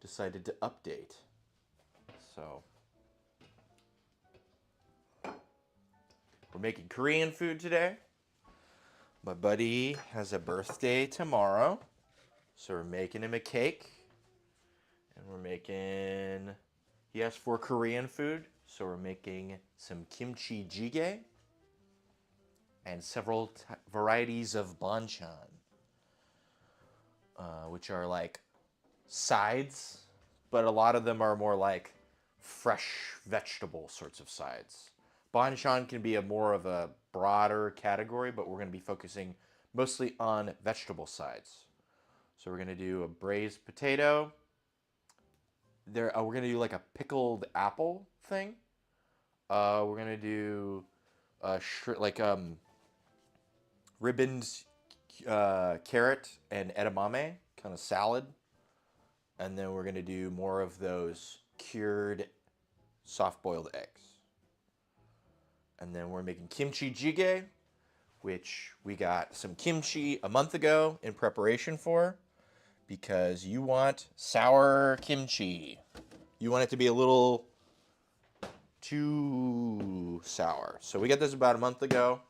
decided to update. So we're making Korean food today. My buddy has a birthday tomorrow, so we're making him a cake. And we're making, he asked for Korean food, so we're making some kimchi jjigae and several varieties of banchan, which are like sides, but a lot of them are more like fresh vegetable sorts of sides. Banchan can be a more of a broader category, but we're going to be focusing mostly on vegetable sides. So we're going to do a braised potato. We're going to do like a pickled apple thing. We're going to do ribboned carrot and edamame kind of salad. And then we're going to do more of those cured soft-boiled eggs. And then we're making kimchi jjigae, which we got some kimchi a month ago in preparation for, because you want sour kimchi. You want it to be a little too sour. So we got this about a month ago,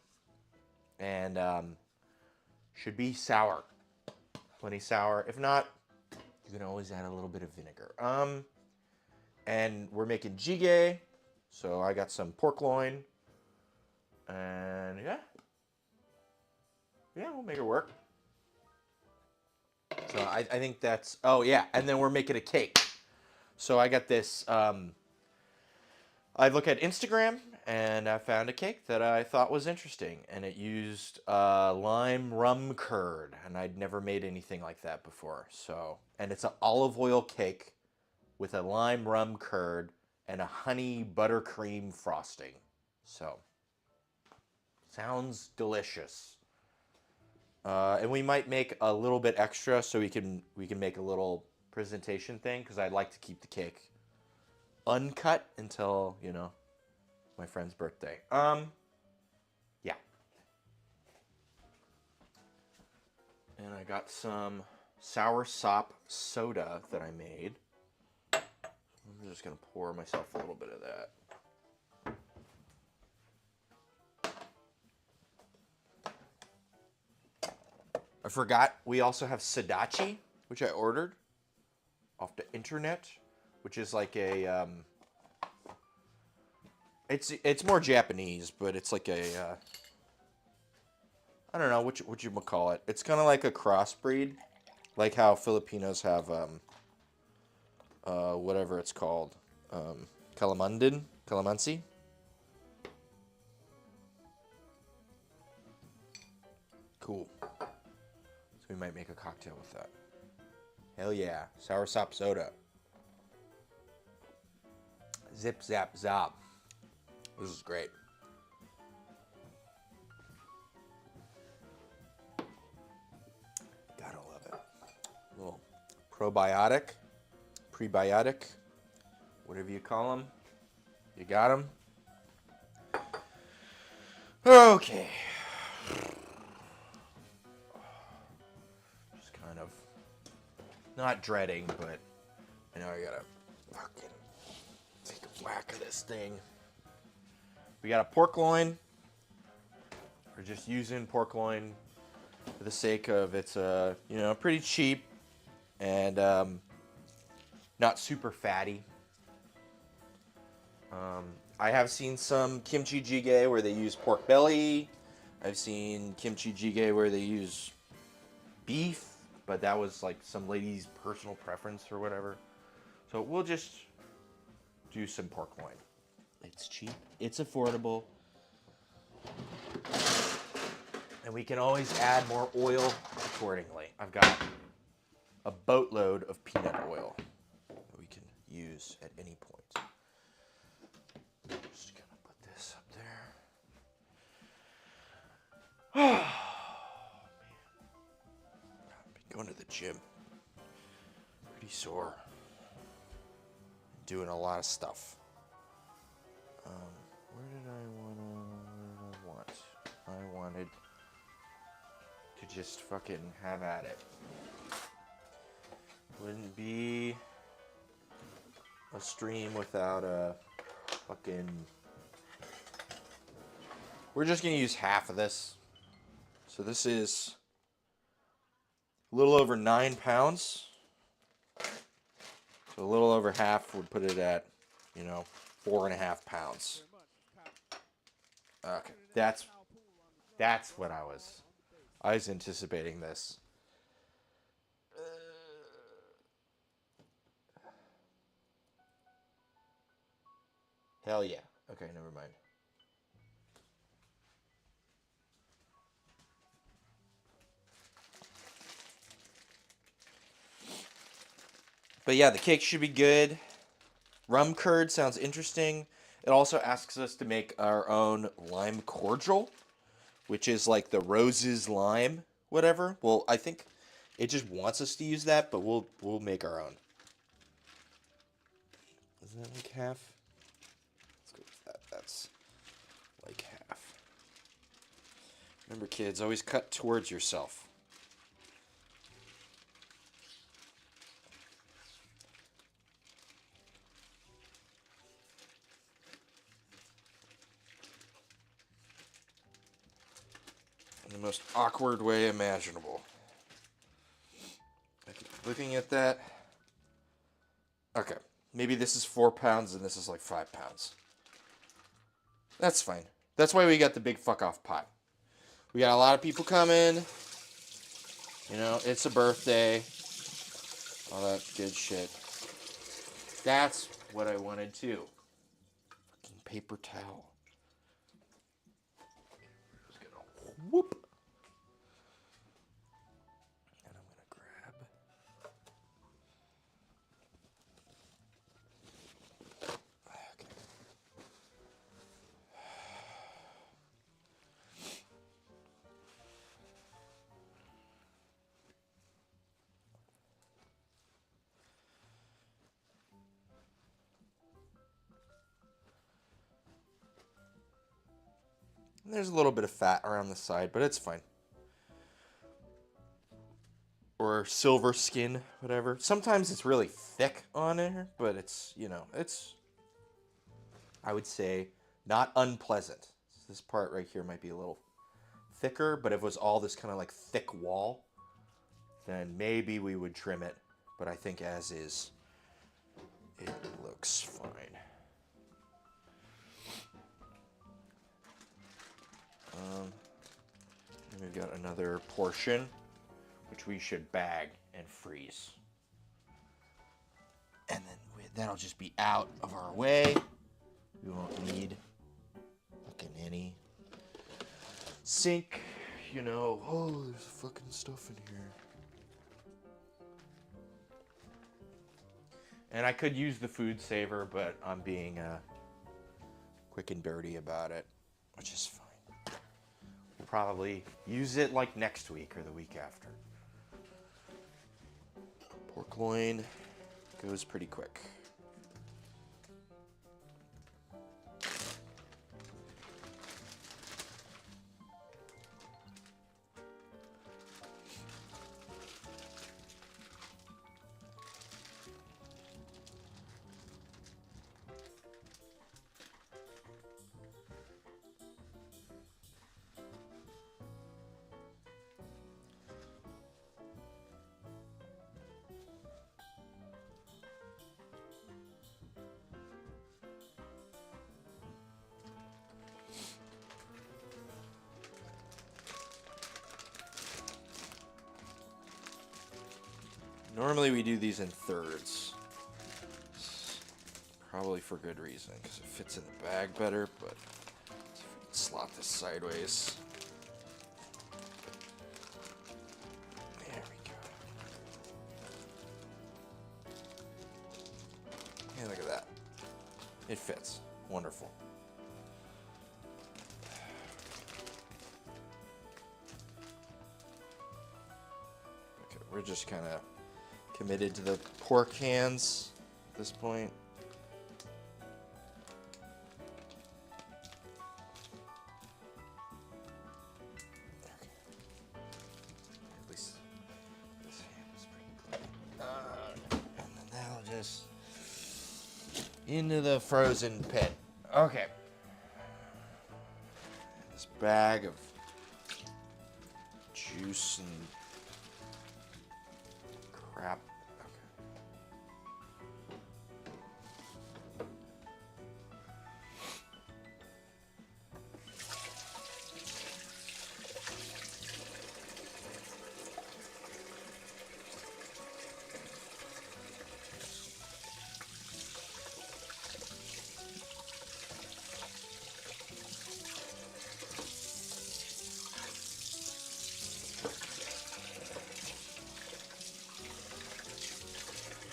and should be sour. Plenty sour. If not, you can always add a little bit of vinegar. And we're making jjigae, so I got some pork loin, and yeah, we'll make it work. So I think that's, oh yeah, and then we're making a cake. So I got this, I look at Instagram, and I found a cake that I thought was interesting, and it used lime rum curd, and I'd never made anything like that before. So, and it's an olive oil cake with a lime rum curd and a honey buttercream frosting. So, sounds delicious. And we might make a little bit extra so we can make a little presentation thing, because I'd like to keep the cake uncut until, you know, my friend's birthday. Yeah. And I got some sour sop soda that I made. I'm just gonna pour myself a little bit of that. I forgot, we also have sadachi, which I ordered off the internet, which is like a, it's more Japanese, but it's like a, I don't know, what you would call it. It's kind of like a crossbreed, like how Filipinos have, whatever it's called, calamansi. Cool. So we might make a cocktail with that. Hell yeah. Sour sop soda. Zip, zap, zop. This is great. Gotta love it. A little probiotic, prebiotic, whatever you call them. You got them? Okay. Not dreading, but I know I gotta fucking take a whack of this thing. We got a pork loin. We're just using pork loin for the sake of it's you know, pretty cheap and not super fatty. I have seen some kimchi jjigae where they use pork belly. I've seen kimchi jjigae where they use beef, but that was like some lady's personal preference or whatever. So we'll just do some pork loin. It's cheap, it's affordable, and we can always add more oil accordingly. I've got a boatload of peanut oil that we can use at any point. Just gonna put this up there. Oh, man. I've been going to the gym. Pretty sore. Doing a lot of stuff. Where did I want? I wanted to just fucking have at it. Wouldn't be a stream without a fucking... We're just going to use half of this. So this is a little over 9 pounds. So a little over half would put it at, 4.5 pounds. Okay, that's what I was anticipating this. Hell yeah. Okay, never mind. But yeah, the cake should be good. Rum curd sounds interesting. It also asks us to make our own lime cordial, which is like the roses lime, whatever. Well, I think it just wants us to use that, but we'll make our own. Isn't that like half? Let's go with that. That's like half. Remember, kids, always cut towards yourself. In the most awkward way imaginable. Looking at that. Okay. Maybe this is 4 pounds and this is like 5 pounds. That's fine. That's why we got the big fuck off pot. We got a lot of people coming. It's a birthday. All that good shit. That's what I wanted too. Fucking paper towel. Just gonna whoop. And I'm gonna grab. Okay. And there's a little bit of fat around the side, but it's fine. Or silver skin, whatever. Sometimes it's really thick on there, but it's, it's, I would say, not unpleasant. This part right here might be a little thicker, but if it was all this kind of like thick wall, then maybe we would trim it. But I think as is, it looks fine. And we've got another portion, which we should bag and freeze. And then that'll just be out of our way. We won't need fucking any sink, oh, there's fucking stuff in here. And I could use the food saver, but I'm being quick and dirty about it, which is fine. We'll probably use it like next week or the week after. Pork loin goes pretty quick. Normally we do these in thirds. Probably for good reason, because it fits in the bag better, but if we can slot this sideways. There we go. Hey, look at that. It fits. Wonderful. Okay, we're just kind of committed to the pork hands at this point. Okay. At least this hand is pretty clean. And then that'll just into the frozen pit. Okay. This bag of juice and crap.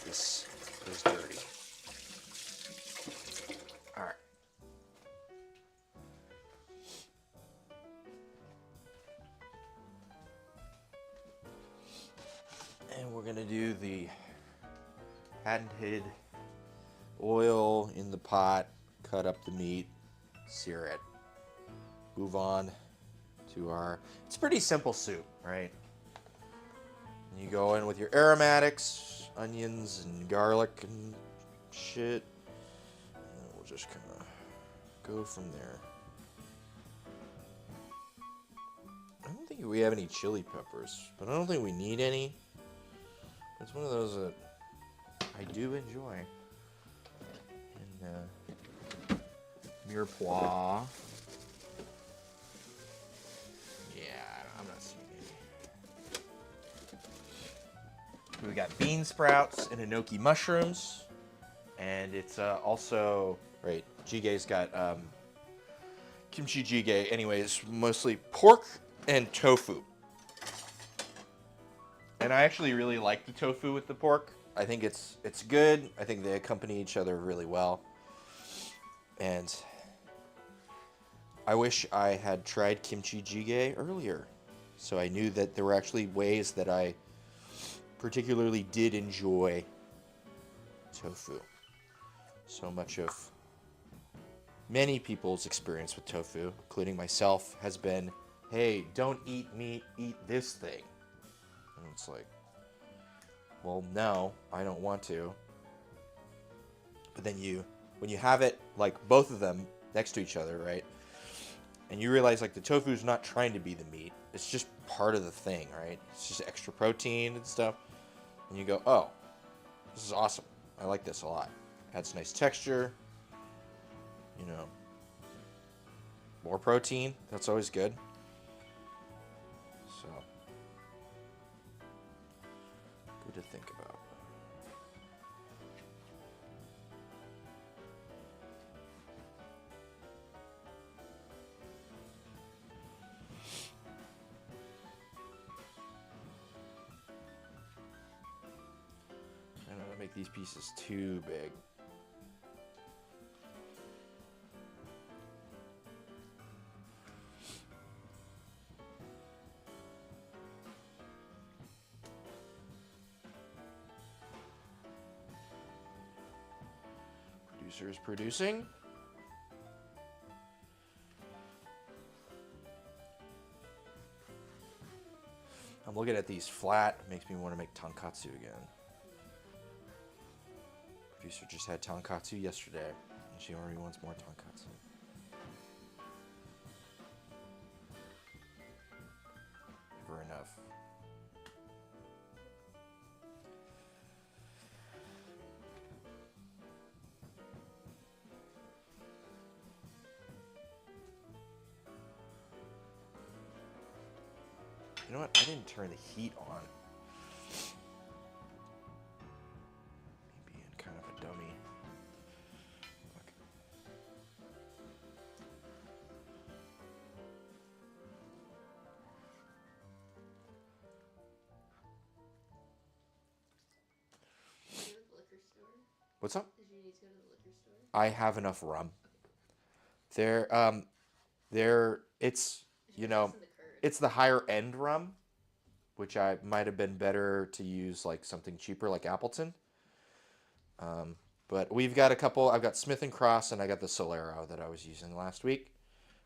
This is dirty. All right. And we're going to do the patented oil in the pot, cut up the meat, sear it. Move on to our, it's pretty simple soup, right? You go in with your aromatics, onions and garlic and shit. And we'll just kind of go from there. I don't think we have any chili peppers, but I don't think we need any. It's one of those that I do enjoy. And mirepoix. Yeah, I'm not seeing any. We got bean sprouts and enoki mushrooms, and it's also right. Jjigae's got kimchi jjigae. Anyways, mostly pork and tofu. And I actually really like the tofu with the pork. I think it's good. I think they accompany each other really well. And I wish I had tried kimchi jjigae earlier, so I knew that there were actually ways that I particularly did enjoy tofu. So much of many people's experience with tofu, including myself, has been, hey, don't eat meat, eat this thing. And it's like, well, no, I don't want to. But then when you have it, like both of them next to each other, right? And you realize like the tofu is not trying to be the meat. It's just part of the thing, right? It's just extra protein and stuff. And you go, oh, this is awesome. I like this a lot. Adds nice texture. You know, more protein. That's always good. So, good to think about. I don't want to make these pieces too big. Producer is producing. I'm looking at these flat. It makes me want to make tonkatsu again. Producer just had tonkatsu yesterday, and she already wants more tonkatsu. Never enough. You know what? I didn't turn the heat on. Me being kind of a dummy. Look. Did you go to the liquor store? What's up? Did you need to go to the liquor store? I have enough rum. It's, you know, it's the higher end rum, which I might have been better to use like something cheaper like Appleton. But we've got a couple. I've got Smith and Cross, and I got the Solero that I was using last week,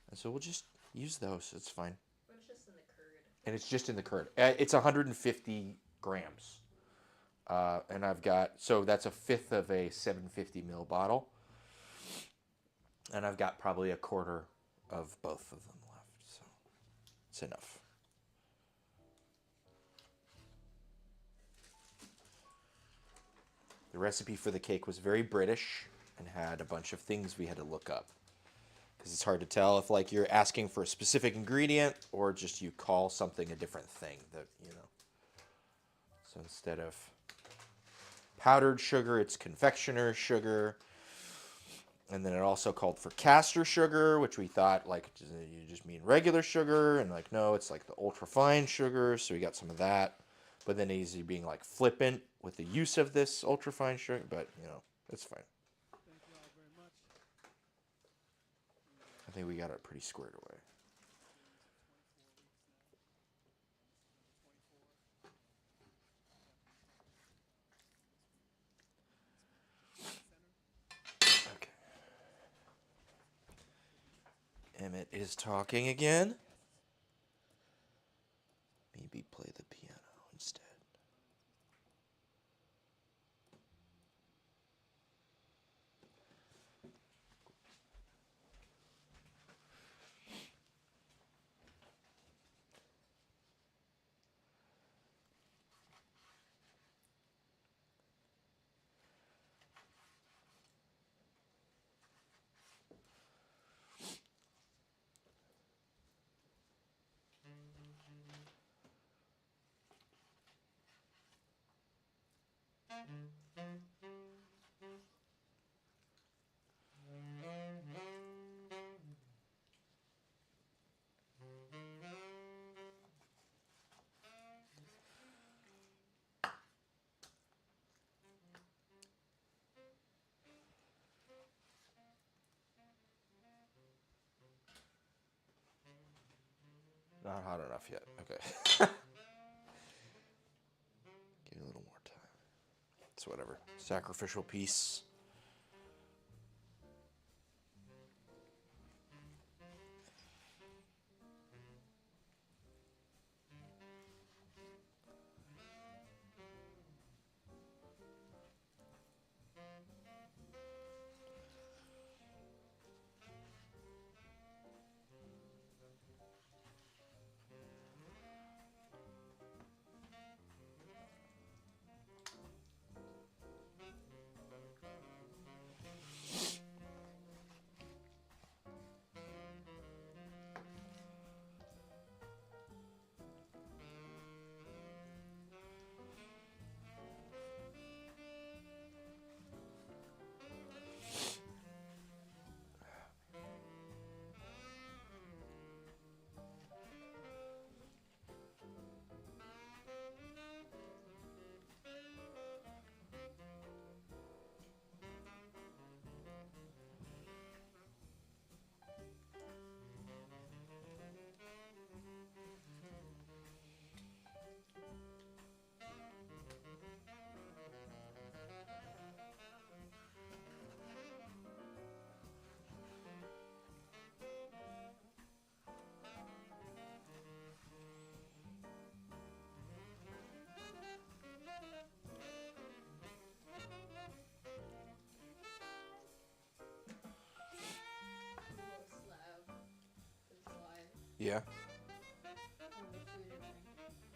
and so we'll just use those. It's fine. But it's just in the curd. And it's just in the curd. It's 150 grams, and I've got, so that's a fifth of a 750 ml bottle. And I've got probably a quarter of both of them left, so it's enough. The recipe for the cake was very British and had a bunch of things we had to look up. Because it's hard to tell if like you're asking for a specific ingredient or just you call something a different thing that, you know. So instead of powdered sugar, it's confectioner sugar. And then it also called for caster sugar, which we thought like you just mean regular sugar, and like no, it's like the ultra fine sugar. So we got some of that, but then he's being like flippant with the use of this ultra fine sugar. But you know, it's fine. Thank you all very much. I think we got it pretty squared away. 24 weeks now. Okay. Emmett is talking again. Maybe play the piano instead. Not hot enough yet. Okay. Give it a little more time. It's whatever. Sacrificial piece. Little slab is live Yeah. on the food and drink.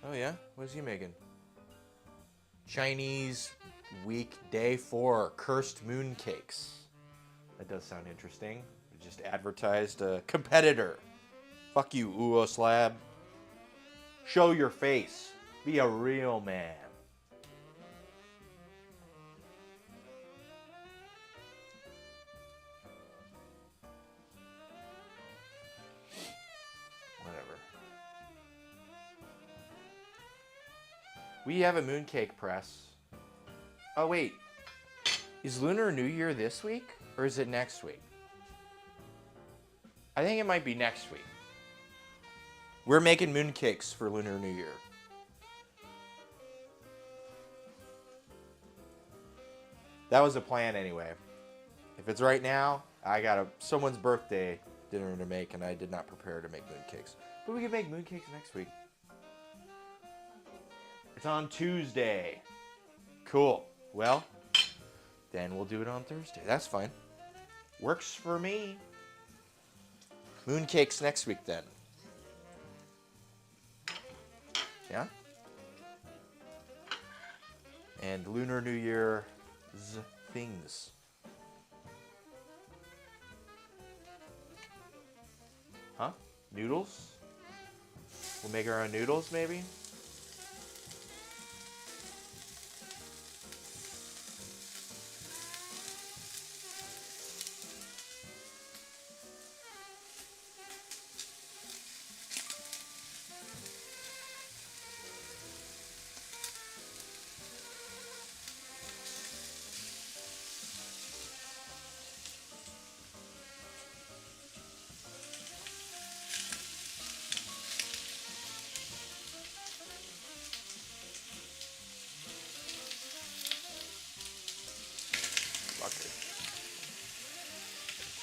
Oh yeah. What is he making? Chinese week day 4 cursed moon cakes. That does sound interesting. We just advertised a competitor. Fuck you, Uo Slab. Show your face. Be a real man. Whatever. We have a mooncake press. Oh wait. Is Lunar New Year this week? Or is it next week? I think it might be next week. We're making mooncakes for Lunar New Year. That was a plan anyway. If it's right now, I got someone's birthday dinner to make, and I did not prepare to make mooncakes. But we can make mooncakes next week. It's on Tuesday. Cool. Well, then we'll do it on Thursday. That's fine. Works for me. Mooncakes next week then. Yeah? And Lunar New Year's things. Huh? Noodles? We'll make our own noodles, maybe?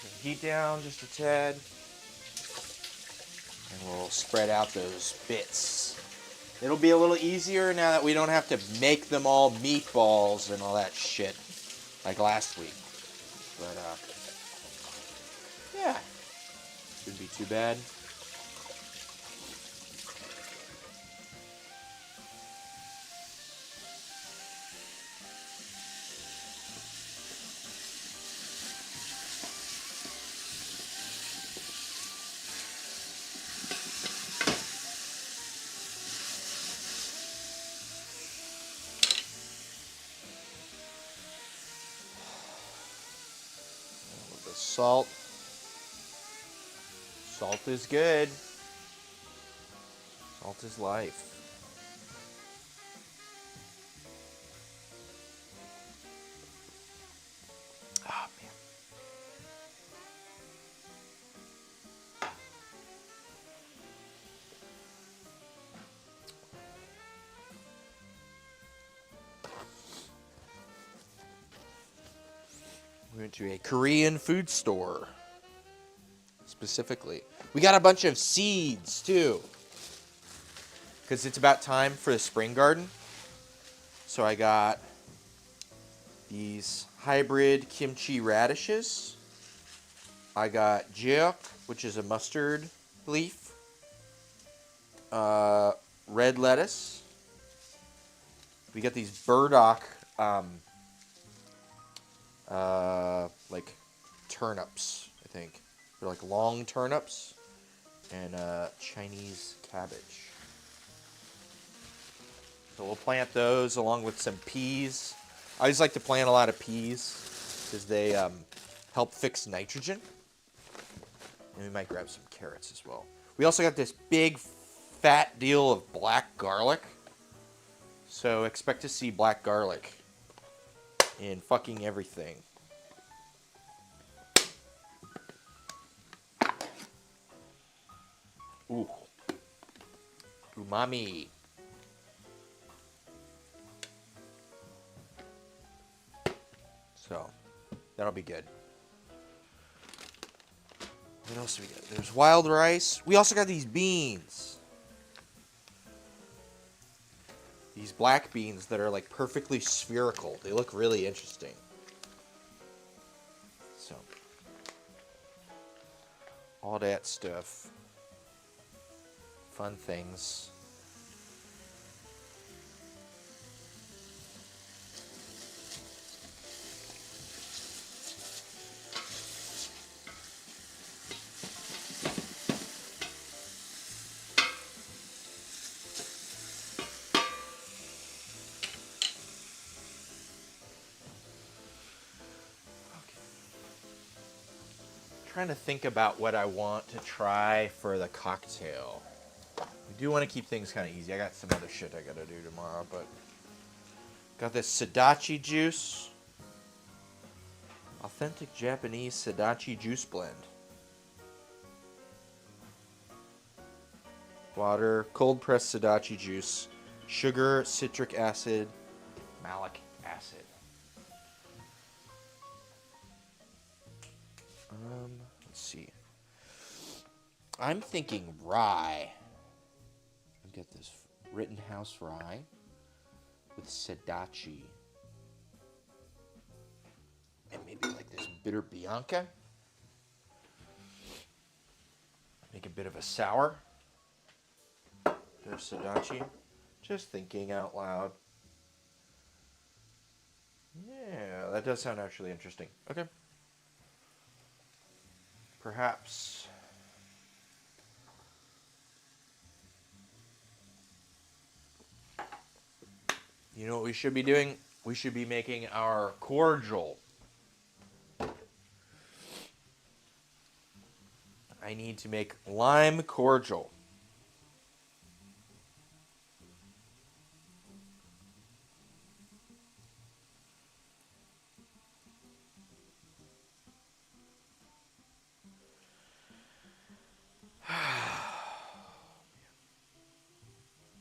Turn the heat down just a tad. And we'll spread out those bits. It'll be a little easier now that we don't have to make them all meatballs and all that shit like last week. But, yeah. Shouldn't be too bad. With the salt. Salt is good. Salt is life. Oh, man. We went to a Korean food store. Specifically. We got a bunch of seeds, too. Because it's about time for the spring garden. So I got these hybrid kimchi radishes. I got jjigae, which is a mustard leaf. Red lettuce. We got these burdock, like turnips, I think. They're like long turnips. And Chinese cabbage. So we'll plant those along with some peas. I always like to plant a lot of peas because they help fix nitrogen. And we might grab some carrots as well. We also got this big fat deal of black garlic. So expect to see black garlic in fucking everything. Ooh. Umami. So, that'll be good. What else do we got? There's wild rice. We also got these beans. These black beans that are like perfectly spherical. They look really interesting. So, all that stuff. Fun things. Trying to think about what I want to try for the cocktail. We do want to keep things kind of easy. I got some other shit I gotta do tomorrow, but got this sadachi juice. Authentic Japanese sadachi juice blend. Water, cold pressed sadachi juice, sugar, citric acid, malic acid. Let's see. I'm thinking rye. I've got this Rittenhouse rye with sadachi. And maybe like this bitter Bianca. Make a bit of a sour. There's sriracha. Just thinking out loud. Yeah, that does sound actually interesting. Okay. Perhaps. You know what we should be doing? We should be making our cordial. I need to make lime cordial.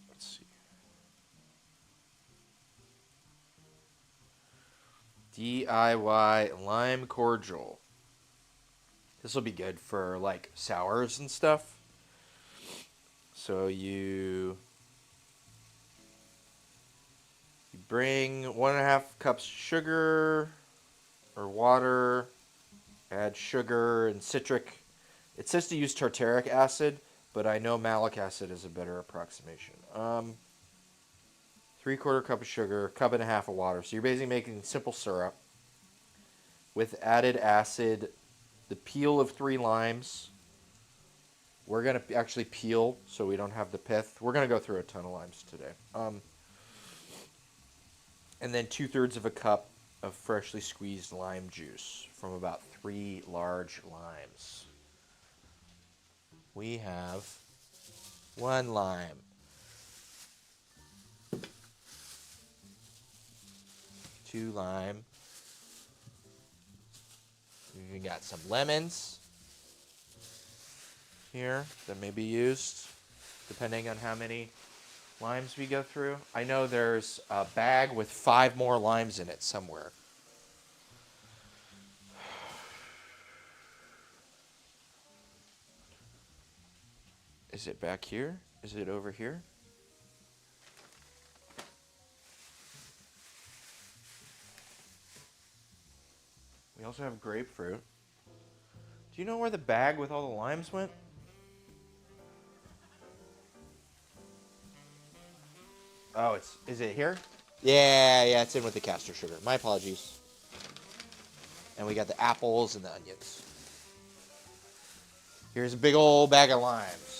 Let's see. DIY lime cordial. This will be good for like sours and stuff. So you bring 1.5 cups sugar or water, add sugar and citric. It says to use tartaric acid, but I know malic acid is a better approximation. 3/4 cup of sugar, 1.5 cups of water. So you're basically making simple syrup with added acid, the peel of 3 limes. We're going to actually peel so we don't have the pith. We're going to go through a ton of limes today. And then 2/3 of a cup of freshly squeezed lime juice from about 3 large limes. We have 1 lime. 2 lime. We got some lemons here that may be used depending on how many limes we go through. I know there's a bag with 5 more limes in it somewhere. Is it back here? Is it over here? We also have grapefruit. Do you know where the bag with all the limes went? Oh, is it here? Yeah, it's in with the castor sugar. My apologies. And we got the apples and the onions. Here's a big old bag of limes.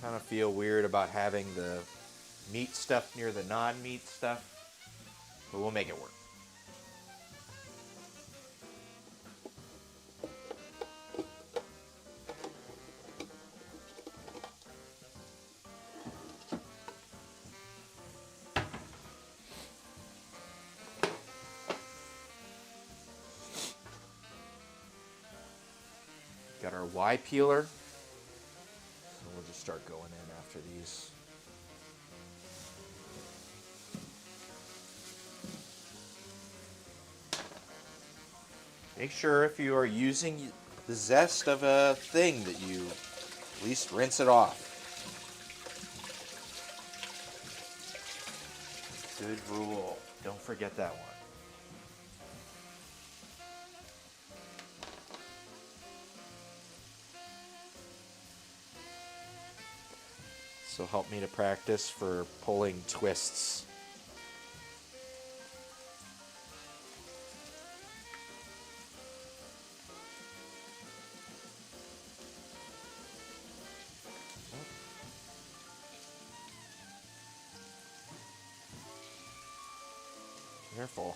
Kind of feel weird about having the meat stuff near the non-meat stuff, but we'll make it work. Got our Y peeler. So we'll just start going in after these. Make sure if you are using the zest of a thing that you at least rinse it off. Good rule. Don't forget that one. This will help me to practice for pulling twists. Careful.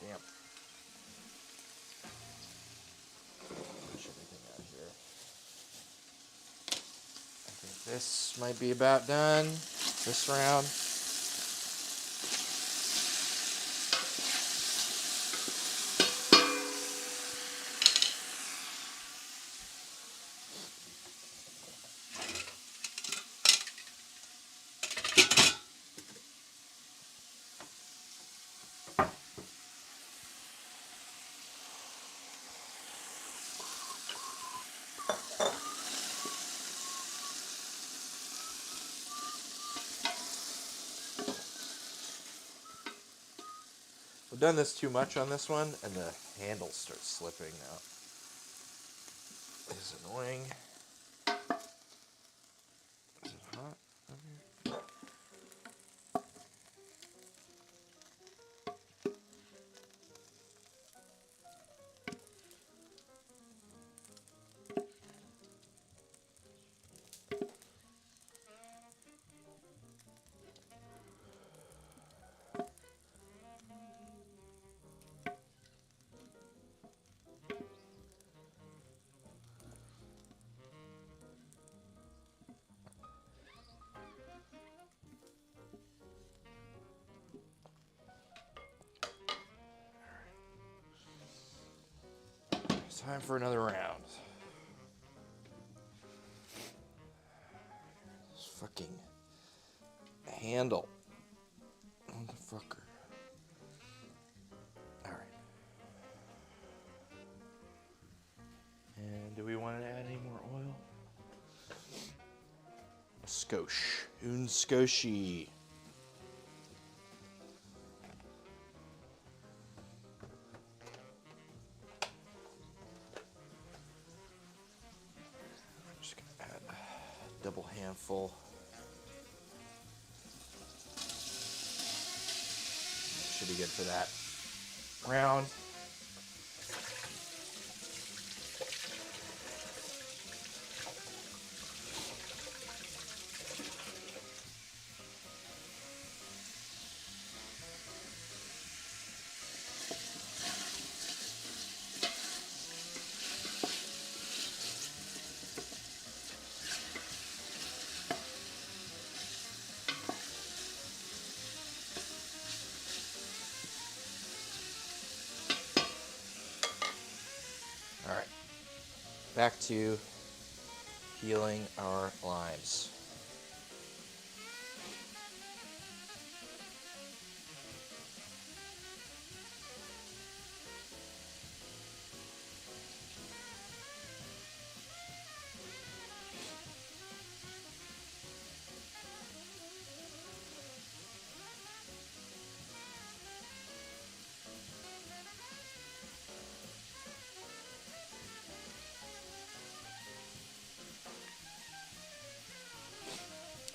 Damn. Push everything out here. I think this might be about done. This round. We've done this too much on this one, and the handle starts slipping now. It's annoying. Is it hot over here? Time for another round. This fucking handle. Motherfucker. Alright. And do we want to add any more oil? A skosh. Un skoshi. Just gonna add a double handful. Should be good for that round. All right, back to peeling our limes.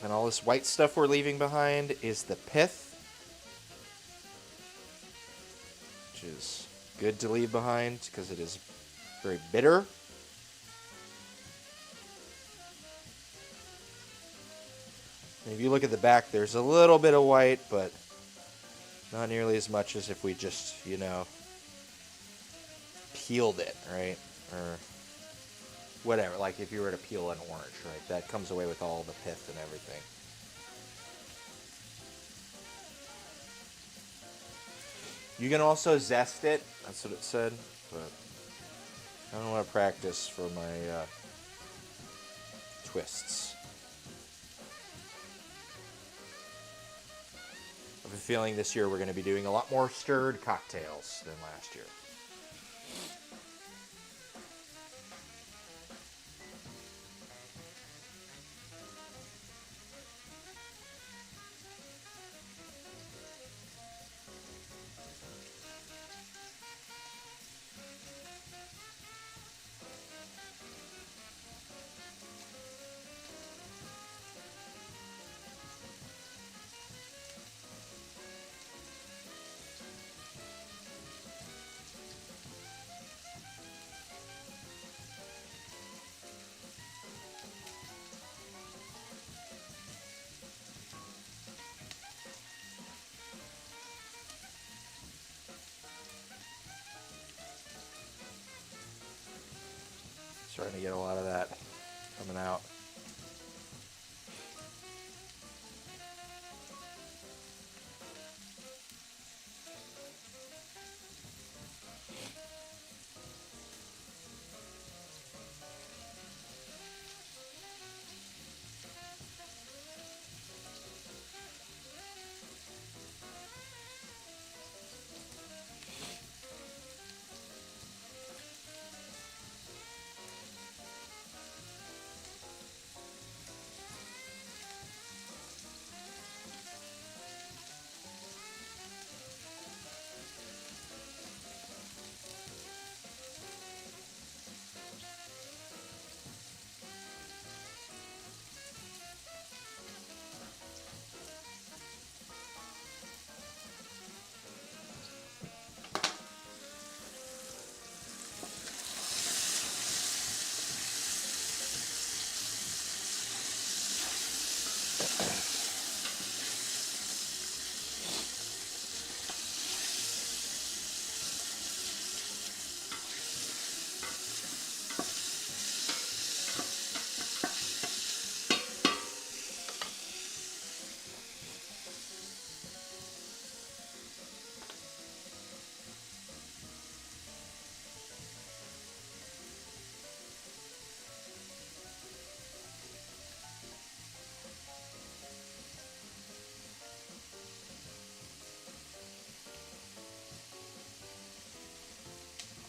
And all this white stuff we're leaving behind is the pith, which is good to leave behind because it is very bitter. And if you look at the back, there's a little bit of white, but not nearly as much as if we just, peeled it, right? Or whatever, like if you were to peel an orange, right? That comes away with all the pith and everything. You can also zest it, that's what it said, but I don't want to practice for my twists. I have a feeling this year we're going to be doing a lot more stirred cocktails than last year. Starting to get a lot of that coming out.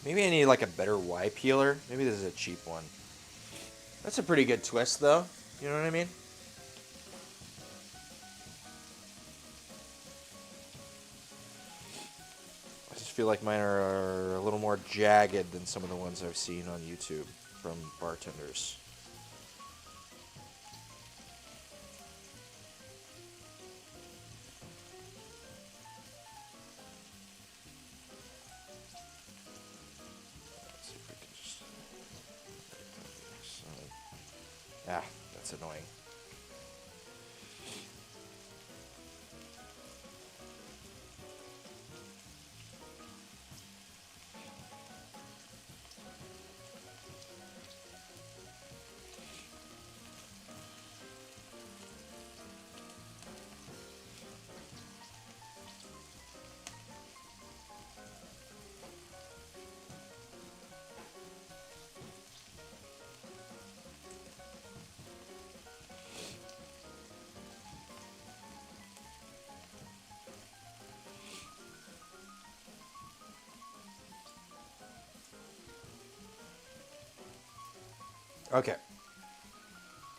Maybe I need like a better Y peeler. Maybe this is a cheap one. That's a pretty good twist though. You know what I mean? I just feel like mine are a little more jagged than some of the ones I've seen on YouTube from bartenders. Let's see if we can just... Ah, that's annoying. Okay.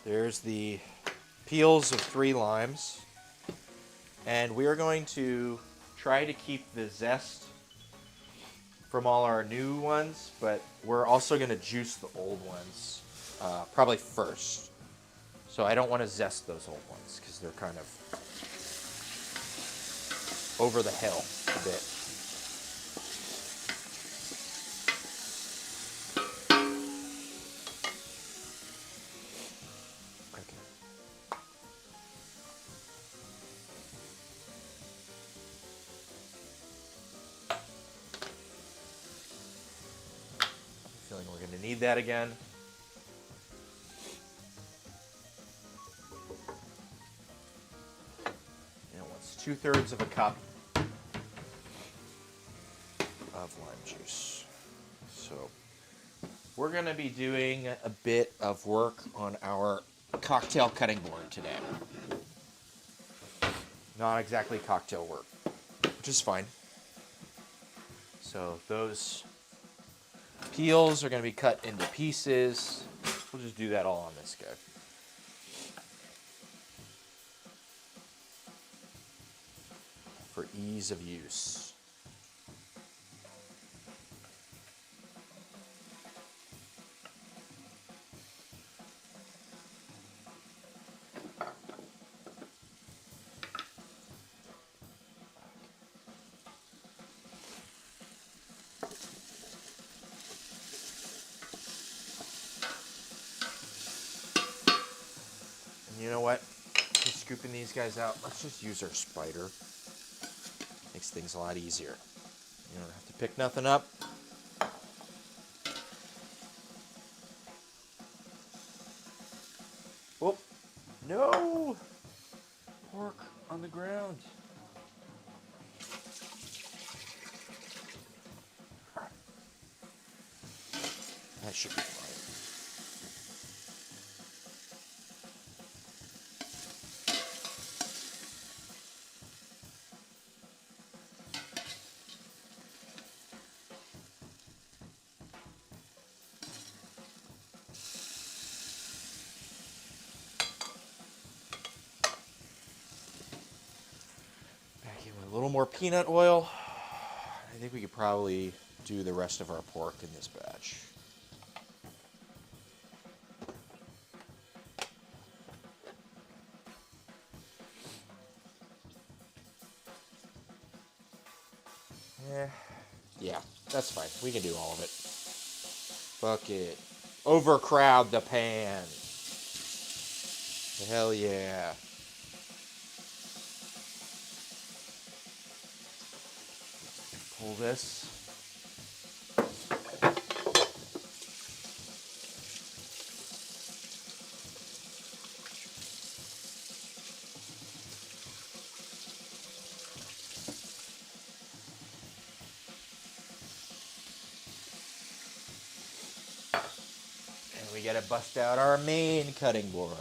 There's the peels of 3 limes. And we are going to try to keep the zest from all our new ones, but we're also going to juice the old ones probably first. So I don't want to zest those old ones because they're kind of over the hill a bit. Feeling we're going to need that again. And what's 2/3 of a cup of lime juice. So we're going to be doing a bit of work on our cocktail cutting board today. Not exactly cocktail work, which is fine. So those peels are going to be cut into pieces. We'll just do that all on this guy. For ease of use. You know what? Just scooping these guys out. Let's just use our spider. Makes things a lot easier. You don't have to pick nothing up. Oh, no! Pork on the ground. That should be fine. Back in with a little more peanut oil. I think we could probably do the rest of our pork in this batch. Yeah, that's fine. We can do all of it. Fuck it. Overcrowd the pan. Hell yeah. Pull this. And we gotta bust out our main cutting board.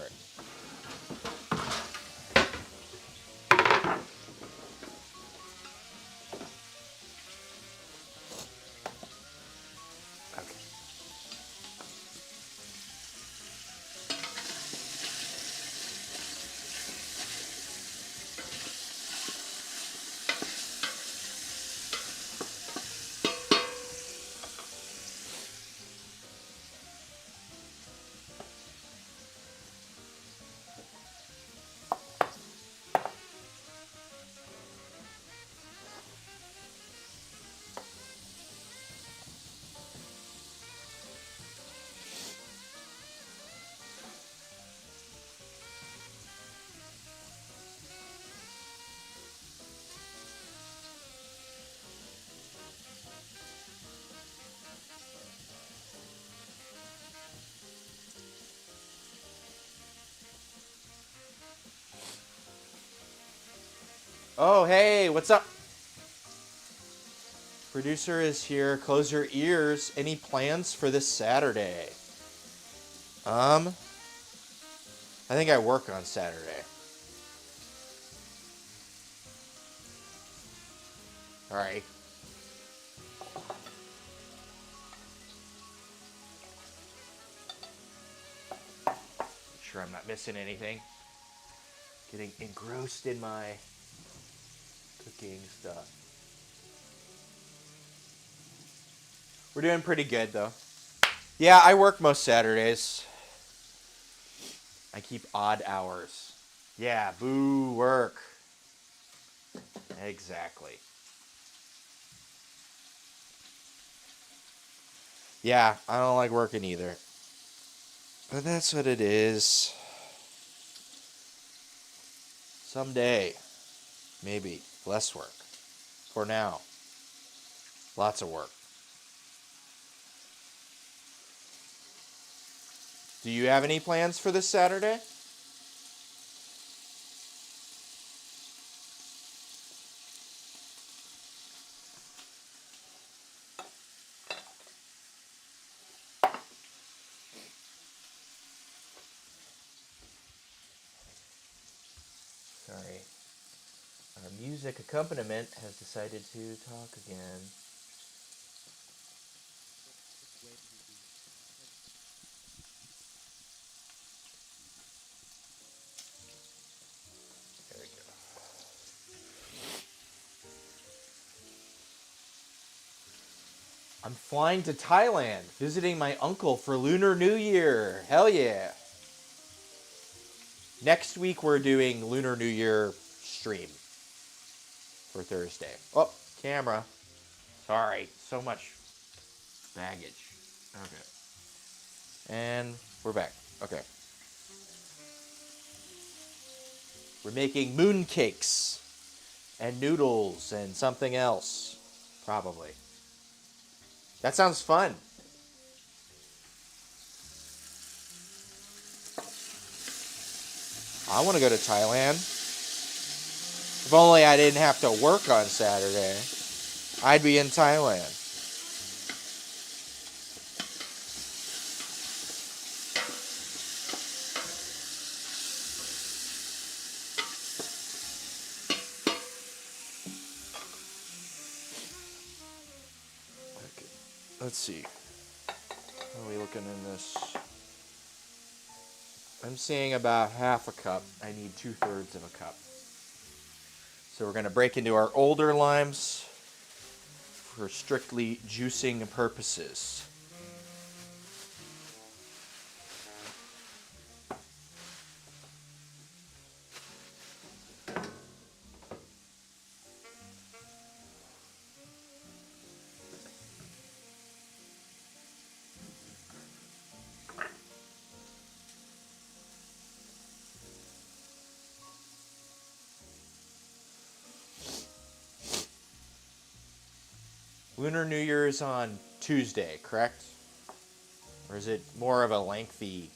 Oh, hey, what's up? Producer is here. Close your ears. Any plans for this Saturday? I think I work on Saturday. All right. Make sure I'm not missing anything. Getting engrossed in my cooking stuff. We're doing pretty good though. Yeah, I work most Saturdays. I keep odd hours. Yeah, boo work. Exactly. Yeah, I don't like working either. But that's what it is. Someday, maybe less work. For now, lots of work. Do you have any plans for this Saturday? Sorry. Our music accompaniment has decided to talk again. There we go. I'm flying to Thailand, visiting my uncle for Lunar New Year. Hell yeah. Next week we're doing Lunar New Year stream for Thursday. Oh, camera. Sorry, so much baggage. Okay. And we're back. Okay. We're making moon cakes and noodles and something else. Probably. That sounds fun. I want to go to Thailand. If only I didn't have to work on Saturday, I'd be in Thailand. Okay. Let's see. How are we looking in this? I'm seeing about half a cup. I need 2/3 of a cup. So we're going to break into our older limes for strictly juicing purposes. Lunar New Year is on Tuesday, correct? Or is it more of a lengthy,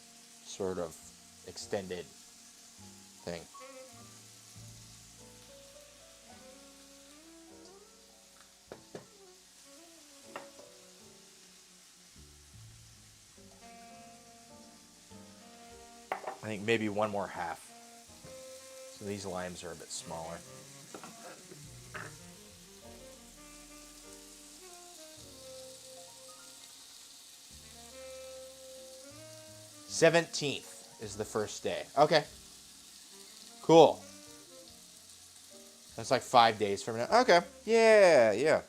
sort of extended thing? I think maybe one more half. So these limes are a bit smaller. "17th is the first day. Okay. Cool. That's like 5 days from now. Okay. Yeah, yeah.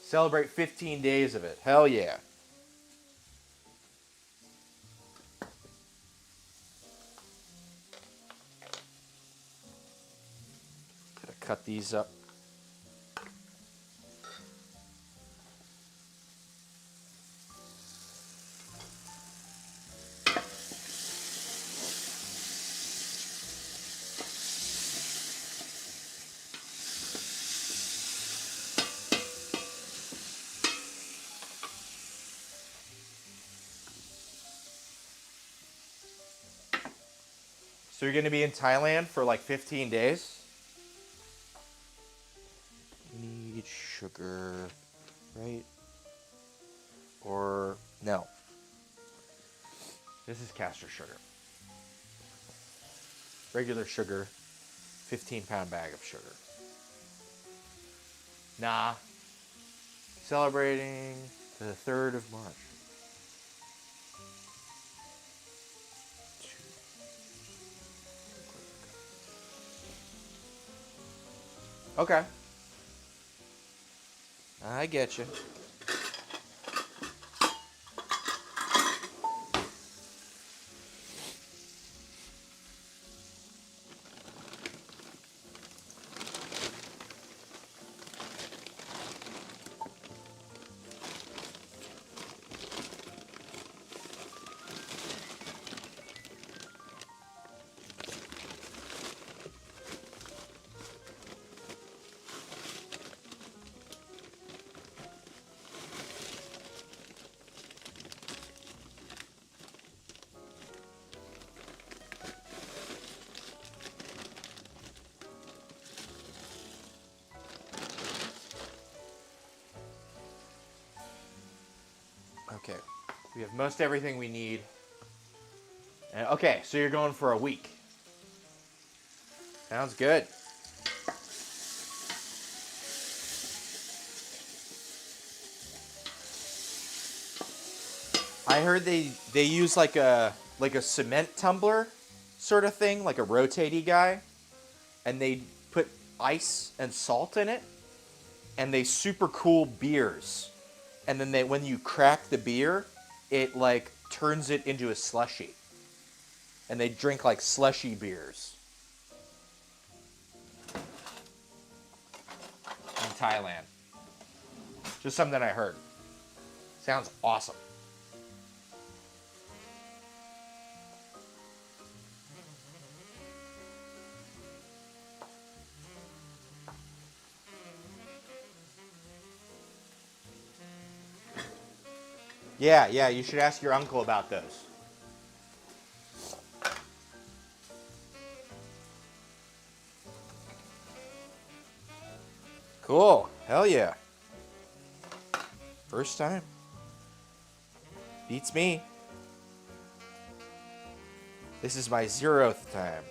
Celebrate 15 days of it. Hell yeah. Gotta cut these up. So you're going to be in Thailand for like 15 days? You need sugar, right? Or no. This is castor sugar. Regular sugar, 15-pound bag of sugar. Nah. Celebrating the 3rd of March. Okay. I get you. Okay. We have most everything we need. And, okay, so you're going for a week. Sounds good. I heard they use like a cement tumbler sort of thing, like a rotatey guy, and they put ice and salt in it, and they super cool beers. And then when you crack the beer, it like turns it into a slushie. And they drink like slushy beers. In Thailand. Just something I heard. Sounds awesome. Yeah, you should ask your uncle about those. Cool. Hell yeah. First time. Beats me. This is my 0th time.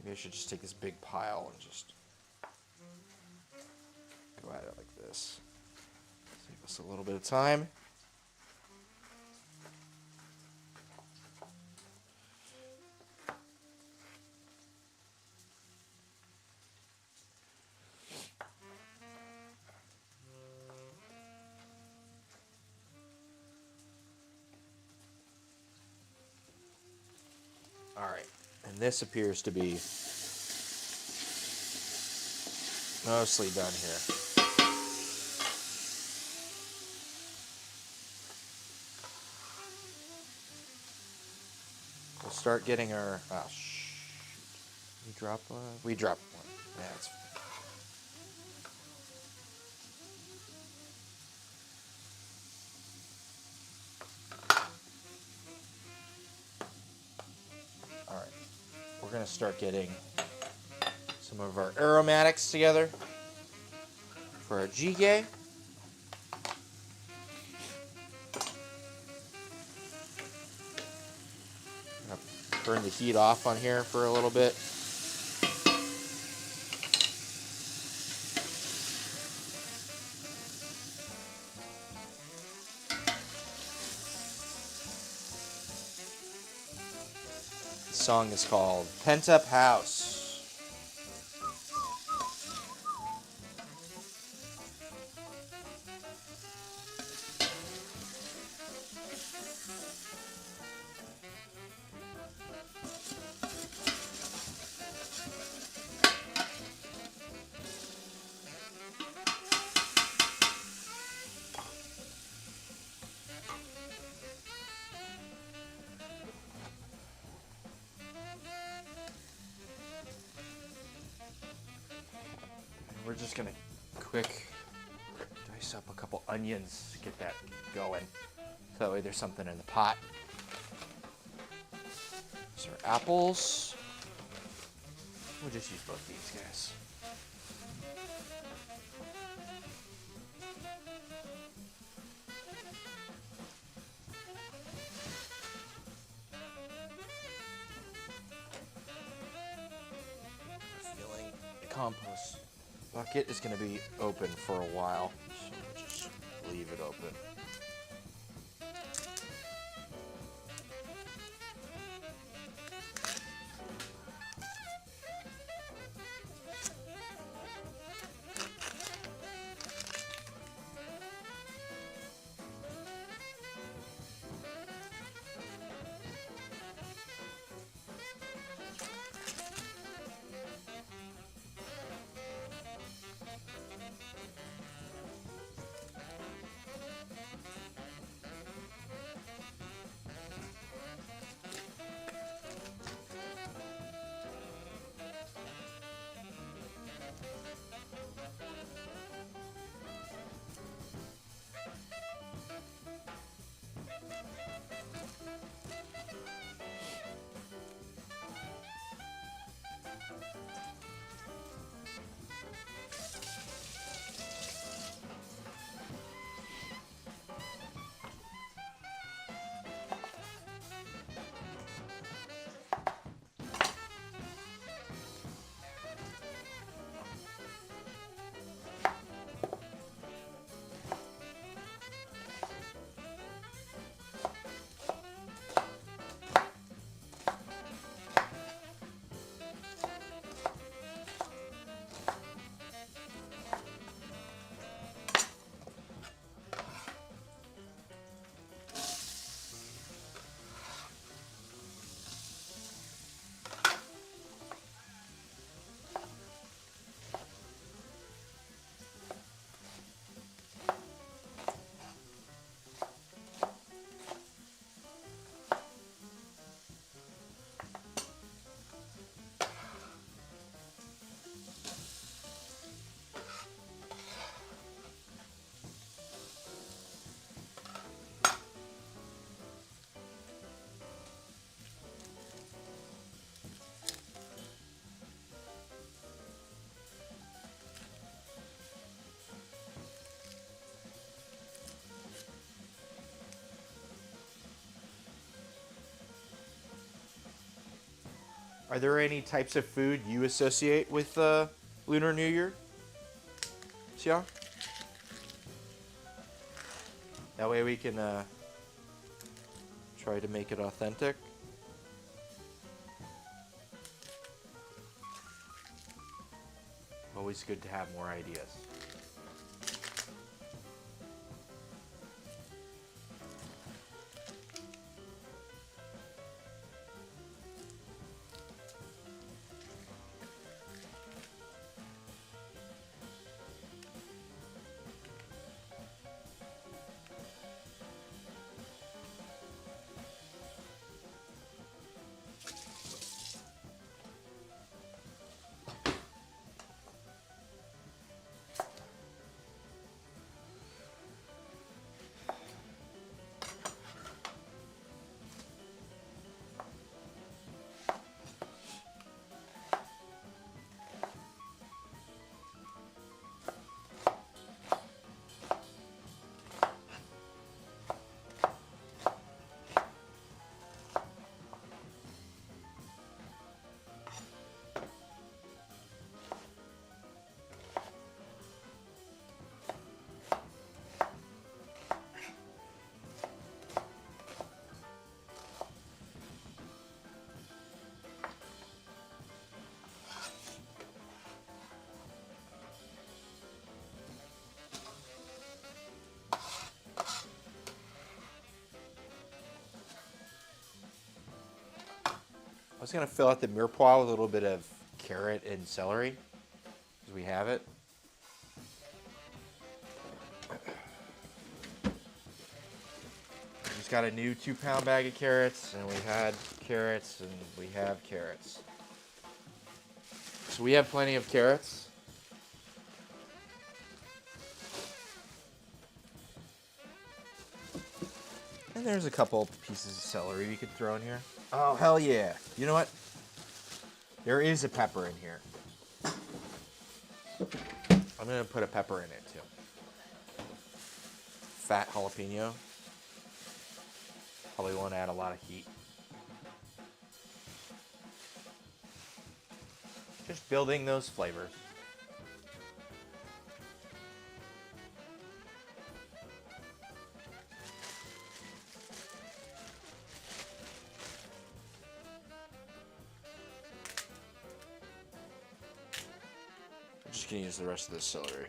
Maybe I should just take this big pile and just go at it like this. Save us a little bit of time. All right, and this appears to be mostly done here. We'll start getting our. Oh, shoot. We dropped one. We dropped one. Yeah, it's fine. All right, we're gonna start getting some of our aromatics together for our jjigae. Turn the heat off on here for a little bit. The song is called Pent Up House. we're just gonna quick dice up a couple onions, get that going. So that way there's something in the pot. These are apples. We'll just use both these guys. Feeling the compost bucket is going to be open for a while, so we'll just leave it open. Are there any types of food you associate with Lunar New Year? Xiang? That way we can try to make it authentic. Always good to have more ideas. I was going to fill out the mirepoix with a little bit of carrot and celery, because we have it. We just got a new 2-pound bag of carrots, and we had carrots, and we have carrots. So we have plenty of carrots. And there's a couple pieces of celery you could throw in here. Oh, hell yeah. You know what? There is a pepper in here. I'm going to put a pepper in it, too. Fat jalapeno. Probably won't add a lot of heat. Just building those flavors. I'm just going to use the rest of this celery.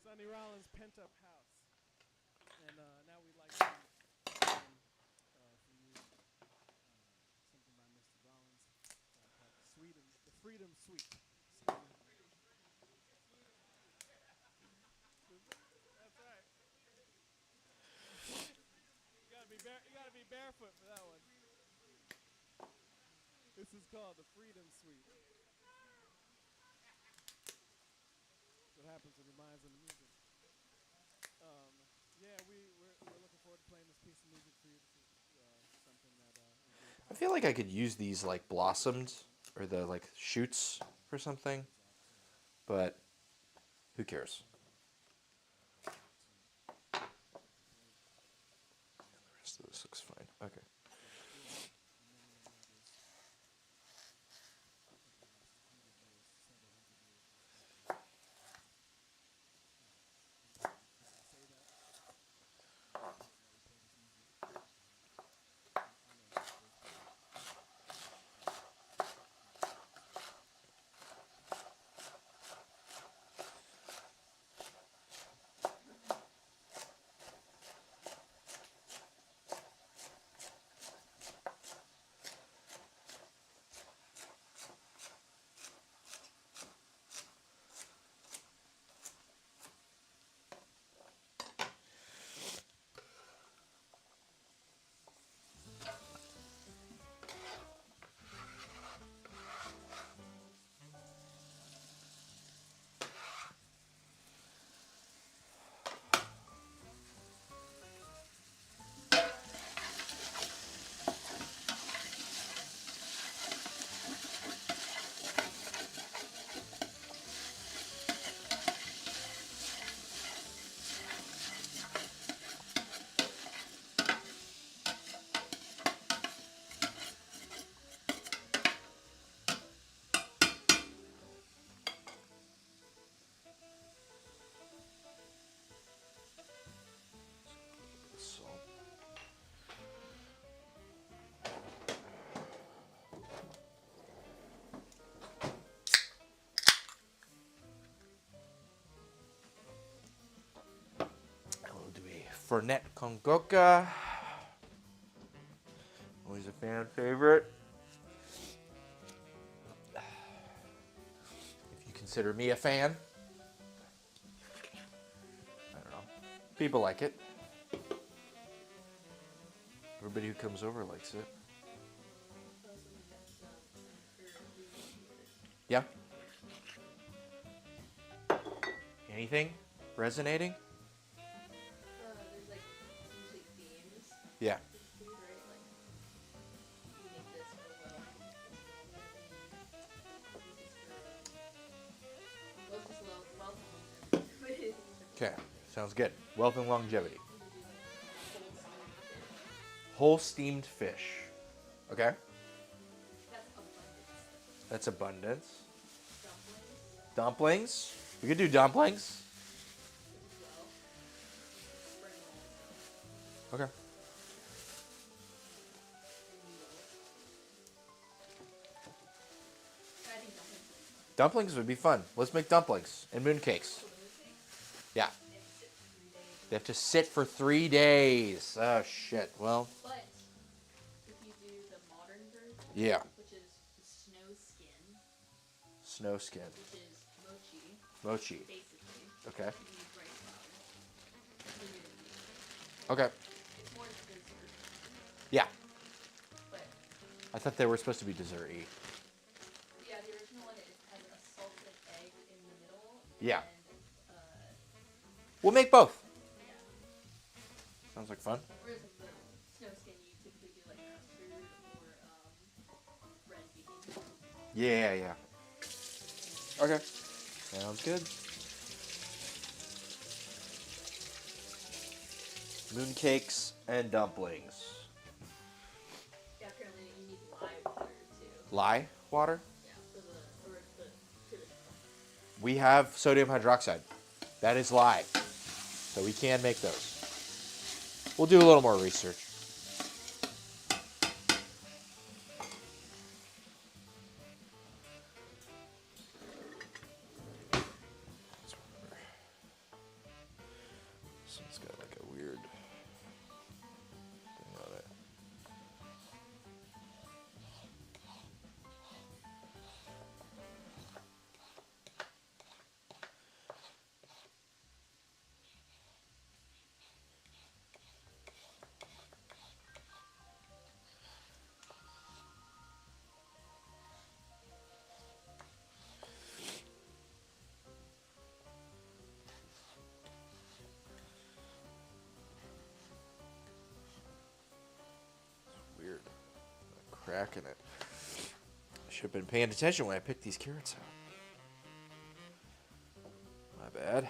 Sonny Rollins' Pent Up House. And now we'd like to for you something by Mr. Rollins called the Freedom Suite. That's right. You gotta be barefoot for that one. This is called the Freedom Suite. What happens when your mind's on the music? Yeah, we're looking forward to playing this piece of music for you. This is something that I feel like I could use these like blossomed or the like shoots for something, but who cares? The rest of this looks fine. Okay. Salt. We'll do a Fernet con coca. Always a fan favorite. If you consider me a fan, I don't know. People like it. Everybody who comes over likes it. Yeah. Anything resonating? There's like usually themes Yeah. with food, right? Like you make this for wealth, this is for wealth and longevity. Okay. Sounds good. Wealth and longevity. You could do like Whole steamed fish. Okay. that's abundance. That's abundance. Dumplings Dumplings. We could do dumplings. as well. Spring rolls Okay. and noodles. I think dumplings would be fun. Dumplings would be fun. Let's make dumplings and mooncakes. So the mooncakes, Yeah. they have to sit for 3 days. They have to sit for 3 days. Oh shit. Well, But if you do the modern version, Yeah. which is the snow skin, Snow skin. which is mochi, Mochi. basically. Okay. You use rice flour. So Okay. it's more dessert, Yeah. but I thought they were supposed to be dessert-y. yeah, the original one it has a salted egg in the middle, and Yeah. then We'll make both. yeah. Sounds like fun. Whereas with the snow skin, you typically do like custard or red bean. Yeah, yeah. Okay. Sounds good. Mooncakes and dumplings. Yeah, apparently you need lye water too. Lye water? Yeah, for the traditional. We have sodium hydroxide. That is lye. So we can make those. We'll do a little more research. This one's got like a weird thing on it. Weird. A crack in it. I should have been paying attention when I picked these carrots out. My bad.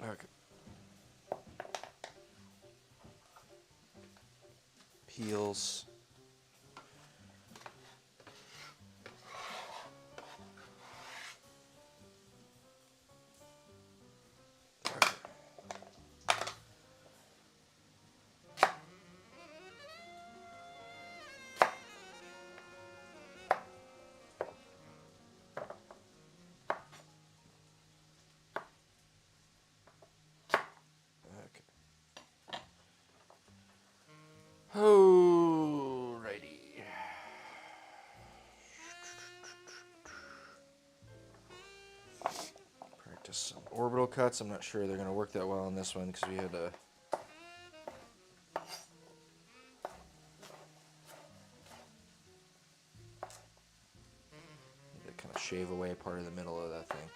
Okay. Peels. Okay. Alrighty. Practice some orbital cuts. I'm not sure they're going to work that well on this one because we had to kind of shave away part of the middle of that thing.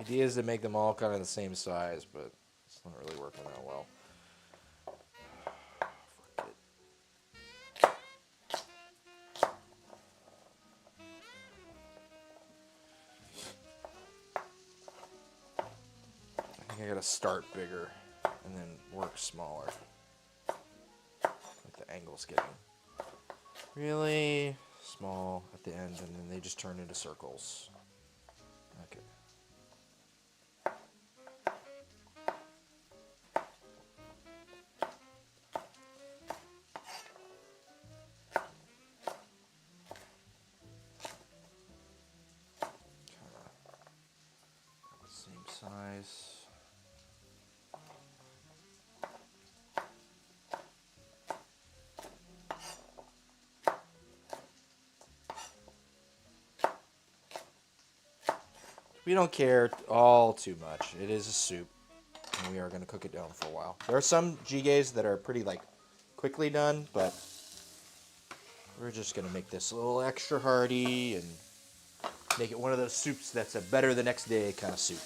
Idea is to make them all kind of the same size, but it's not really working that well. Fuck it. I think I gotta start bigger and then work smaller. angle's getting really small at the end, and then they just turn into circles. Okay. Same size. We don't care all too much. It is a soup, and we are going to cook it down for a while. There are some jjigaes that are pretty like quickly done, but we're just going to make this a little extra hearty and make it one of those soups that's a better the next day kind of soup.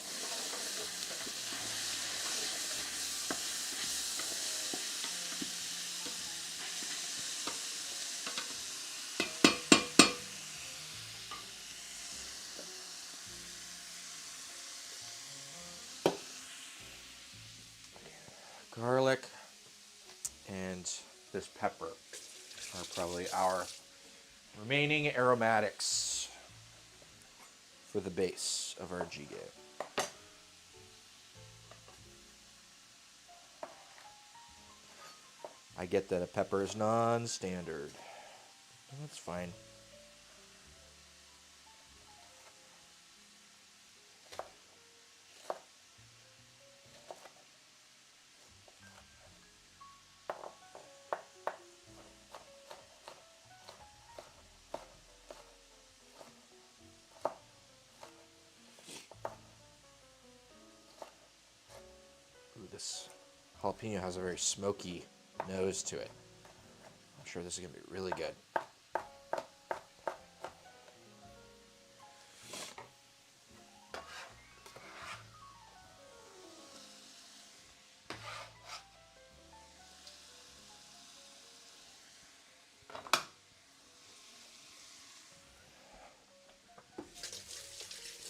Garlic and this pepper are probably our remaining aromatics for the base of our jjigae. I get that a pepper is non-standard. That's fine. Ooh, this jalapeno has a very smoky nose to it. I'm sure this is going to be really good.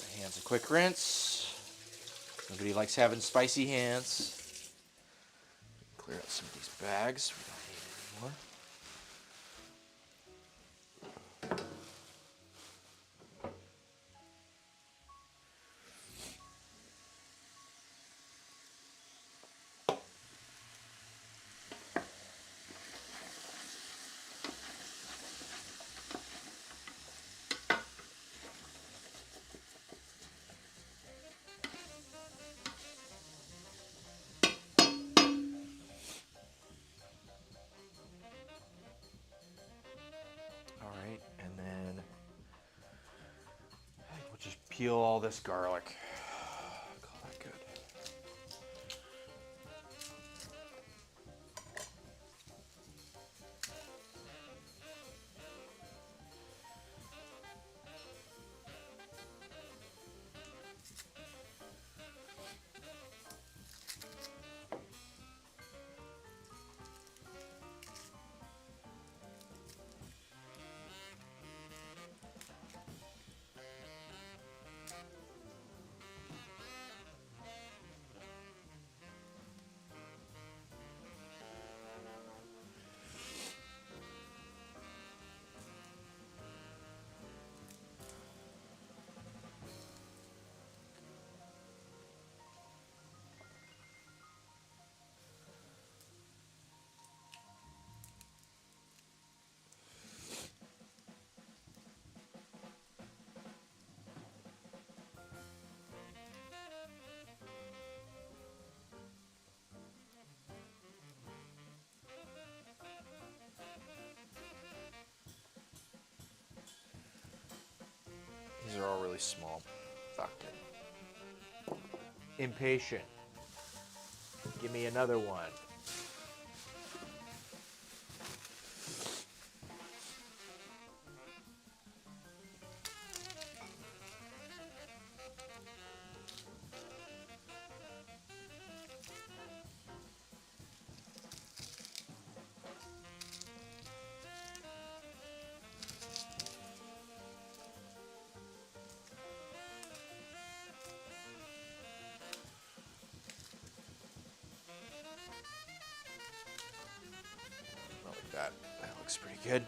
My hands a quick rinse. Nobody likes having spicy hands. Clear out some of these bags. We don't need anymore. Alright, and then we'll just peel all this garlic. Call that good. These are all really small. Fuck it. Impatient. Give me another one. good?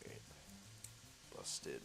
Great. Busted.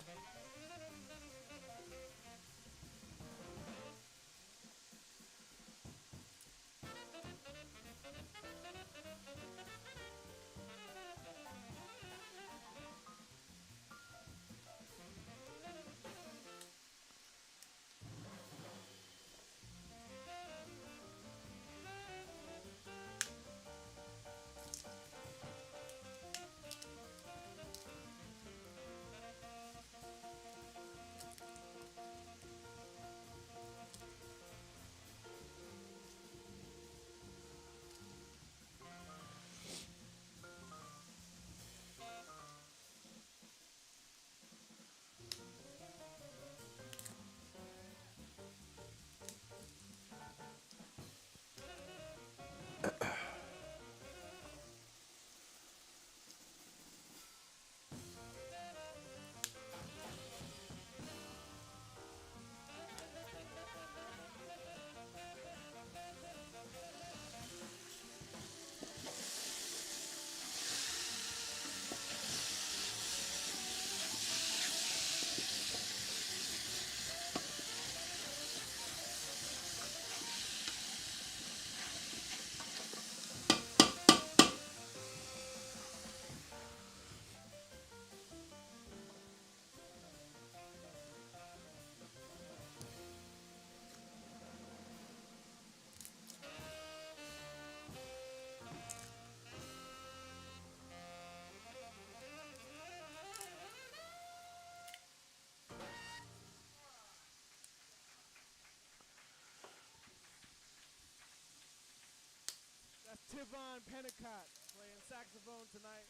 That's Tivon Pennicott playing saxophone tonight.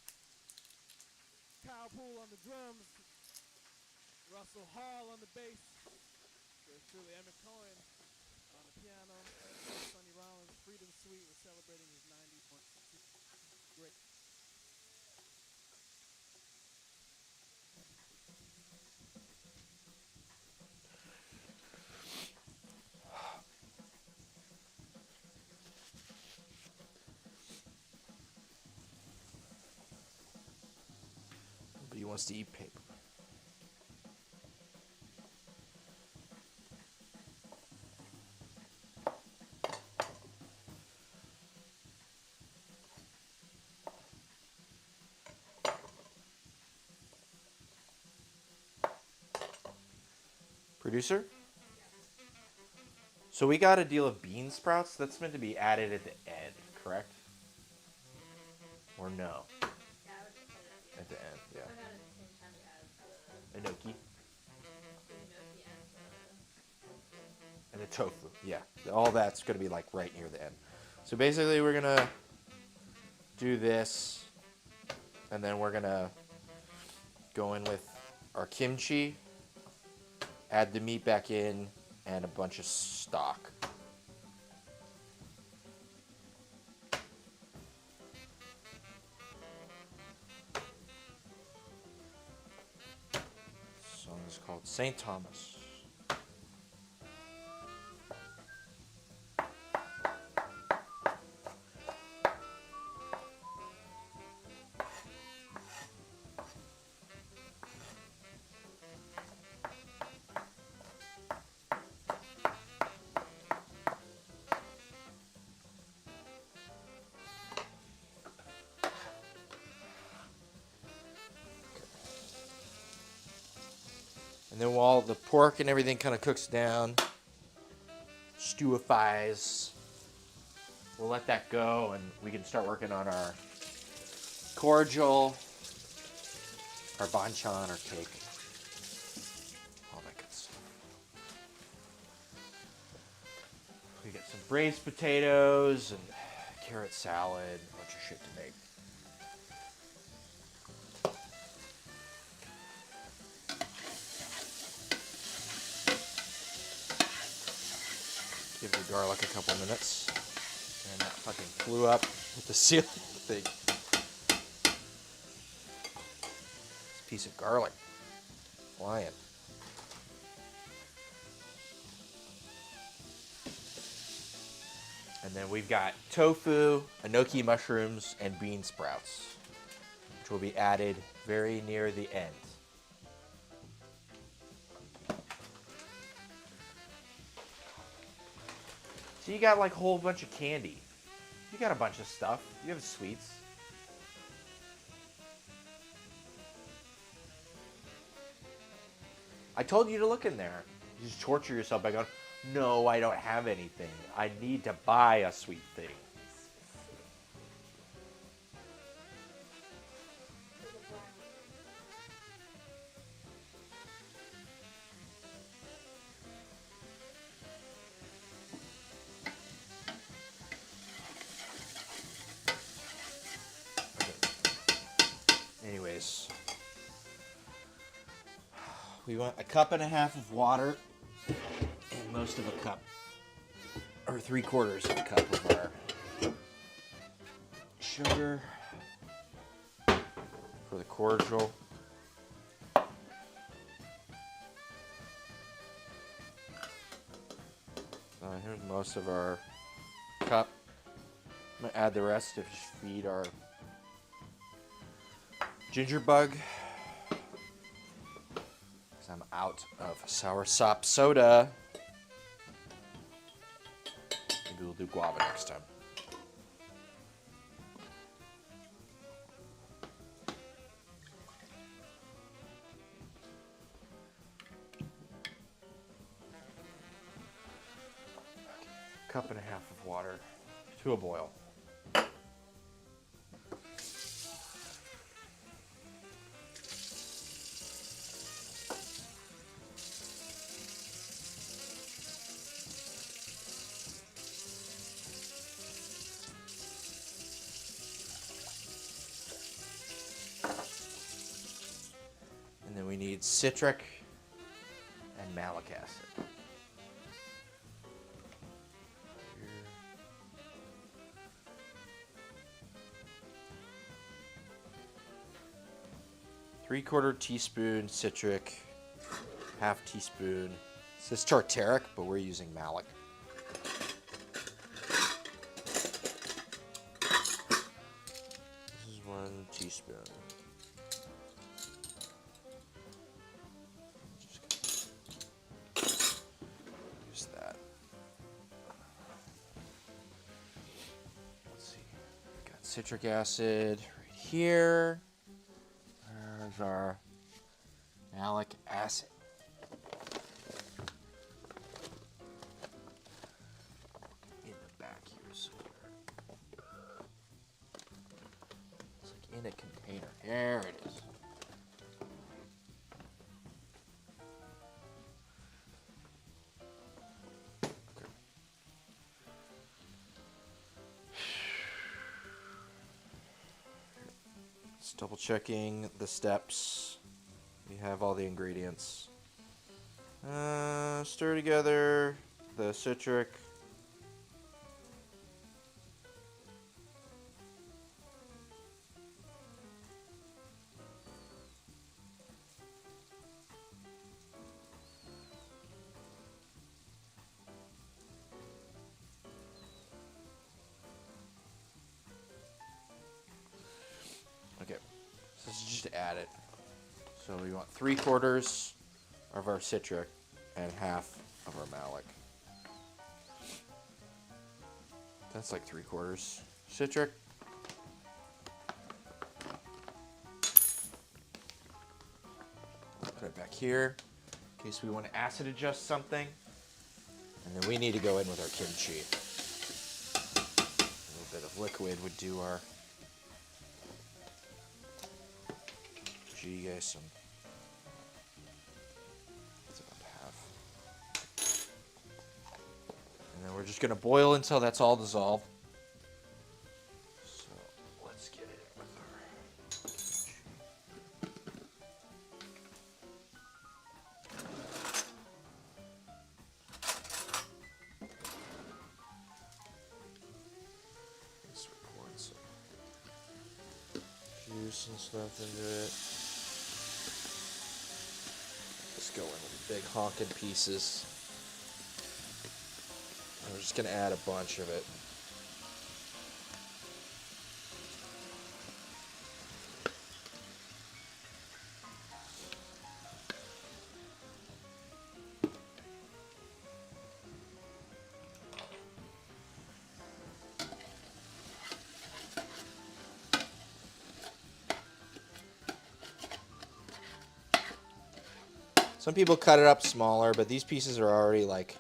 Kyle Poole on the drums. Russell Hall on the bass. Yours truly, Emmett Cohen on the piano. Sonny Rollins, Freedom Suite, was celebrating his 90th. Great. Nobody wants to eat paper. Producer? So we got a deal of bean sprouts that's meant to be added at the end, correct? Or no? Yeah, I would put it At the end, yeah. Put that at the same time as Enoki the gnocchi and the tofu, yeah. All that's gonna be like right near the end. So basically, we're gonna do this, and then we're gonna go in with our kimchi, add the meat back in, and a bunch of stock. This song is called St. Thomas. And then while the pork and everything kind of cooks down, stewifies, we'll let that go and we can start working on our cordial, our banchan, our cake, all that good stuff. We got some braised potatoes and carrot salad, a bunch of shit to make. Give the garlic a couple minutes. And that fucking flew up with the ceiling thing. This piece of garlic flying. And then we've got tofu, enoki mushrooms, and bean sprouts, which will be added very near the end. So you got like a whole bunch of candy. You got a bunch of stuff. You have sweets. I told you to look in there. You just torture yourself by going, no, I don't have anything. I need to buy a sweet thing. Anyways, we want a cup and a half of water and most of a cup, or 3/4 of a cup of our sugar for the cordial. Here's most of our cup. I'm gonna add the rest to just feed our ginger bug, because I'm out of soursop soda. Maybe we'll do guava next time. Cup and a half of water to a boil. And then we need citric and malic acid. 3/4 teaspoon citric, 1/2 teaspoon. It says tartaric, but we're using malic. This is 1 teaspoon. Use that. Let's see. We got citric acid right here. There's our malic acid. In the back here somewhere. It's like in a container. There it is. Okay. Just double checking the steps. We have all the ingredients. Stir together the citric. Okay, so this is just to add it. So we want 3/4 of our citric and 1/2 of our malic. That's like 3/4 citric. Put it back here. in case we want to acid adjust something. And then we need to go in with our kimchi. A little bit of liquid would do our jjigae some. That's about half. And then we're just going to boil until that's all dissolved. So let's get it with our kimchi. Just pouring some juice and stuff into it. Just go in with big honking pieces. And we're just going to add a bunch of it. Some people cut it up smaller, but these pieces are already like,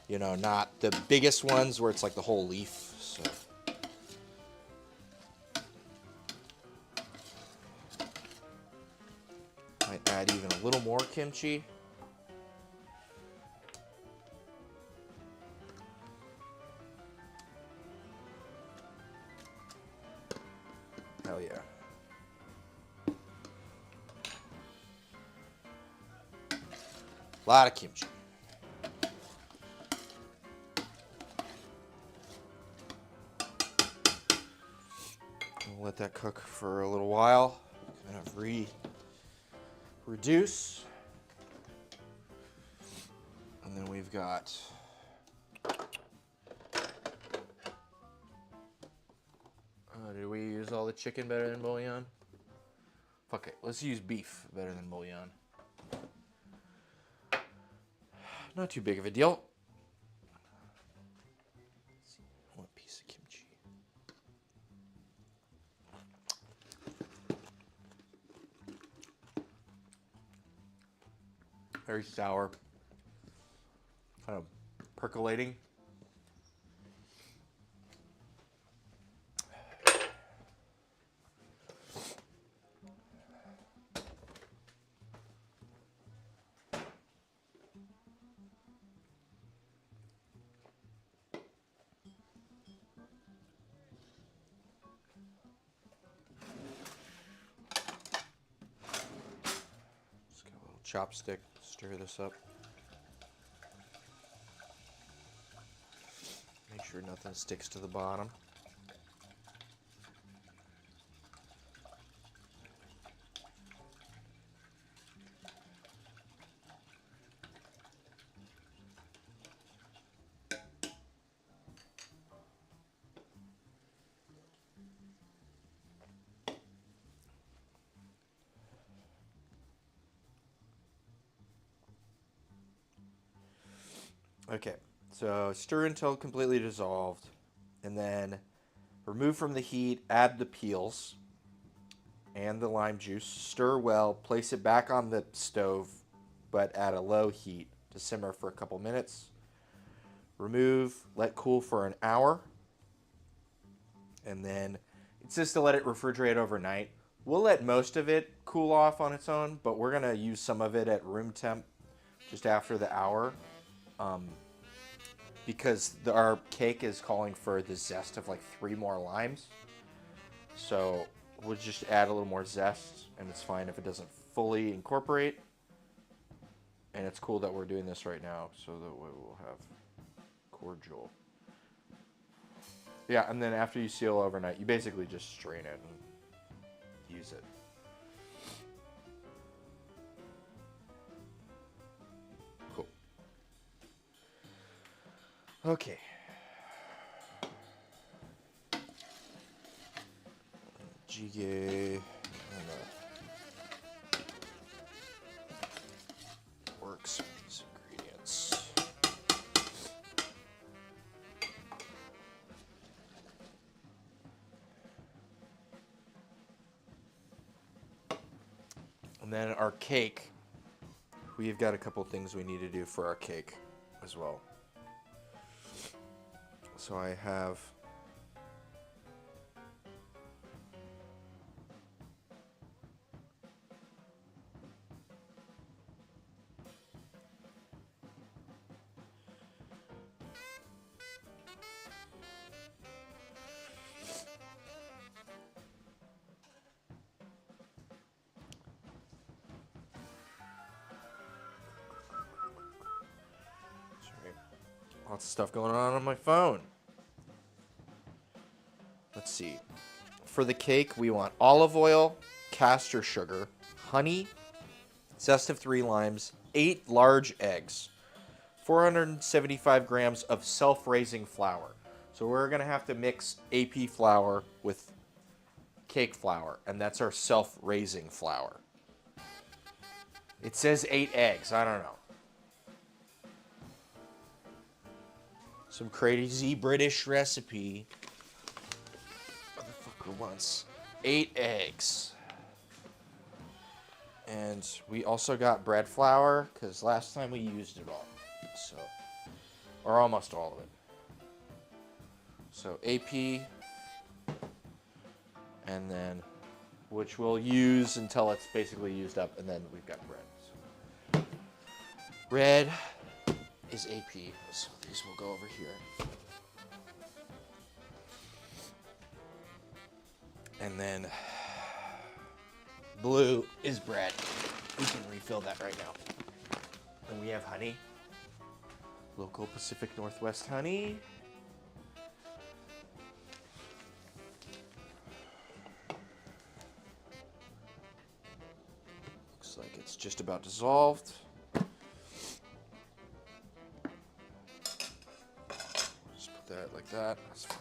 you know, not the biggest ones where it's like the whole leaf. So might add even a little more kimchi. Hell yeah. A lot of kimchi. We'll let that cook for a little while. Kind of reduce. And then we've got did we use all the chicken better than bouillon? Fuck it, let's use beef better than bouillon. Not too big of a deal. Let's see, one piece of kimchi. Very sour. Kind of percolating. Chopstick, stir this up. Make sure nothing sticks to the bottom. Okay, so stir until completely dissolved, and then remove from the heat, add the peels and the lime juice, stir well, place it back on the stove, but at a low heat to simmer for a couple minutes. Remove, let cool for an hour, and then it's just to let it refrigerate overnight. We'll let most of it cool off on its own, but we're gonna use some of it at room temp just after the hour. Because our cake is calling for the zest of like 3 more limes. So we'll just add a little more zest, and it's fine if it doesn't fully incorporate. And it's cool that we're doing this right now so that we will have cordial. Yeah, and then after you seal overnight, you basically just strain it and use it. Okay. Jjigae and works with these ingredients. And then our cake, we've got a couple things we need to do for our cake as well. So I have lots of stuff going on my phone. Let's see. For the cake, we want olive oil, castor sugar, honey, zest of 3 limes, 8 large eggs, 475 grams of self-raising flour. So we're going to have to mix AP flour with cake flour, and that's our self-raising flour. It says 8 eggs. I don't know. Some crazy British recipe. Motherfucker wants 8 eggs. And we also got bread flour, because last time we used it all. So, or almost all of it. So AP, and then, which we'll use until it's basically used up, and then we've got bread. So, red is AP, so these will go over here. And then blue is bread. We can refill that right now. And we have honey. Local Pacific Northwest honey. Looks like it's just about dissolved. Just put that like that. That's fine.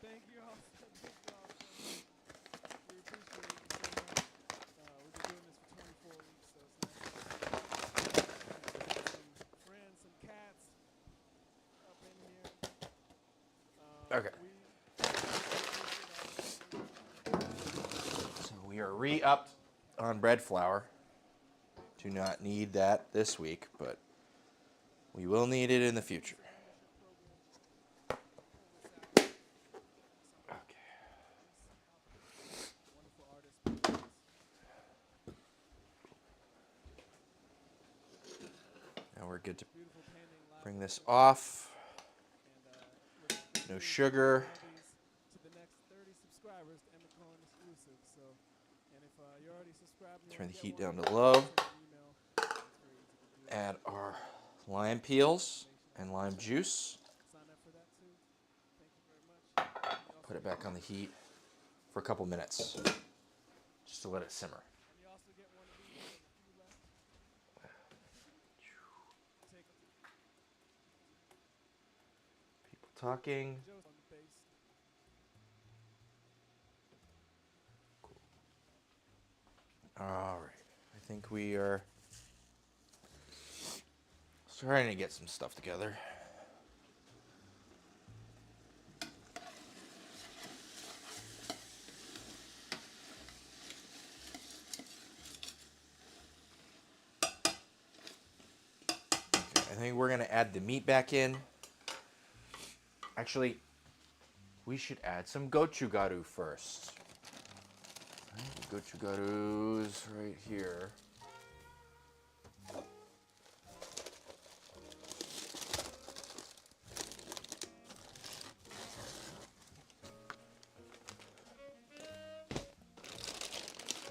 Thank you all. Thank you all so much. We appreciate it so much. We've been doing this for 24 weeks, so it's nice to see some friends, some cats up in here. Okay. So we are re-upped on bread flour. Do not need that this week, but we will need it in the future. Now we're good to bring this off. No sugar. To the next 30 subscribers to Emma Cohen exclusive. So, and if you're already subscribed, Turn the heat down to low. Add our lime peels and lime juice. Sign up for that too. Thank you very much. Put it back on the heat for a couple minutes, just to let it simmer. And you also get one of these, a few left. Take them. People talking. On the base. All right, I think we are starting to get some stuff together. Okay, I think we're gonna add the meat back in. Actually, we should add some gochugaru first. Gochugaru's right here.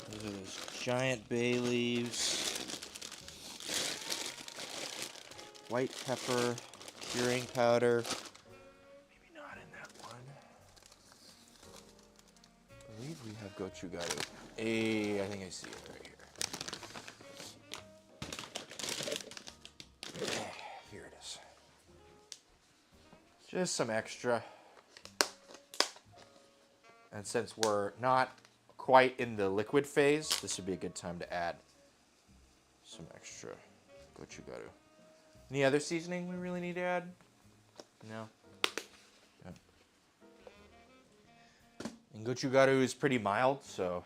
Those are those giant bay leaves. White pepper, curing powder. Maybe not in that one. I believe we have gochugaru. Hey, I think I see it right here. Here it is. Just some extra. And since we're not quite in the liquid phase, this would be a good time to add some extra gochugaru. Any other seasoning we really need to add? No. Yeah. And gochugaru is pretty mild, so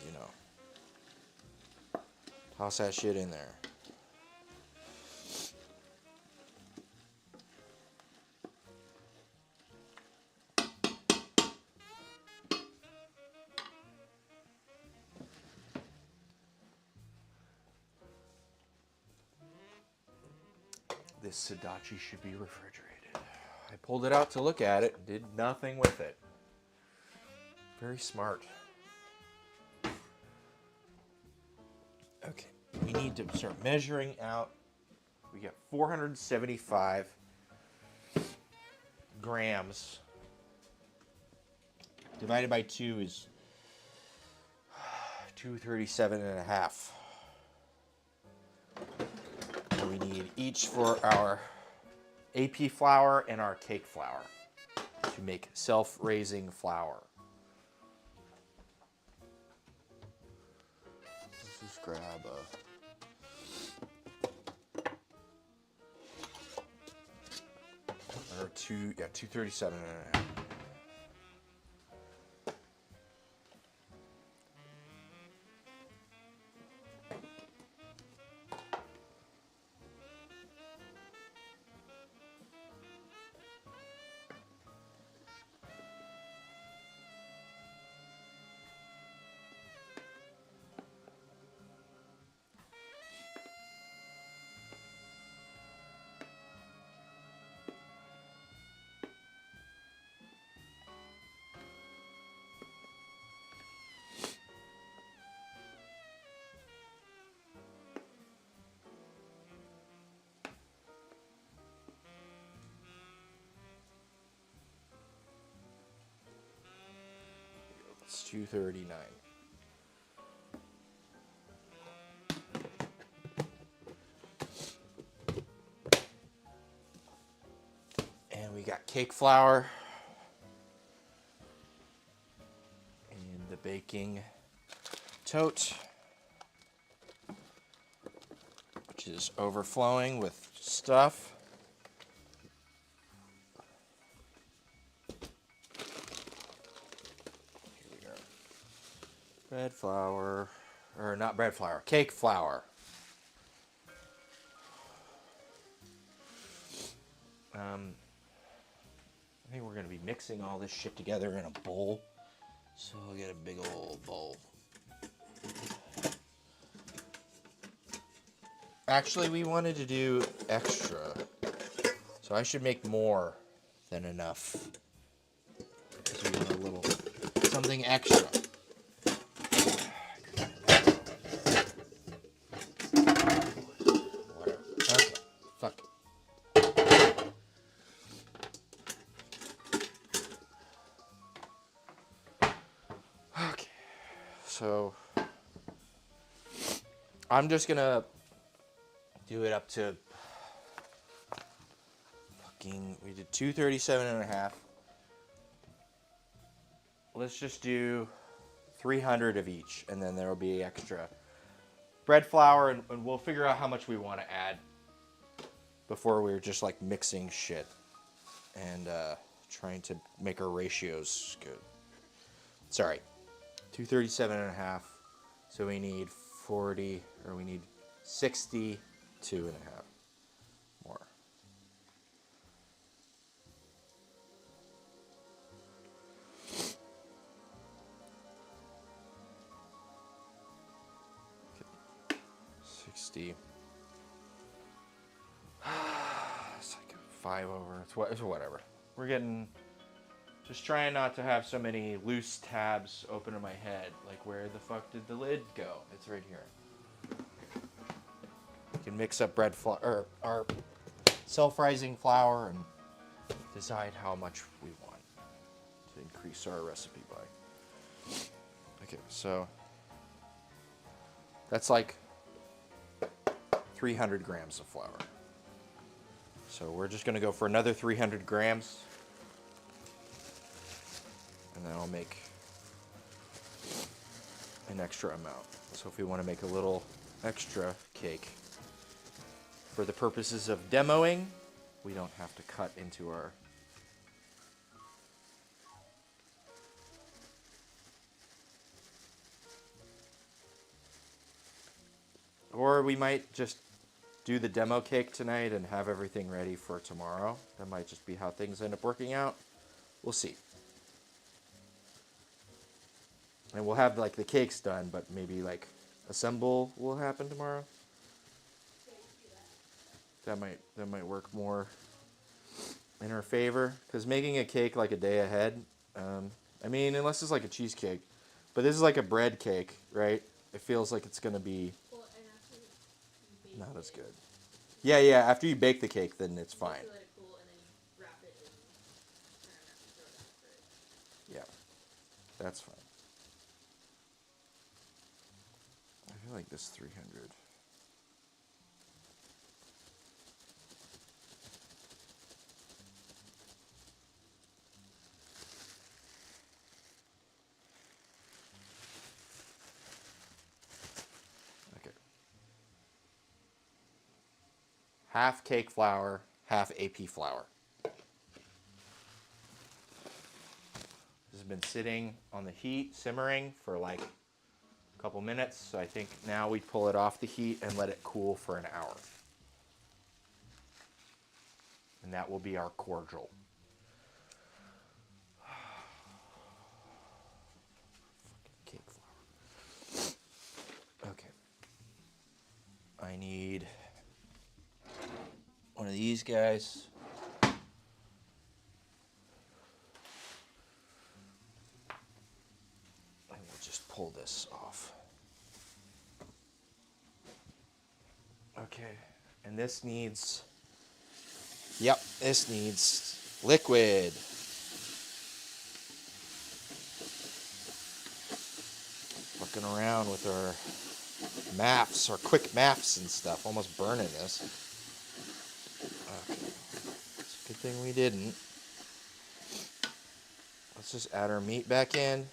you know, toss that shit in there. This sadachi should be refrigerated. I pulled it out to look at it, did nothing with it. Very smart. Okay, we need to start measuring out. We got 475 grams. Divided by 2 is 237 and a half. We need each for our AP flour and our cake flour to make self-raising flour. Let's just grab a 237 and a half. It's 239. And we got cake flour and the baking tote, which is overflowing with stuff. Bread flour, or not bread flour, cake flour. I think we're going to be mixing all this shit together in a bowl. So I'll get a big old bowl. Actually, we wanted to do extra. So I should make more than enough. Because we want a little something extra. So I'm just gonna do it up to we did 237 and a half. Let's just do 300 of each, and then there will be extra bread flour, and we'll figure out how much we want to add before we're just like mixing shit and trying to make our ratios good. Sorry. 237 and a half, so we need 40, or we need 62 and a half more. Okay. 60. It's like 5 over, it's whatever. We're getting... Just trying not to have so many loose tabs open in my head. Like, where the fuck did the lid go? It's right here. We can mix up bread flour, or self-rising flour, and decide how much we want. So increase our recipe by. Okay, so that's like 300 grams of flour. So we're just going to go for another 300 grams. And then I'll make an extra amount. So if we want to make a little extra cake, for the purposes of demoing, we don't have to cut into our... Or we might just do the demo cake tonight and have everything ready for tomorrow. That might just be how things end up working out. We'll see. And we'll have like the cakes done, but maybe like assemble will happen tomorrow. That might work more in our favor, because making a cake like a day ahead, I mean, unless it's like a cheesecake, but this is like a bread cake, right? It feels like it's gonna be Well, and after you bake not as it, good. Yeah. After you bake the cake, then it's fine. you let it cool, and then you wrap it and kind of have to throw it out the fridge. Yeah, that's fine. I feel like this 300. Okay. Half cake flour, half AP flour. This has been sitting on the heat, simmering for like a couple minutes. So I think now we pull it off the heat and let it cool for an hour. And that will be our cordial. Cake flour. Okay. I need one of these guys. And we'll just pull this off. Okay. And this needs... Yep, this needs liquid. Fucking around with our maths, our quick maths and stuff. Almost burning this. Okay. It's a good thing we didn't. Let's just add our meat back in.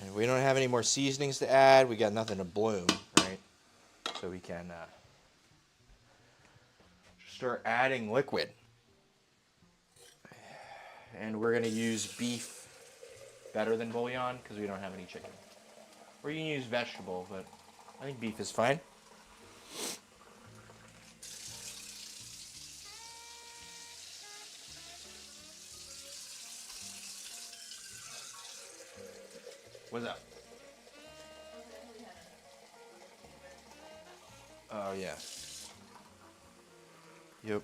And we don't have any more seasonings to add. We got nothing to bloom, right? So we can start adding liquid. And we're going to use beef better than bouillon because we don't have any chicken. Or you can use vegetable, but I think beef is fine. What's up? Oh, yeah. Yep.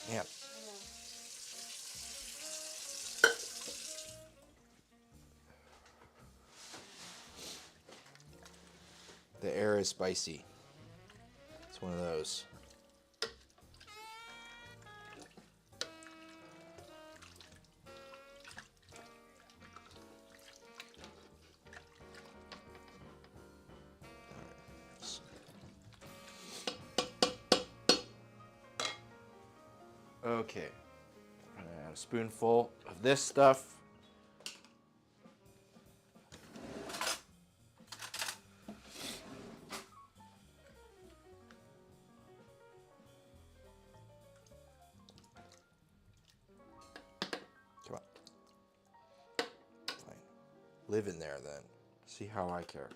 Yeah. The air is spicy. It's one of those. Okay. I'm gonna add a spoonful of this stuff. Come on. Fine. Live in there then. See how I care.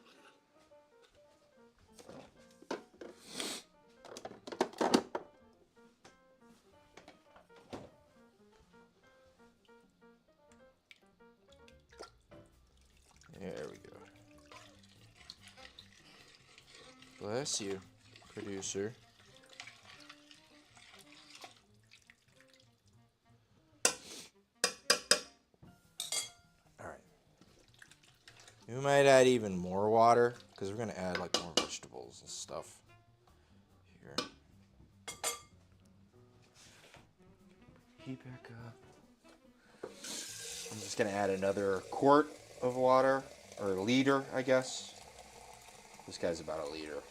There we go. Bless you. producer. All right. We might add even more water because we're gonna add like more vegetables and stuff here. Heat back up. I'm just gonna add another quart of water, or a liter, I guess. This guy's about a liter.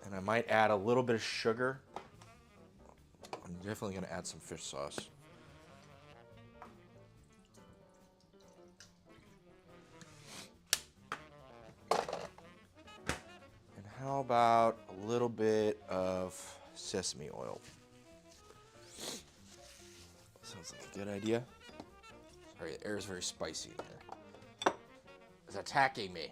And I might add a little bit of sugar. I'm definitely gonna add some fish sauce. And how about a little bit of sesame oil? Sounds like a good idea. Sorry, the air is very spicy in there. It's attacking me.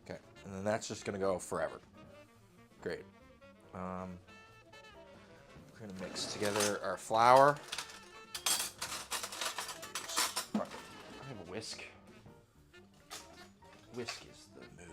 Okay, and then that's just gonna go forever. Great. We're gonna mix together our flour. I have a whisk. Whisk is the move.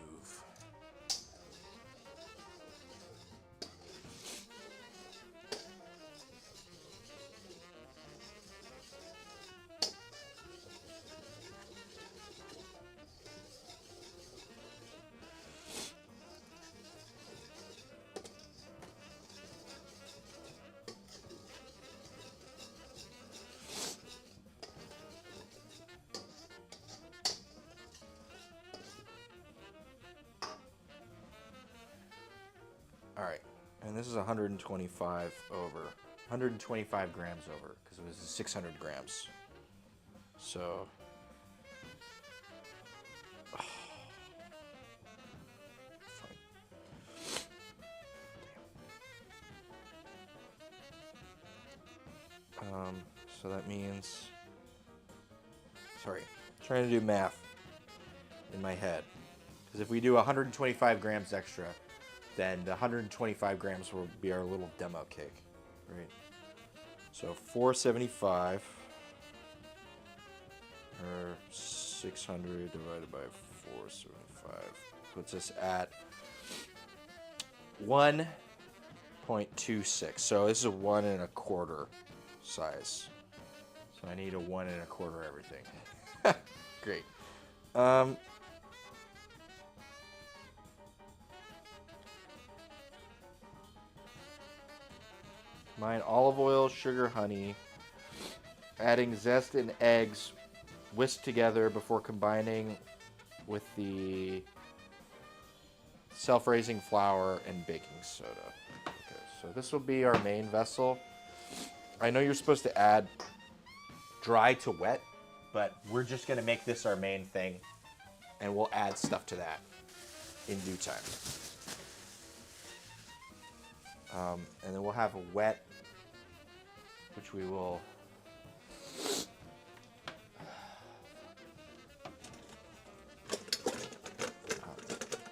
All right, and this is 125 over, 125 grams over, because it was 600 grams. So, fine. So that means, sorry, trying to do math in my head. Because if we do 125 grams extra, then the 125 grams will be our little demo cake, right? So 475 or 600 divided by 475 puts us at 1.26. So this is a 1 1/4 size. So I need a 1 1/4 everything. Great. Combine olive oil, sugar, honey, adding zest and eggs, whisk together before combining with the self-raising flour and baking soda. Okay, so this will be our main vessel. I know you're supposed to add dry to wet, but we're just gonna make this our main thing, and we'll add stuff to that in due time. And then we'll have a wet, which we will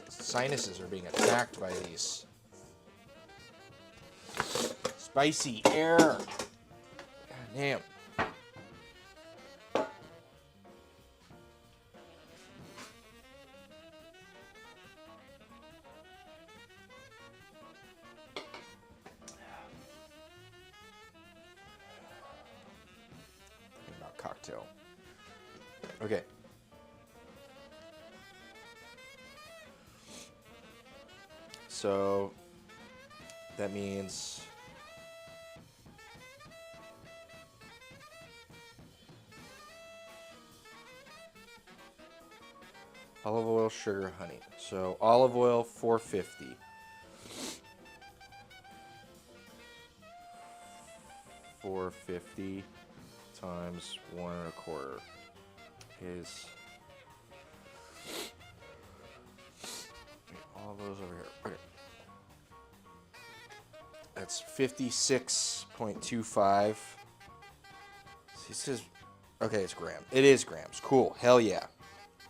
sinuses are being attacked by these spicy air. God damn. About cocktail. Okay. So that means olive oil, sugar, honey. So olive oil 450. 450 times 1 1/4 is all those over here. Okay. That's 56.25. It says, okay, it's grams. It is grams. Cool. Hell yeah.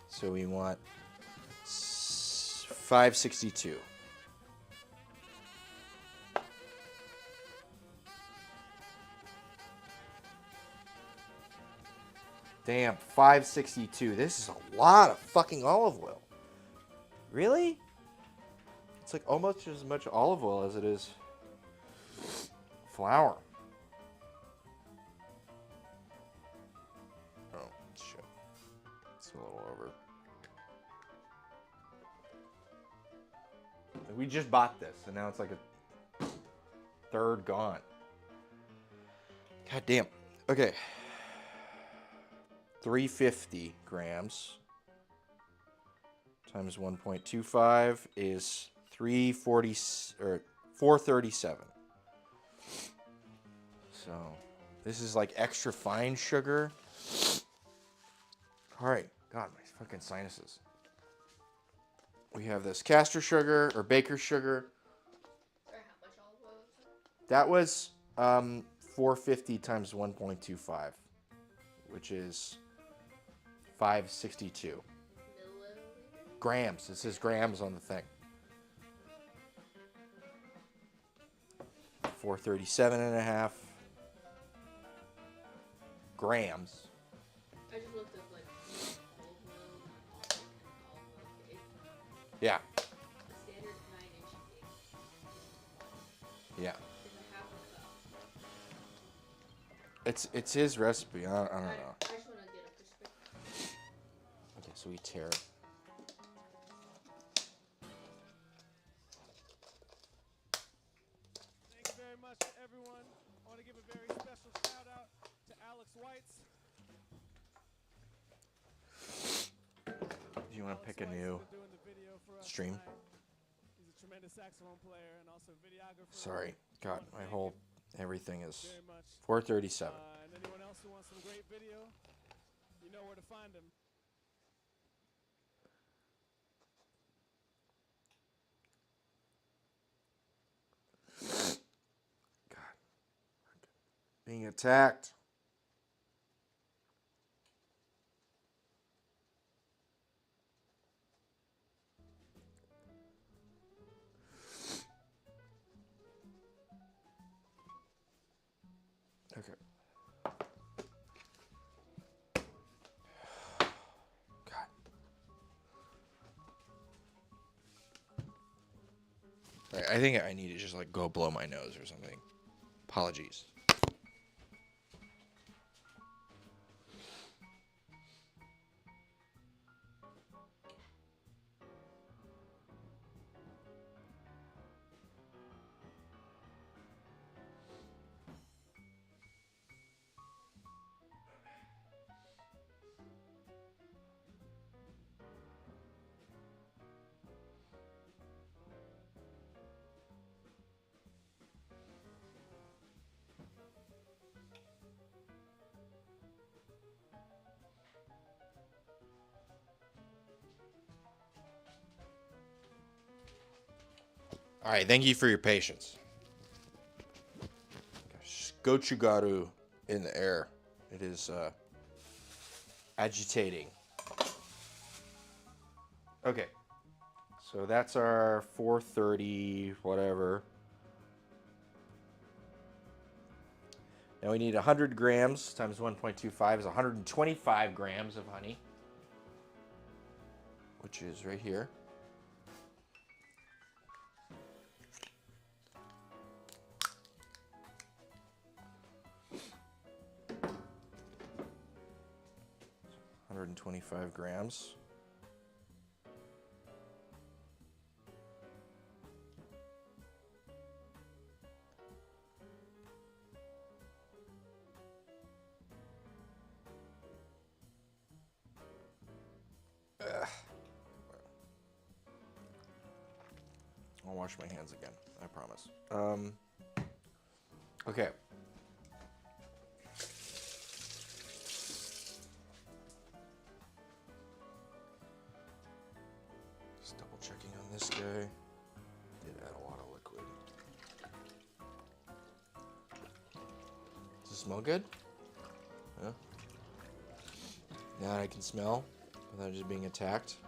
So we want 562. Damn, 562. This is a lot of fucking olive oil. Really? It's like almost as much olive oil as it is flour. Oh, shit. It's a little over. We just bought this, and now it's like a third gone. God damn. Okay. 350 grams times 1.25 is 340 or 437. So this is like extra fine sugar. All right, God, my fucking sinuses. We have this caster sugar or baker sugar. Sorry, how much olive oil is it? That was 450 times 1.25, which is 562 Milliliters? grams. It says grams on the thing. 437.5 grams. I just looked up like olive oil and olive oil cake. Yeah. The standard 9-inch cake Yeah. is a half a cup. It's his recipe. I don't know. I just want to get a perspective. Okay, so we tear it. Thank you very much to everyone. I want to give a very special shout out to Alex Whites. Do you want to pick a Alex Whites new for doing the video for us stream? tonight. He's a tremendous saxophone player and also videographer. Sorry. God, my whole everything is Very much. 437. And anyone else who wants some great video, you know where to find him. God. Being attacked. Okay. God. I think I need to just like go blow my nose or something. Apologies. All right, thank you for your patience. Gochugaru in the air. It is agitating. Okay, so that's our 430 whatever. Now we need 100 grams times 1.25 is 125 grams of honey, which is right here. $125 grams. I'll wash my hands again, I promise. Okay. Just double checking on this guy. Did add a lot of liquid. Does it smell good? Yeah. Now I can smell without just being attacked.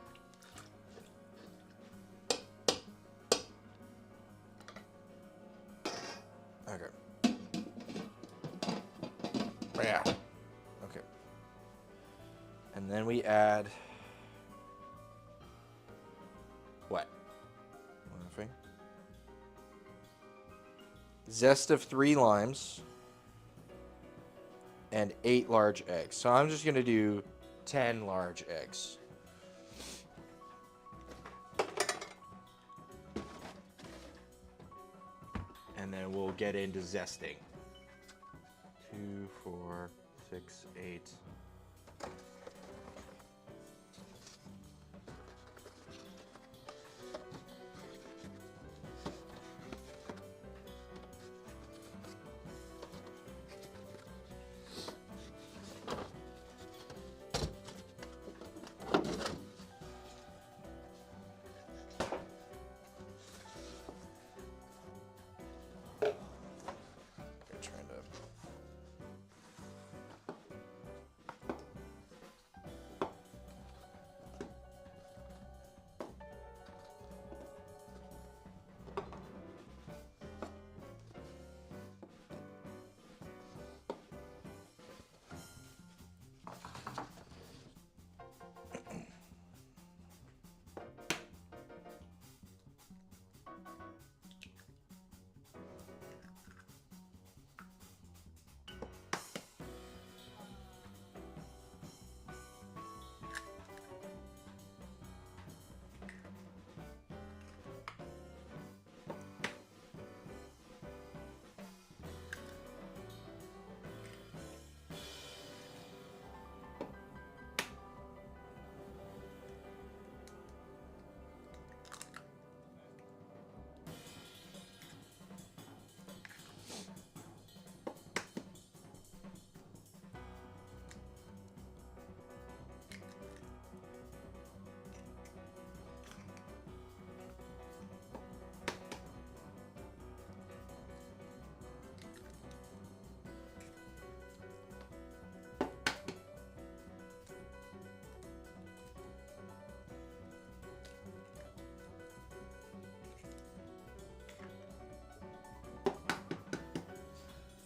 Okay. Yeah. Okay. And then we add what? Laughing. Zest of 3 limes and 8 large eggs. So I'm just gonna do 10 large eggs. And then we'll get into zesting. 2, 4, 6, 8. Trying to.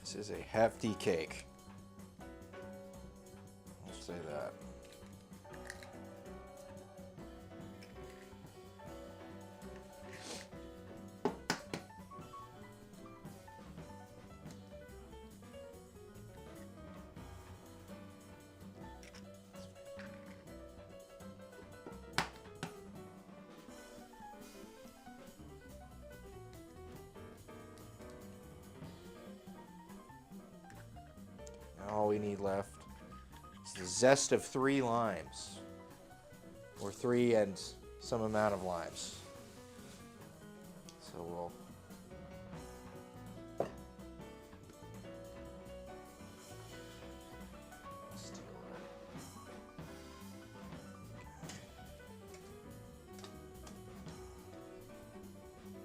This is a hefty cake. I'll say that. All we need left is the zest of 3 limes, or 3 and some amount of limes. So we'll steal that.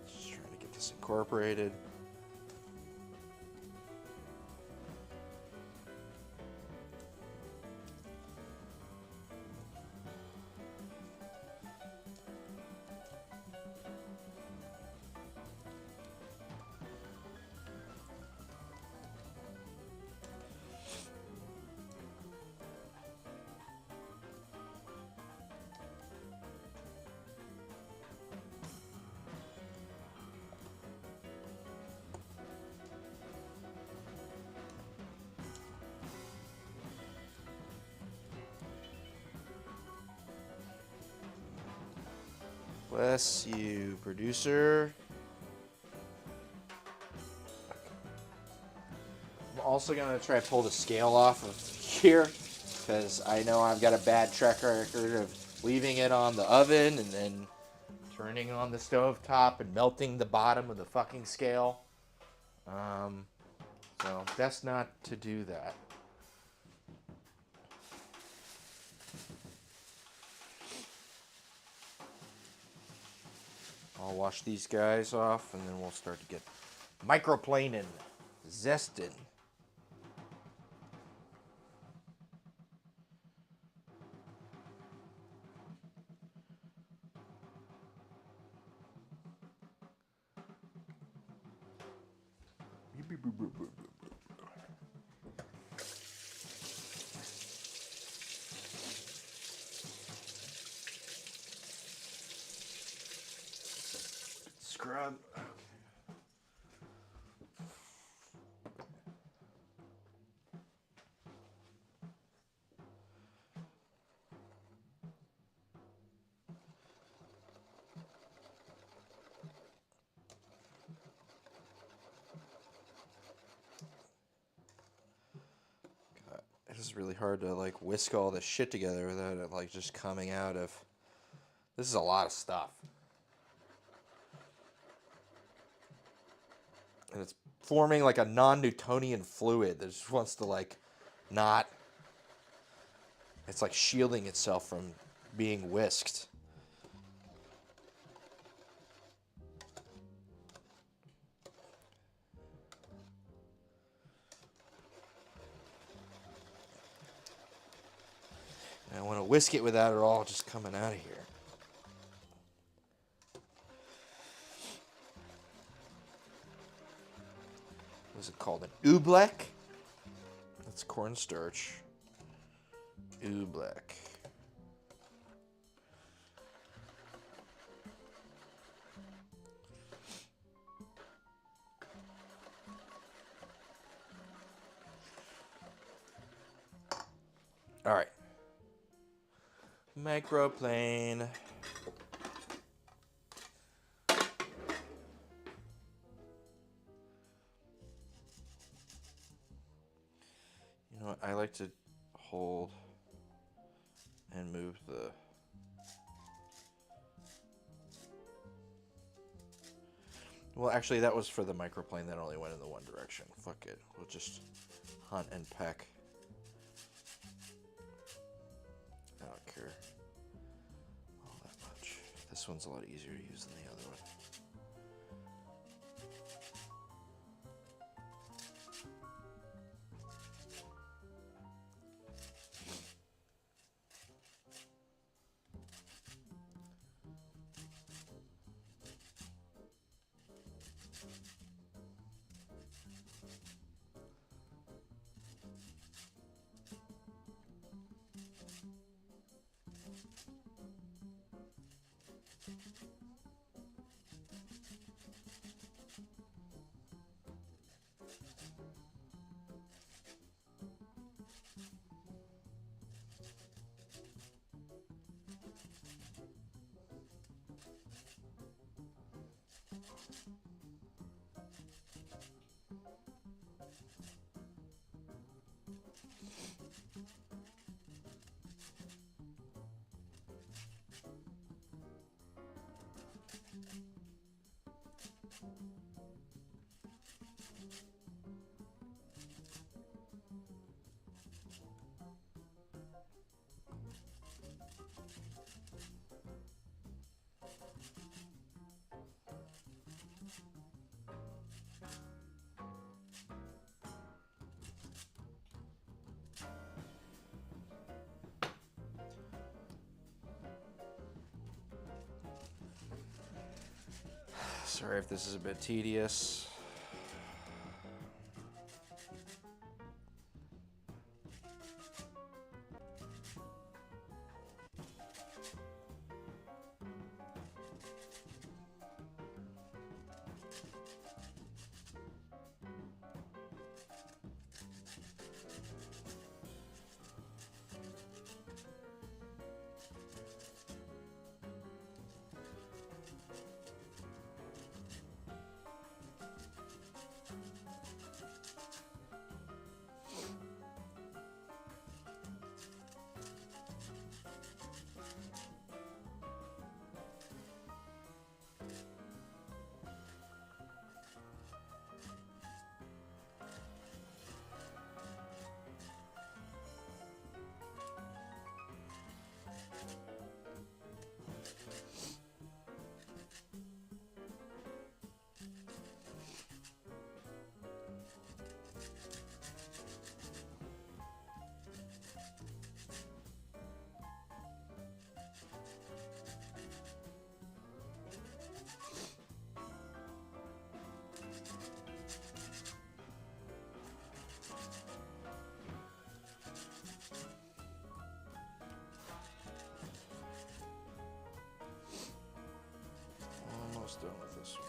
Just trying to get this incorporated. Bless you, producer. I'm also going to try to pull the scale off of here, because I know I've got a bad track record of leaving it on the oven and then turning on the stove top and melting the bottom of the fucking scale. So best not to do that. I'll wash these guys off, and then we'll start to get microplaning, zesting. Scrub. It is really hard to like whisk all this shit together without it like just coming out of. This is a lot of stuff. And it's forming like a non-Newtonian fluid that just wants to like not. It's like shielding itself from being whisked. And I want to whisk it without it all just coming out of here. What is it called? An oobleck? That's cornstarch. Oobleck. All right. Microplane. You know what? I like to hold and move the. Well, actually, that was for the microplane that only went in the one direction. Fuck it. We'll just hunt and peck. I don't care all that much. This one's a lot easier to use than the other one. Sorry if this is a bit tedious. almost done with this one.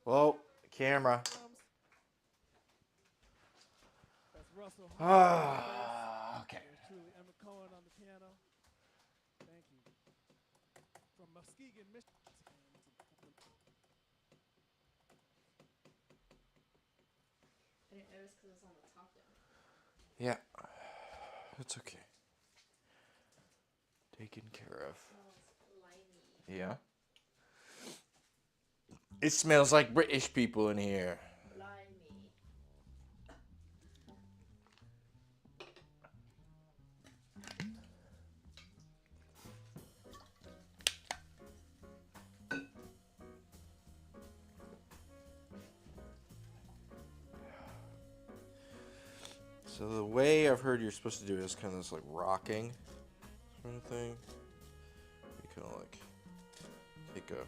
Whoa, camera. That's Russell Hart on the bass. Okay. Yours truly, Emma Cohen on the piano. Thank you. From Muskegon, Michigan. I didn't notice because it was on the top down. Yeah, it's okay. Taken care of. Smells limey. Yeah. It smells like British people in here. Limey. So the way I've heard you're supposed to do it is kind of this like rocking sort of thing. You kind of like take a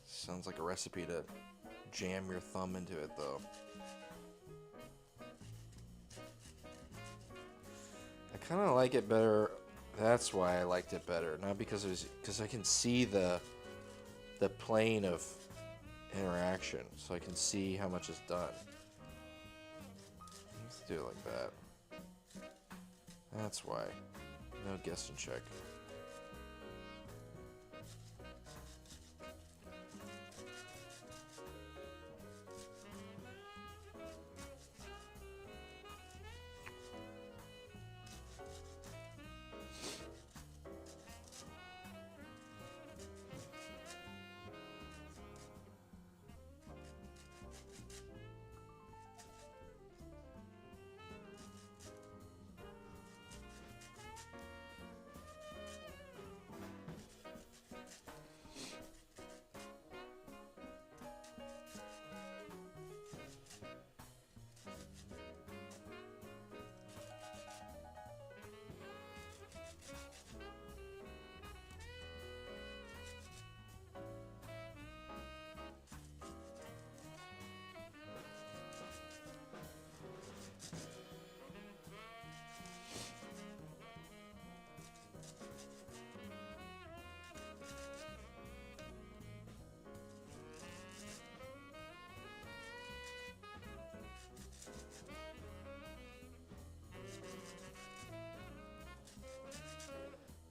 sounds like a recipe to jam your thumb into it though. I kind of like it better. That's why I liked it better, not because I can see the plane of interaction, so I can see how much is done. Let's do it like that. That's why. No guess and check.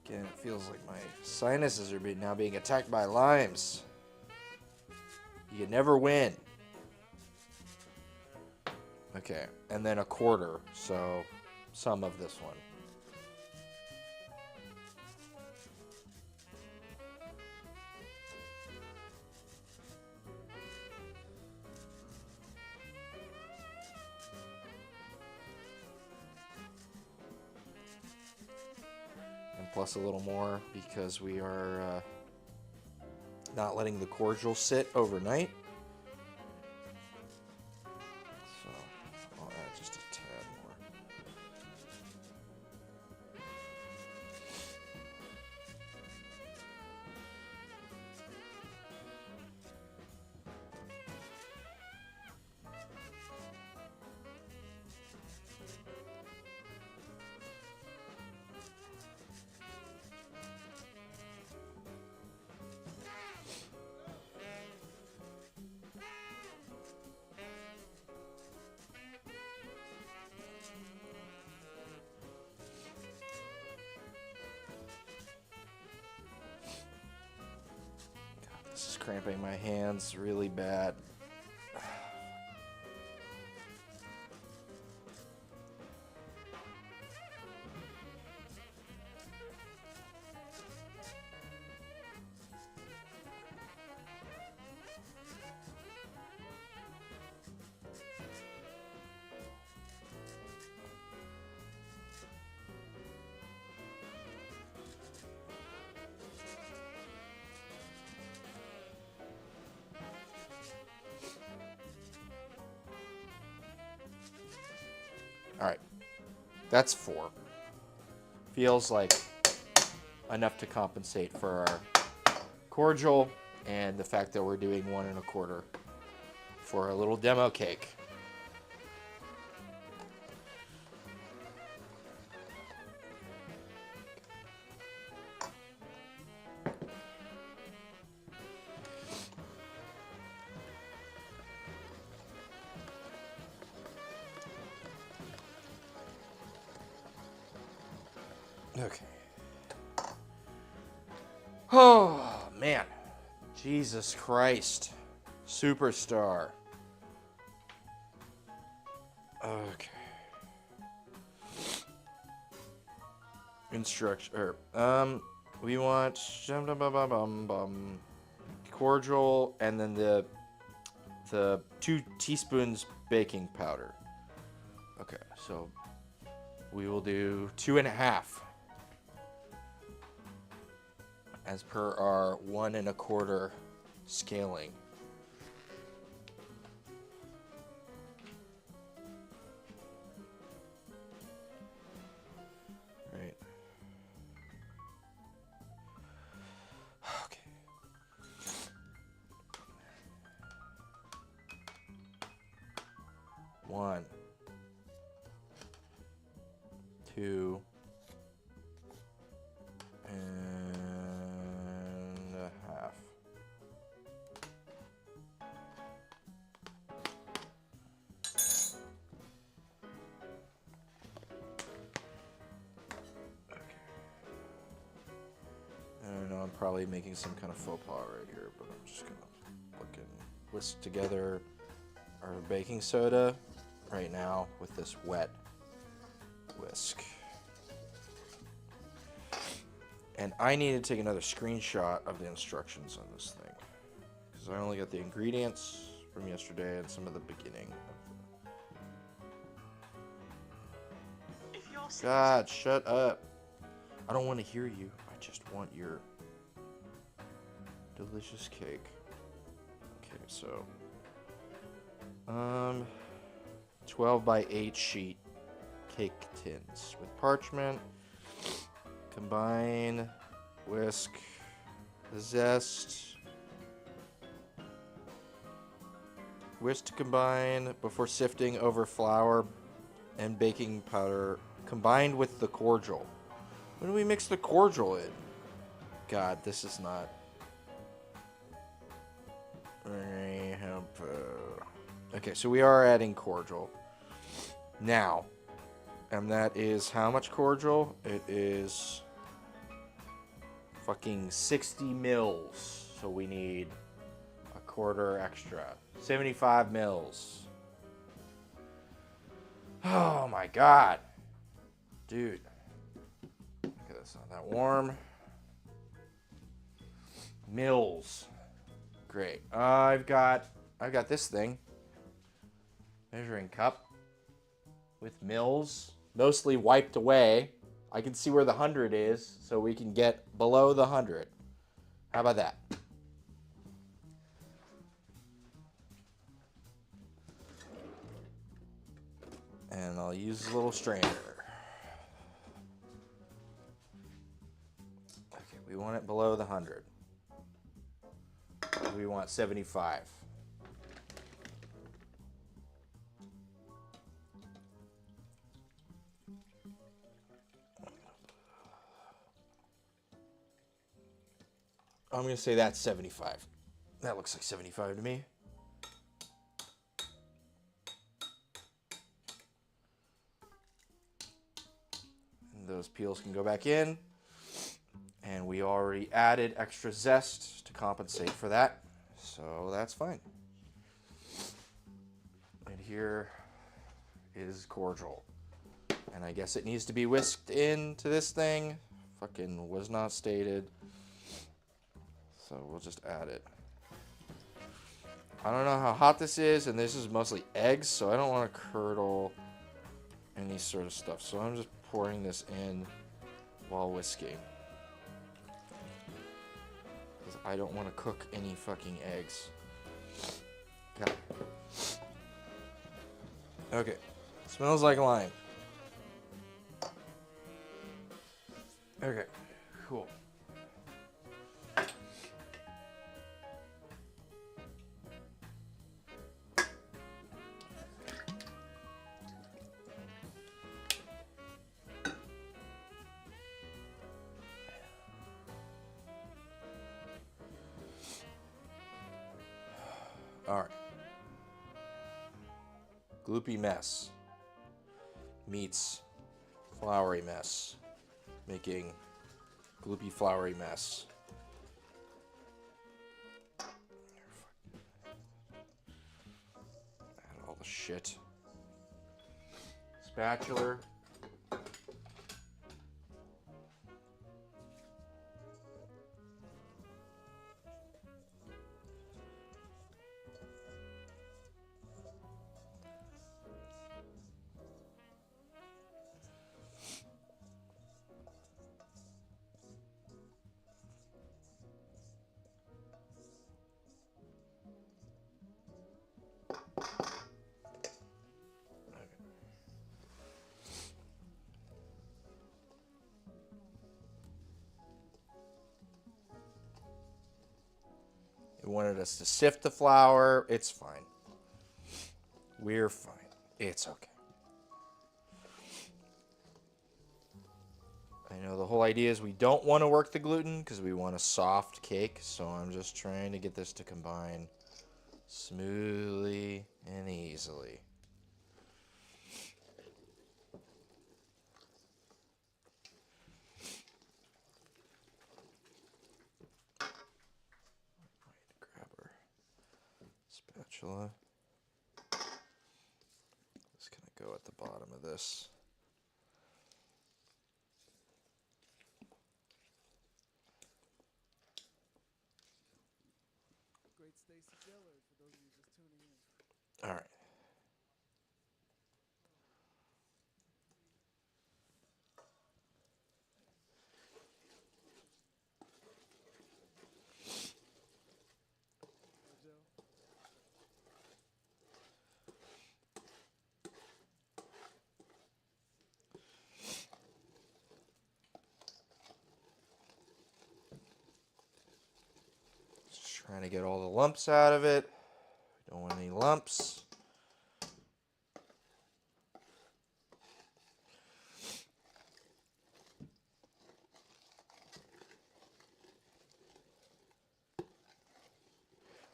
Again, it feels like my sinuses are now being attacked by limes. You can never win. Okay, and then a quarter, so some of this one. And plus a little more because we are not letting the cordial sit overnight. So I'll add just a tad more. This is cramping my hands really bad. All right. That's 4. Feels like enough to compensate for our cordial and the fact that we're doing 1 1/4 for a little demo cake. Okay. Oh, man. Jesus Christ. Superstar. Okay. Instruction. We want cordial and then the 2 teaspoons baking powder. Okay, so we will do 2.5 as per our 1 1/4 scaling. Right. Okay. 1, 2, and a half. I know I'm probably making some kind of faux pas right here, but I'm just gonna whisk together our baking soda right now with this wet whisk. And I need to take another screenshot of the instructions on this thing, because I only got the ingredients from yesterday and some of the beginning of the... God, shut up. I don't want to hear you. I just want your delicious cake. Okay, so 12 by 8 sheet cake tins with parchment. Combine, whisk the zest. Whisk to combine before sifting over flour and baking powder combined with the cordial. When do we mix the cordial in? God, this is not very helpful. Okay, so we are adding cordial now, and that is how much cordial? It is fucking 60 mils, so we need a quarter extra. 75 mils. Oh my god. Dude. Okay, that's not that warm. Mils. Great. I've got this thing. Measuring cup with mils, mostly wiped away. I can see where the 100 is, so we can get below the 100. How about that? And I'll use a little strainer. Okay, we want it below the 100. We want 75. I'm going to say that's 75. That looks like 75 to me. And those peels can go back in. And we already added extra zest to compensate for that. So that's fine. And here is cordial. And I guess it needs to be whisked into this thing. Fucking was not stated. So we'll just add it. I don't know how hot this is, and this is mostly eggs, so I don't want to curdle any sort of stuff. So I'm just pouring this in while whisking. Because I don't want to cook any fucking eggs. God. Okay. Smells like lime. Okay, cool. All right. Gloopy mess meets floury mess, making gloopy floury mess. Add all the shit. Spatula. It wanted us to sift the flour. It's fine. We're fine. It's okay. I know the whole idea is we don't want to work the gluten because we want a soft cake. So I'm just trying to get this to combine smoothly and easily. Grab our spatula. It's going to go at the bottom of this. Great Stacy Geller for those of you just tuning in. All right. Hey, Joe. Just trying to get all the lumps out of it. Don't want any lumps.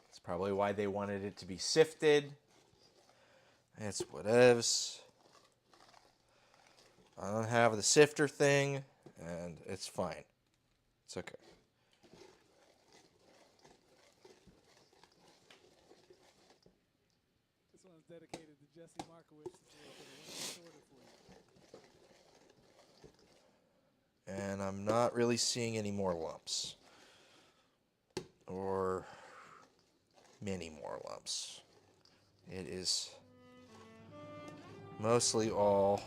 That's probably why they wanted it to be sifted. It's whatevs. I don't have the sifter thing, and it's fine. It's okay. This one's dedicated to Jesse Markowitz. This is a little bit of one shorter for you. And I'm not really seeing any more lumps. Or many more lumps. It is mostly all,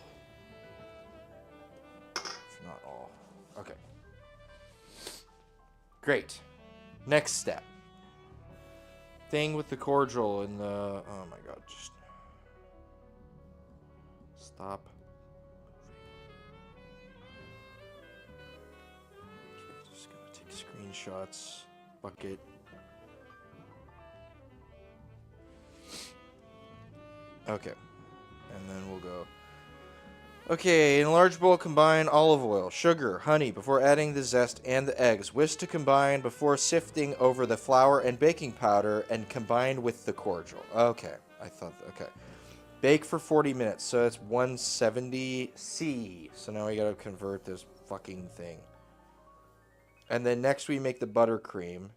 if not all. Okay. Great. Next step. Thing with the cordial and the, oh my god, just stop. Okay, just gonna take screenshots. Bucket. Okay. And then we'll go. Okay, in a large bowl, combine olive oil, sugar, honey before adding the zest and the eggs. Whisk to combine before sifting over the flour and baking powder and combine with the cordial. Okay, I thought, okay. Bake for 40 minutes, so it's 170 C. So now we gotta convert this fucking thing. And then next we make the buttercream.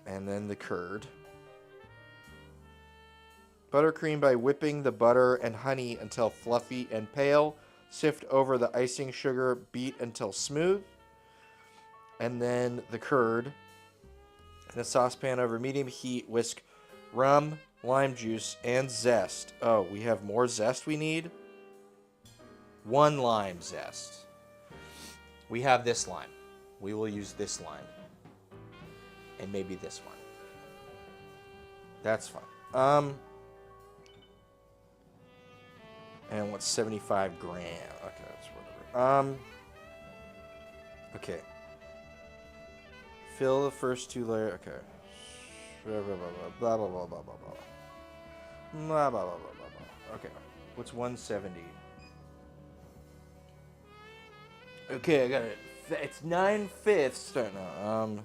And then the curd. Buttercream by whipping the butter and honey until fluffy and pale. Sift over the icing sugar, beat until smooth. And then the curd. In a saucepan over medium heat, whisk rum, lime juice, and zest. Oh, we have more zest we need? 1 lime zest. We have this lime. We will use this lime. And maybe this one. That's fine. And what's 75 grams? Okay, that's whatever. Okay. Fill the first 2 layers. Okay. Blah blah blah blah blah blah blah blah blah. Blah blah blah blah blah. Okay. What's 170? Okay, I got it. It's 9/5. No,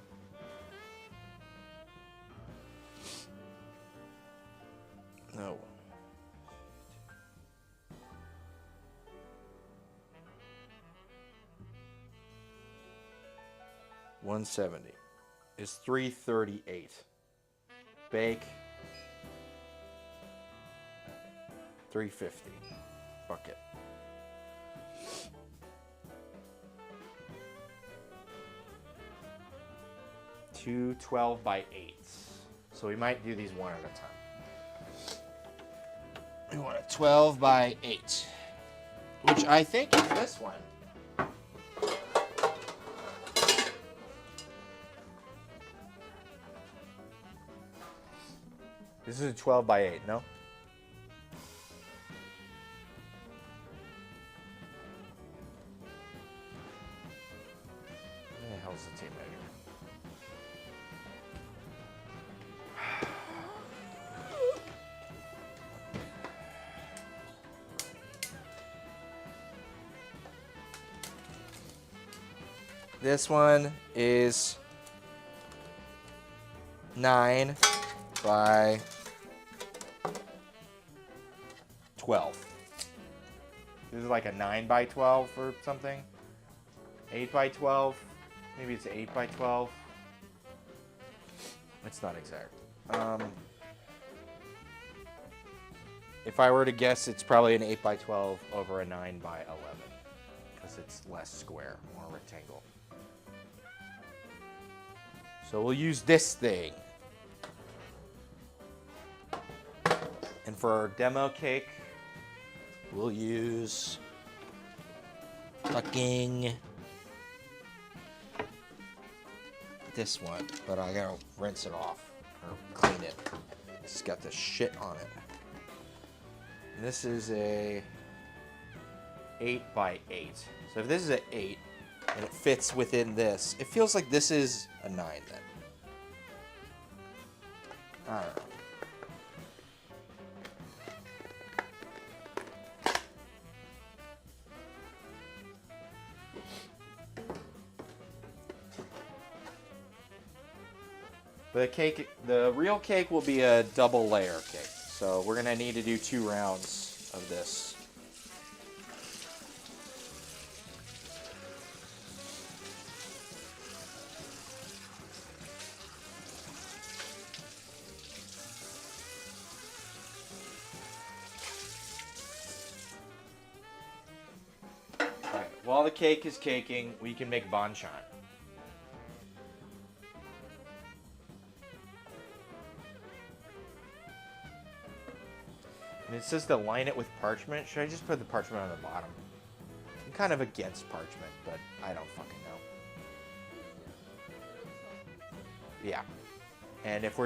no. 170 is 338. Bake 350. Fuck it. Two 12 by 8s. So we might do these one at a time. We want a 12 by 8, which I think is this one. This is a 12 by 8, no? Where the hell is the tape measure? This one is 9 by 12. This is like a 9 by 12 or something. 8 by 12. Maybe it's 8 by 12. It's not exact. If I were to guess, it's probably an 8 by 12 over a 9 by 11. Because it's less square, more rectangle. So we'll use this thing. And for our demo cake, we'll use fucking this one. But I gotta rinse it off or clean it. It's got the shit on it. And this is a 8 by 8. So if this is an 8 and it fits within this, it feels like this is a 9 then. I don't know. The real cake will be a double layer cake. So we're gonna need to do 2 rounds of this. Alright, while the cake is caking, we can make banchan. And it says to line it with parchment. Should I just put the parchment on the bottom? I'm kind of against parchment, but I don't fucking know. Yeah. And if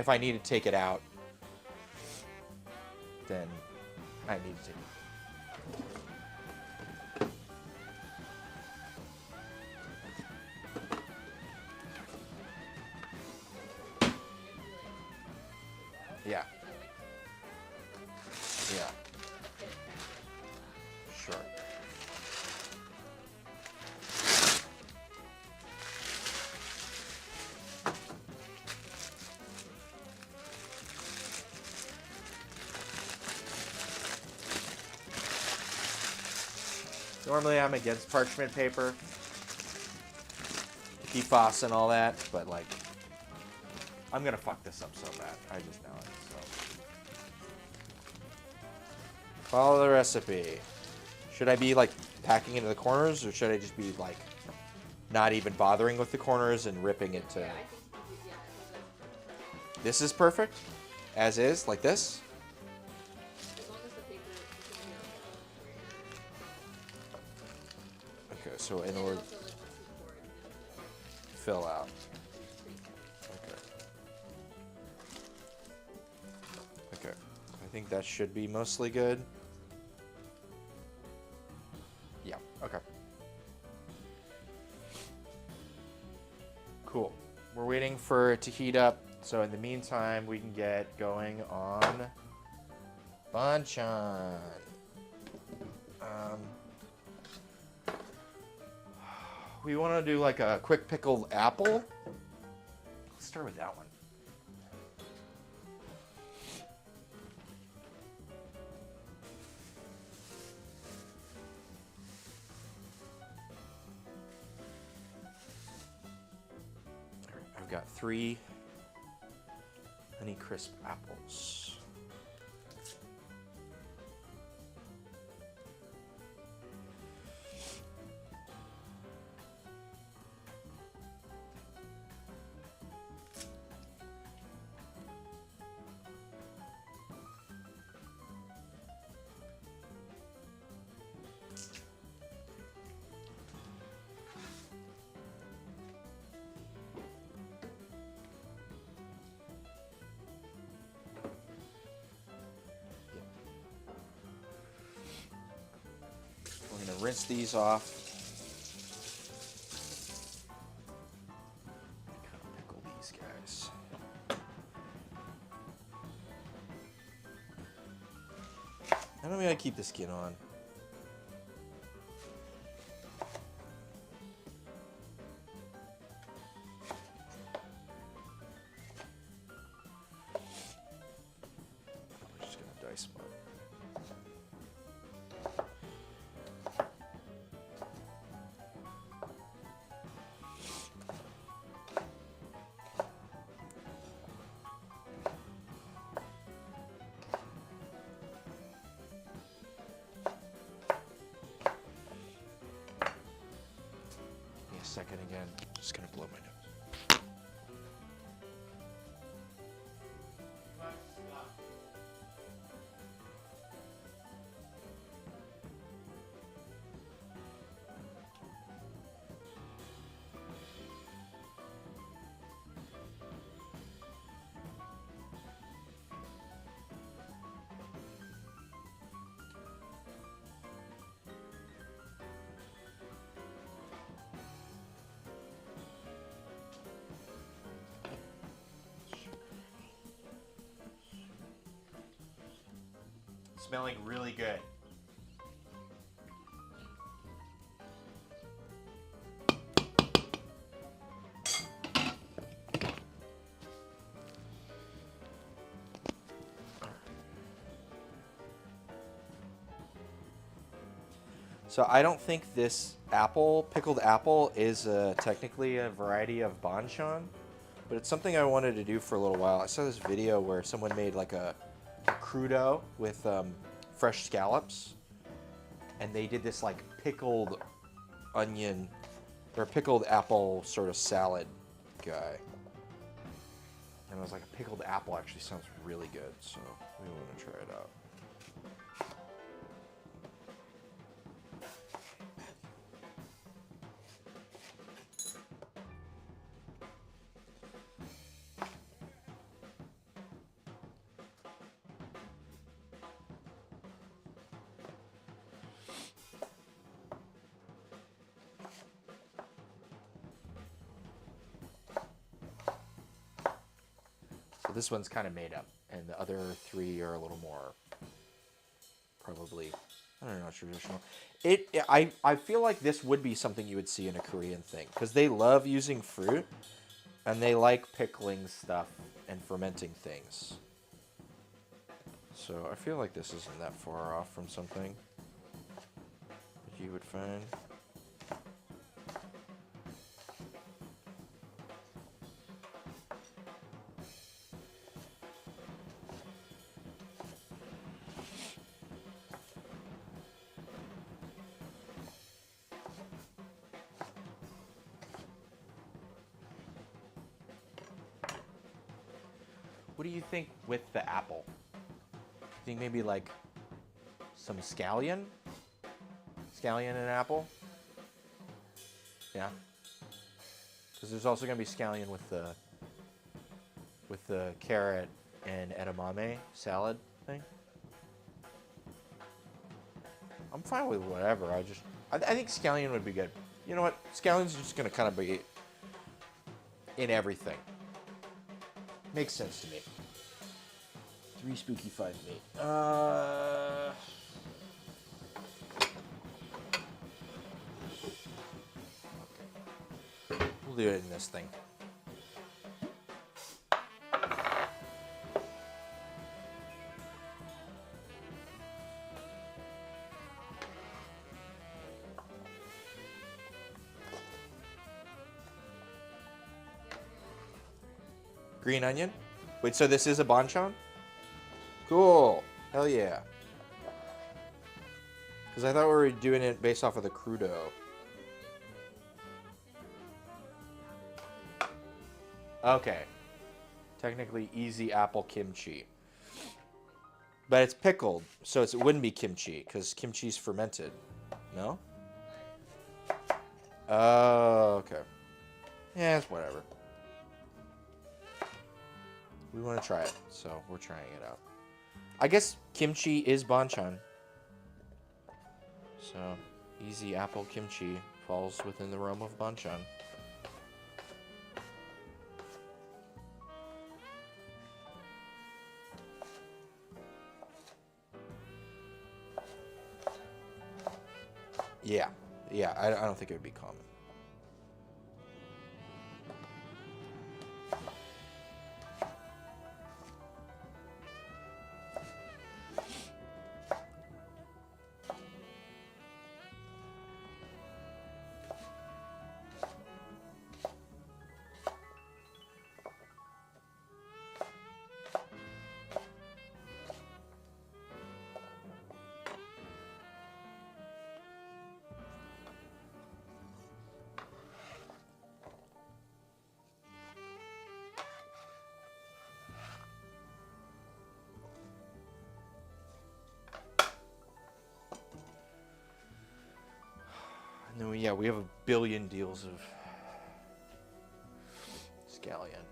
I need to take it out, then I need to take it. Yeah. Yeah. Sure. Normally I'm against parchment paper, PFAS and all that, but like, I'm gonna fuck this up so bad. I just know it, so. Follow the recipe. Should I be like packing into the corners, or should I just be like not even bothering with the corners and ripping it to... Yeah, I think that's This is perfect? As is? Like this? as long as the paper is Okay, so in and order also like once you pour it, fill out. Okay. Okay. I think that should be mostly good. Okay. Cool. We're waiting for it to heat up. So in the meantime, we can get going on banchan. We want to do like a quick pickled apple. Let's start with that one. I've got 3 Honey Crisp apples. We're going to rinse these off. Kind of pickle these guys. I don't gotta keep the skin on. I'm just gonna dice them up. Second again. Just gonna blow my nose. Smelling really good. So I don't think this pickled apple, is technically a variety of banchan, but it's something I wanted to do for a little while. I saw this video where someone made like a crudo with fresh scallops, and they did this like pickled onion or pickled apple sort of salad guy. And I was like, a pickled apple actually sounds really good, so we want to try it out. So this one's kind of made up, and the other 3 are a little more, probably, I don't know, traditional. I feel like this would be something you would see in a Korean thing, because they love using fruit, and they like pickling stuff and fermenting things. So I feel like this isn't that far off from something that you would find. What do you think with the apple? You think maybe like some scallion? Scallion and apple? Yeah. Because there's also going to be scallion with the carrot and edamame salad thing. I'm fine with whatever. I think scallion would be good. You know what? Scallion's just gonna kind of be in everything. Makes sense to me. 3 spooky, 5 meat. We'll do it in this thing. Green onion? Wait, so this is a banchan? Cool. Hell yeah. Because I thought we were doing it based off of the crudo. Okay. Technically easy apple kimchi. But it's pickled, so it wouldn't be kimchi, because kimchi's fermented. No? Oh, okay. Yeah, it's whatever. We want to try it, so we're trying it out. I guess kimchi is banchan. So, easy apple kimchi falls within the realm of banchan. Yeah. Yeah, I don't think it would be common. And then we have a billion deals of scallion.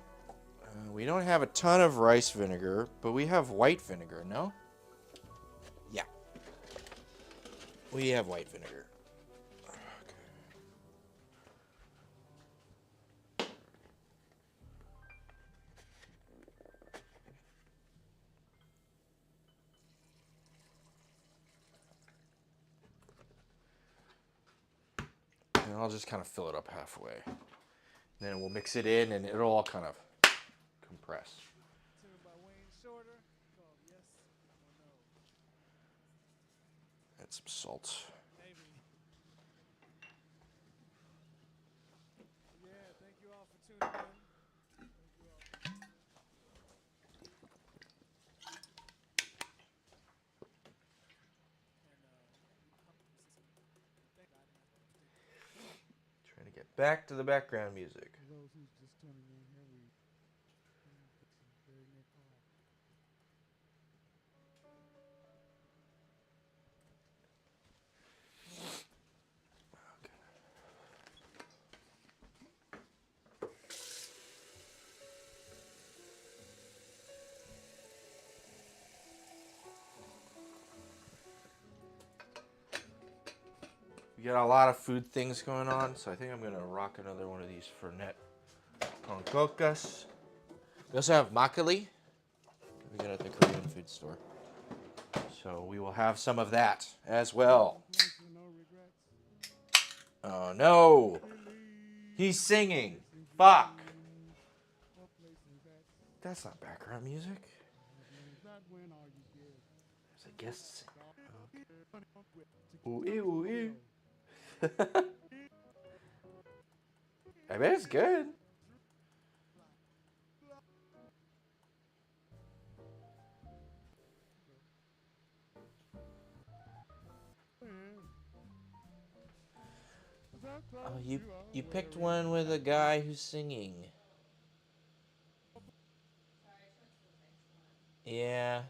We don't have a ton of rice vinegar, but we have white vinegar, no? Yeah. We have white vinegar. And I'll just kind of fill it up halfway. Then we'll mix it in and it'll all kind of compress. Tuned by Wayne Shorter, called Yes or No. Add some salt. Maybe. Yeah, thank you all for tuning in. Thank you all. And Trying to get back to the background music. for those who's just tuning in here, we put some very near call. We got a lot of food things going on, so I think I'm gonna rock another one of these Fernet con cocas. We also have makgeolli. We got at the Korean food store. So we will have some of that as well. No regrets. Oh no! He's singing! Fuck! That's not background music. There's a guest singing. Ooh, ooh, ooh. I bet it's good. Oh, you picked one with a guy who's singing. Yeah.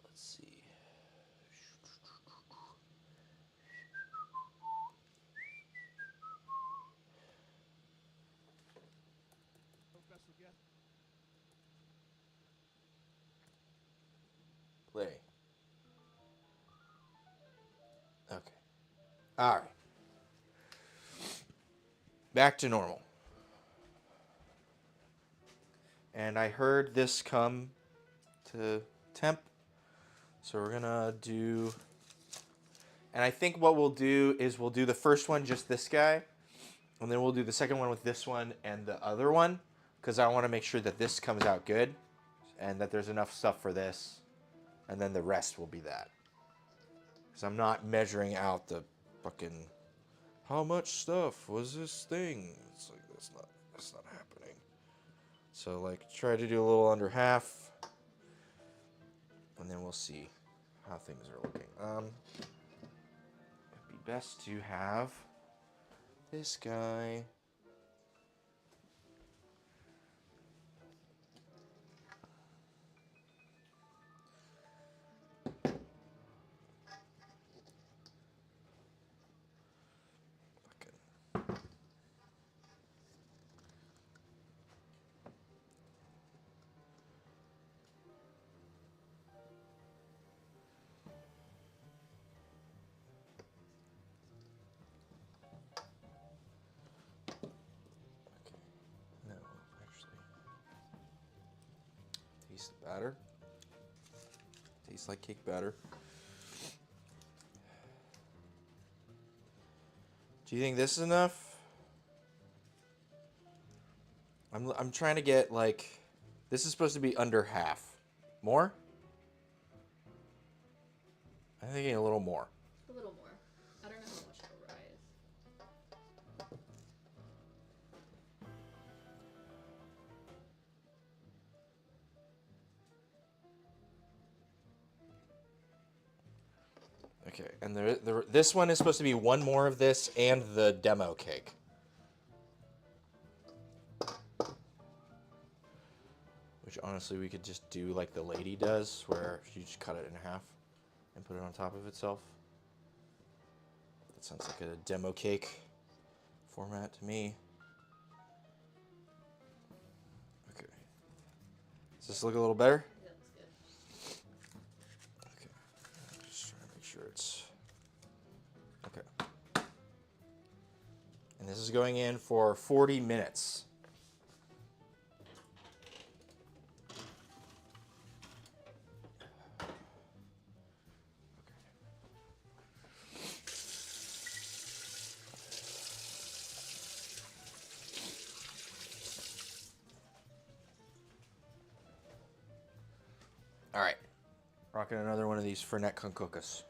Let's see. Play. Okay. All right. Back to normal. And I heard this come to temp. So we're going to do... And I think what we'll do is we'll do the first one, just this guy. And then we'll do the second one with this one and the other one. Because I want to make sure that this comes out good. And that there's enough stuff for this. And then the rest will be that. Because I'm not measuring out the fucking... How much stuff was this thing? It's like, that's not happening. So, like, try to do a little under half. And then we'll see how things are looking. It'd be best to have this guy. No, actually. Taste the batter. Tastes like cake batter. Do you think this is enough? I'm trying to get, like... This is supposed to be under half. More? I'm thinking a little more. A little more. I don't know how much it'll rise. Okay, and this one is supposed to be one more of this and the demo cake. Which honestly we could just do like the lady does, where you just cut it in half and put it on top of itself. That sounds like a demo cake format to me. Okay. Does this look a little better? Yeah, looks good. Okay. I'm just trying to make sure it's... Okay. And this is going in for 40 minutes. All right, rocking another one of these Fernet Concocas.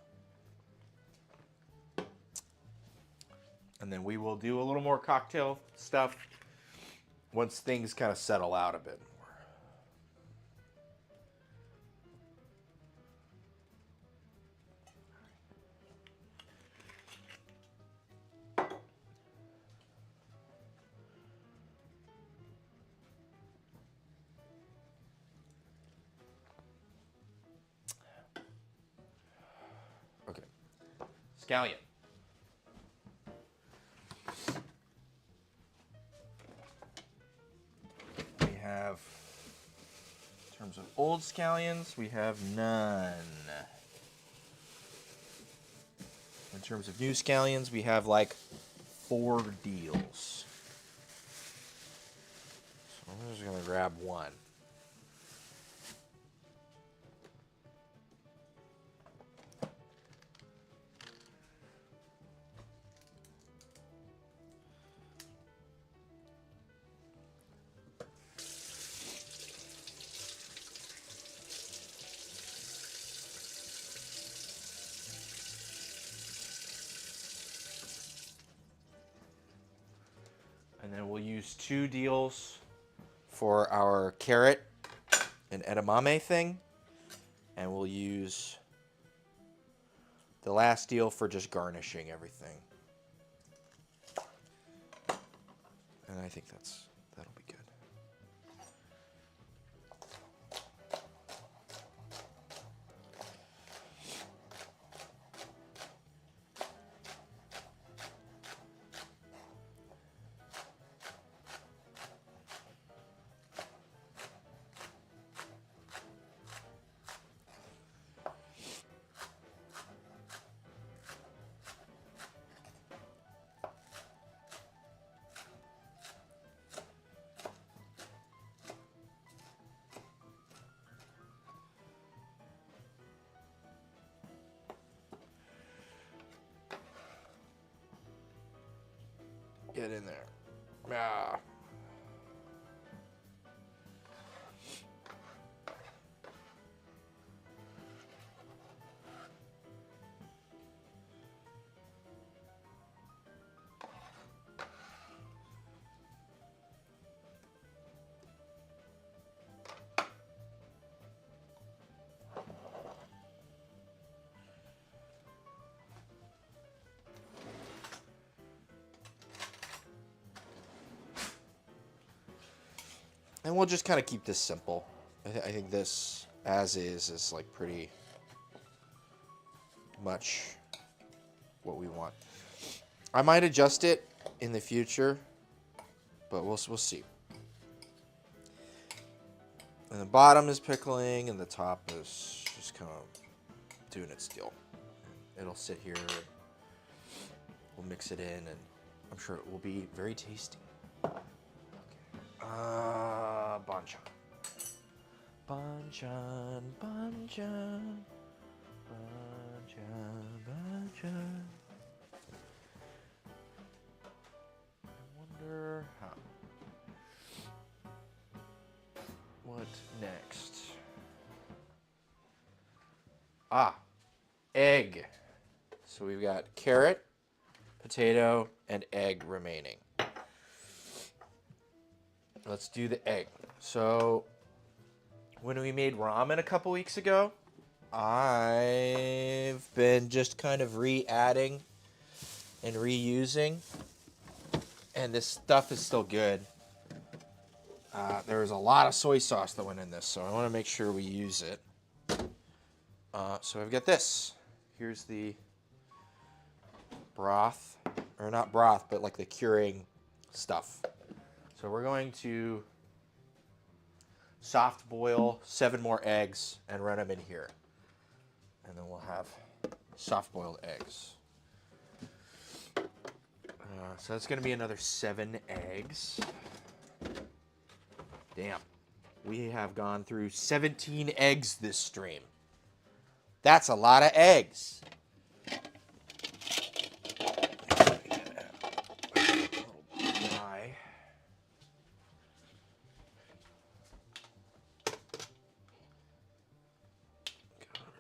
And then we will do a little more cocktail stuff once things kind of settle out a bit more. Okay, scallion. We have, in terms of old scallions, we have none. In terms of new scallions, we have like 4 deals. So I'm just gonna grab one. And then we'll use 2 deals for our carrot and edamame thing. And we'll use the last deal for just garnishing everything. And I think that'll be good. Get in there. Ah. And we'll just kind of keep this simple. I think this, as is like pretty much what we want. I might adjust it in the future, but we'll see. And the bottom is pickling, and the top is just kind of doing its deal. It'll sit here. We'll mix it in, and I'm sure it will be very tasty. Banchan. Banchan, banchan. Banchan, banchan. I wonder how. What next? Egg. So we've got carrot, potato, and egg remaining. Let's do the egg. So when we made ramen a couple weeks ago, I've been just kind of re-adding and reusing, and this stuff is still good. There was a lot of soy sauce that went in this, so I want to make sure we use it. So I've got this. Here's the broth, or not broth, but like the curing stuff. So we're going to soft boil 7 more eggs and run them in here. And then we'll have soft boiled eggs. So that's going to be another 7 eggs. Damn. We have gone through 17 eggs this stream. That's a lot of eggs.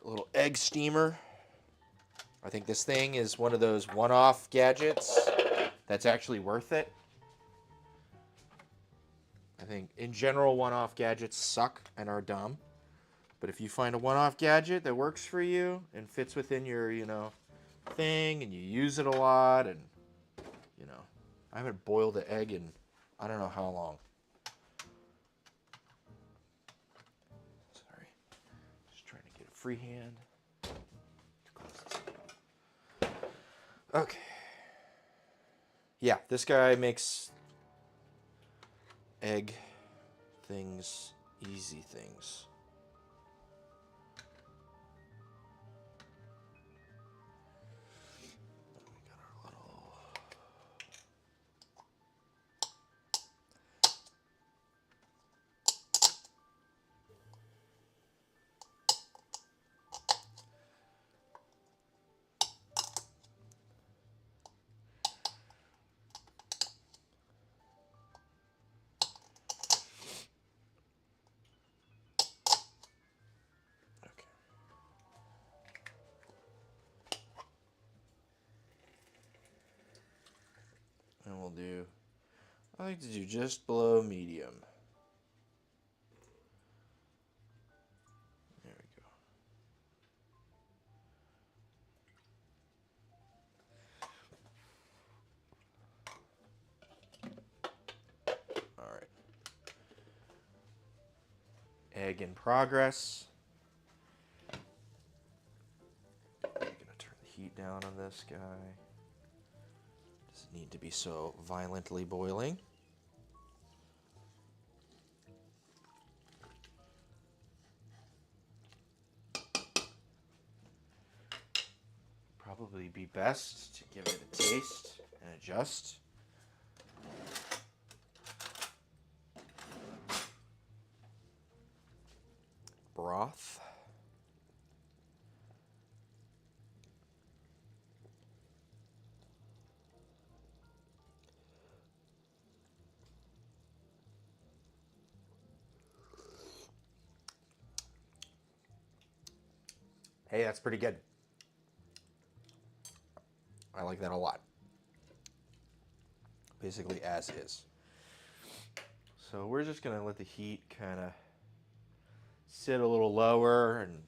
Little egg steamer. I think this thing is one of those one-off gadgets that's actually worth it. I think in general one-off gadgets suck and are dumb. But if you find a one-off gadget that works for you and fits within your, thing, and you use it a lot, and I haven't boiled an egg in I don't know how long. Sorry. Just trying to get a free hand. Okay. Yeah, this guy makes egg things easy things. We got our little and we'll do, I like to do just below medium. There we go. All right. Egg in progress. I'm going to turn the heat down on this guy. Doesn't need to be so violently boiling. Probably be best to give it a taste and adjust. Broth. Hey, that's pretty good. I like that a lot. Basically as is. So we're just going to let the heat kind of sit a little lower and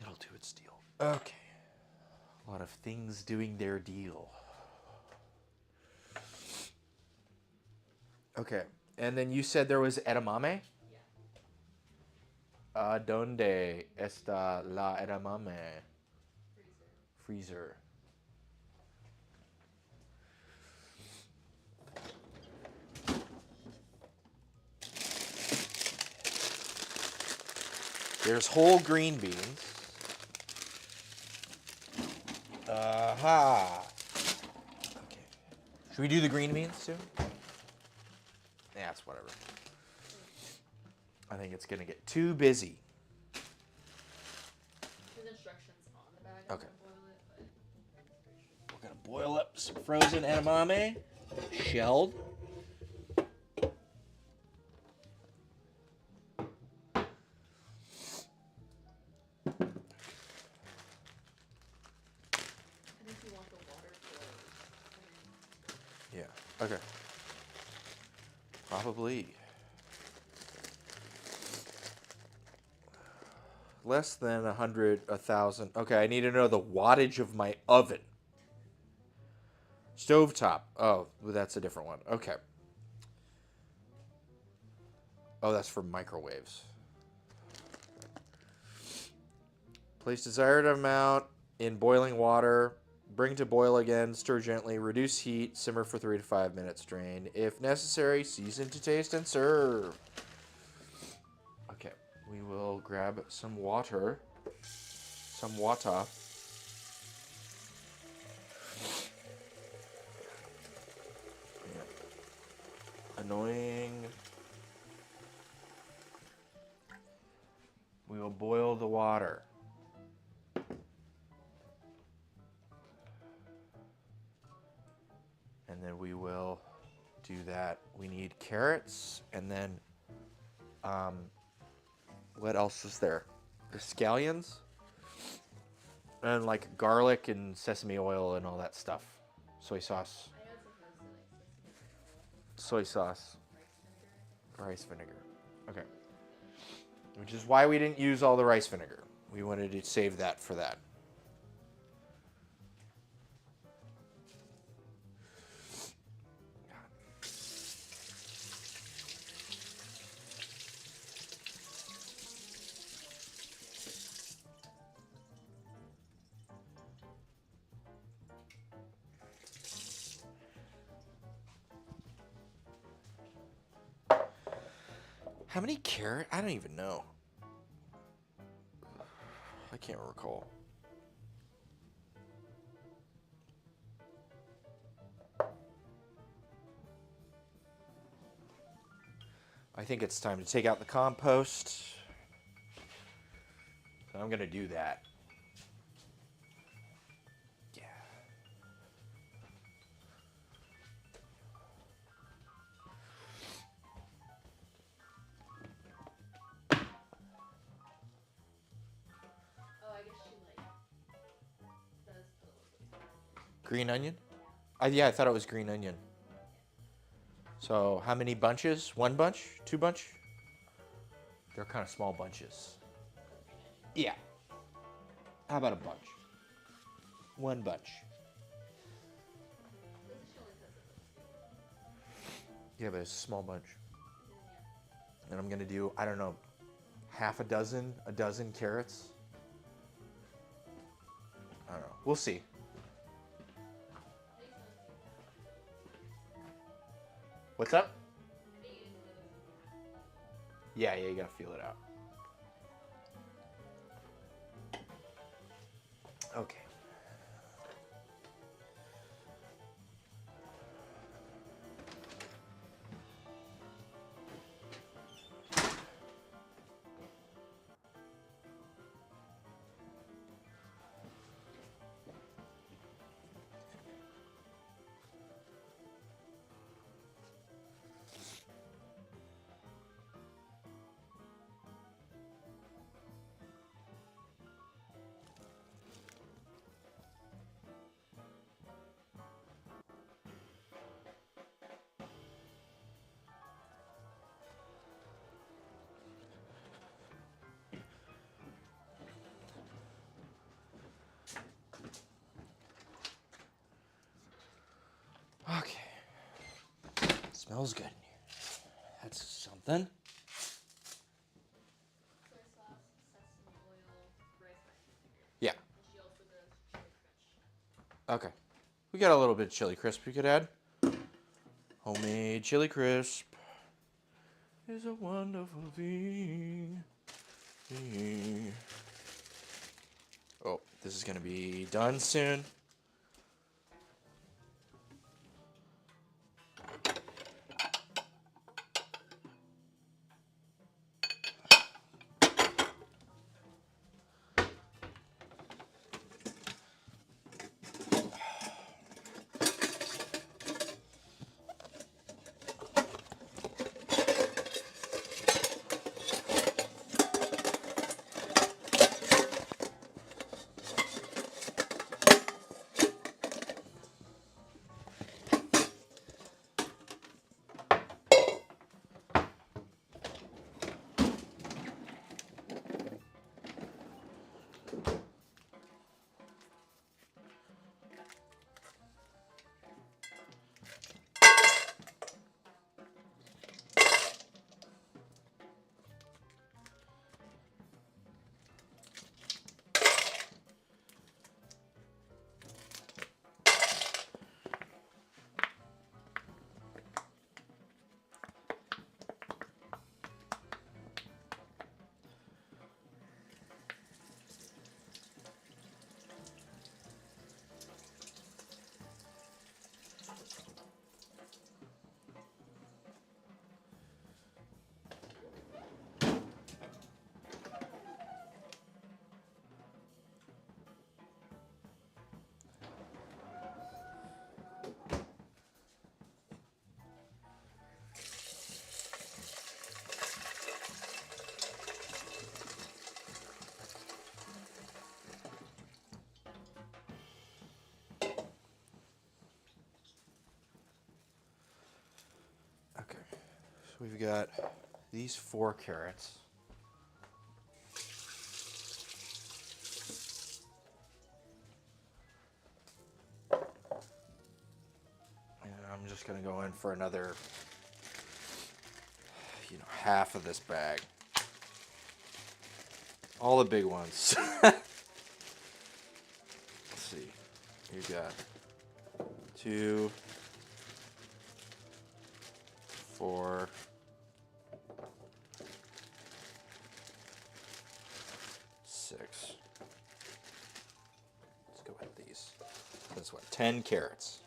it'll do its deal. Okay. A lot of things doing their deal. Okay. And then you said there was edamame? Yeah. ¿Dónde está la edamame? Freezer. Freezer. There's whole green beans. Aha. Okay. Should we do the green beans too? Yeah, it's whatever. I think it's gonna get too busy. There's instructions on the bag on Okay. how to boil it, but it's pretty sure. We're gonna boil up some frozen edamame, shelled. I think you want the water for Yeah. Okay. Probably. Less than 100, 1,000. Okay, I need to know the wattage of my oven. Stovetop. Oh, well, that's a different one. Okay. Oh, that's for microwaves. Place desired amount in boiling water. Bring to boil again. Stir gently. Reduce heat. Simmer for 3 to 5 minutes. Drain. If necessary, season to taste and serve. Okay. We will grab some water. Some water. Annoying. We will boil the water. And then we will do that. We need carrots and then what else is there? The scallions and like garlic and sesame oil and all that stuff. Soy sauce. I was supposed to like sesame oil, Soy sauce. rice vinegar, I think. Rice vinegar. Okay. Which is why we didn't use all the rice vinegar. We wanted to save that for that. How many carrots? I don't even know. I can't recall. I think it's time to take out the compost. So I'm going to do that. Yeah. Oh, I guess she like does put a little bit of onion. Green onion? Yeah, I thought it was green onion. So how many bunches? One bunch? Two bunch? They're kind of small bunches. Yeah. How about a bunch? One bunch. This is she only puts it Yeah, but it's a small bunch. yeah. And I'm going to do, I don't know, half a dozen carrots. I don't know. We'll see. What's up? Yeah, you gotta feel it out. Okay. Smells good in here. That's something. Soy sauce, sesame oil, rice packet. Yeah. And she also does chili crunch. Okay. We got a little bit of chili crisp we could add. Homemade chili crisp is a wonderful thing. Oh, this is going to be done soon. Okay. So we've got these 4 carrots. And I'm just going to go in for another, half of this bag. All the big ones. Let's see. You've got 2, 4, 6. Let's go with these. That's what, 10 carrots.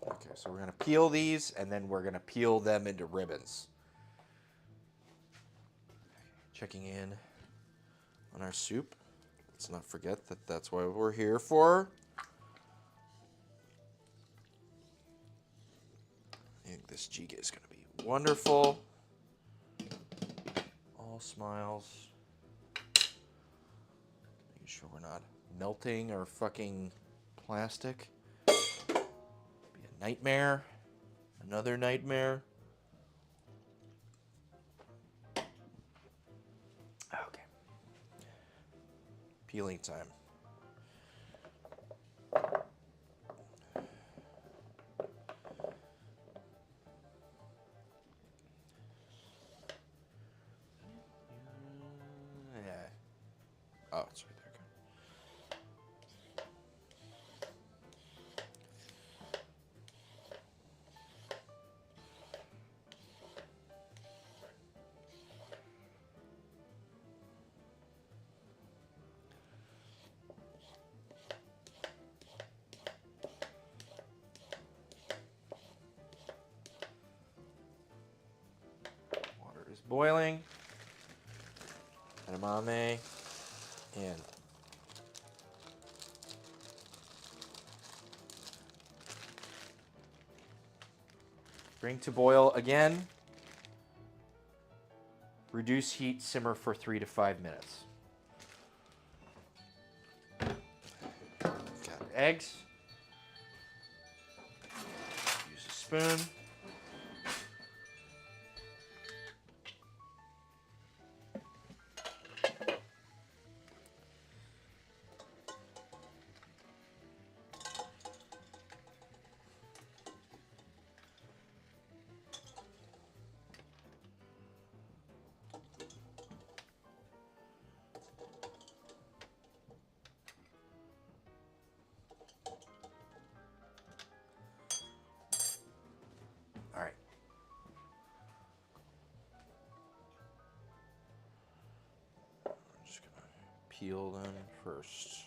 Okay, so we're going to peel these, and then we're going to peel them into ribbons. Checking in on our soup. Let's not forget that that's what we're here for. I think this jjigae is going to be wonderful. All smiles. Making sure we're not melting our fucking plastic. Be a nightmare. Another nightmare. Okay. Peeling time. Yeah. Oh, it's right there. Water is boiling. Edamame in. Bring to boil again. Reduce heat, simmer for 3 to 5 minutes. eggs. Use a spoon. All right. I'm just gonna peel them first.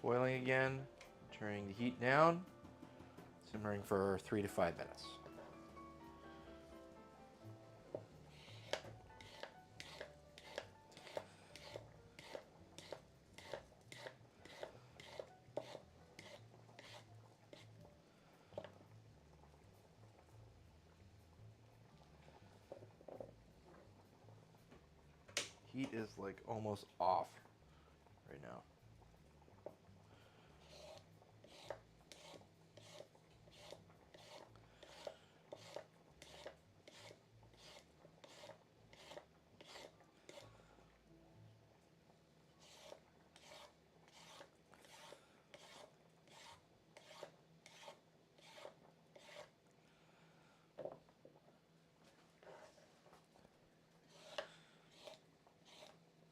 Boiling again, turning the heat down, simmering for 3 to 5 minutes. Heat is like almost off right now.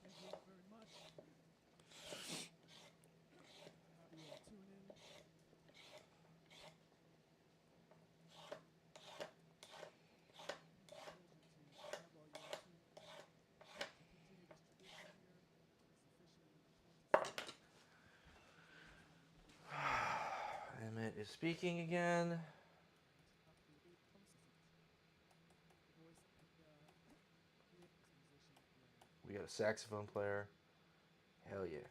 Thank you all very much. Have you all tune in. Pleasure to have all you all tune in to continue this tradition here. It's officially number 26. Hopefully next time we can do more. Emmett is speaking again. Up to 8 promises. The voice and musician at the end. We got a saxophone player. Hell yeah.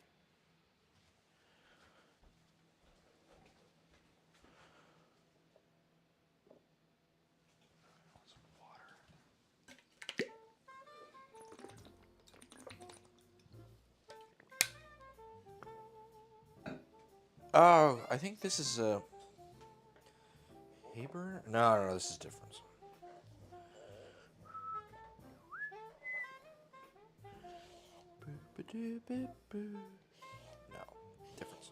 Oh, I think this is a Haber. No, this is different. No, different.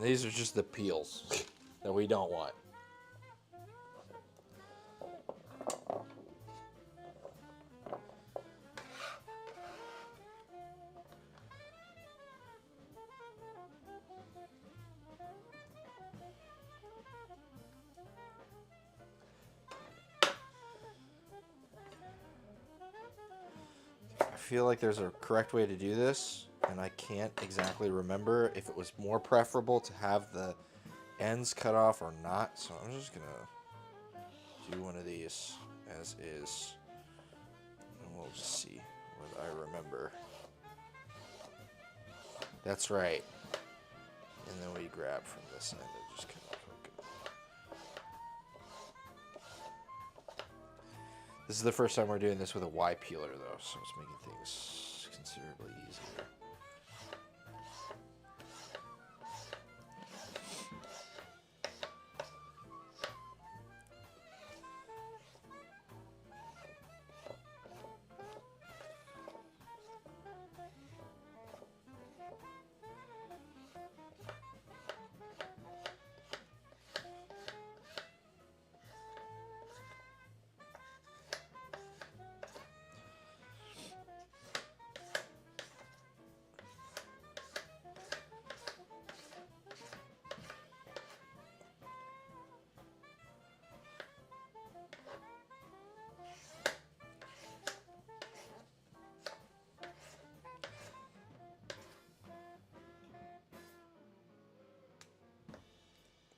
And these are just the peels that we don't want. I feel like there's a correct way to do this, and I can't exactly remember if it was more preferable to have the ends cut off or not, so I'm just gonna do one of these as is, and we'll just see what I remember. That's right. And then we grab from this end and just kind of hook it. This is the first time we're doing this with a Y peeler though, so it's making things considerably easier.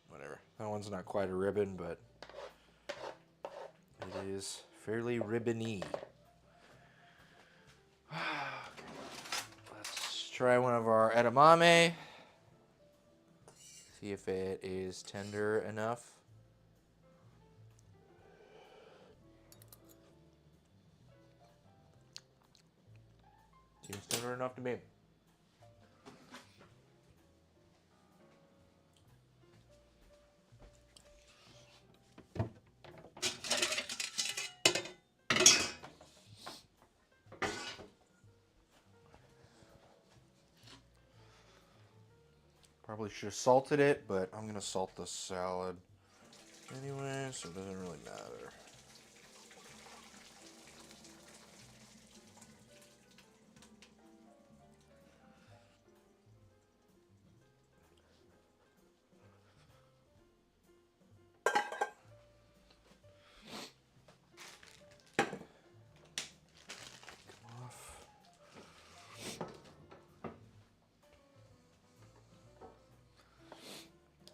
Whatever. That one's not quite a ribbon, but it is fairly ribbony. Let's try one of our edamame. See if it is tender enough. Seems tender enough to me. Probably should have salted it, but I'm going to salt the salad anyway, so it doesn't really matter.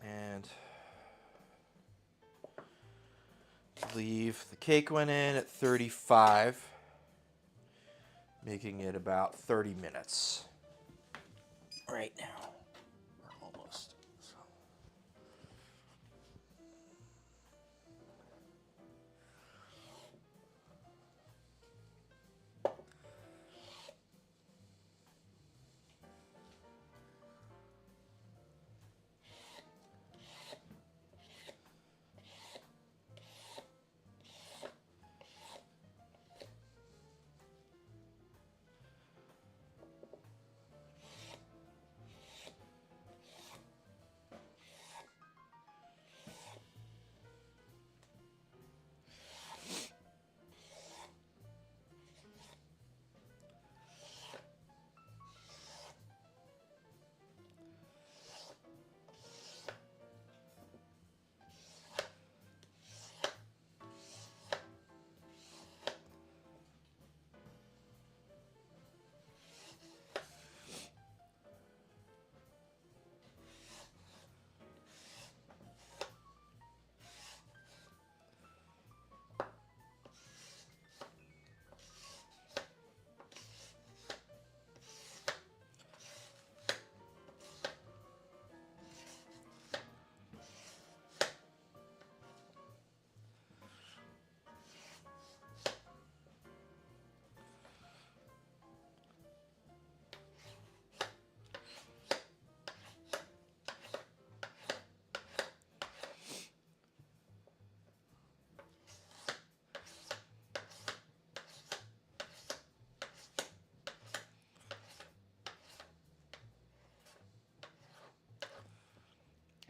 And leave the cake went in at 35, making it about 30 minutes right now, or almost. So.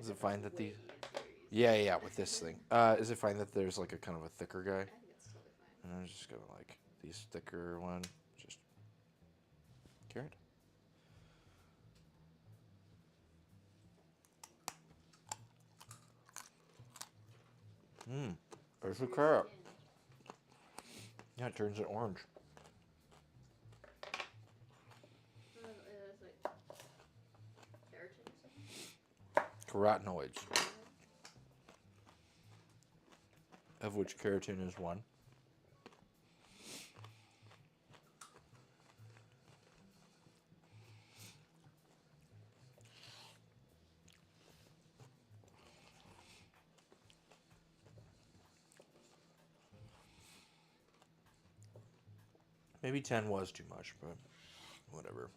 Is it fine that these? Way easier. Yeah, with this thing. Is it fine that there's like a kind of a thicker guy? I think that's totally fine. And I'm just gonna like these thicker one. Just carrot. There's a For your carrot. skin. Yeah, it turns it orange. It's like keratin or something. Carotenoids, of which keratin is one. Maybe 10 was too much, but whatever.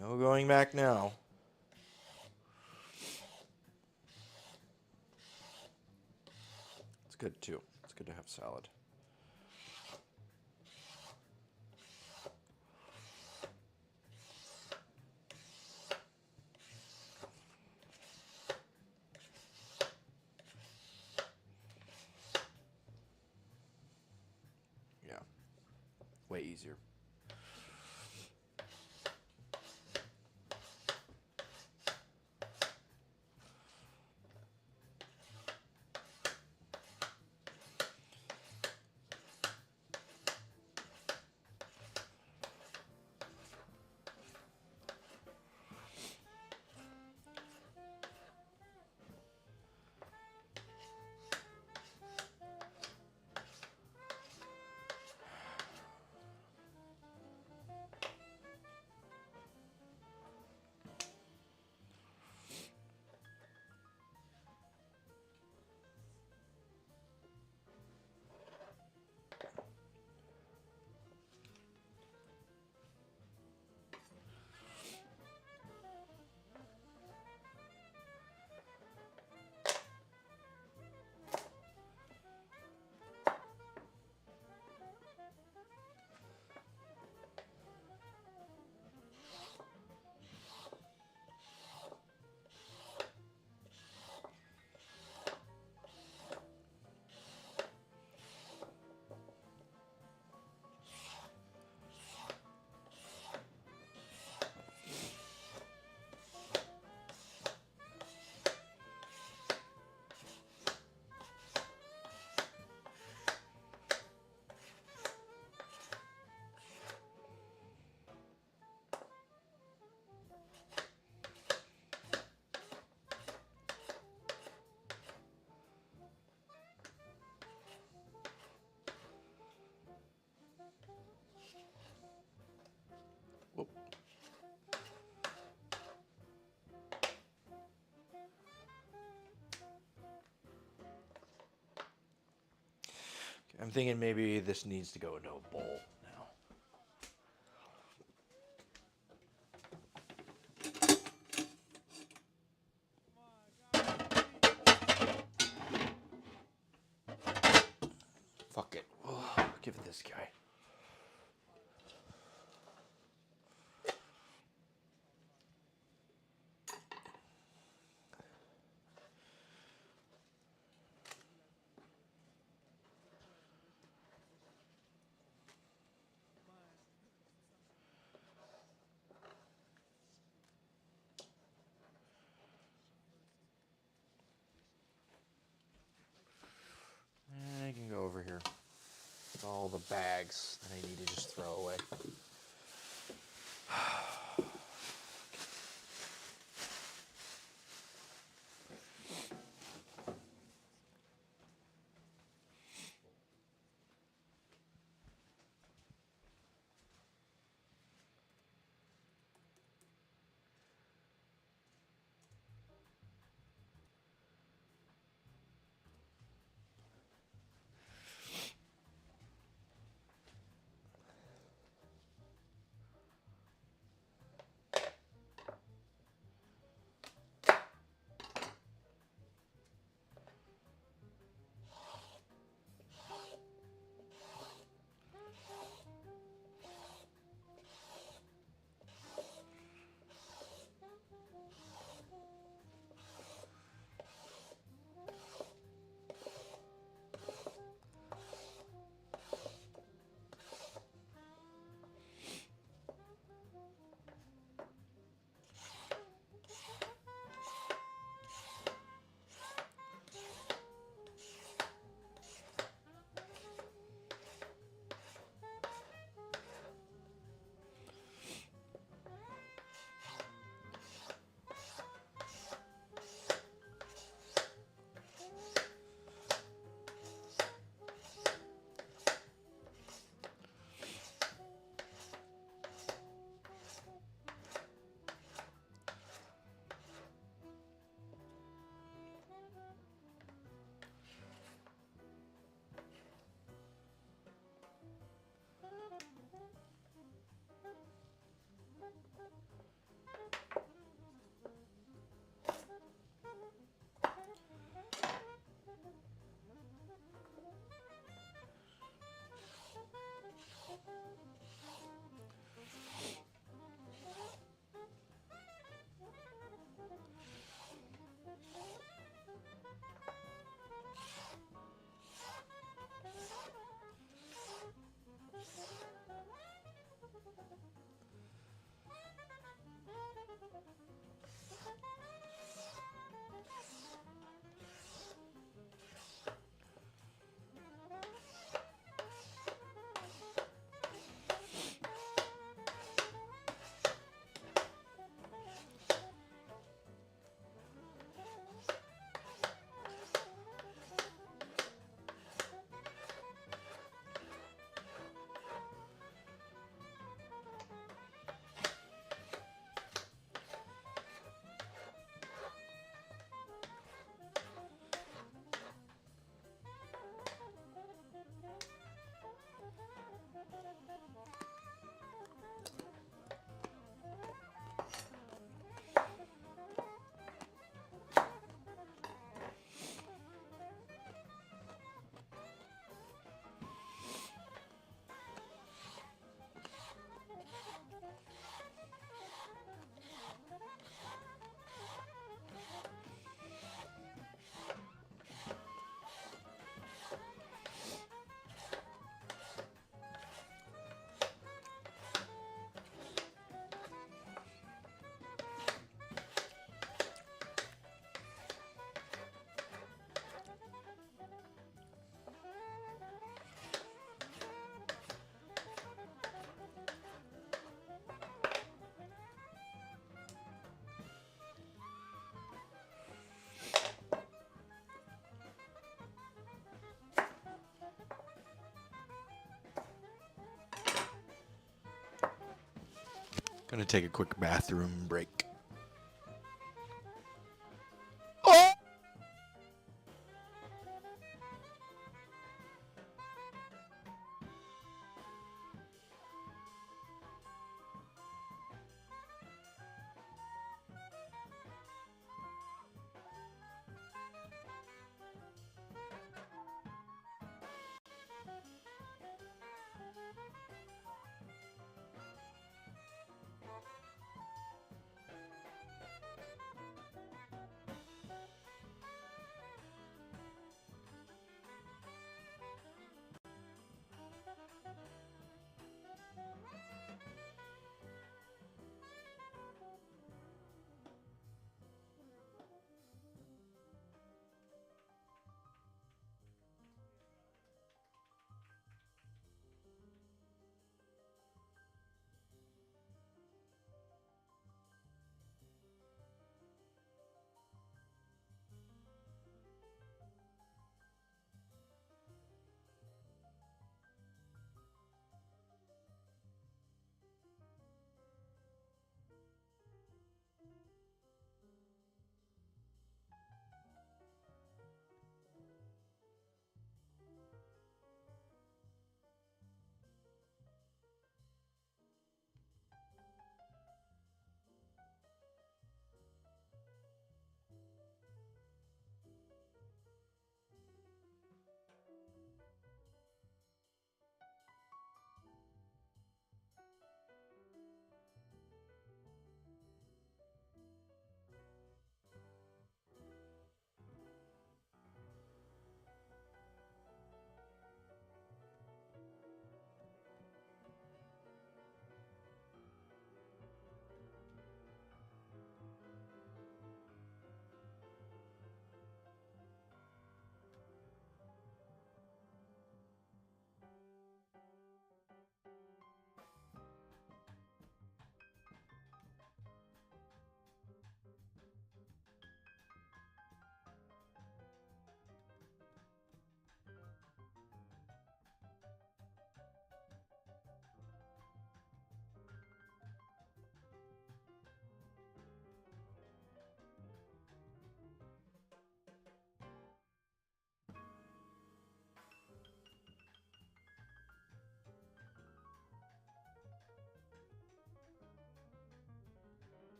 No going back now. It's good too. It's good to have salad. Yeah. Way easier. Whoop. I'm thinking maybe this needs to go into a bowl now. Fuck it. Give it this guy. And I can go over here. With all the bags that I need to just throw away. Gonna take a quick bathroom break.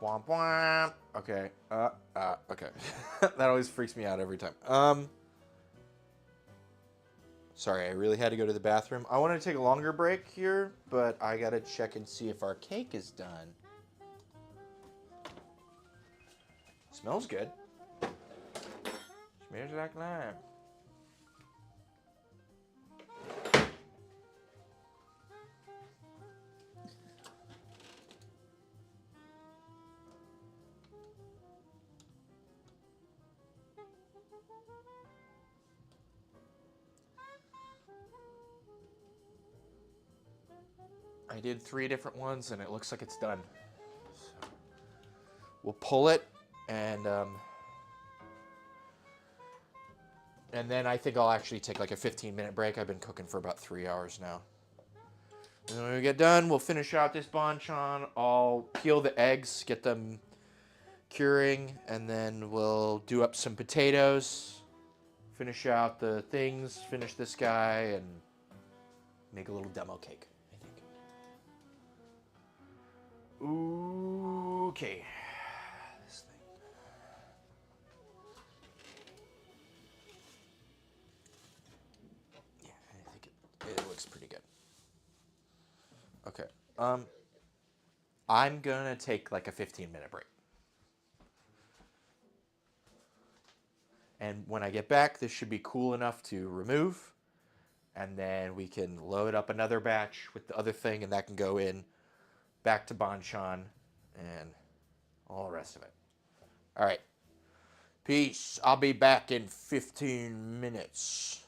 Womp womp. Okay. Okay. That always freaks me out every time. Sorry, I really had to go to the bathroom. I want to take a longer break here, but I gotta check and see if our cake is done. Smells good. Smells like lime. I did 3 different ones, and it looks like it's done. So we'll pull it, and then I think I'll actually take like a 15-minute break. I've been cooking for about 3 hours now. And then when we get done, we'll finish out this banchan. I'll peel the eggs, get them curing, and then we'll do up some potatoes, finish out the things, finish this guy, and make a little demo cake, I think. Okay. This thing. Yeah, I think it looks pretty good. Okay. I'm gonna take like a 15-minute break. And when I get back, this should be cool enough to remove. And then we can load up another batch with the other thing, and that can go in back to banchan and all the rest of it. All right. Peace. I'll be back in 15 minutes.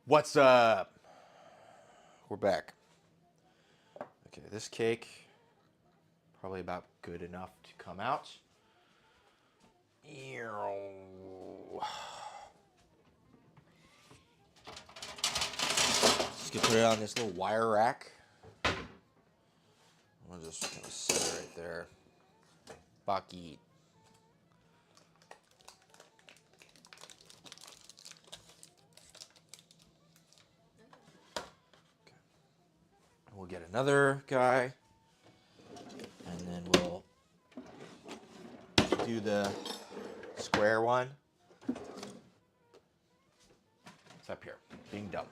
What's up? We're back. Okay, this cake probably about good enough to come out. Just gonna put it on this little wire rack. I'll just kind of set it right there. Baki. We'll get another guy, and then we'll do the square one. It's up here, being dumb.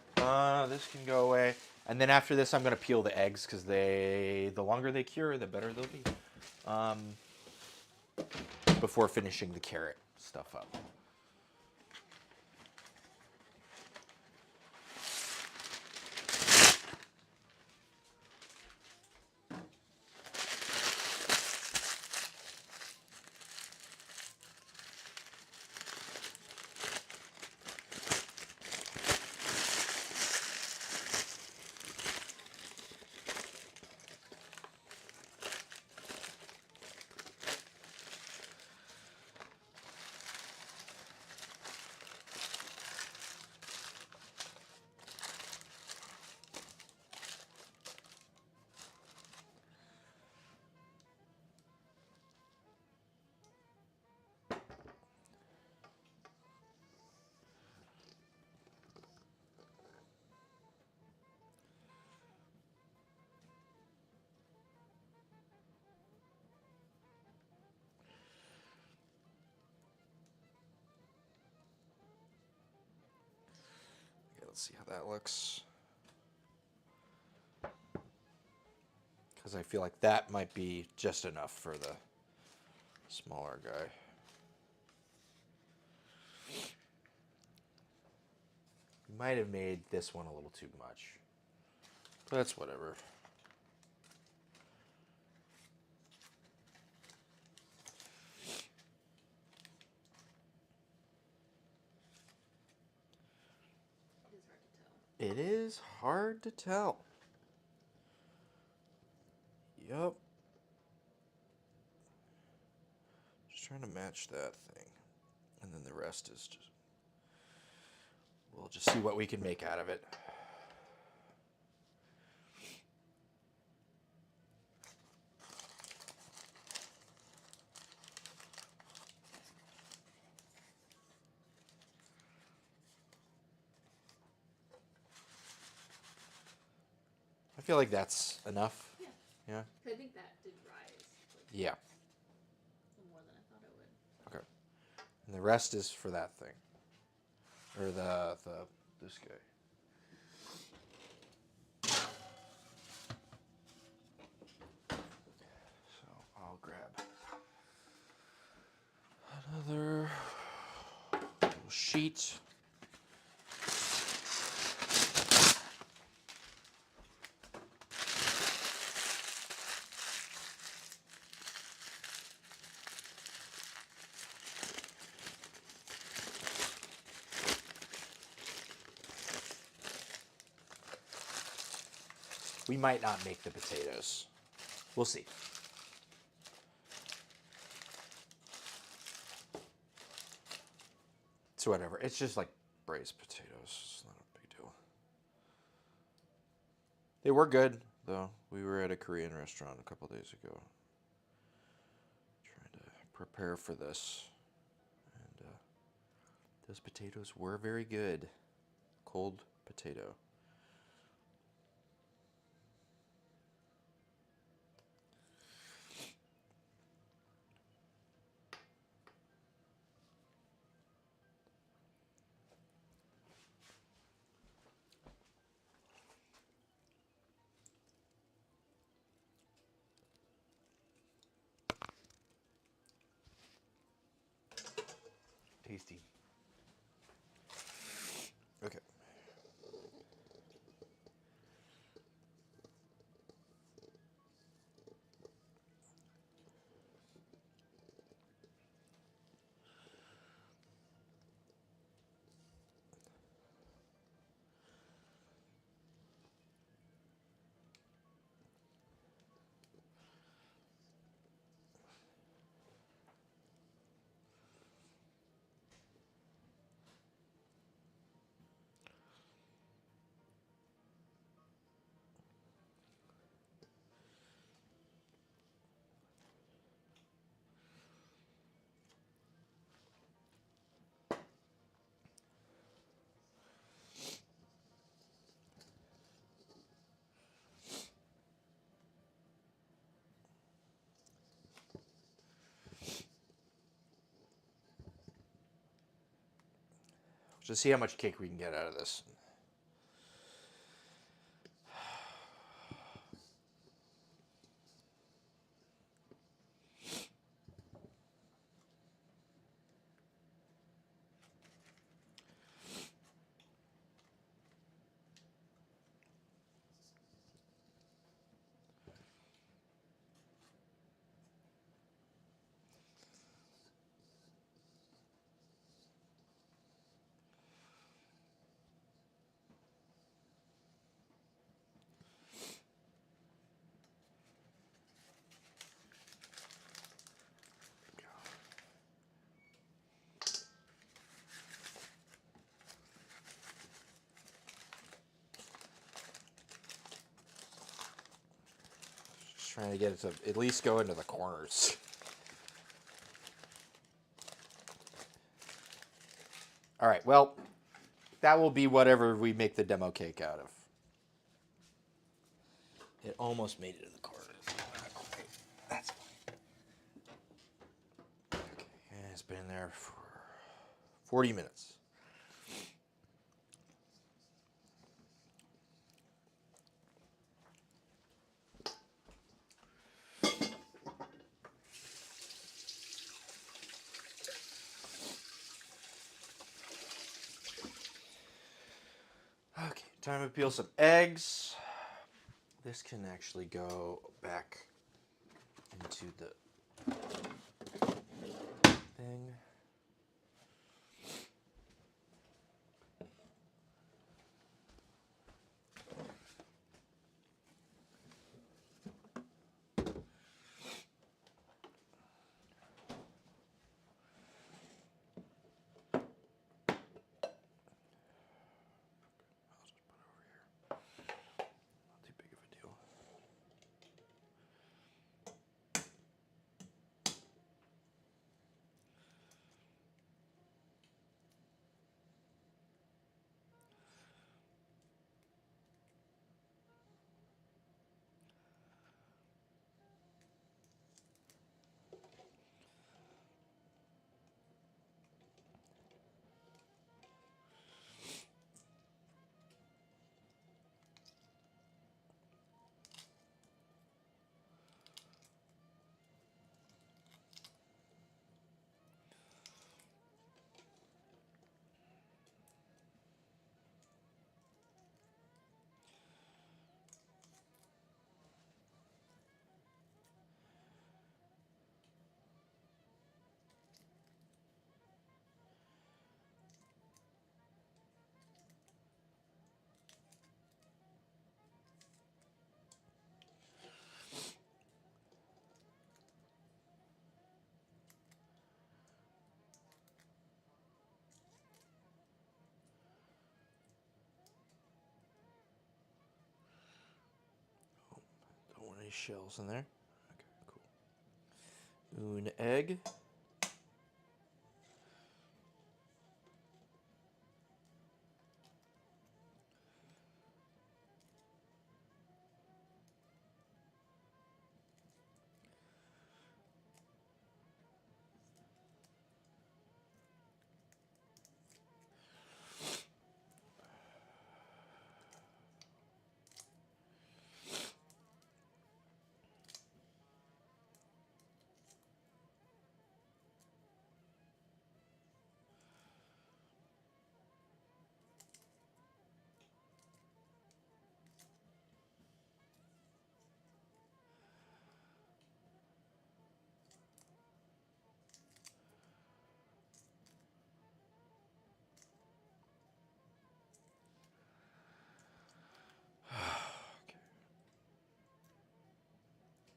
This can go away. And then after this, I'm gonna peel the eggs because the longer they cure, the better they'll be. Before finishing the carrot stuff up. Let's see how that looks. Because I feel like that might be just enough for the smaller guy. Might have made this one a little too much. But that's whatever. It is hard to tell. Yup. Just trying to match that thing. And then the rest is just... We'll just see what we can make out of it. I feel like that's enough. Yeah. Yeah? I think that did rise. Like, Yeah. more than I thought it would. Okay. And the rest is for that thing. Or this guy. So I'll grab another little sheet. We might not make the potatoes. We'll see. So whatever. It's just like braised potatoes. It's not a big deal. They were good, though. We were at a Korean restaurant a couple days ago. Trying to prepare for this. And those potatoes were very good. Cold potato. Tasty. Okay. Just see how much cake we can get out of this. Just trying to get it to at least go into the corners. All right, well, that will be whatever we make the demo cake out of. It almost made it to the corners. That's fine. Okay, and it's been there for 40 minutes. Okay, time to peel some eggs. This can actually go back into the thing. I'll just put it over here. Not too big of a deal. Don't want any shells in there. Okay, cool. An egg.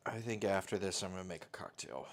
I think after this, I'm going to make a cocktail.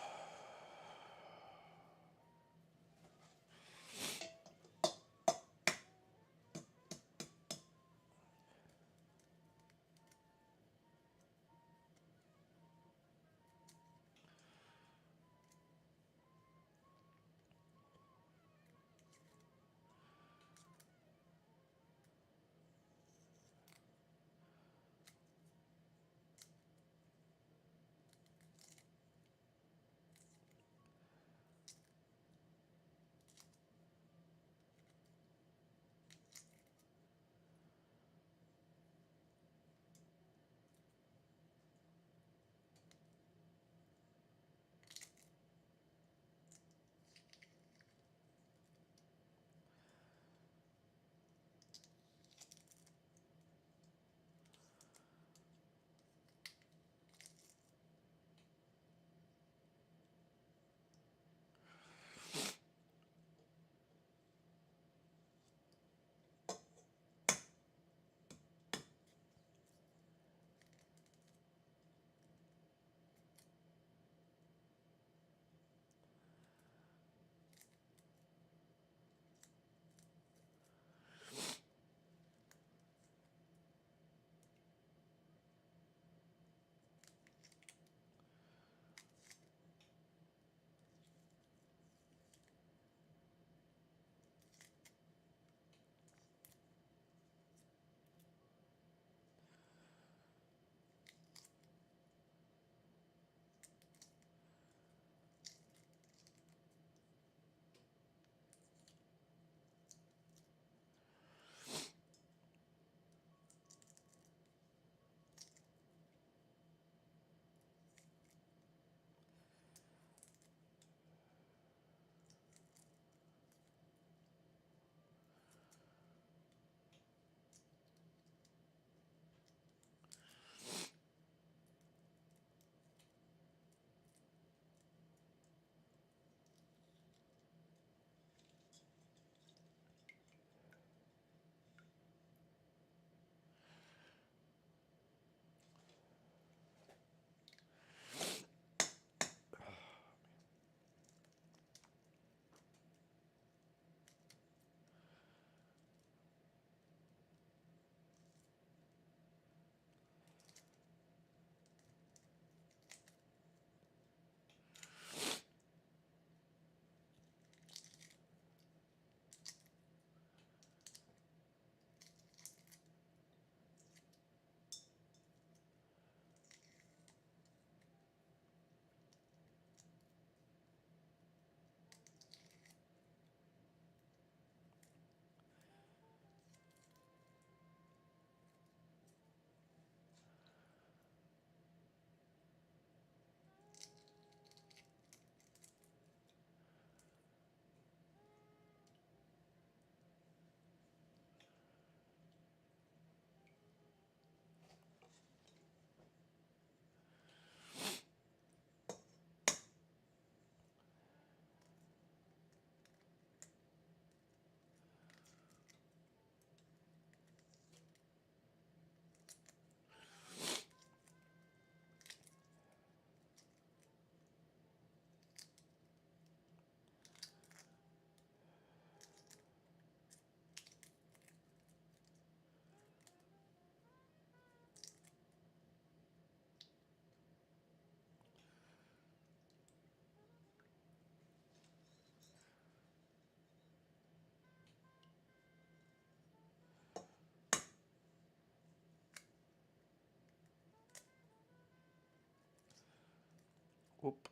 Whoop.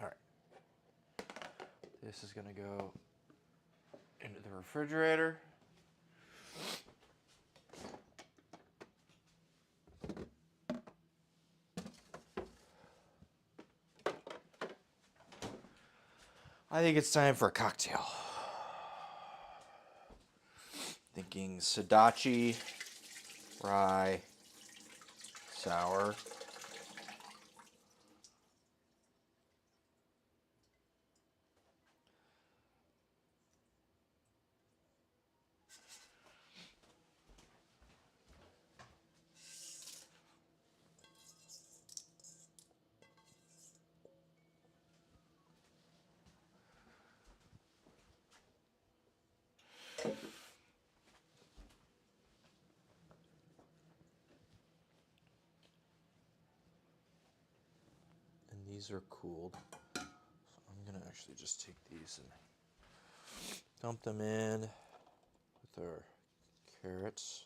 All right. This is gonna go into the refrigerator. I think it's time for a cocktail. Thinking Sadachi, rye, sour. And these are cooled. So I'm gonna actually just take these and dump them in with our carrots.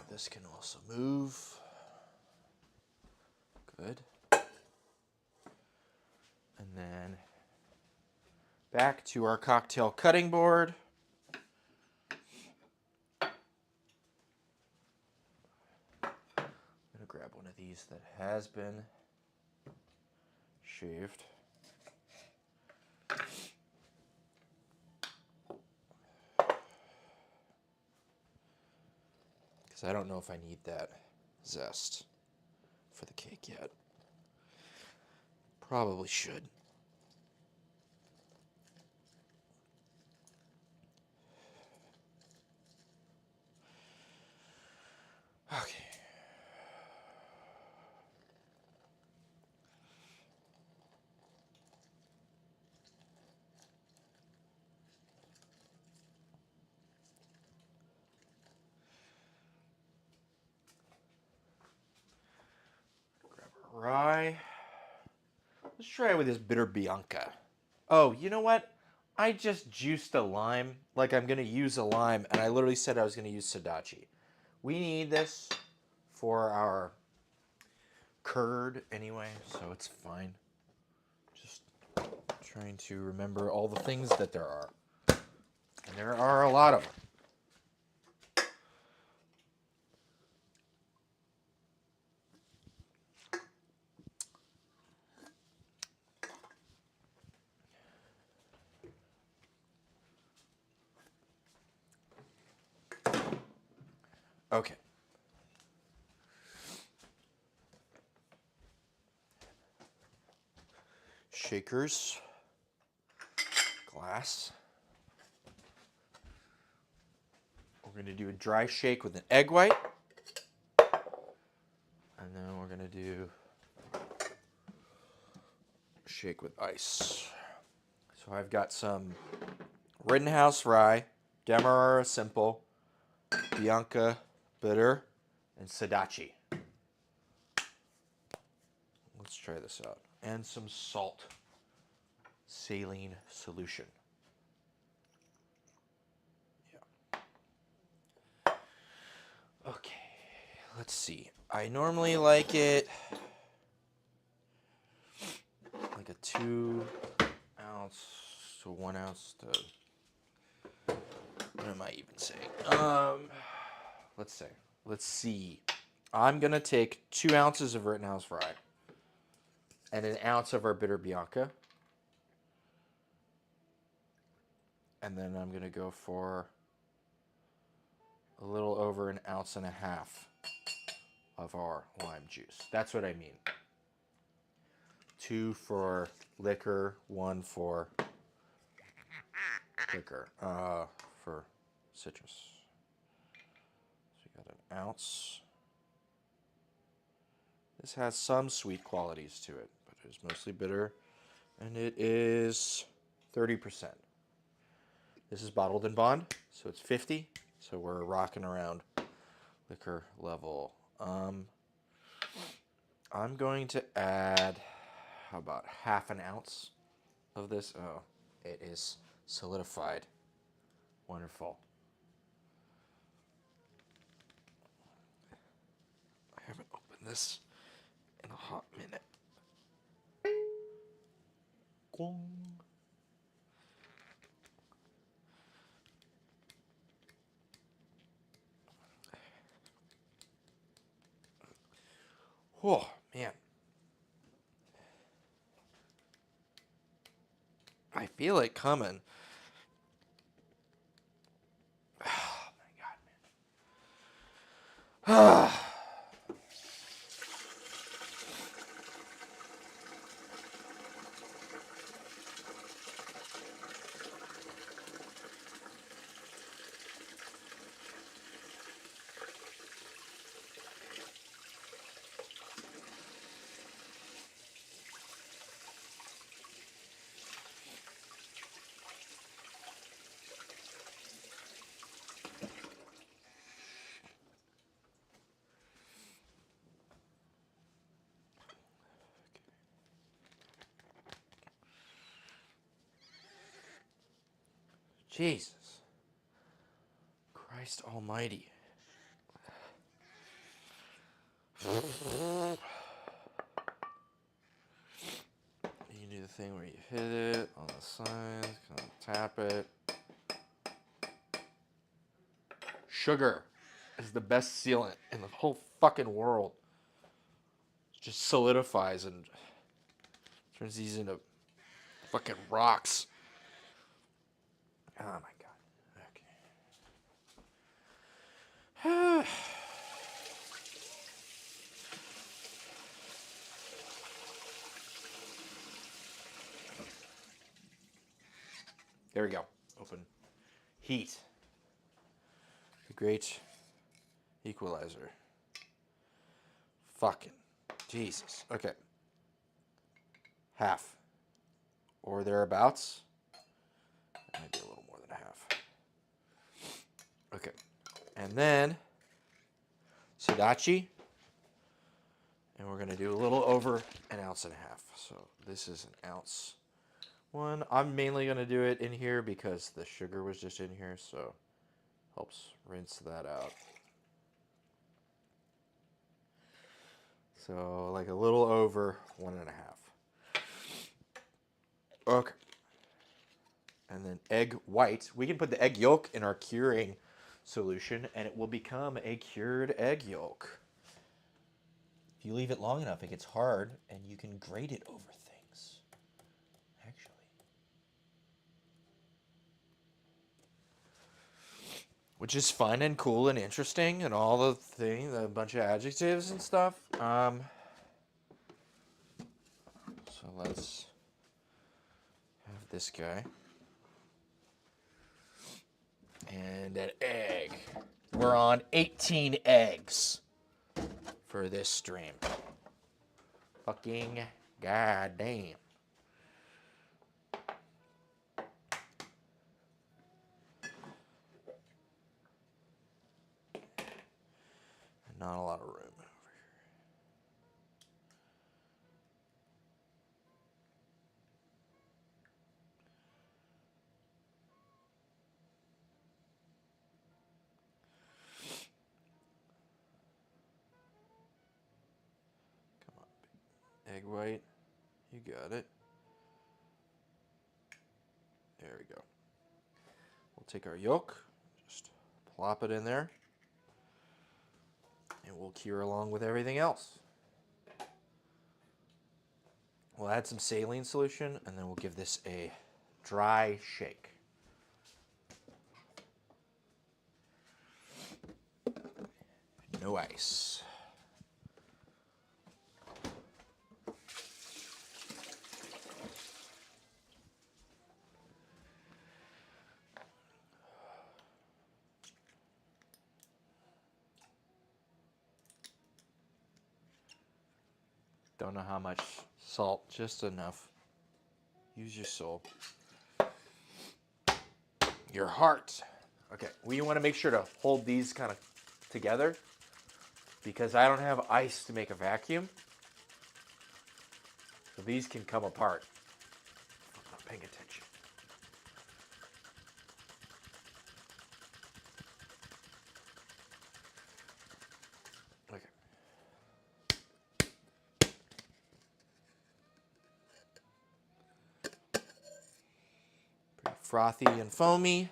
This can also move. Good. And then back to our cocktail cutting board. I'm gonna grab one of these that has been shaved. Because I don't know if I need that zest for the cake yet. Probably should. Okay. Grab our rye. Let's try it with this bitter Bianca. Oh, you know what? I just juiced a lime like I'm going to use a lime, and I literally said I was going to use Sadachi. We need this for our curd anyway, so it's fine. Just trying to remember all the things that there are. And there are a lot of them. Okay. Shakers. Glass. We're going to do a dry shake with an egg white. And then we're going to do shake with ice. So I've got some Rittenhouse rye, Demerara simple, Bianca bitter, and Sadachi. Let's try this out. And some salt. Saline solution. Yeah. Okay, let's see. I normally like it like a 2 ounce to 1 ounce to, what am I even saying? Let's see. I'm gonna take 2 ounces of Rittenhouse rye and an ounce of our bitter Bianca. And then I'm going to go for a little over 1.5 ounces of our lime juice. That's what I mean. 2 for liquor, 1 for for citrus. So you got 1 ounce. This has some sweet qualities to it, but it is mostly bitter, and it is 30%. This is bottled in bond, so it's 50. So we're rocking around liquor level. I'm going to add about 1/2 ounce of this. Oh, it is solidified. Wonderful. I haven't opened this in a hot minute. Gong. Oh, man. I feel it coming. Oh, my God, man. Jesus. Christ almighty. You do the thing where you hit it on the sides, kind of tap it. Sugar is the best sealant in the whole fucking world. It just solidifies and turns these into fucking rocks. Oh my god. Okay. There we go. Open. Heat. The great equalizer. Fucking Jesus. Okay. 1/2. Or thereabouts. Maybe a little more than 1/2. Okay. And then Sudachi. And we're going to do a little over 1.5 ounces. So this is 1 ounce. One, I'm mainly going to do it in here because the sugar was just in here, so helps rinse that out. So like a little over 1.5. Okay. And then egg white. We can put the egg yolk in our curing solution and it will become a cured egg yolk. If you leave it long enough, it gets hard and you can grate it over things. Actually. Which is fun and cool and interesting and all the things, a bunch of adjectives and stuff. So let's have this guy. And an egg. We're on 18 eggs for this stream. Fucking goddamn. Not a lot of room over here. Come on. Egg white. You got it. There we go. We'll take our yolk. Just plop it in there. And we'll cure along with everything else. We'll add some saline solution, and then we'll give this a dry shake. No ice. Don't know how much salt, just enough. Use your soul. Your heart. Okay, we want to make sure to hold these kind of together because I don't have ice to make a vacuum. So these can come apart. I'm not paying attention. Okay. Pretty frothy and foamy.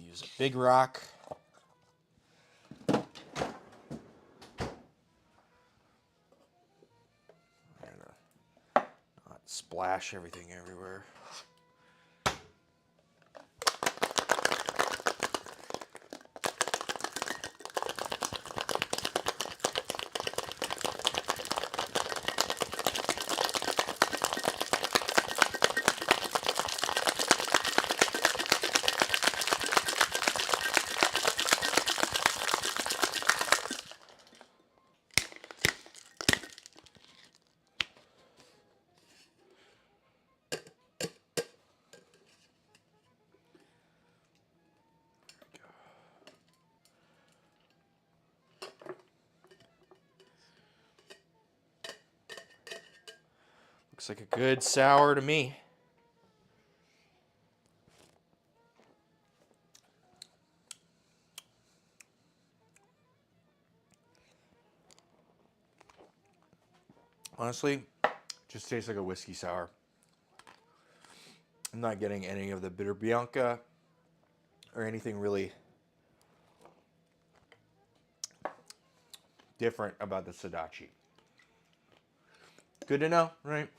Use a big rock. Not splash everything everywhere. Looks like a good sour to me. Honestly, just tastes like a whiskey sour. I'm not getting any of the bitter bianca or anything really different about the Sadachi. Good to know, right?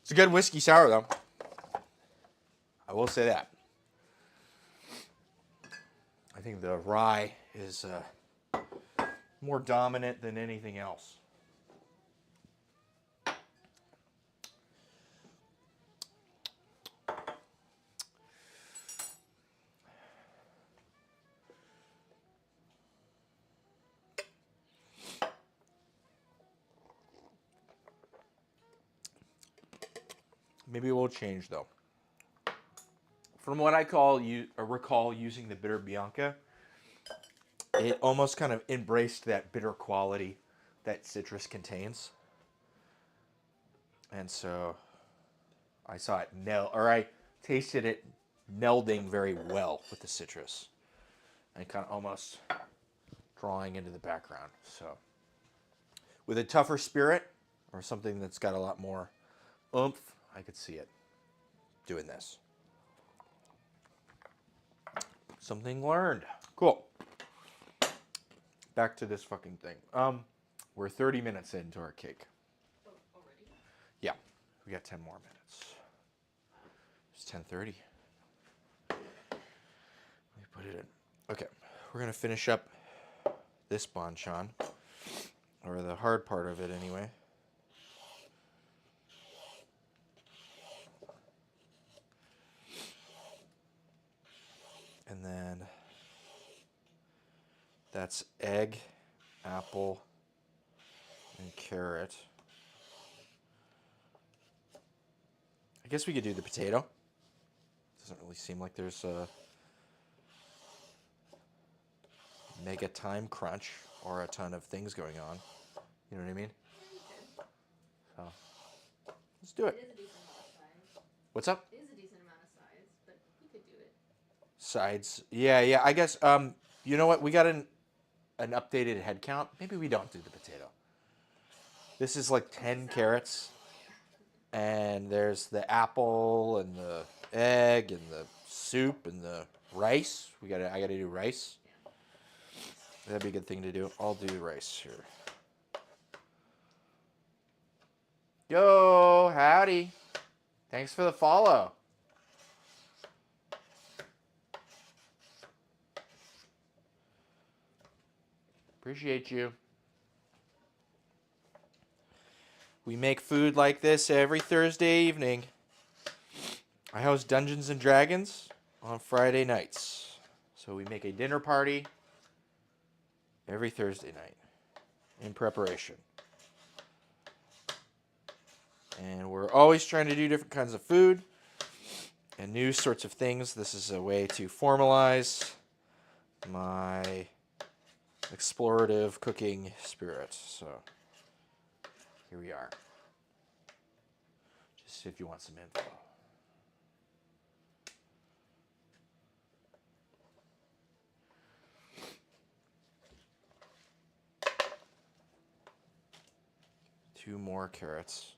It's a good whiskey sour, though. I will say that. I think the rye is more dominant than anything else. Maybe it will change, though. From what I recall using the bitter bianca, it almost kind of embraced that bitter quality that citrus contains. And so I saw it I tasted it melding very well with the citrus and kind of almost drawing into the background. So with a tougher spirit or something that's got a lot more oomph, I could see it doing this. Something learned. Cool. Back to this fucking thing. We're 30 minutes into our cake. Oh, already? Yeah, we got 10 more minutes. It's 10:30. Let me put it in. Okay, we're gonna finish up this banchan, or the hard part of it anyway. And then that's egg, apple, and carrot. I guess we could do the potato. Doesn't really seem like there's a mega time crunch or a ton of things going on. You know what I mean? So let's do it. It is a decent amount of size. What's up? It is a decent amount of size, but you could do it. Sides. Yeah. I guess. You know what? We got an updated head count. Maybe we don't do the potato. This is like 10 carrots, and there's the apple and the egg and the soup and the rice. I gotta do rice. That'd be a good thing to do. I'll do rice here. Yo, howdy. Thanks for the follow. Appreciate you. We make food like this every Thursday evening. I host Dungeons and Dragons on Friday nights. So we make a dinner party every Thursday night in preparation. And we're always trying to do different kinds of food and new sorts of things. This is a way to formalize my explorative cooking spirit. So here we are. Just if you want some info. Two more carrots.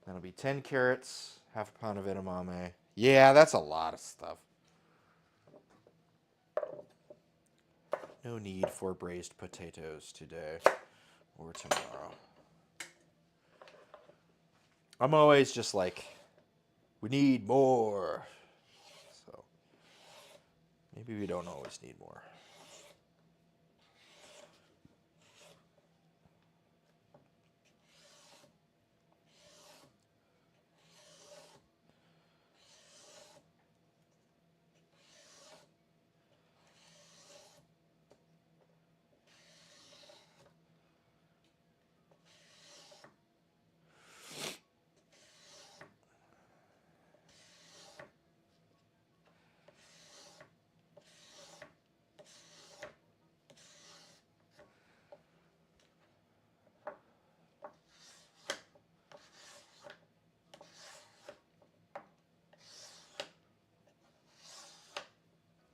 That'll be 10 carrots, half a pound of edamame. Yeah, that's a lot of stuff. No need for braised potatoes today or tomorrow. I'm always just like, we need more. So maybe we don't always need more.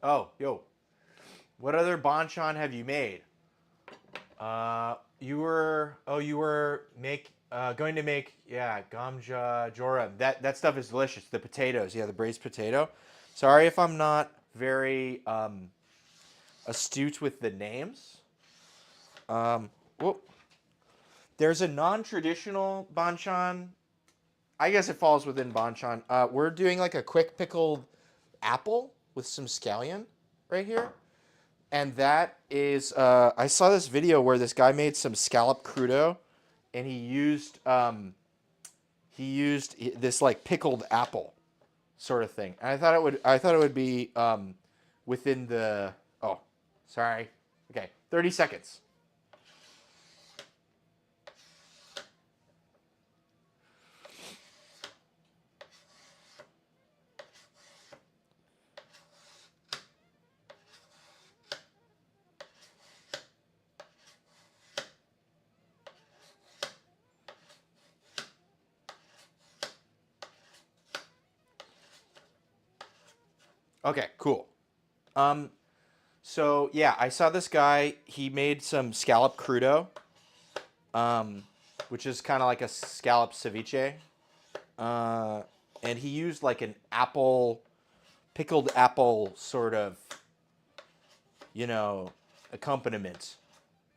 Oh, yo. What other banchan have you made? You were going to make gamja jora. That stuff is delicious. The potatoes, the braised potato. Sorry if I'm not very astute with the names. Whoop. There's a non-traditional banchan. I guess it falls within banchan. We're doing like a quick pickled apple with some scallion right here. And that is, I saw this video where this guy made some scallop crudo, and he used this like pickled apple sort of thing. And I thought it would be within the, oh, sorry. Okay, 30 seconds. Okay, cool. So yeah, I saw this guy. He made some scallop crudo, which is kind of like a scallop ceviche, and he used like an pickled apple sort of, accompaniment,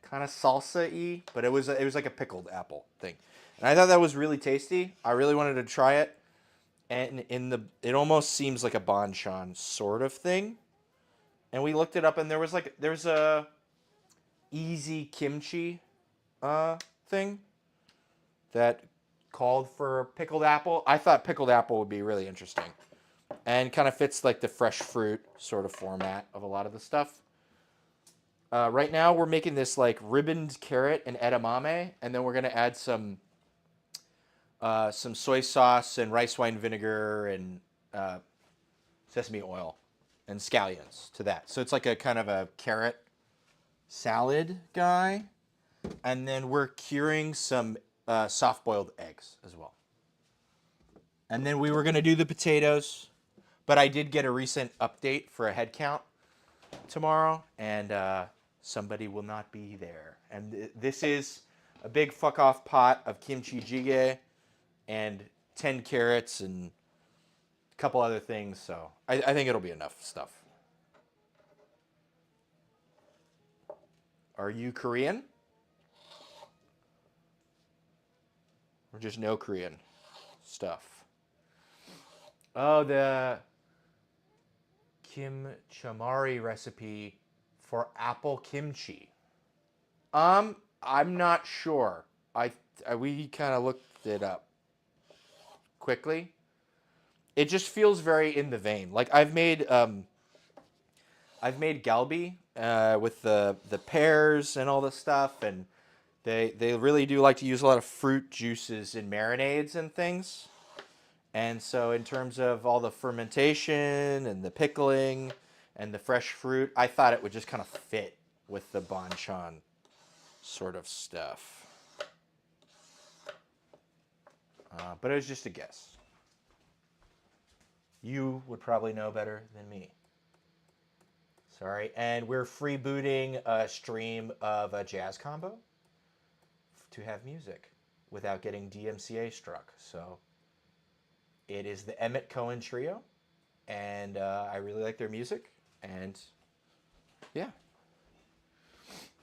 kind of salsa-y, but it was like a pickled apple thing, and I thought that was really tasty. I really wanted to try it, and it almost seems like a banchan sort of thing. And we looked it up, and there's a easy kimchi thing that called for pickled apple. I thought pickled apple would be really interesting, and kind of fits like the fresh fruit sort of format of a lot of the stuff. Right now, we're making this like ribboned carrot and edamame, and then we're gonna add some soy sauce and rice wine vinegar and sesame oil and scallions to that. So it's like a kind of a carrot salad guy. And then we're curing some soft-boiled eggs as well. And then we were going to do the potatoes, but I did get a recent update for a head count tomorrow, and somebody will not be there. And this is a big fuck-off pot of kimchi jjigae and 10 carrots and a couple other things, so I think it'll be enough stuff. Are you Korean? Or just no Korean stuff? Oh, the kimchi recipe for apple kimchi. I'm not sure. We kind of looked it up quickly. It just feels very in the vein. Like I've made galbi with the pears and all this stuff, and they really do like to use a lot of fruit juices in marinades and things. And so in terms of all the fermentation and the pickling and the fresh fruit, I thought it would just kind of fit with the banchan sort of stuff. But it was just a guess. You would probably know better than me. Sorry. And we're freebooting a stream of a jazz combo to have music without getting DMCA struck. So it is the Emmett Cohen Trio, and I really like their music. And yeah,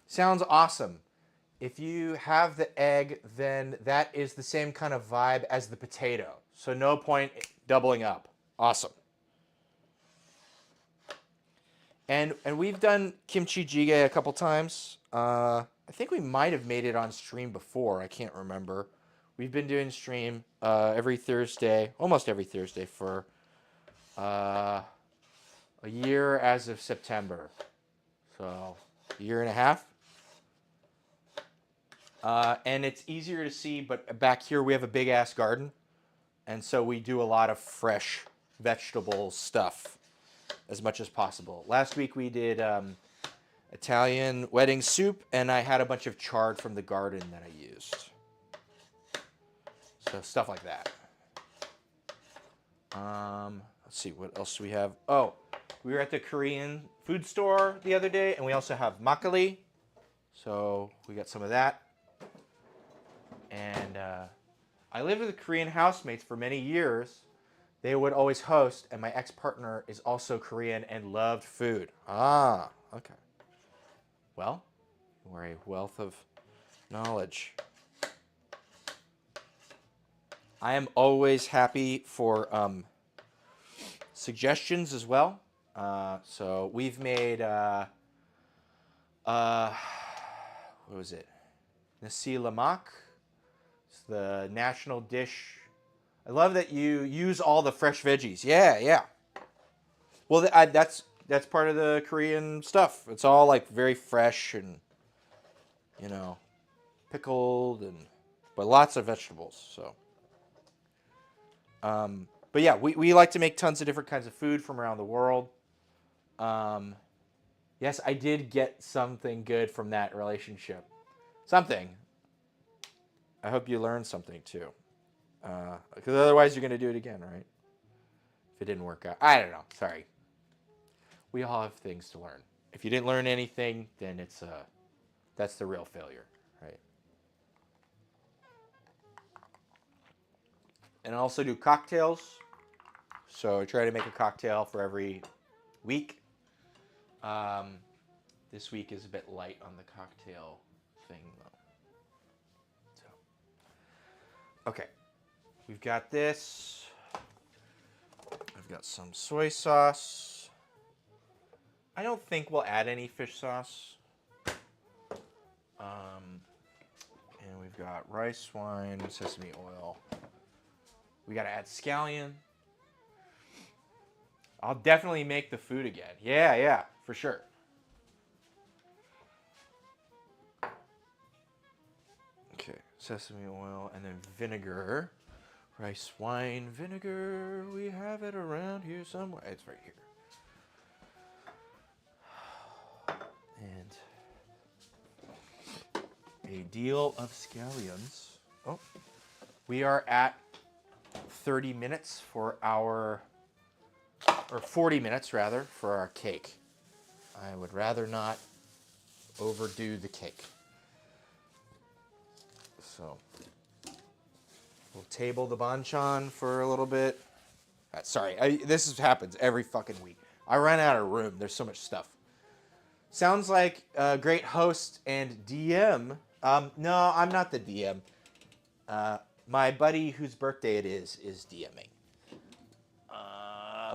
sounds awesome. If you have the egg, then that is the same kind of vibe as the potato. So no point doubling up. Awesome. And we've done kimchi jjigae a couple times. I think we might have made it on stream before. I can't remember. We've been doing stream every Thursday, almost every Thursday for a year as of September. So a year and a half. And it's easier to see, but back here we have a big ass garden. And so we do a lot of fresh vegetable stuff as much as possible. Last week we did Italian wedding soup, and I had a bunch of chard from the garden that I used. So stuff like that. Let's see, what else do we have? Oh, we were at the Korean food store the other day, and we also have makgeolli. So we got some of that. And I lived with Korean housemates for many years. They would always host, and my ex-partner is also Korean and loved food. Ah, okay. Well, we're a wealth of knowledge. I am always happy for suggestions as well. So we've made, what was it? Nasi lemak. It's the national dish. I love that you use all the fresh veggies. Yeah, yeah. Well, that's part of the Korean stuff. It's all like very fresh and, you know, pickled, but lots of vegetables. So, but yeah, we like to make tons of different kinds of food from around the world. Yes, I did get something good from that relationship. Something. I hope you learned something too. Because otherwise you're going to do it again, right? If it didn't work out. I don't know. Sorry. We all have things to learn. If you didn't learn anything, then that's the real failure, right? And I also do cocktails. So I try to make a cocktail for every week. This week is a bit light on the cocktail thing, though. So, okay. We've got this. I've got some soy sauce. I don't think we'll add any fish sauce. And we've got rice wine, sesame oil. We got to add scallion. I'll definitely make the food again. Yeah, for sure. Okay, sesame oil and then vinegar. Rice wine vinegar. We have it around here somewhere. It's right here. And a deal of scallions. Oh, we are at 30 minutes for our, or 40 minutes rather, for our cake. I would rather not overdo the cake. So we'll table the banchan for a little bit. Sorry, this happens every fucking week. I run out of room. There's so much stuff. Sounds like a great host and DM. No, I'm not the DM. My buddy whose birthday it is DMing.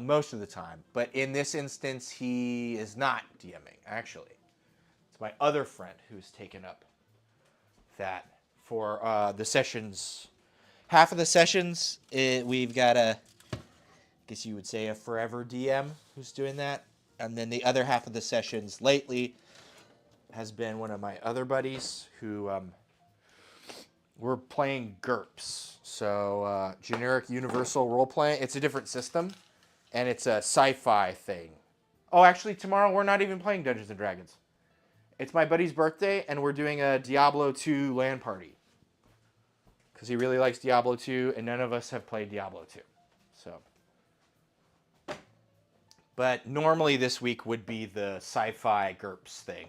Most of the time. But in this instance, he is not DMing, actually. It's my other friend who's taken up that for the sessions. Half of the sessions, we've got I guess you would say a forever DM who's doing that. And then the other half of the sessions lately has been one of my other buddies who we're playing GURPS. So generic universal role playing. It's a different system, and it's a sci-fi thing. Oh, actually, tomorrow we're not even playing Dungeons and Dragons. It's my buddy's birthday, and we're doing a Diablo 2 LAN party. Because he really likes Diablo 2, and none of us have played Diablo 2. So, but normally this week would be the sci-fi GURPS thing.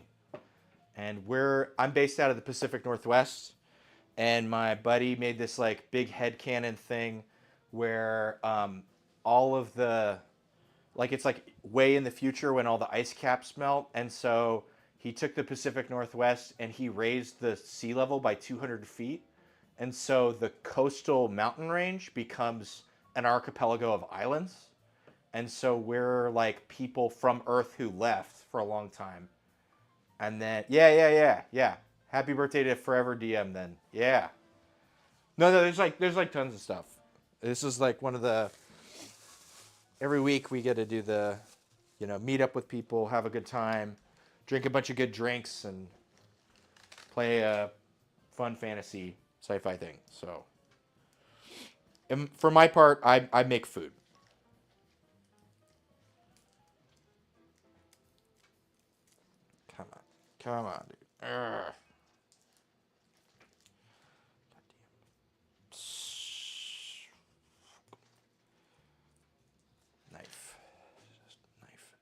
And I'm based out of the Pacific Northwest, and my buddy made this like big headcanon thing where all of the, like it's like way in the future when all the ice caps melt, and so he took the Pacific Northwest and he raised the sea level by 200 feet. And so the coastal mountain range becomes an archipelago of islands. And so we're like people from Earth who left for a long time. And then, yeah. Happy birthday to Forever DM then. Yeah. No, there's like tons of stuff. This is like one of the, every week we get to do the, meet up with people, have a good time, drink a bunch of good drinks, and play a fun fantasy sci-fi thing. So, and for my part, I make food. Come on, dude. Urgh. Knife. Just knife it.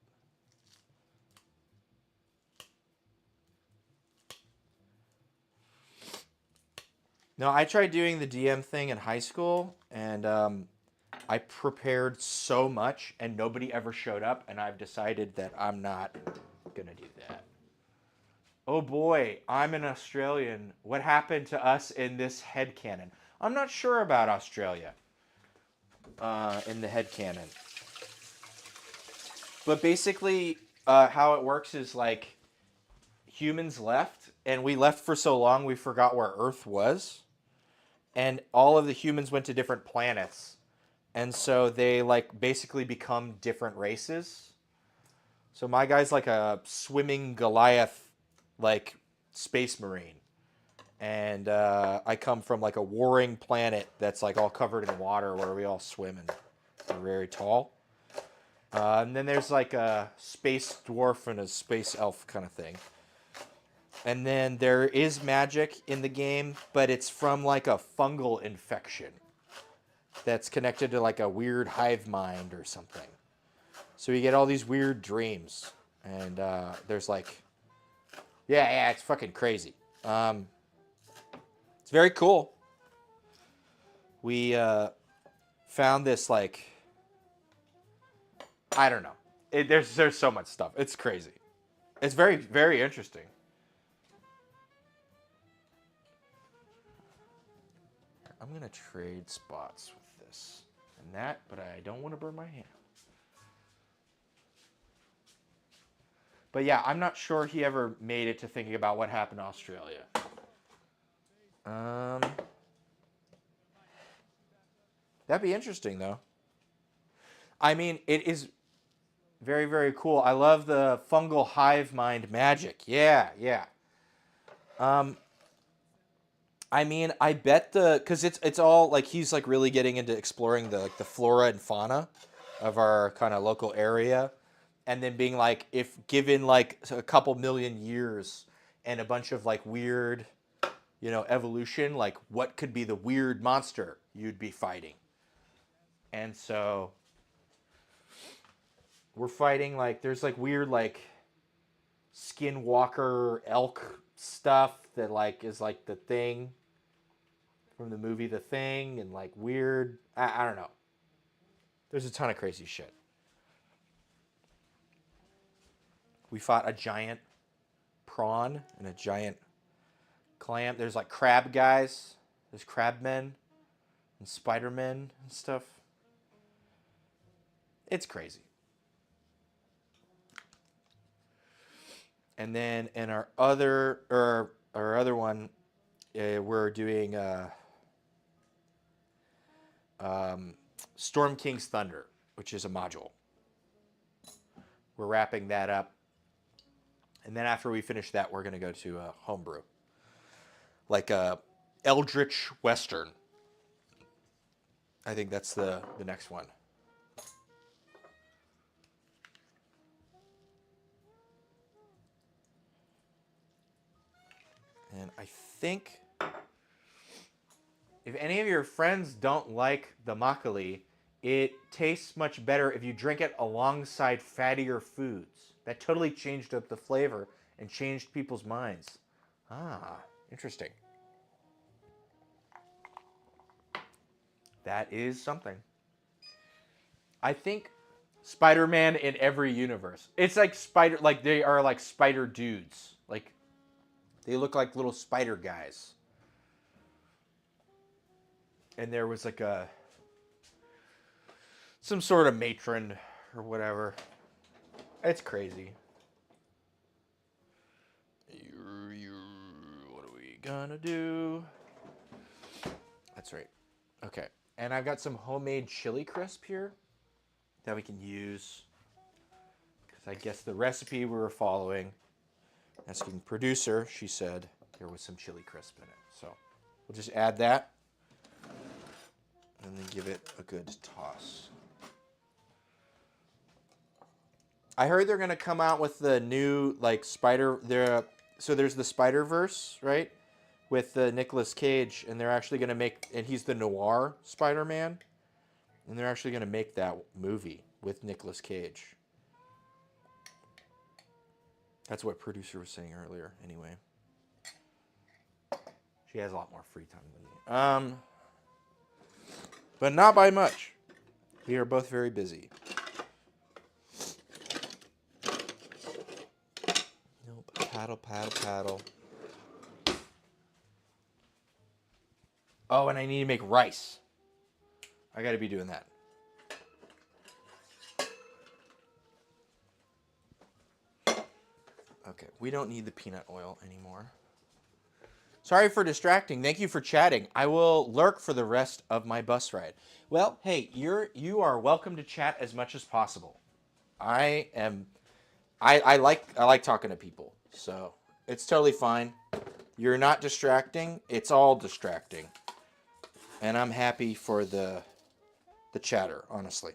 No, I tried doing the DM thing in high school, and I prepared so much, and nobody ever showed up, and I've decided that I'm not going to do that. Oh boy, I'm an Australian. What happened to us in this headcanon? I'm not sure about Australia in the headcanon. But basically, how it works is like humans left, and we left for so long we forgot where Earth was. And all of the humans went to different planets. And so they like basically become different races. So my guy's like a swimming Goliath, like space marine. And I come from like a warring planet that's like all covered in water where we all swim and we're very tall. And then there's like a space dwarf and a space elf kind of thing. And then there is magic in the game, but it's from like a fungal infection that's connected to like a weird hive mind or something. So you get all these weird dreams. And there's like, yeah, it's fucking crazy. It's very cool. We found this like, I don't know. There's so much stuff. It's crazy. It's very, very interesting. I'm going to trade spots with this and that, but I don't want to burn my hand. But yeah, I'm not sure he ever made it to thinking about what happened to Australia. That'd be interesting, though. I mean, it is very, very cool. I love the fungal hive mind magic. Yeah. I mean, I bet because it's all like he's like really getting into exploring the flora and fauna of our kind of local area, and then being like, if given like a couple million years and a bunch of like weird, evolution, like what could be the weird monster you'd be fighting, and so we're fighting like there's like weird like skinwalker elk stuff that like is like the thing from the movie The Thing, and like weird, I don't know. There's a ton of crazy shit. We fought a giant prawn and a giant clam. There's like crab guys. There's crab men and spider men and stuff. It's crazy. And then in our other one, we're doing Storm King's Thunder, which is a module. We're wrapping that up. And then after we finish that, we're going to go to homebrew. Like a Eldritch Western. I think that's the next one. And I think if any of your friends don't like the makgeolli, it tastes much better if you drink it alongside fattier foods. That totally changed up the flavor and changed people's minds. Ah, interesting. That is something. I think Spider-Man in every universe. It's like they are like spider dudes. Like they look like little spider guys. And there was like some sort of matron or whatever. It's crazy. What are we gonna do? That's right. Okay. And I've got some homemade chili crisp here that we can use. Because I guess the recipe we were following, asking producer, she said there was some chili crisp in it. So we'll just add that. And then give it a good toss. I heard they're gonna come out with the new so there's the Spider-Verse, right? With Nicolas Cage, and they're actually gonna and he's the noir Spider-Man, and they're actually gonna make that movie with Nicolas Cage. That's what producer was saying earlier. Anyway, she has a lot more free time than me. But not by much. We are both very busy. Nope. Paddle, paddle, paddle. Oh, and I need to make rice. I gotta be doing that. Okay, we don't need the peanut oil anymore. Sorry for distracting. Thank you for chatting. I will lurk for the rest of my bus ride. Well, hey, you are welcome to chat as much as possible. I like talking to people, so it's totally fine. You're not distracting. It's all distracting. And I'm happy for the chatter, honestly.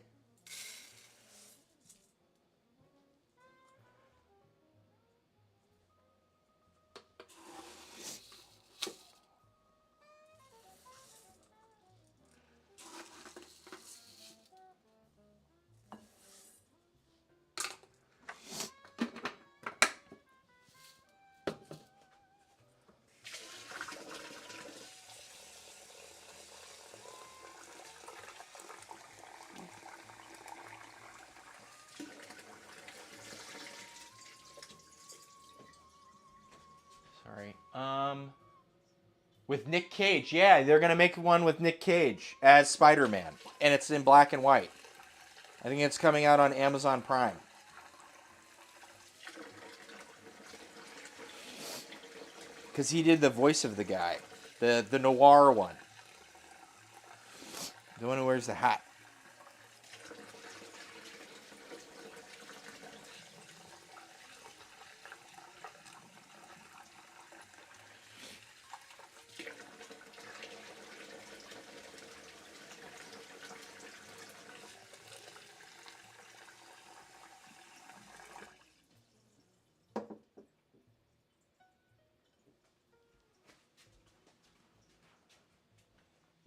Sorry. With Nick Cage. Yeah, they're going to make one with Nick Cage as Spider-Man. And it's in black and white. I think it's coming out on Amazon Prime. Because he did the voice of the guy. The noir one. The one who wears the hat.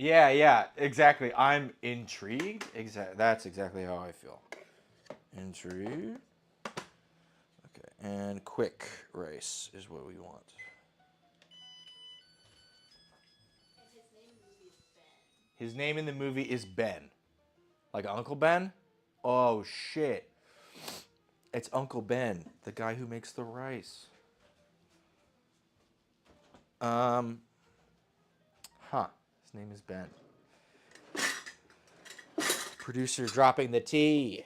Yeah, exactly. I'm intrigued. That's exactly how I feel. Intrigued. Okay, and quick rice is what we want. His name in the movie is Ben. Like Uncle Ben? Oh, shit. It's Uncle Ben, the guy who makes the rice. His name is Ben. Producer dropping the tea.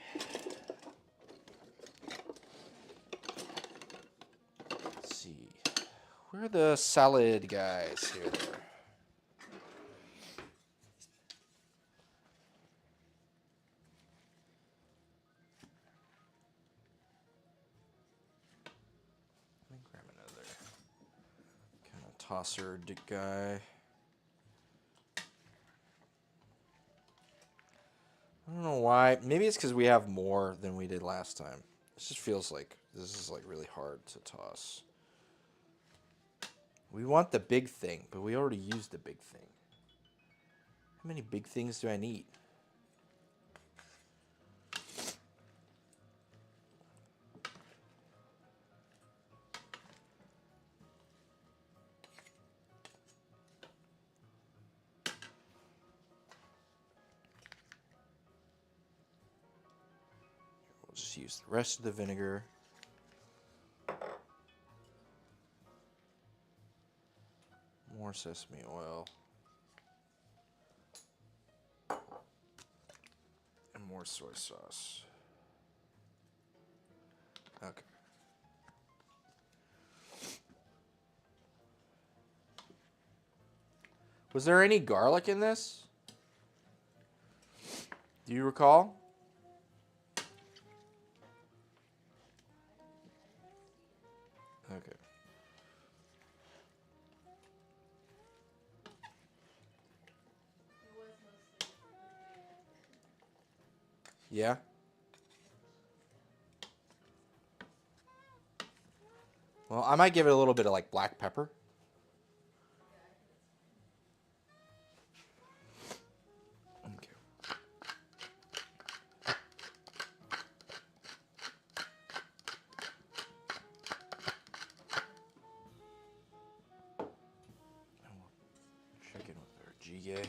Where are the salad guys here? Let me grab another kind of tosser guy. I don't know why. Maybe it's because we have more than we did last time. It just feels like this is like really hard to toss. We want the big thing, but we already used the big thing. How many big things do I need? We'll just use the rest of the vinegar. More sesame oil. And more soy sauce. Okay. Was there any garlic in this? Do you recall? Okay. It was mostly Yeah? Well, I might give it a little bit of like black pepper. yeah, I think it's Okay. And we'll check in with our jjigae.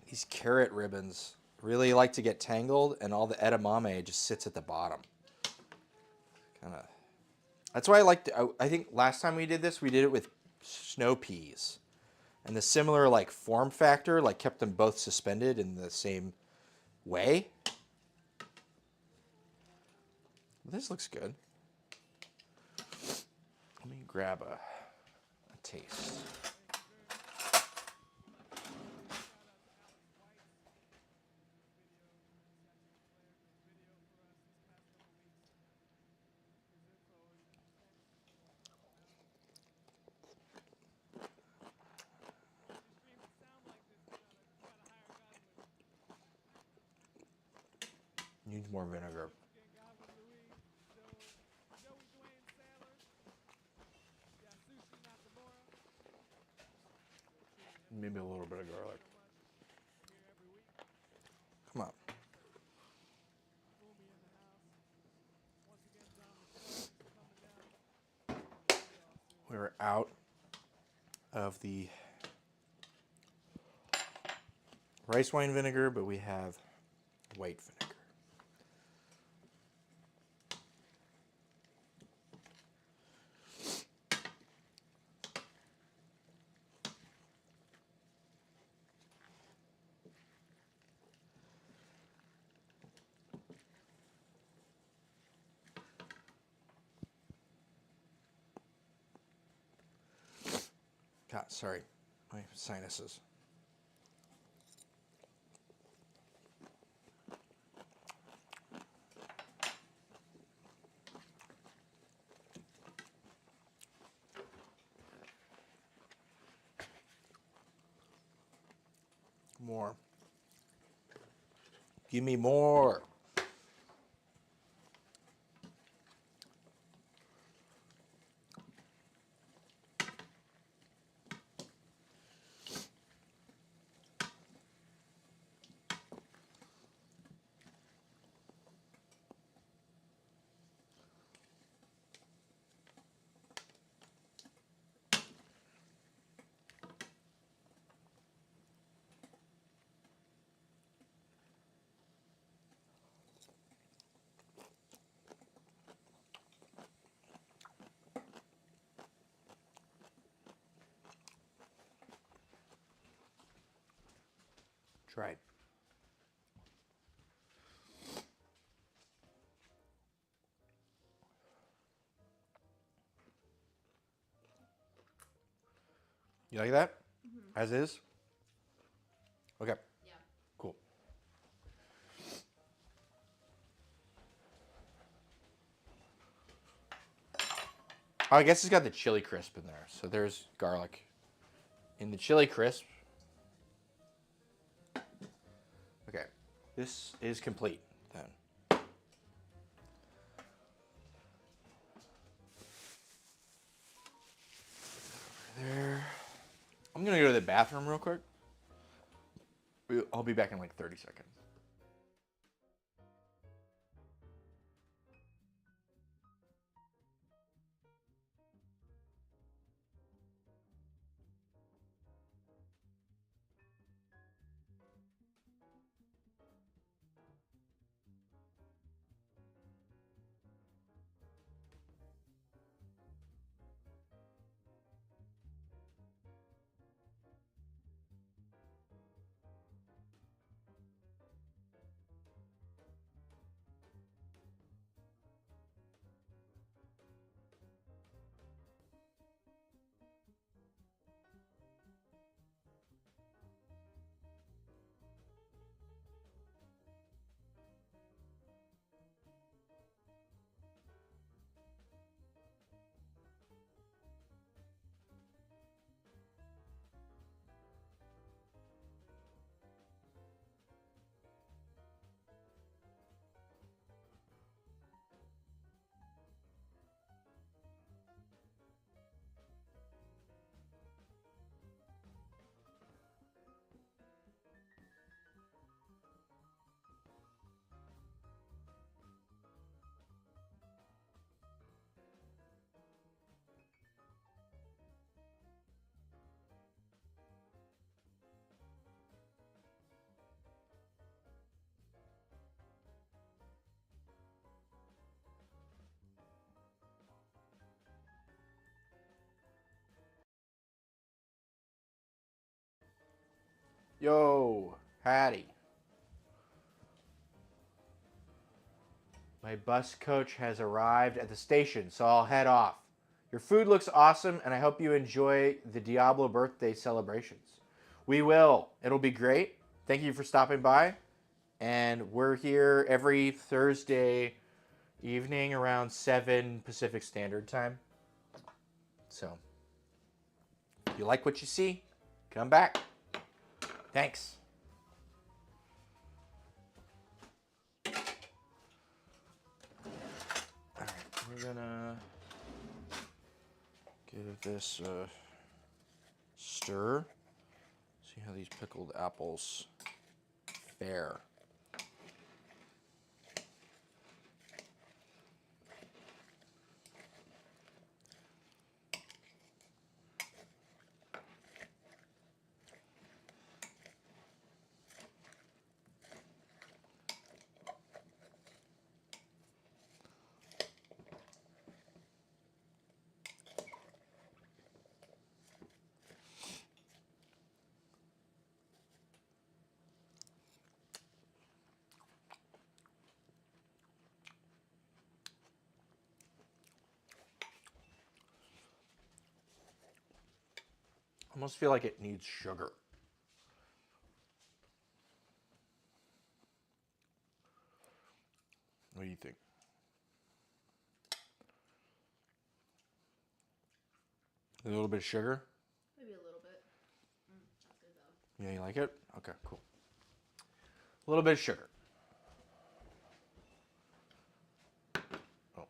These carrot ribbons really like to get tangled, and all the edamame just sits at the bottom. Kind of. That's why I liked. I think last time we did this, we did it with snow peas, and the similar like form factor like kept them both suspended in the same way. This looks good. Let me grab a taste. Needs more vinegar. Maybe a little bit of garlic. Come on. We're out of the rice wine vinegar, but we have white vinegar. God, sorry, my sinuses. More. Give me more. Try it. You like that? As is? Okay, Yeah. cool. Oh, I guess it's got the chili crisp in there. So there's garlic in the chili crisp. Okay, this is complete then. There. I'm gonna go to the bathroom real quick. I'll be back in like 30 seconds. Yo, Hattie. My bus coach has arrived at the station, so I'll head off. Your food looks awesome, and I hope you enjoy the Diablo birthday celebrations. We will. It'll be great. Thank you for stopping by. And we're here every Thursday evening around 7 Pacific Standard Time. So, if you like what you see, come back. Thanks. All right, we're gonna give this a stir. See how these pickled apples fare. I almost feel like it needs sugar. What do you think? A little bit of sugar? Maybe a little bit. That's good though. Yeah, you like it? Okay, cool. A little bit of sugar. Oh.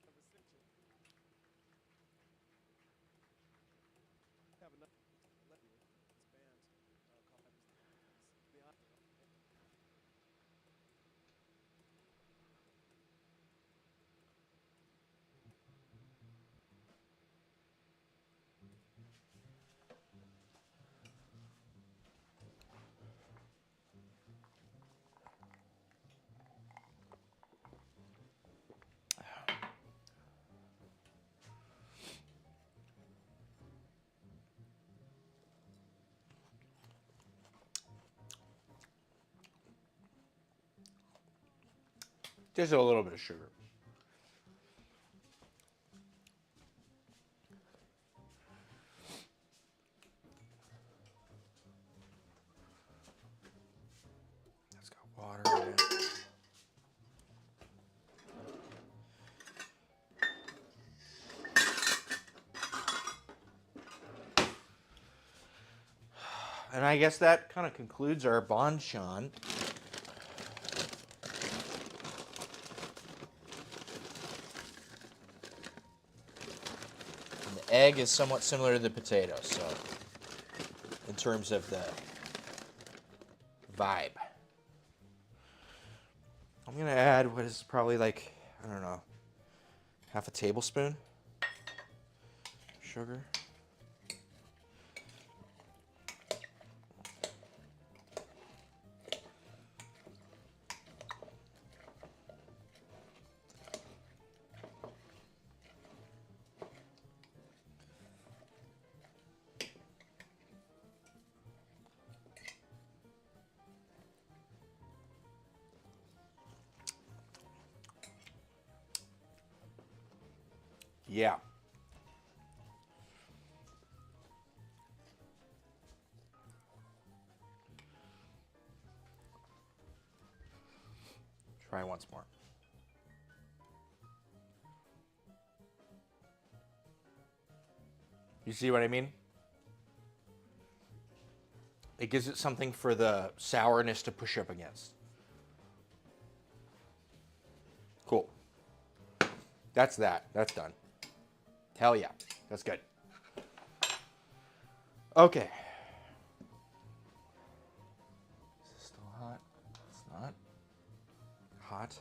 Conversation. Have another let you this band called Peppers. To be honest, Just a little bit of sugar. It's got water in it. And I guess that kind of concludes our banchan. And the egg is somewhat similar to the potato, so in terms of the vibe. I'm gonna add what is probably like, I don't know, half a tablespoon sugar. Yeah. Try once more. You see what I mean? It gives it something for the sourness to push up against. Cool. That's that. That's done. Hell yeah. That's good. Okay. Is this still hot? It's not hot.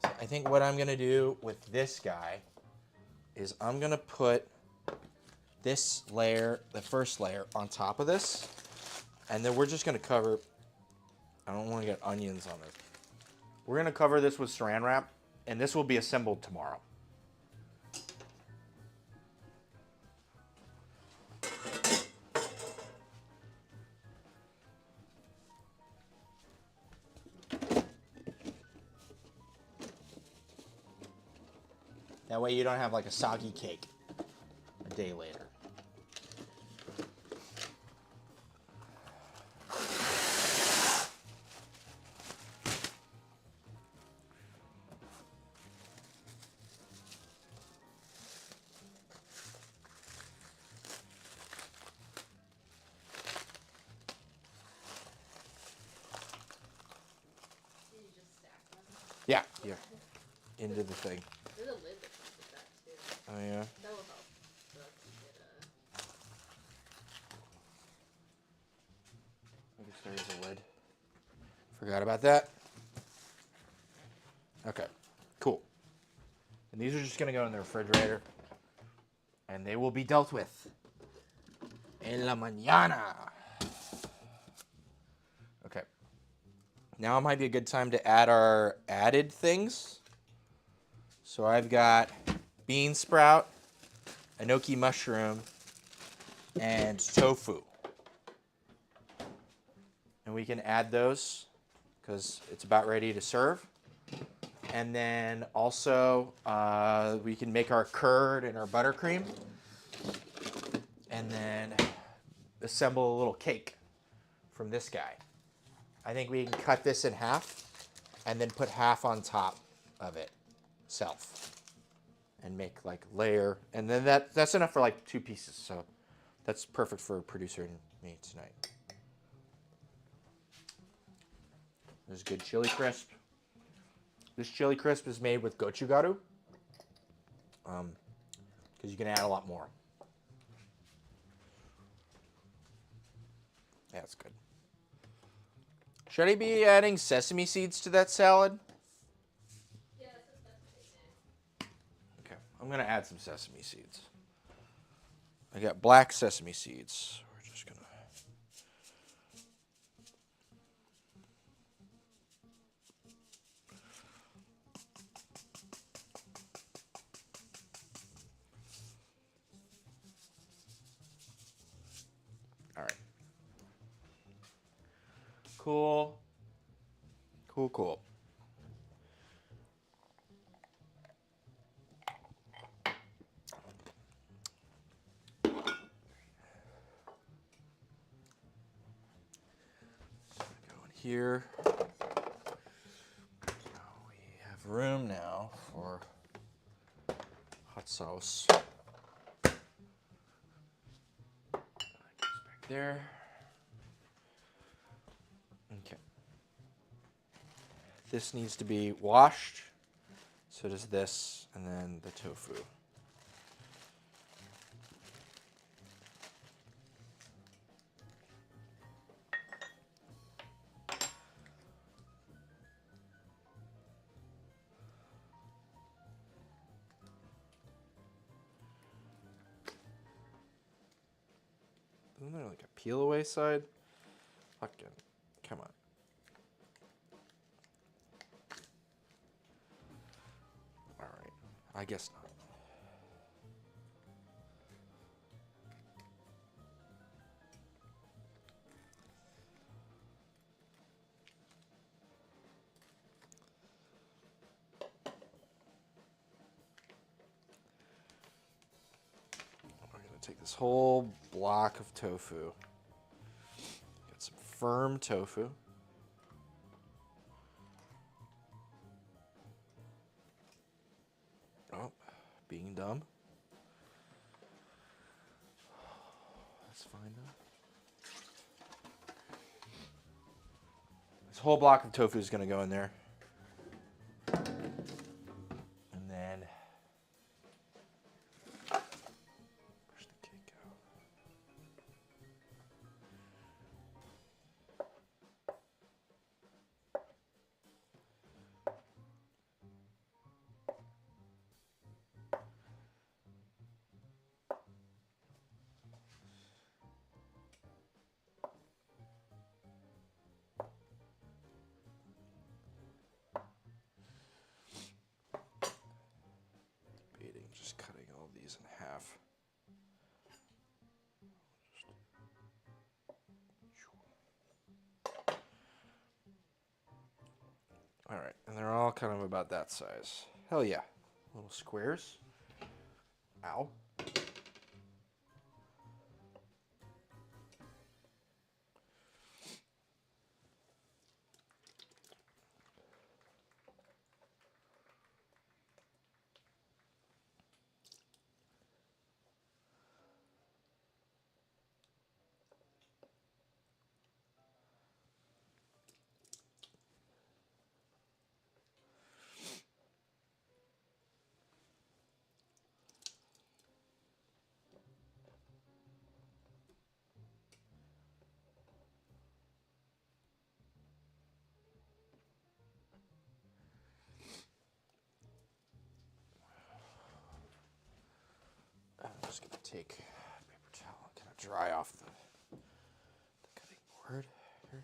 So I think what I'm going to do with this guy is I'm going to put this layer, the first layer, on top of this. And then we're just going to cover, I don't want to get onions on it. We're going to cover this with saran wrap, and this will be assembled tomorrow. That way you don't have like a soggy cake a day later. Did you just stack them? Yeah, here. Into the thing. There's a lid that comes with that too. Oh yeah? That will help. Keep it, I guess there is a lid. Forgot about that. Okay, cool. And these are just gonna go in the refrigerator. And they will be dealt with en la mañana. Okay. Now might be a good time to add our added things. So I've got bean sprout, enoki mushroom, and tofu. And we can add those because it's about ready to serve. And then also we can make our curd and our buttercream. And then assemble a little cake from this guy. I think we can cut this in half and then put half on top of it self. And make like layer. And then that's enough for like 2 pieces. So that's perfect for a producer and me tonight. There's good chili crisp. This chili crisp is made with gochugaru. Because you can add a lot more. Yeah, that's good. Should I be adding sesame seeds to that salad? yeah, that's what they did. Okay, I'm going to add some sesame seeds. I got black sesame seeds. We're just going to... All right. Cool. Cool, cool. here. We have room now for hot sauce. That goes back there. Okay. This needs to be washed. So does this, and then the tofu. Isn't there like a peel away side? Fucking, come on. Alright, I guess not. We're gonna take this whole block of tofu. Got some firm tofu. Oh, being dumb. That's fine now. This whole block of tofu is gonna go in there. And then where's the cake go? Debating just cutting all these in half. All right, and they're all kind of about that size. Hell yeah. Little squares. Ow. I'm just gonna take a paper towel and kind of dry off the cutting board here.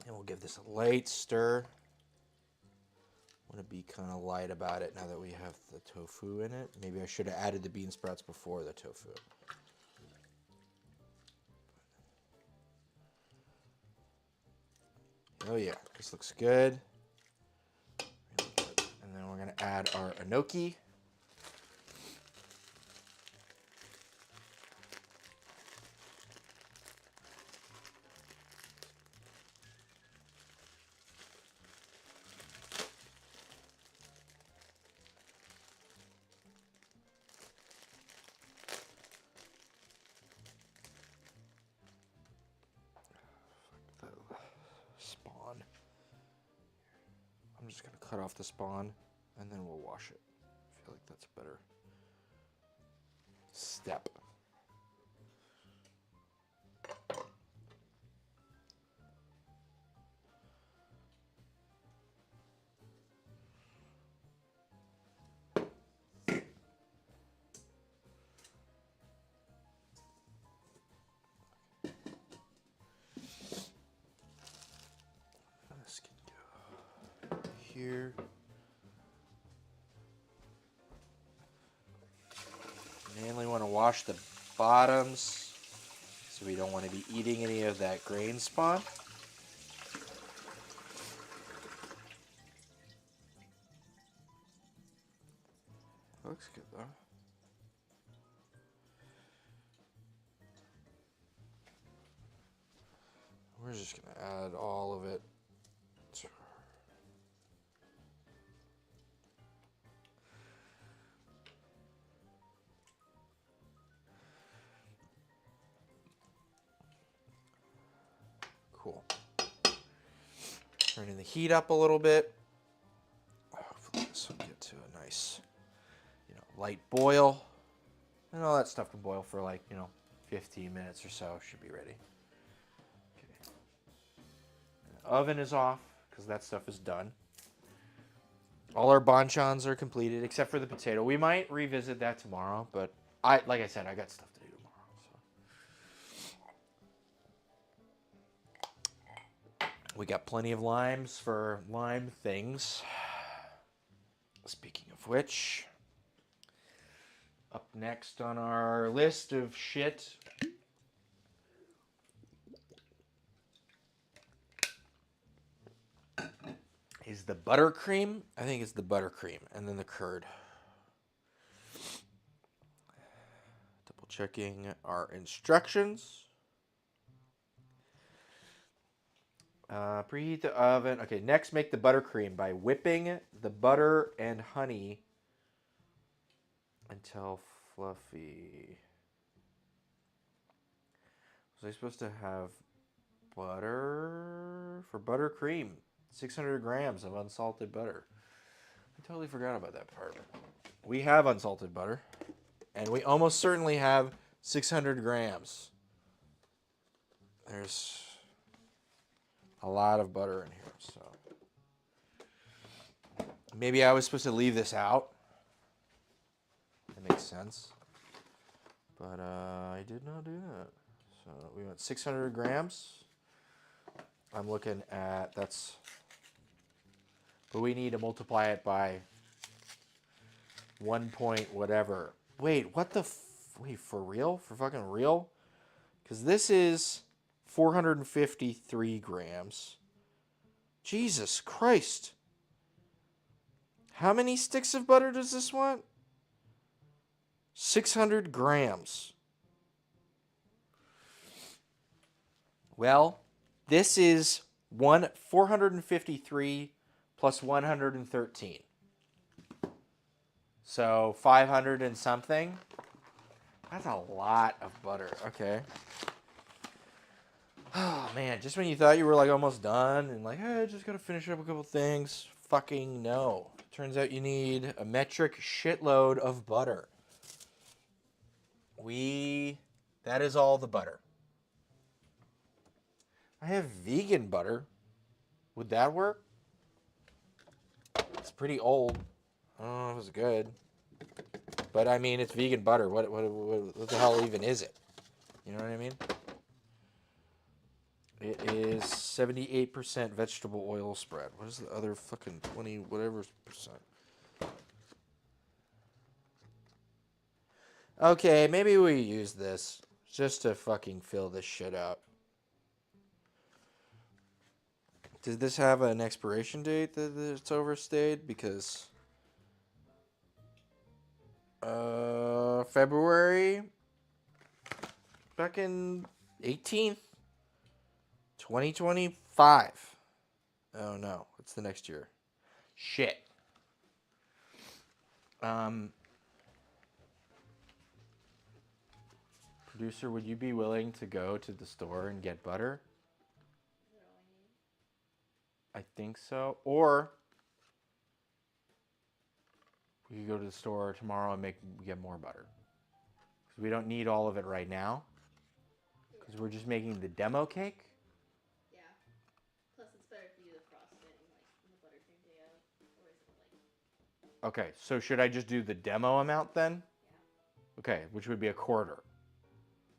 And we'll give this a light stir. be kind of light about it now that we have the tofu in it. Maybe I should have added the bean sprouts before the tofu. Oh yeah, this looks good. And then we're going to add our enoki. Spawn. I'm just going to cut off the spawn and then we'll wash it. I feel like that's a better step. This can go here. Mainly want to wash the bottoms so we don't want to be eating any of that grain spawn. Looks good though. We're just going to add all of it. Cool. Turning the heat up a little bit. Hopefully this will get to a nice, light boil. And all that stuff can boil for 15 minutes or so. Should be ready. Okay. The oven is off because that stuff is done. All our banchans are completed except for the potato. We might revisit that tomorrow, but like I said, I got stuff to do tomorrow. So. We got plenty of limes for lime things. Speaking of which, up next on our list of shit is the buttercream. I think it's the buttercream and then the curd. Double checking our instructions. Preheat the oven. Okay, next make the buttercream by whipping the butter and honey until fluffy. Was I supposed to have butter for buttercream? 600 grams of unsalted butter. I totally forgot about that part. We have unsalted butter, and we almost certainly have 600 grams. There's a lot of butter in here, so maybe I was supposed to leave this out. That makes sense. But I did not do that. So we went 600 grams. I'm looking at, but we need to multiply it by 1 point whatever. Wait, what the, wait, for real? For fucking real? Because this is 453 grams. Jesus Christ. How many sticks of butter does this want? 600 grams. Well, this is 453 plus 113. So 500 and something. That's a lot of butter. Okay. Oh man, just when you thought you were almost done and hey, just gotta finish up a couple things. Fucking no. Turns out you need a metric shitload of butter. That is all the butter. I have vegan butter. Would that work? It's pretty old. I don't know if it's good. But I mean, it's vegan butter. What the hell even is it? You know what I mean? It is 78% vegetable oil spread. What is the other fucking 20 whatever percent? Okay, maybe we use this just to fucking fill this shit out. Does this have an expiration date that it's overstayed? Because February fucking 18th, 2025. Oh no, it's the next year. Shit. Producer, would you be willing to go to the store and get butter? Is that all I need? I think so. Or we could go to the store tomorrow and get more butter. Because we don't need all of it right now. Because we're just making the demo cake. Yeah. Plus, it's better if you do the frosting like when the buttercream day out, or is it like? Okay, so should I just do the demo amount then? Yeah. Okay, which would be a quarter.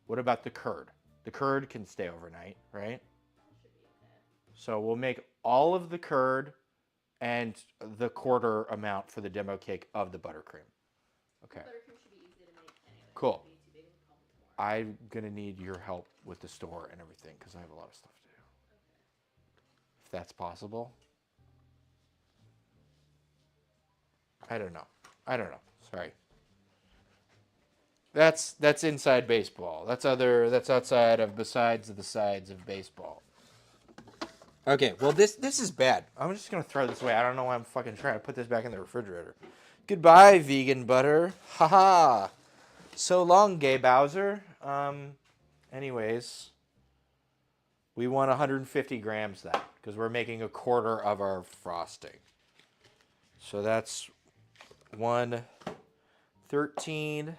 What about the curd? The curd can stay overnight, right? That should be okay. So we'll make all of the curd and the quarter amount for the demo cake of the buttercream. Okay. Buttercream should be easy to make anyway. Cool. It shouldn't be too big of a problem tomorrow. I'm gonna need your help with the store and everything because I have a lot of stuff to do. Okay. If that's possible. I don't know. Sorry. That's inside baseball. That's outside of besides the sides of baseball. Okay, well this is bad. I'm just gonna throw this away. I don't know why I'm fucking trying to put this back in the refrigerator. Goodbye, vegan butter. Haha. So long, gay Bowser. Anyways, we want 150 grams that because we're making a quarter of our frosting. So that's 113.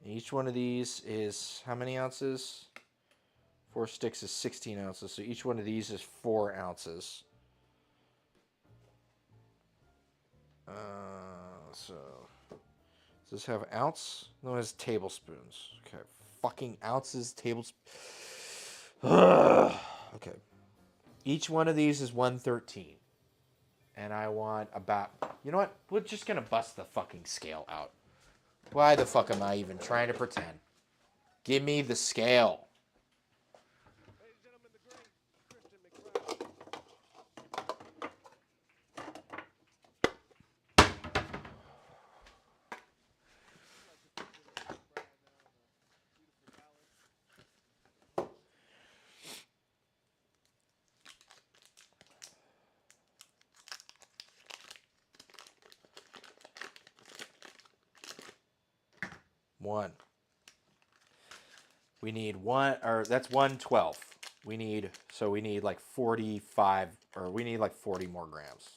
Each one of these is how many ounces? 4 sticks is 16 ounces. So each one of these is 4 ounces. So does this have ounce? No, it has tablespoons. Okay, fucking ounces, tablespoons. Okay. Each one of these is 113. And I want about... You know what? We're just going to bust the fucking scale out. Why the fuck am I even trying to pretend? Give me the scale. Ladies and gentlemen, the great Christian McBride. One. We need one, or that's 112. We need like 45, or we need like 40 more grams.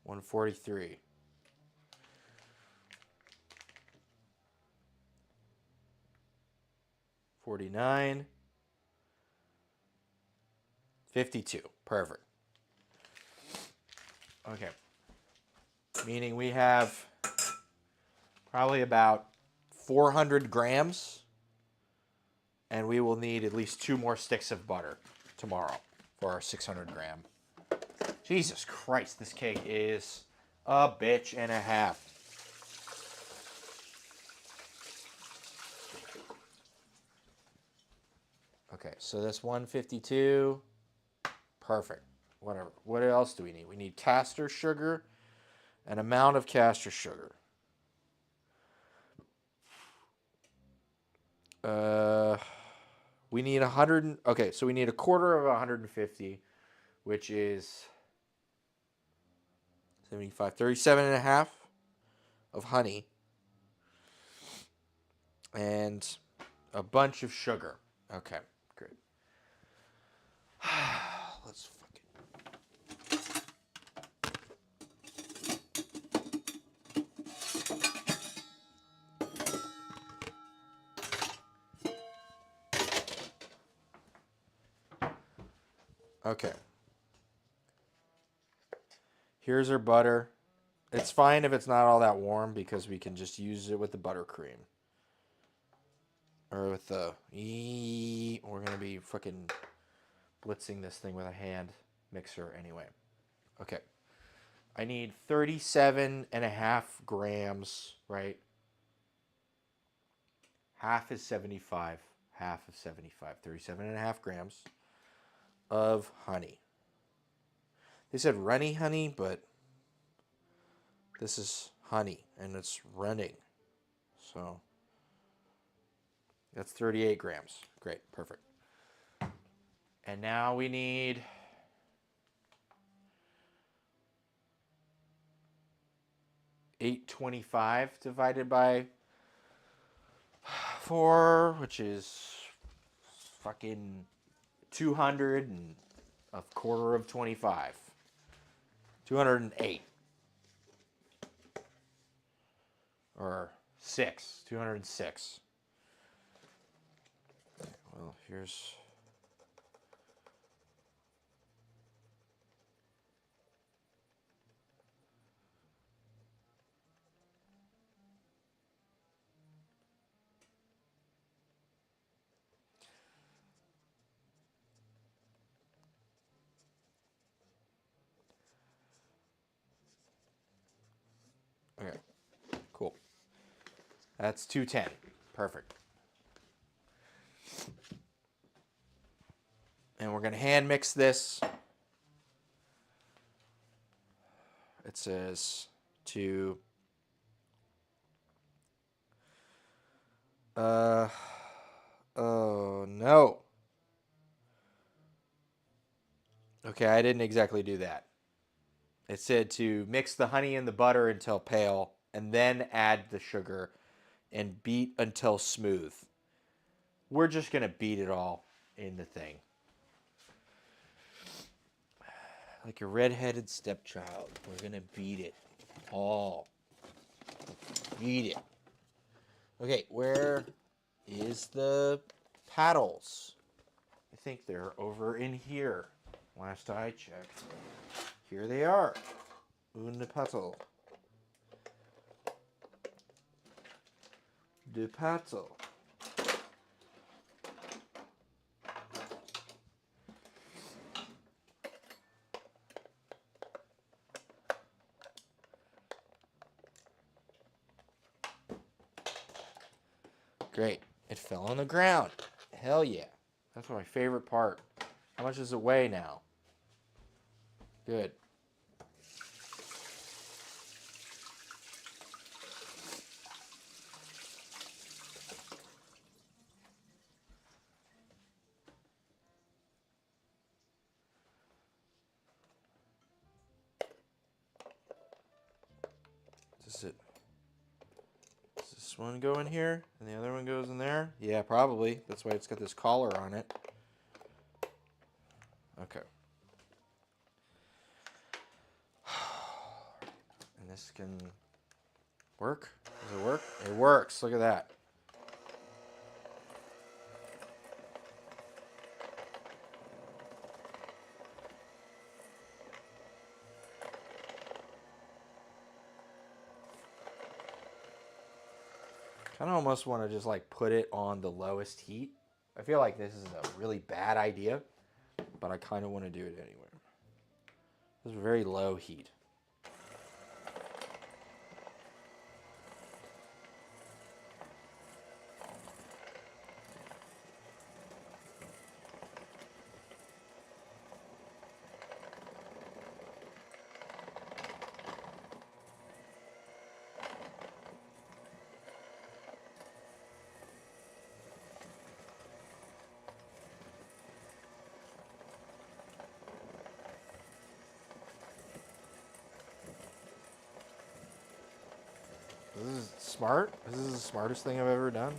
$143. 49. 52. Perfect. Okay. Meaning we have probably about 400 grams, and we will need at least 2 more sticks of butter tomorrow for our 600 gram. Jesus Christ, this cake is a bitch and a half. Okay, so that's 152. Perfect. Whatever. What else do we need? We need caster sugar, an amount of caster sugar. We need 100. Okay, so we need a quarter of 150, which is 75, 37 and a half of honey, and a bunch of sugar. Okay, great. Let's fucking... Okay. Here's our butter. It's fine if it's not all that warm because we can just use it with the buttercream. Or with the... We're going to be fucking blitzing this thing with a hand mixer anyway. Okay. I need 37.5 grams, right? Half is 75. Half of 75. 37.5 grams of honey. They said runny honey, but this is honey, and it's running. So that's 38 grams. Great, perfect. And now we need 825 divided by 4, which is fucking 200 and a quarter of 25. 208. Or 6. 206. Well, here's... Okay, cool. That's 210. Perfect. And we're going to hand mix this. It says to... Oh, no. Okay, I didn't exactly do that. It said to mix the honey and the butter until pale, and then add the sugar and beat until smooth. We're just going to beat it all in the thing. Like a redheaded stepchild. We're going to beat it all. Beat it. Okay, where is the paddles? I think they're over in here. Last I checked. Here they are. Une paddle. De paddle. Great. It fell on the ground. Hell yeah. That's my favorite part. How much does it weigh now? Good. Does this one go in here and the other one goes in there? Yeah, probably. That's why it's got this collar on it. Okay. And this can work? Does it work? It works. Look at that. Kind of almost want to just like put it on the lowest heat. I feel like this is a really bad idea, but I kind of want to do it anyway. This is very low heat. This is smart. This is the smartest thing I've ever done.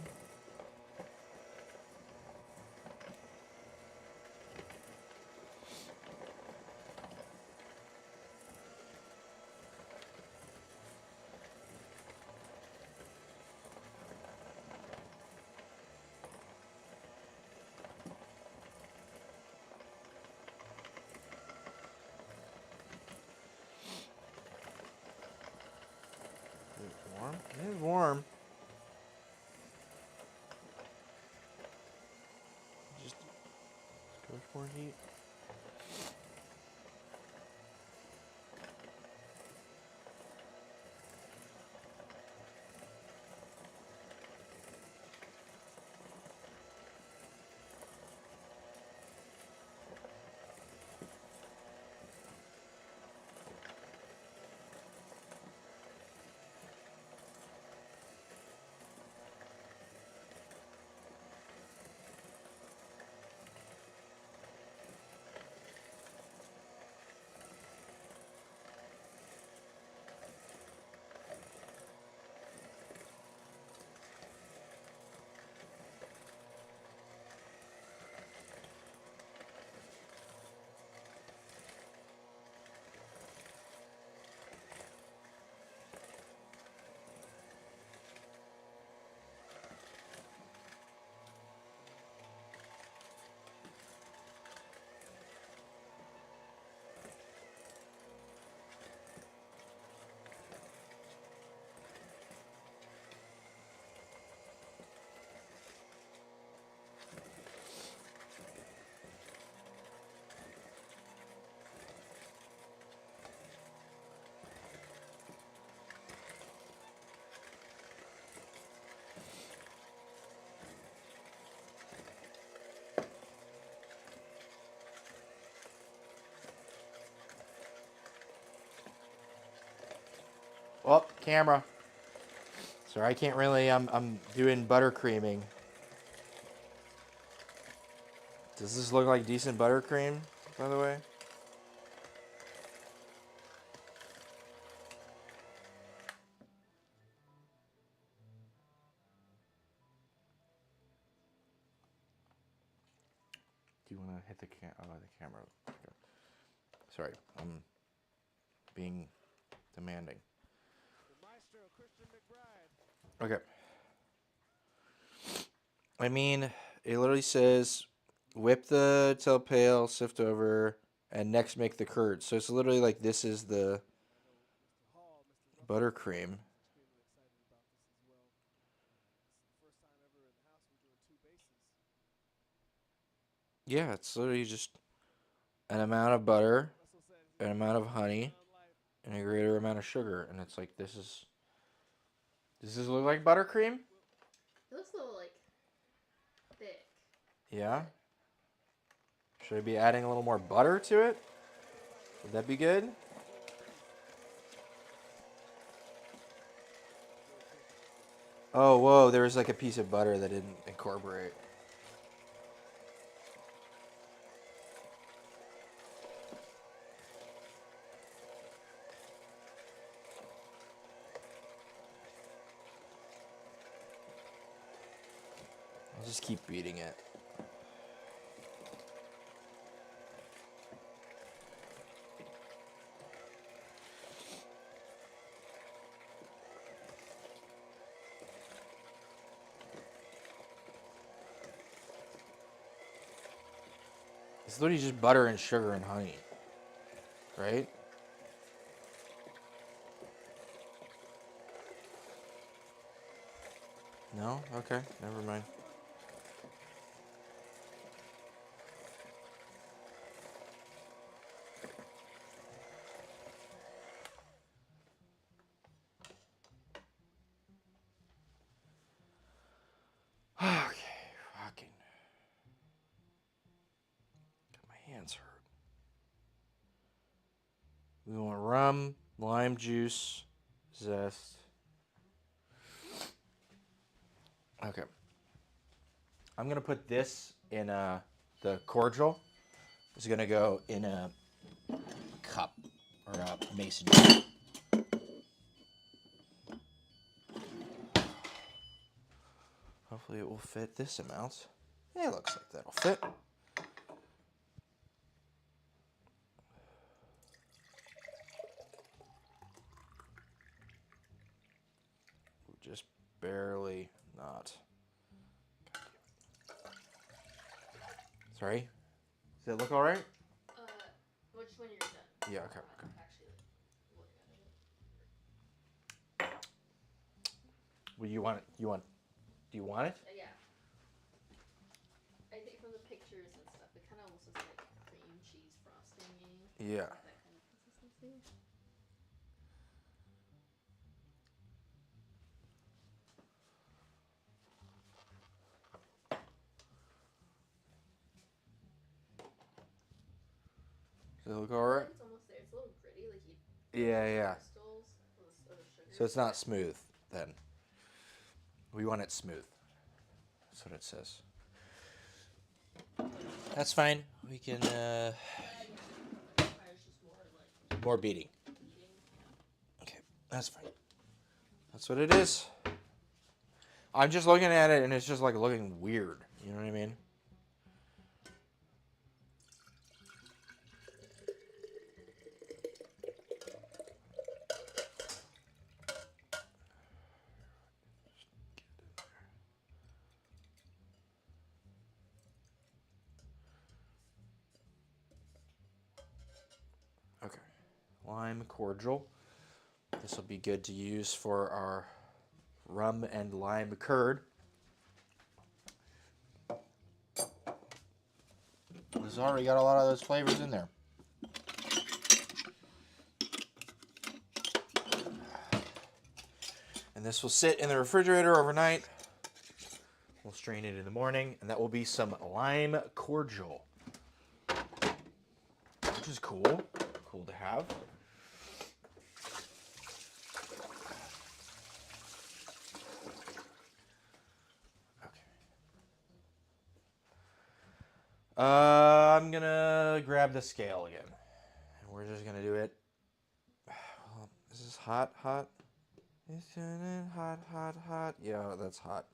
more heat. Well, camera. Sorry, I can't really. I'm doing buttercreaming. Does this look like decent buttercream, by the way? Do you want to hit the the camera? Okay. Sorry, I'm being demanding. The maestro, Christian McBride. Okay. I mean, it literally says whip the till pale, sift over, and next make the curd. So it's literally like this is the I know Mr. Hall, Mr. Russell buttercream. is extremely excited about this as well. This is the first time ever in the house we're doing 2 bases. Yeah, it's literally just an amount of butter, Russell said an amount of honey, around life. and a greater amount of sugar, and it's like this is. Does this look like buttercream? It looks a little like thick. Yeah. Should I be adding a little more butter to it? Would that be good? Oh, whoa, there was like a piece of butter that didn't incorporate. I'll just keep beating it. It's literally just butter and sugar and honey. Right? No? Okay, never mind. Okay, fucking. My hands hurt. We want rum, lime juice, zest. Okay. I'm gonna put this in the cordial. Is gonna go in a cup or a mason jar. Hopefully it will fit this amount. Yeah, it looks like that'll fit. Just barely not. Sorry? Does it look all right? Which when you're done? Yeah, okay. I'm actually like looking at it. Well, you want it? Do you want it? Yeah. I think from the pictures and stuff, it kind of almost looks like Yeah. Like that kind of consistency. Does it look I feel alright? like it's almost there. It's a little gritty, like you Yeah, yeah. crystals of the sugar. So it's not smooth then. We want it smooth. That's what it says. That's fine. We can Requires just more like more beating. beating. Yeah. Okay, that's fine. That's what it is. I'm just looking at it and it's just like looking weird. You know what I mean? Okay. Lime cordial. This will be good to use for our rum and lime curd. It's already got a lot of those flavors in there. And this will sit in the refrigerator overnight. We'll strain it in the morning, and that will be some lime cordial, which is cool. Cool to have. I'm gonna grab the scale again, and we're just gonna do it. Is this hot? Hot? Isn't it hot? Hot? Hot? Yeah, that's hot.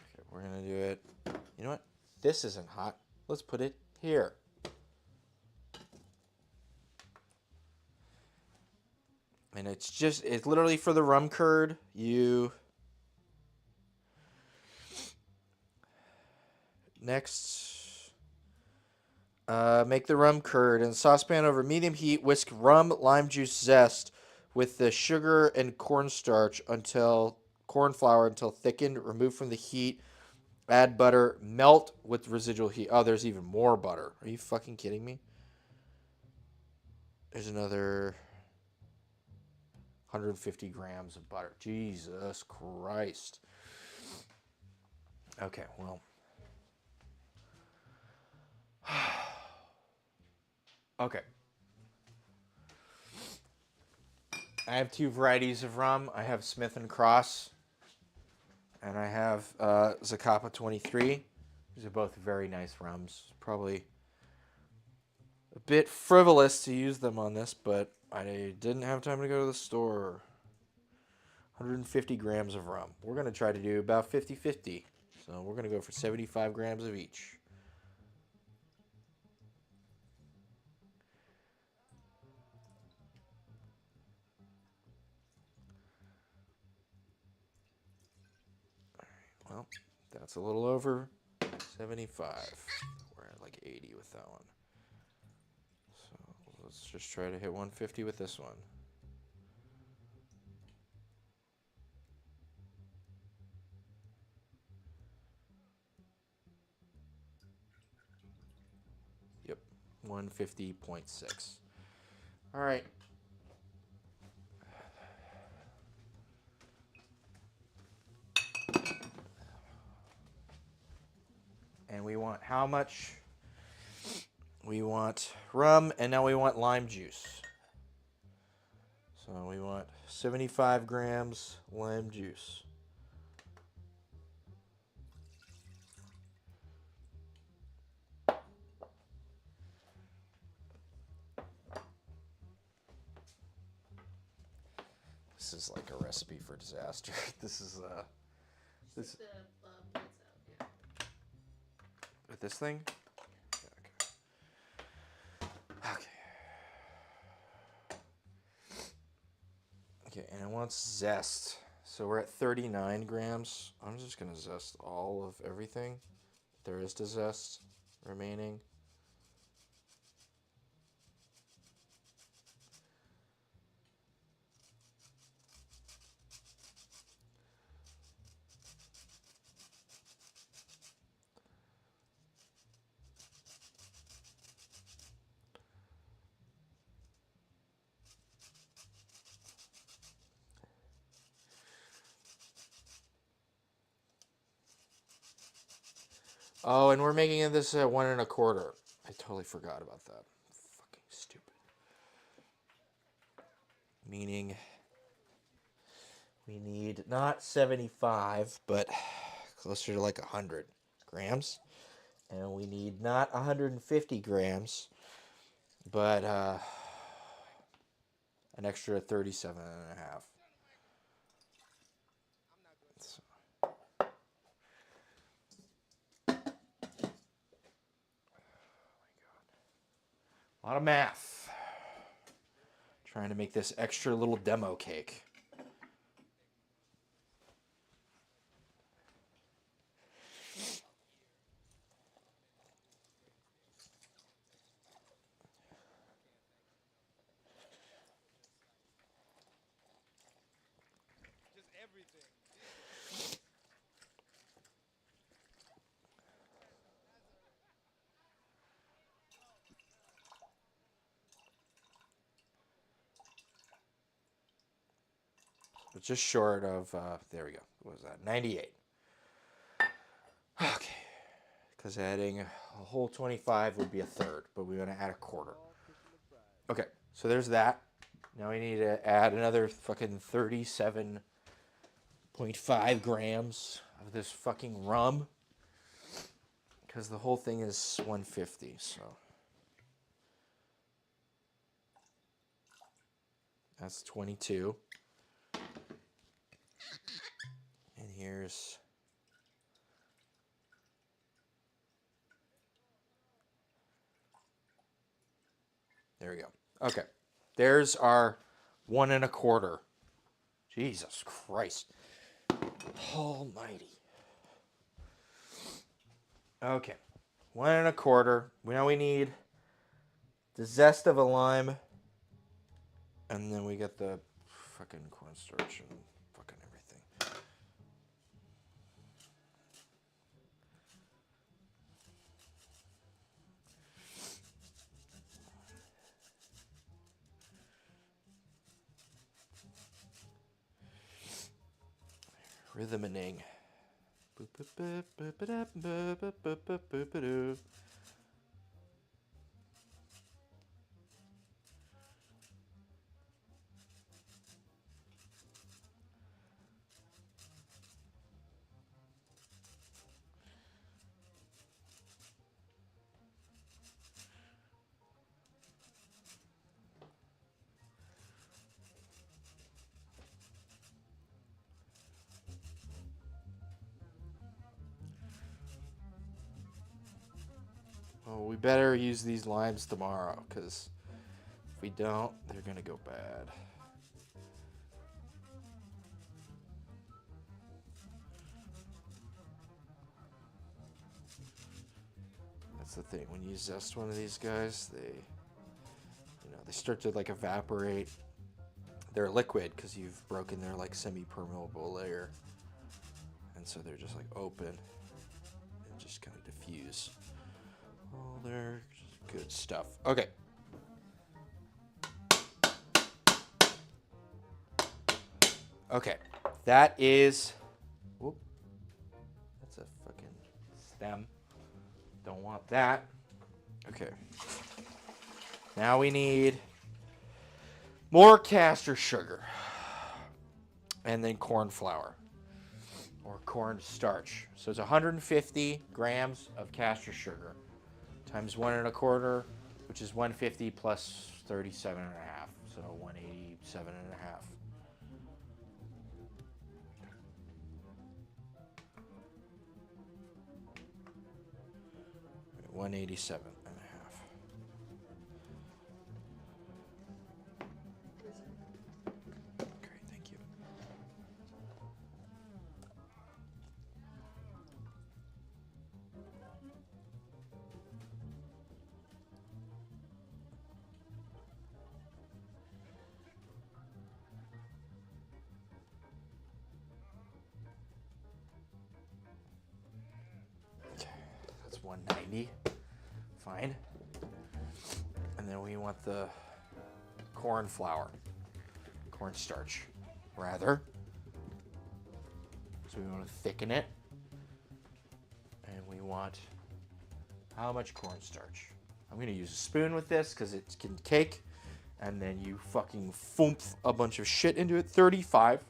Okay, we're gonna do it. You know what? This isn't hot. Let's put it here. And it's literally for the rum curd. Next, make the rum curd in a saucepan over medium heat. Whisk rum, lime juice, zest with the sugar and cornstarch corn flour until thickened. Remove from the heat. Add butter. Melt with residual heat. Oh, there's even more butter. Are you fucking kidding me? There's another 150 grams of butter. Jesus Christ. Okay, well. Okay. I have two varieties of rum. I have Smith and Cross, and I have Zacapa 23. These are both very nice rums. Probably a bit frivolous to use them on this, but I didn't have time to go to the store. 150 grams of rum. We're going to try to do about 50-50. So we're going to go for 75 grams of each. Well, that's a little over 75. We're at like 80 with that one. So let's just try to hit 150 with this one. Yep, 150.6. All right. And we want how much? We want rum, and now we want lime juice. So we want 75 grams lime juice. This is like a recipe for disaster. This is Just take the bullets out, yeah. with this thing. Okay. Okay, and it wants zest. So we're at 39 grams. I'm just gonna zest all of everything there is to zest remaining. Oh, and we're making this at 1 1/4. I totally forgot about that. Fucking stupid. Meaning we need not 75, but closer to like 100 grams. And we need not 150 grams, but an extra 37 and a half. So. A lot of math. Trying to make this extra little demo cake. Just everything. It's just short of, there we go. What was that? 98. Okay. Because adding a whole 25 would be a third, but we want to add a quarter. Okay, so there's that. Now we need to add another fucking 37.5 grams of this fucking rum. Because the whole thing is 150, so. That's 22. And here's... There we go. Okay. There's our 1 1/4. Jesus Christ. Almighty. Okay. 1 1/4. Now we need the zest of a lime. And then we get the fucking cornstarch and fucking everything. Rhythming. Oh, we better use these limes tomorrow, because if we don't, they're going to go bad. That's the thing. When you zest one of these guys, they start to like evaporate. They're liquid because you've broken their like semi-permeable layer, and so they're just like open and just kind of diffuse. Oh, they're good stuff. Okay. Okay, that is. Whoop. That's a fucking stem. Don't want that. Okay. Now we need more castor sugar. And then corn flour. Or corn starch. So it's 150 grams of castor sugar. Times 1 1/4, which is 150 plus 37 and a half. So 187 and a half. 187 and a half. Great, thank you. Okay, that's 190. Fine. And then we want the corn flour, cornstarch, rather. So we want to thicken it. And we want How much cornstarch? I'm gonna use a spoon with this because it can cake. And then you fucking foomp a bunch of shit into it. 35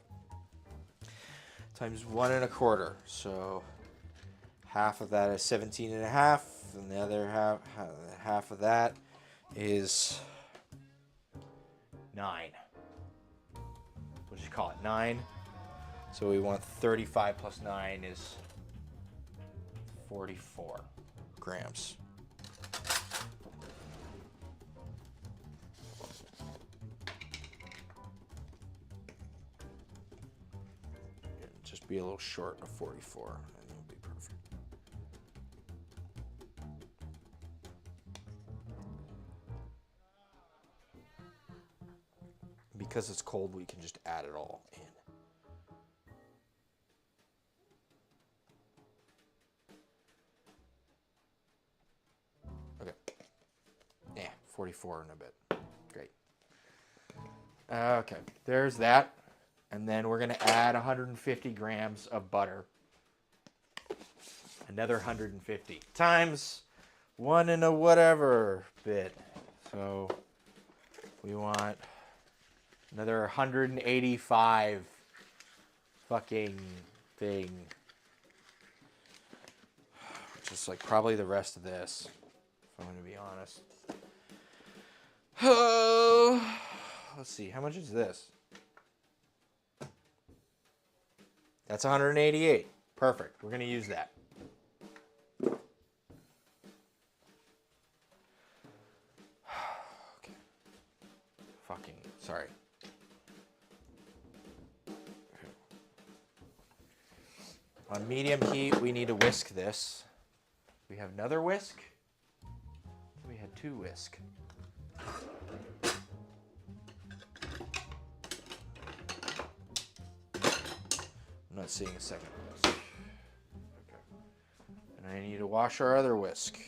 times 1 1/4. So half of that is 17 and a half, and the other half of that is 9. We'll just call it 9. So we want 35 plus 9 is 44 grams. Just be a little short of 44, and it'll be perfect. Because it's cold, we can just add it all in. Okay. Yeah, 44 in a bit. Great. Okay, there's that. And then we're going to add 150 grams of butter. Another 150 times 1 and a whatever bit. So we want another 185 fucking thing. Which is like probably the rest of this, if I'm going to be honest. Let's see, how much is this? That's 188. Perfect. We're going to use that. Okay. Fucking, sorry. Okay. On medium heat, we need to whisk this. We have another whisk. We had 2 whisk. I'm not seeing a second whisk. Okay. And I need to wash our other whisk.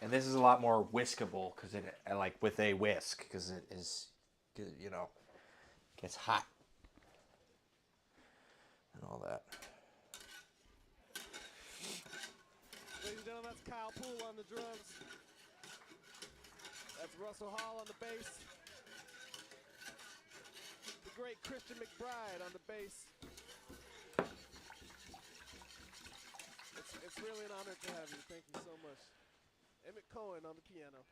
And this is a lot more whiskable because it, like with a whisk, because it is, you know, gets hot and all that. Ladies and gentlemen, that's Kyle Poole on the drums. That's Russell Hall on the bass. The great Christian McBride on the bass. It's really an honor to have you. Thank you so much. Emmett Cohen on the piano.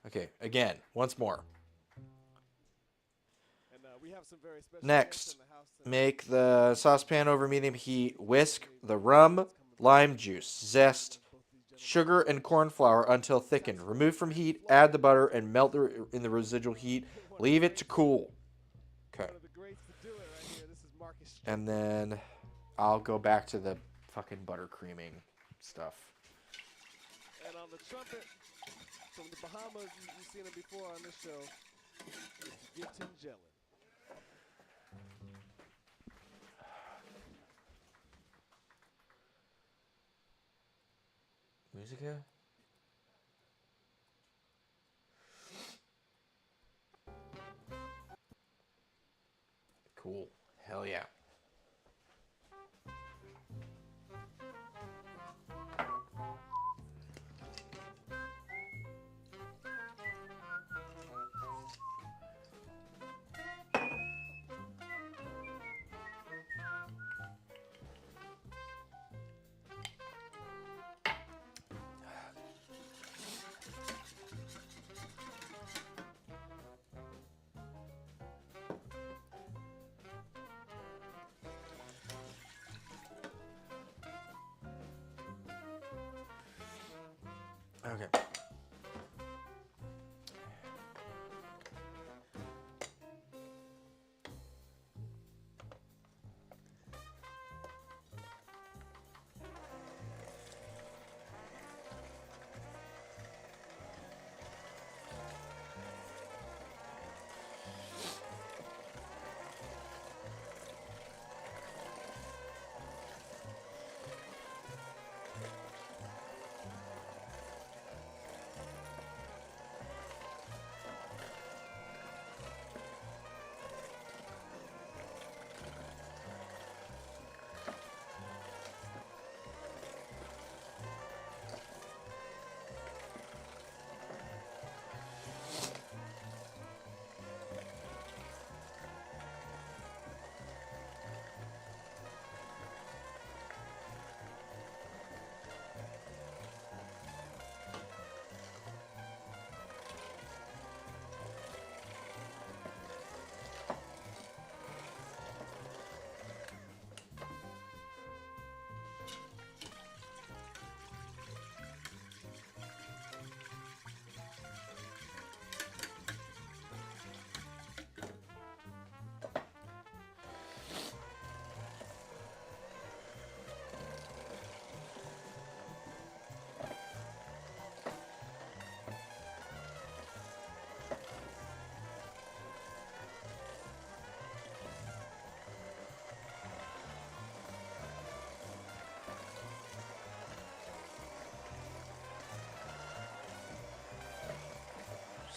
Okay, again, once more. And we have some very special Next, guests in the house tonight. make the saucepan over medium heat. Whisk the rum, lime juice, zest, sugar, and corn flour until thickened. Remove from heat, add the butter, and melt in the residual heat. Leave it to cool. Okay. One of the greats to do it right here. This is Marcus. And then I'll go back to the fucking butter creaming stuff. And on the trumpet from the Bahamas, you've seen him before on this show. Gibson Jellin. Musica? Cool. Hell yeah. Okay.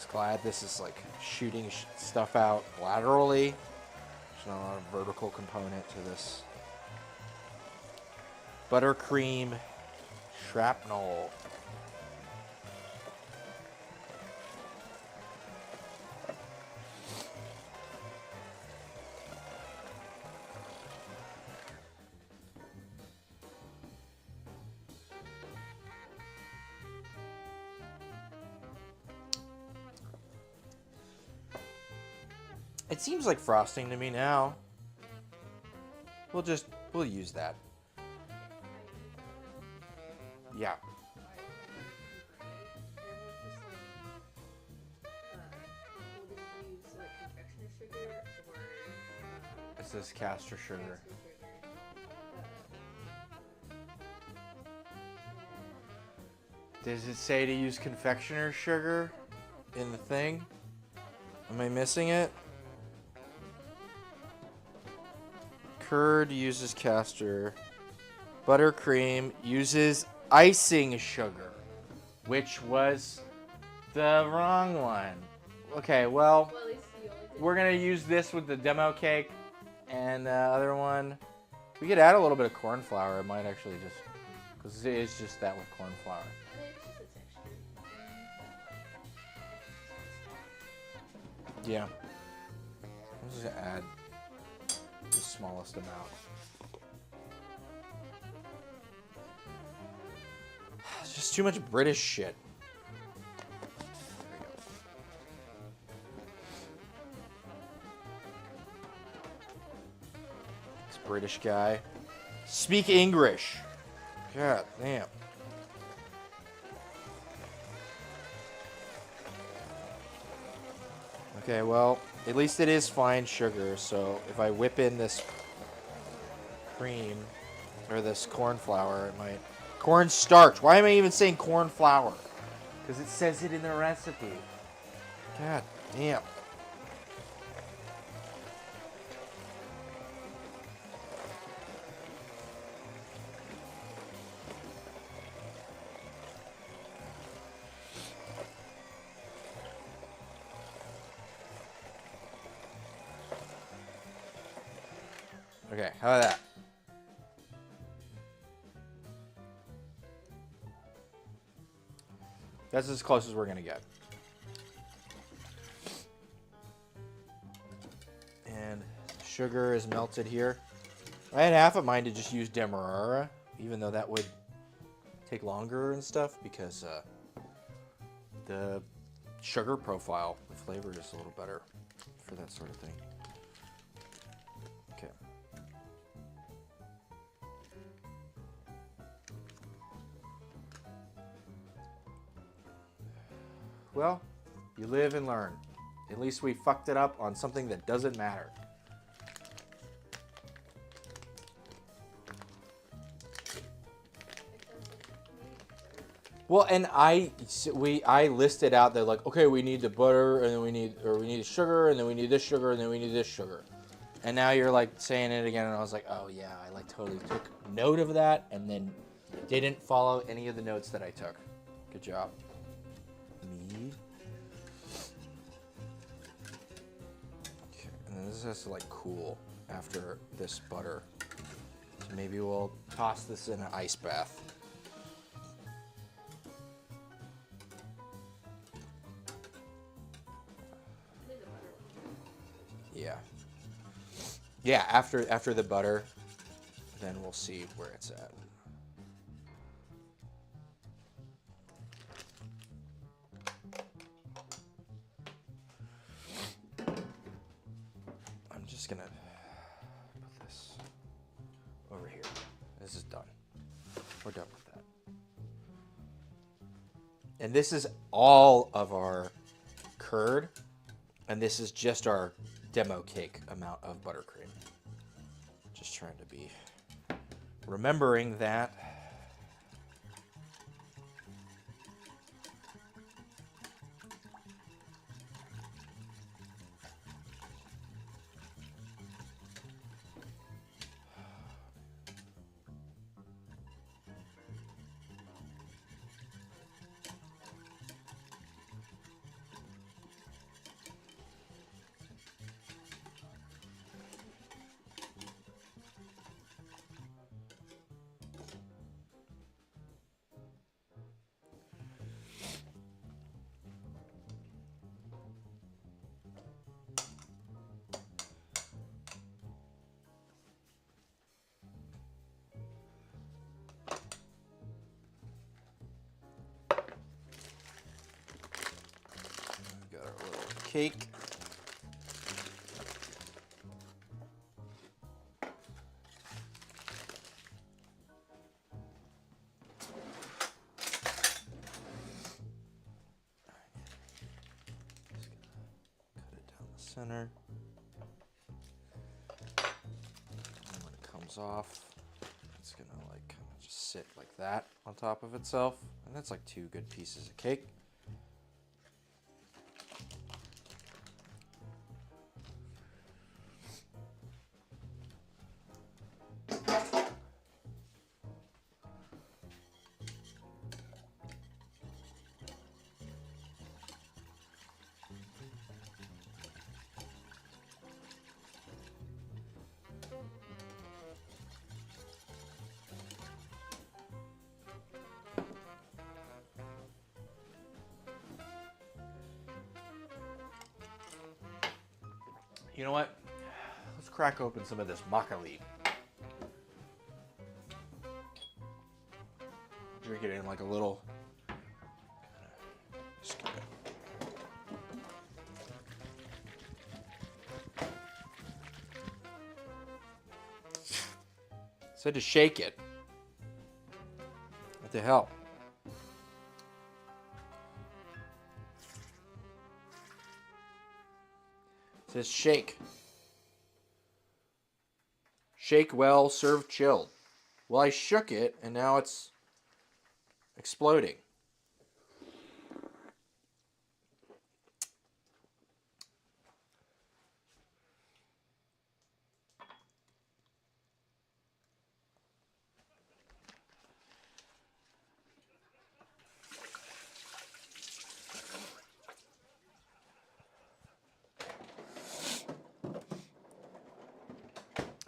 Just glad this is like shooting stuff out laterally. There's not a lot of vertical component to this. Buttercream shrapnel. It seems like frosting to me now. We'll use that. Yeah. It says castor sugar. Does it say to use confectioner's sugar in the thing? Am I missing it? Curd uses castor. Buttercream uses icing sugar, which was the wrong one. Okay, well, we're going to use this with the demo cake, and the other one, we could add a little bit of corn flour. It might actually just, because it is just that with corn flour. Yeah. I'm just going to add the smallest amount. It's just too much British shit. There we go. This British guy. Speak English. God damn. Okay, well, at least it is fine sugar, so if I whip in this cream, or this corn flour, it might... Corn starch. Why am I even saying corn flour? Because it says it in the recipe. God damn. Okay, how about that? That's as close as we're going to get. And sugar is melted here. I had half of mine to just use demerara, even though that would take longer and stuff, because the sugar profile, the flavor is a little better for that sort of thing. Okay. Well, you live and learn. At least we fucked it up on something that doesn't matter. Well, and I listed out that, like, okay, we need the butter, and then we need the sugar, and then we need this sugar, and then we need this sugar. And now you're like saying it again, and I was like, oh yeah, I like totally took note of that, and then didn't follow any of the notes that I took. Good job. Me. Okay, and then this has to like cool after this butter. So maybe we'll toss this in an ice bath. Yeah. Yeah, after the butter, then we'll see where it's at. I'm just gonna put this over here. This is done. We're done with that. And this is all of our curd, and this is just our demo cake amount of buttercream. Just trying to be remembering that. cake. Just gonna cut it down the center. And when it comes off, it's gonna like kind of just sit like that on top of itself. And that's like 2 good pieces of cake. You know what? Let's crack open some of this makgeolli. Drink it in like a little. Skip it. Said to shake it. What the hell? It says shake. Shake well, serve chilled. Well, I shook it, and now it's exploding.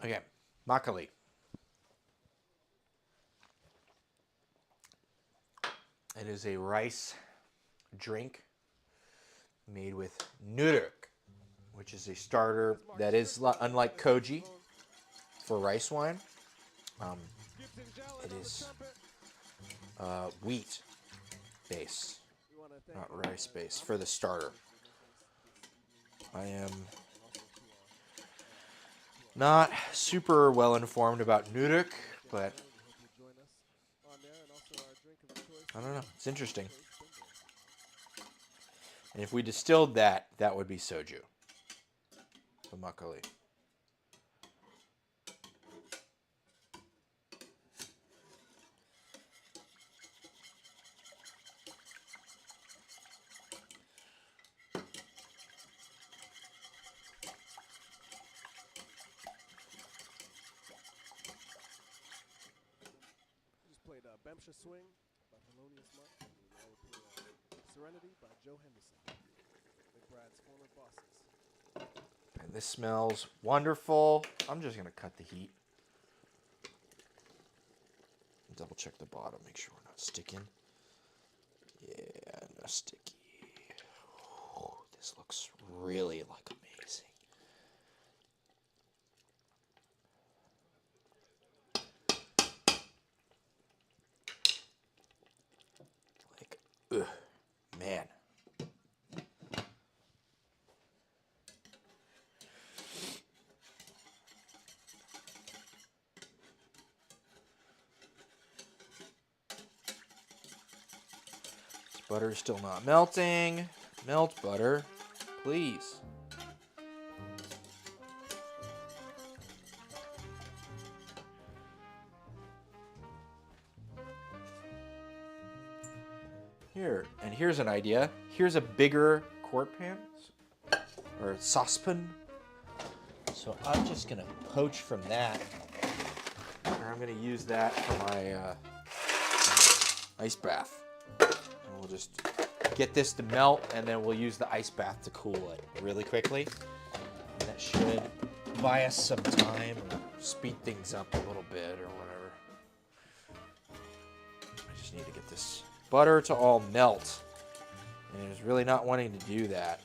Okay, makgeolli. It is a rice drink made with noodle, which is a starter that is unlike koji for rice wine. It is wheat based, not rice based for the starter. I am not super well informed about noodle, but I don't know. It's interesting. And if we distilled that, that would be soju. The makgeolli. Just played Bamsha Swing by Thelonious Monk. And now we play Serenity by Joe Henderson. McBride's former bosses. And this smells wonderful. I'm just going to cut the heat. Double check the bottom, make sure we're not sticking. Yeah, no sticky. Ooh, this looks really like amazing. Like, ugh, man. Butter is still not melting. Melt butter, please. Here, and here's an idea. Here's a bigger quart pan, or saucepan. So I'm just gonna poach from that. And I'm gonna use that for my ice bath. And we'll just get this to melt, and then we'll use the ice bath to cool it really quickly. And that should buy us some time, or speed things up a little bit, or whatever. I just need to get this butter to all melt, and it's really not wanting to do that.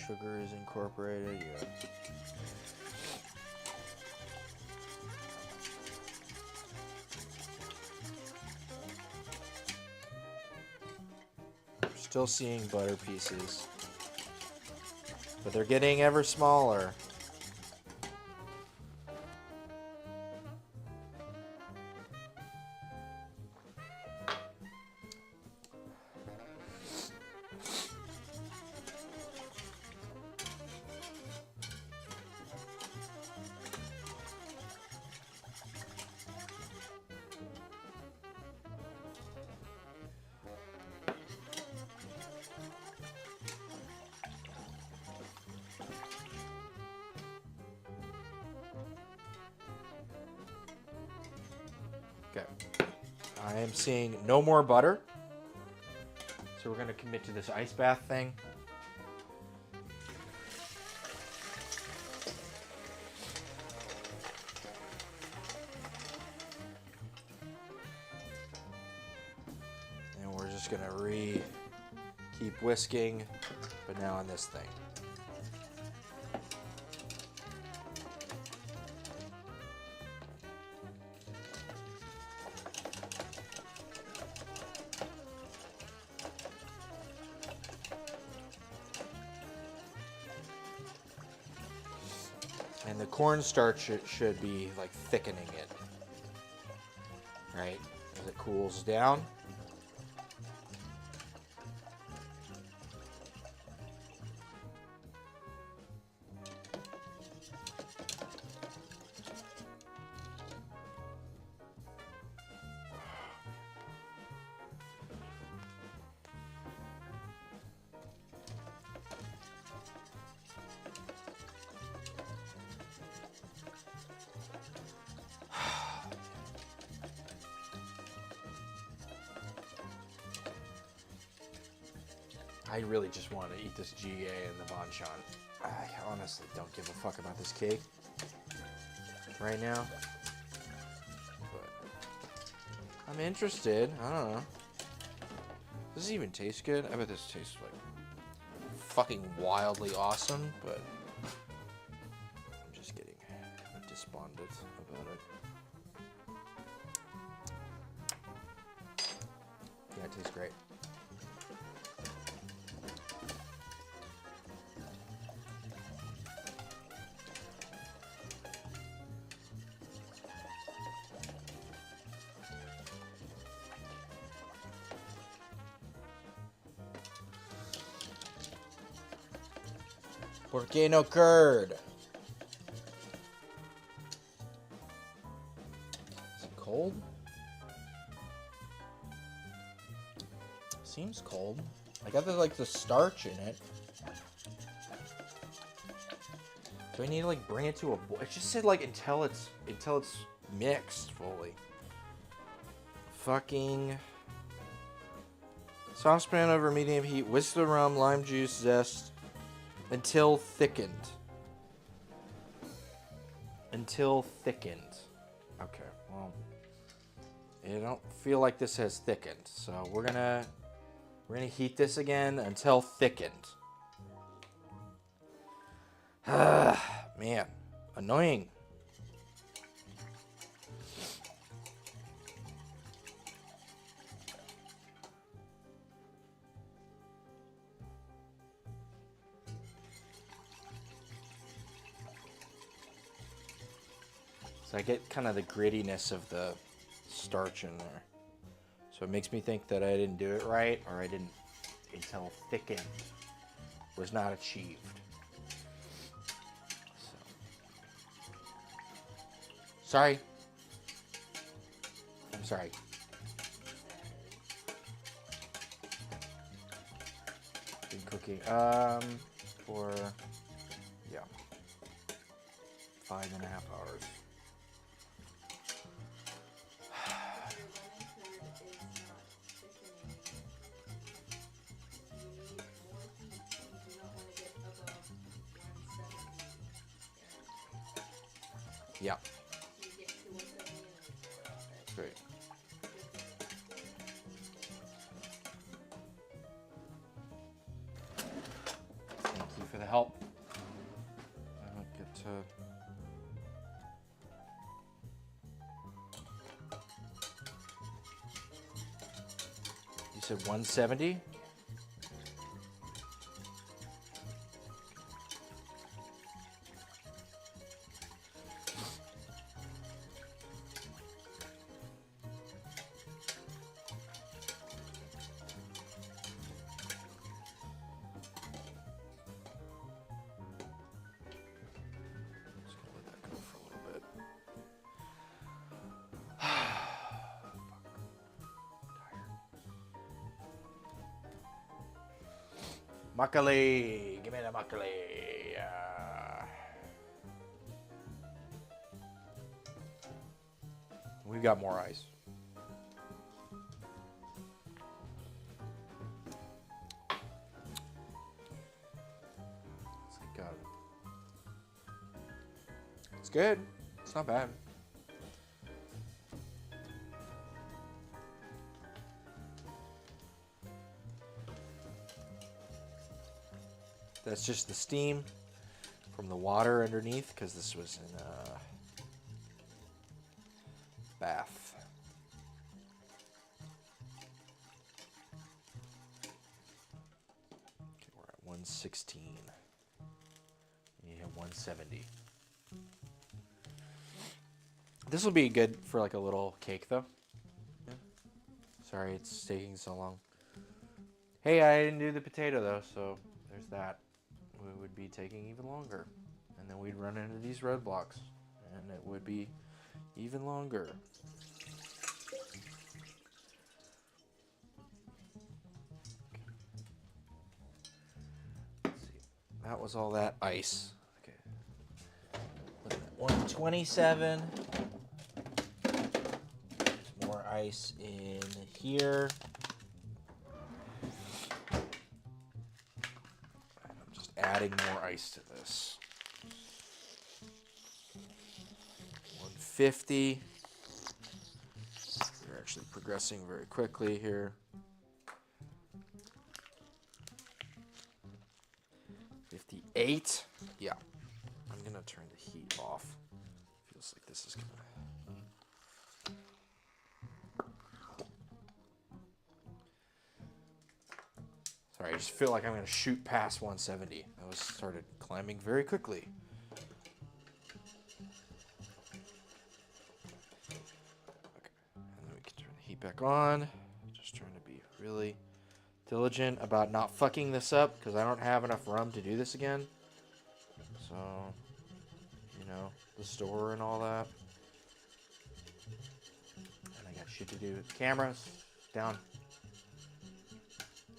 sugar is incorporated. Yeah. Still seeing butter pieces, but they're getting ever smaller. Okay. I am seeing no more butter. So we're going to commit to this ice bath thing. And we're just going to keep whisking, but now on this thing. And the cornstarch should be like thickening it, right? As it cools down. I really just want to eat this jjigae and the banchan. I honestly don't give a fuck about this cake right now. But I'm interested. I don't know. Does this even taste good? I bet this tastes like fucking wildly awesome, but I'm just getting despondent about it. Yeah, it tastes great. ¿Por qué no curd? Is it cold? Seems cold. I got the starch in it. Do I need to like bring it to a boil? It just said like until it's mixed fully. Fucking saucepan over medium heat. Whisk the rum, lime juice, zest. Until thickened. Until thickened. Okay, well, I don't feel like this has thickened, so we're gonna heat this again until thickened. Man, annoying. So I get kind of the grittiness of the starch in there. So it makes me think that I didn't do it right, or I didn't until thickened was not achieved. So. Sorry. I'm sorry. Been cooking for 5.5 hours. Yeah. Great. Thank you for the help. You said 170? Makgeolli, give me the makgeolli. We've got more ice. It's good. It's not bad. That's just the steam from the water underneath, because this was in a bath. Okay, we're at 116. Yeah, 170. This will be good for like a little cake, though. Yeah. Sorry, it's taking so long. Hey, I didn't do the potato, though, so there's that. We would be taking even longer. And then we'd run into these roadblocks. And it would be even longer. Let's see. That was all that ice. Okay. Look at that. 127. There's more ice in here. Adding more ice to this. 150. We're actually progressing very quickly here. 58. Yeah. I'm gonna turn the heat off. Feels like this is gonna. Sorry, I just feel like I'm gonna shoot past 170. I started climbing very quickly. Okay, and then we can turn the heat back on. Just trying to be really diligent about not fucking this up, because I don't have enough rum to do this again. So, you know, the store and all that. And I got shit to do. Cameras, down.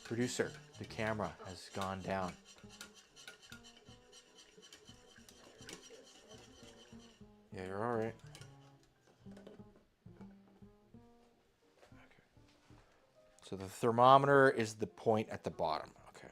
Producer, the camera has gone down. Yeah, you're all right. Okay. So the thermometer is the point at the bottom. Okay.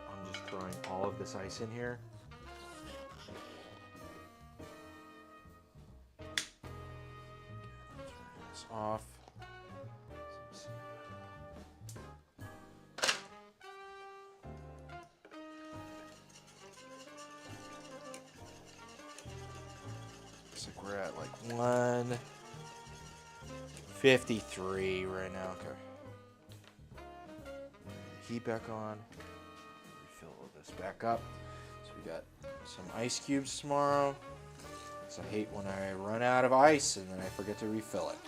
I'm just throwing all of this ice in here. Turn this off. Looks like we're at like 153 right now. Okay. Heat back on. Refill this back up. So we got some ice cubes tomorrow. So I hate when I run out of ice and then I forget to refill it.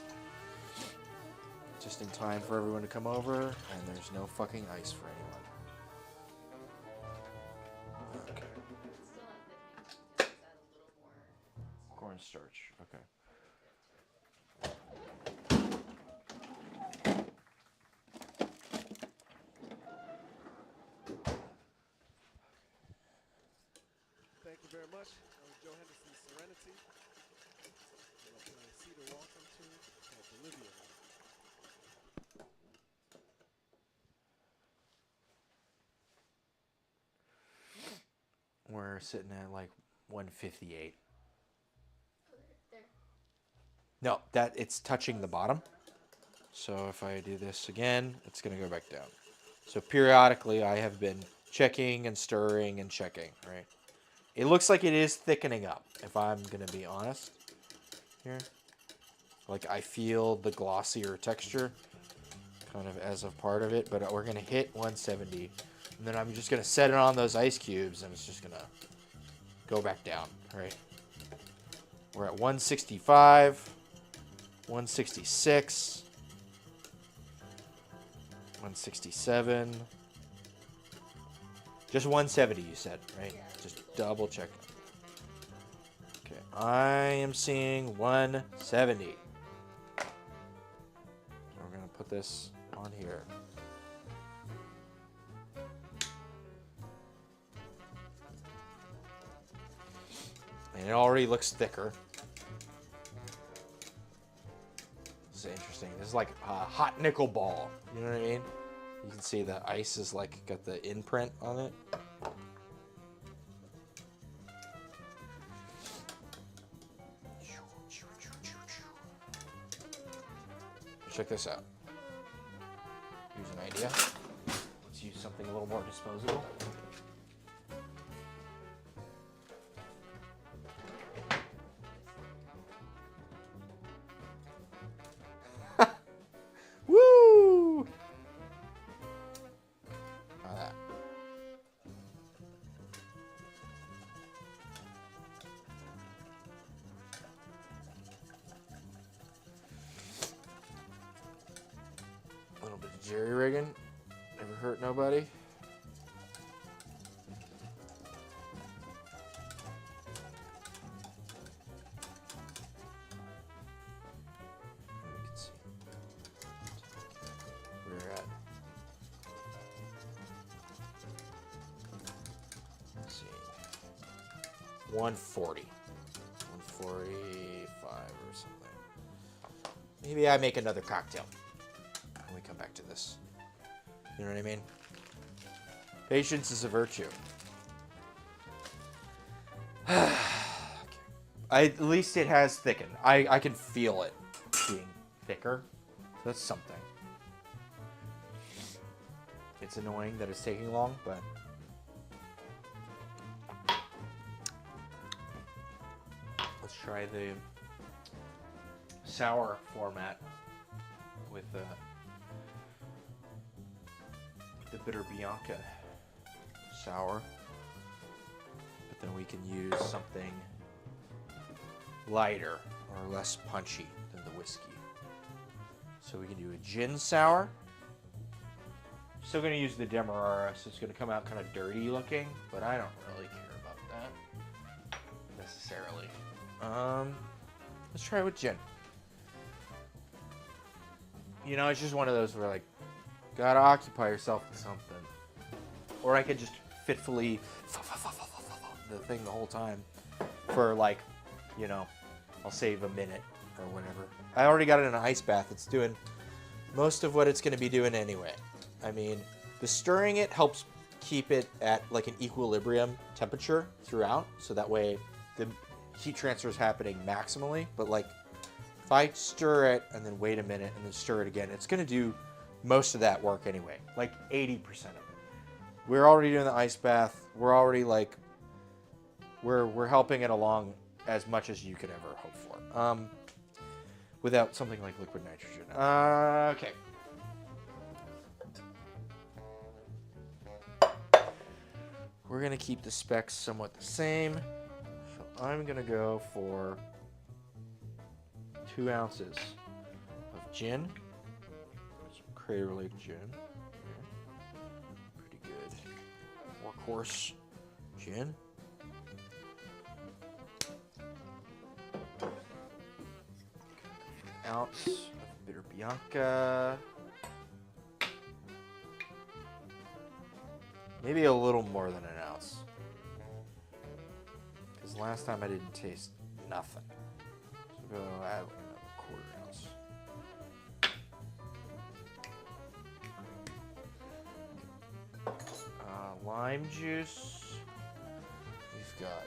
Just in time for everyone to come over, and there's no fucking ice for anyone. Okay. Still on 15. Just add a little more. Cornstarch. Okay. Thank you very much. That was Joe Henderson's Serenity. I'm going to play Cedar Walking tune called Bolivia. we're sitting at like 158. Oh, there. No, that it's touching the bottom. So if I do this again, it's going to go back down. So periodically I have been checking and stirring and checking, right? It looks like it is thickening up, if I'm going to be honest here. Like I feel the glossier texture kind of as a part of it, but we're going to hit 170. And then I'm just going to set it on those ice cubes and it's just going to go back down, right? We're at 165, 166, 167. Just 170, you said, right? Yeah. Just double check. Okay, I am seeing 170. So we're going to put this on here. And it already looks thicker. This is interesting. This is like a hot nickel ball. You know what I mean? You can see the ice is like got the imprint on it. Check this out. Here's an idea. Let's use something a little more disposable. Woo! How that? A little bit of jerry rigging. Never hurt nobody. We're at, let's see, 140, 145 or something. Maybe I make another cocktail when we come back to this. You know what I mean? Patience is a virtue. At least it has thickened. I can feel it being thicker. That's something. It's annoying that it's taking long, but let's try the sour format with the bitter Bianca sour. But then we can use something lighter or less punchy than the whiskey. So we can do a gin sour. Still going to use the Demerara, so it's going to come out kind of dirty looking, but I don't really care about that necessarily. Let's try it with gin. You know, it's just one of those where like, gotta occupy yourself with something. Or I could just fitfully the thing the whole time for like, you know, I'll save a minute or whatever. I already got it in an ice bath. It's doing most of what it's going to be doing anyway. I mean, the stirring it helps keep it at like an equilibrium temperature throughout, so that way the heat transfer is happening maximally. But like, if I stir it and then wait a minute and then stir it again, it's going to do most of that work anyway, like 80% of it. We're already doing the ice bath. We're already like, we're helping it along as much as you could ever hope for, without something like liquid nitrogen. Okay. We're going to keep the specs somewhat the same. So I'm going to go for 2 ounces of gin. Some Crater Lake gin. Pretty good. Workhorse gin. An ounce of bitter Bianca. Maybe a little more than an ounce. Because last time I didn't taste nothing. So we'll go add like another 1/4 ounce. Lime juice. got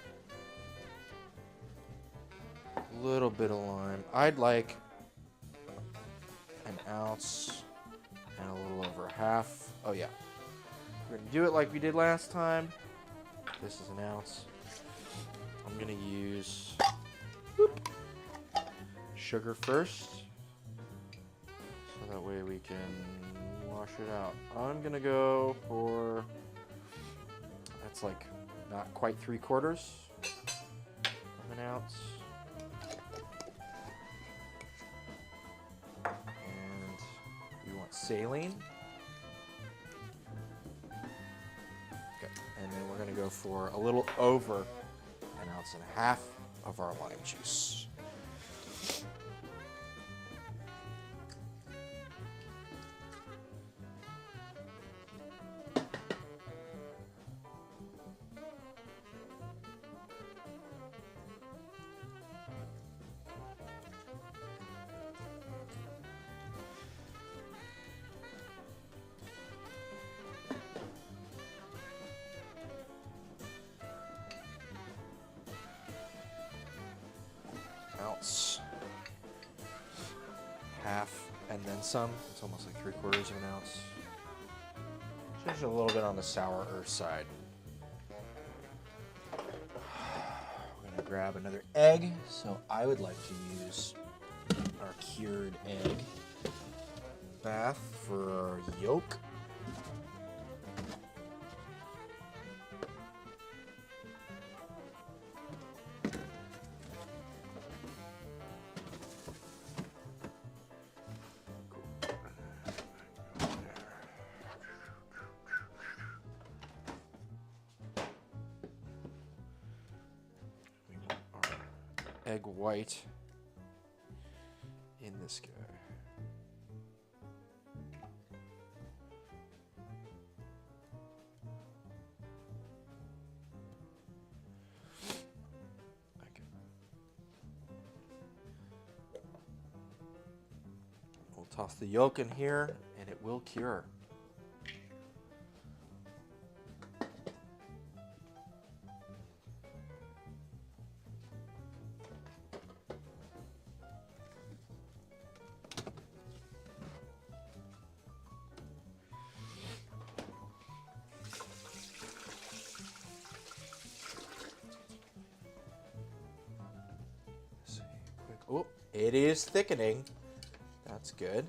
a little bit of lime. I'd like an ounce and a little over half. Oh yeah. We're gonna do it like we did last time. This is an ounce. I'm gonna use sugar first, so that way we can wash it out. I'm gonna go for, that's like not quite 3/4 of an ounce. And we want saline. Okay, and then we're gonna go for a little over 1.5 ounces of our lime juice. Ounce, half, and then some. It's almost like 3/4 of an ounce. Just a little bit on the sourer side. We're gonna grab another egg. So I would like to use our cured egg bath for our yolk. Egg white in this guy. Okay. We'll toss the yolk in here and it will cure. Oh, it is thickening. That's good.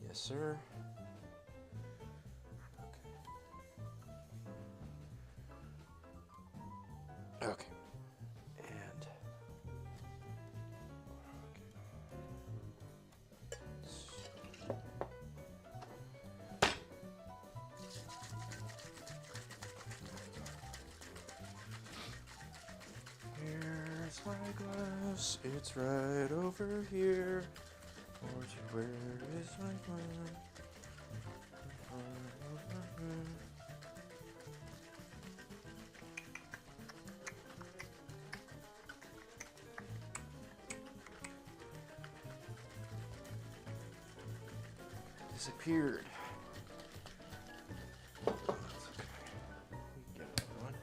Yes, sir. Okay. Okay. And here's my glass. It's right over here. Where is my glass? Disappeared. That's okay. We can get another one.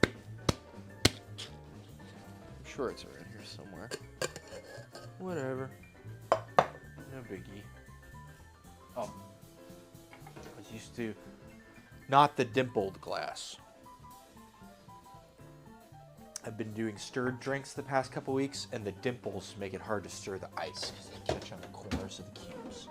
I'm sure it's around here somewhere. Whatever. No biggie. Oh. I was used to not the dimpled glass. I've been doing stirred drinks the past couple weeks, and the dimples make it hard to stir the ice because they catch on the corners of the cubes.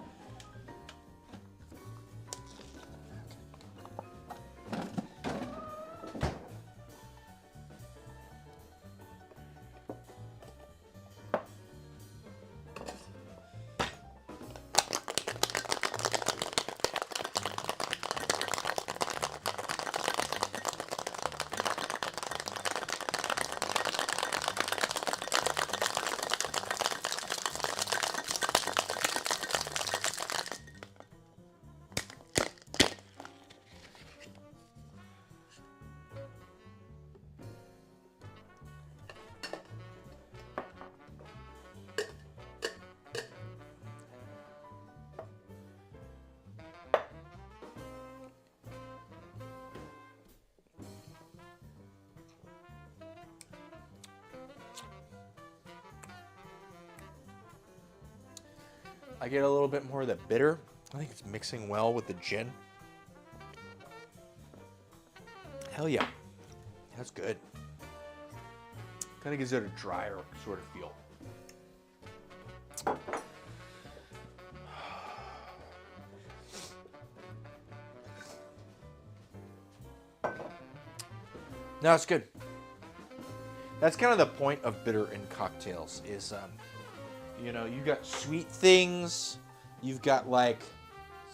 I get a little bit more of the bitter. I think it's mixing well with the gin. Hell yeah. That's good. Kind of gives it a drier sort of feel. No, it's good. That's kind of the point of bitter in cocktails is, you know, you got sweet things, you've got like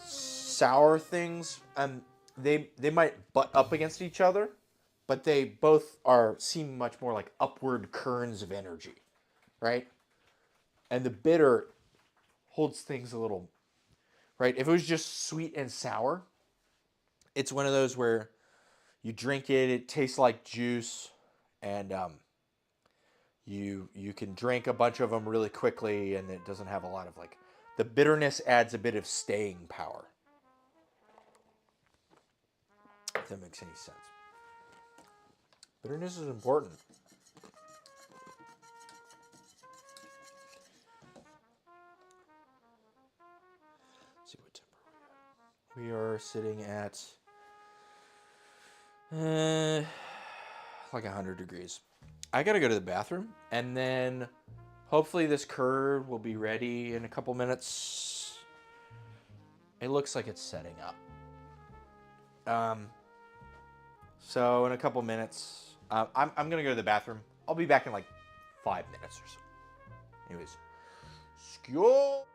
sour things, and they might butt up against each other, but they both seem much more like upward currents of energy, right? And the bitter holds things a little, right? If it was just sweet and sour, it's one of those where you drink it, it tastes like juice, and you can drink a bunch of them really quickly, and it doesn't have a lot of like the bitterness adds a bit of staying power. If that makes any sense. Bitterness is important. Let's see what temperature we are sitting at. Like 100 degrees. I gotta go to the bathroom, and then hopefully this curd will be ready in a couple minutes. It looks like it's setting up. So in a couple minutes, I'm gonna go to the bathroom. I'll be back in like 5 minutes or so. Anyways, skål!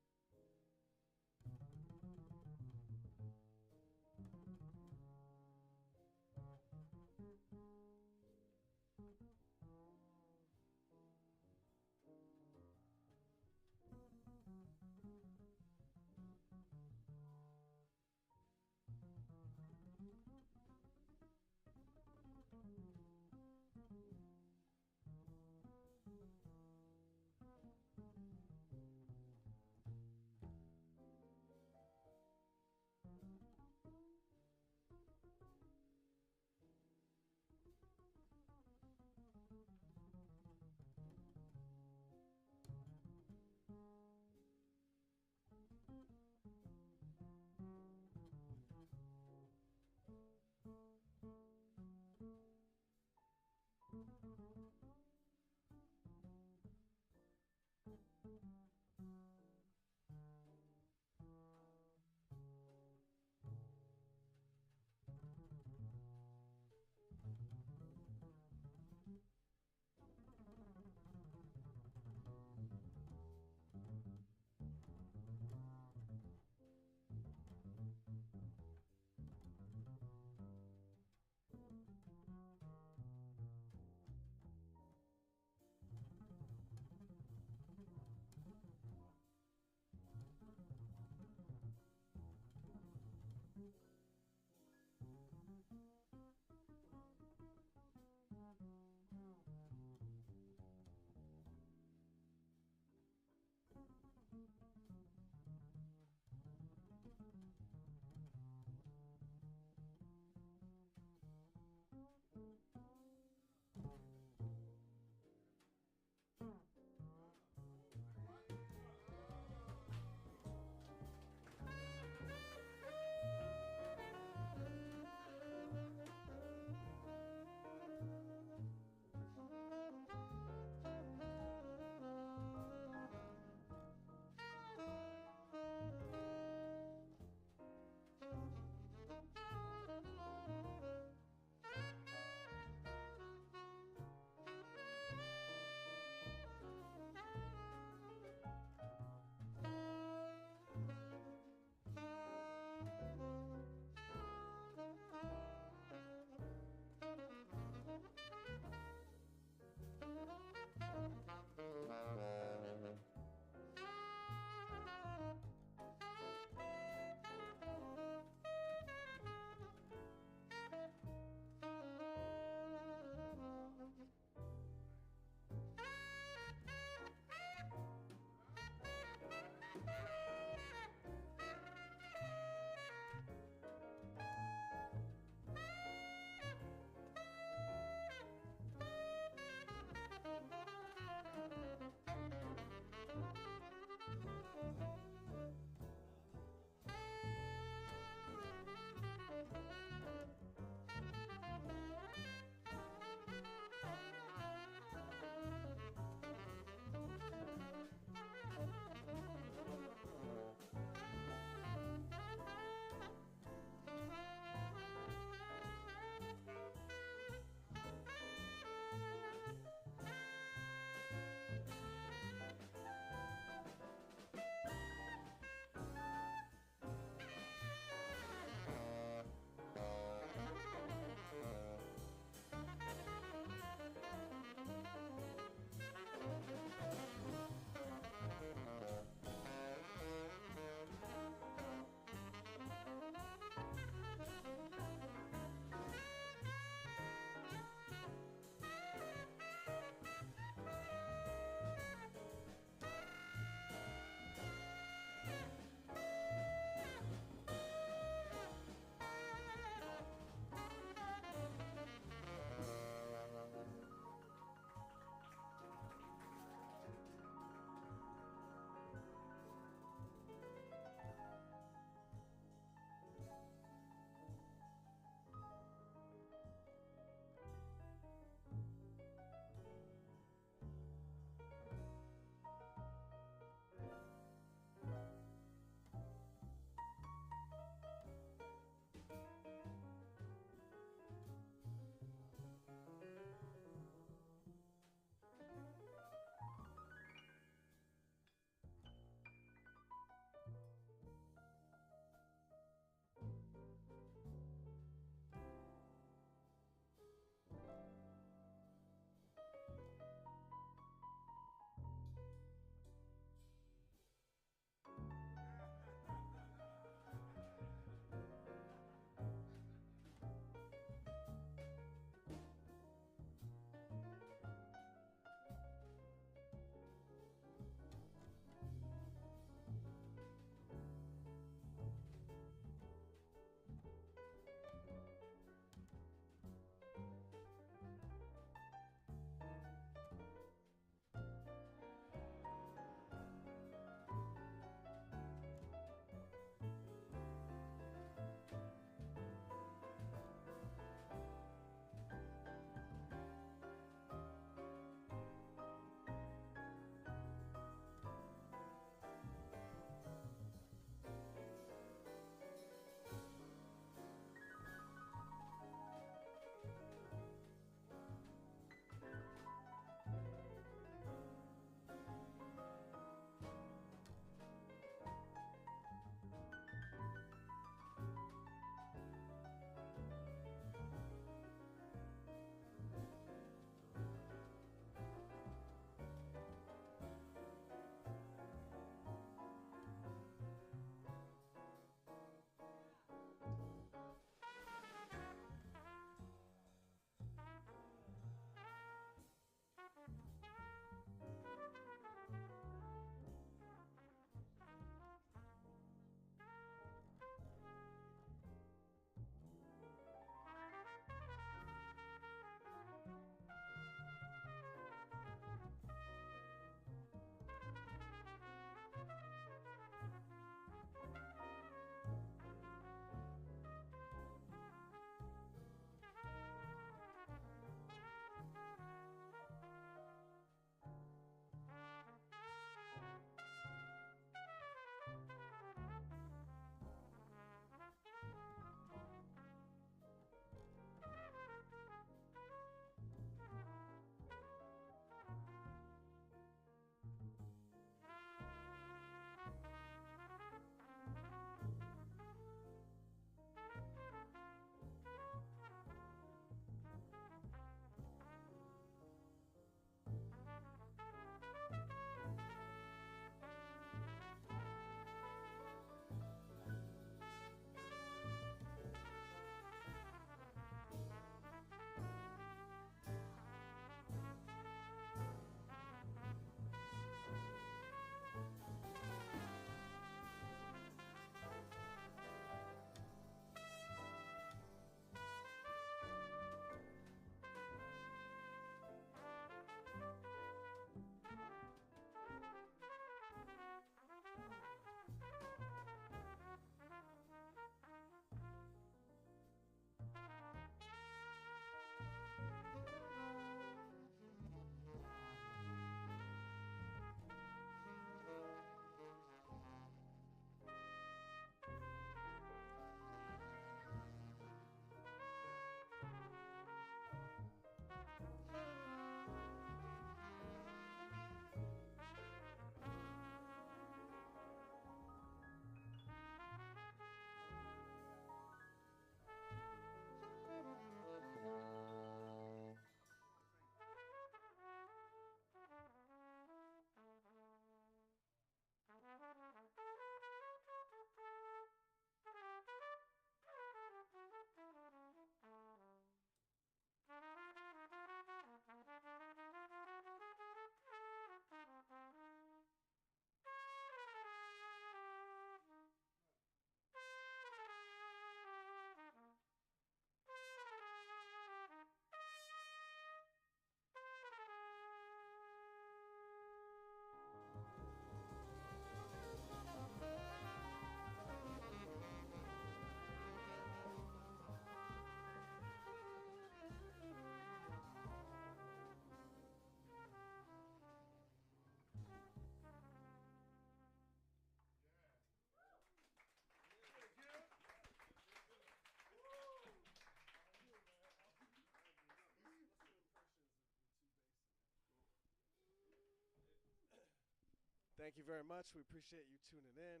Thank you very much. We appreciate you tuning in.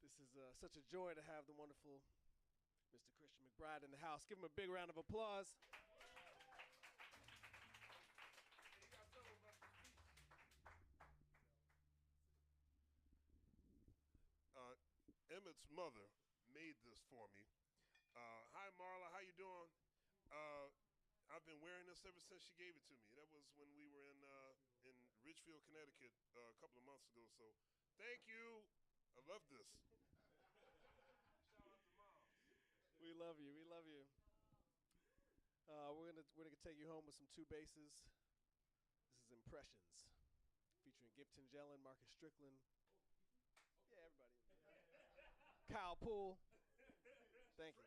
This is such a joy to have the wonderful Mr. Christian McBride in the house. Give him a big round of applause. Emmett's mother made this for me. Hi, Marla. How you doing? I've been wearing this ever since she gave it to me. That was when we were in Ridgefield, Connecticut a couple of months ago. So thank you. I love this. Shout out to Mom. We love you. We love you. We're gonna take you home with some two basses. This is Impressions, featuring Gipton Jellin, Marcus Strickland. Yeah, everybody. Kyle Poole. Thank you.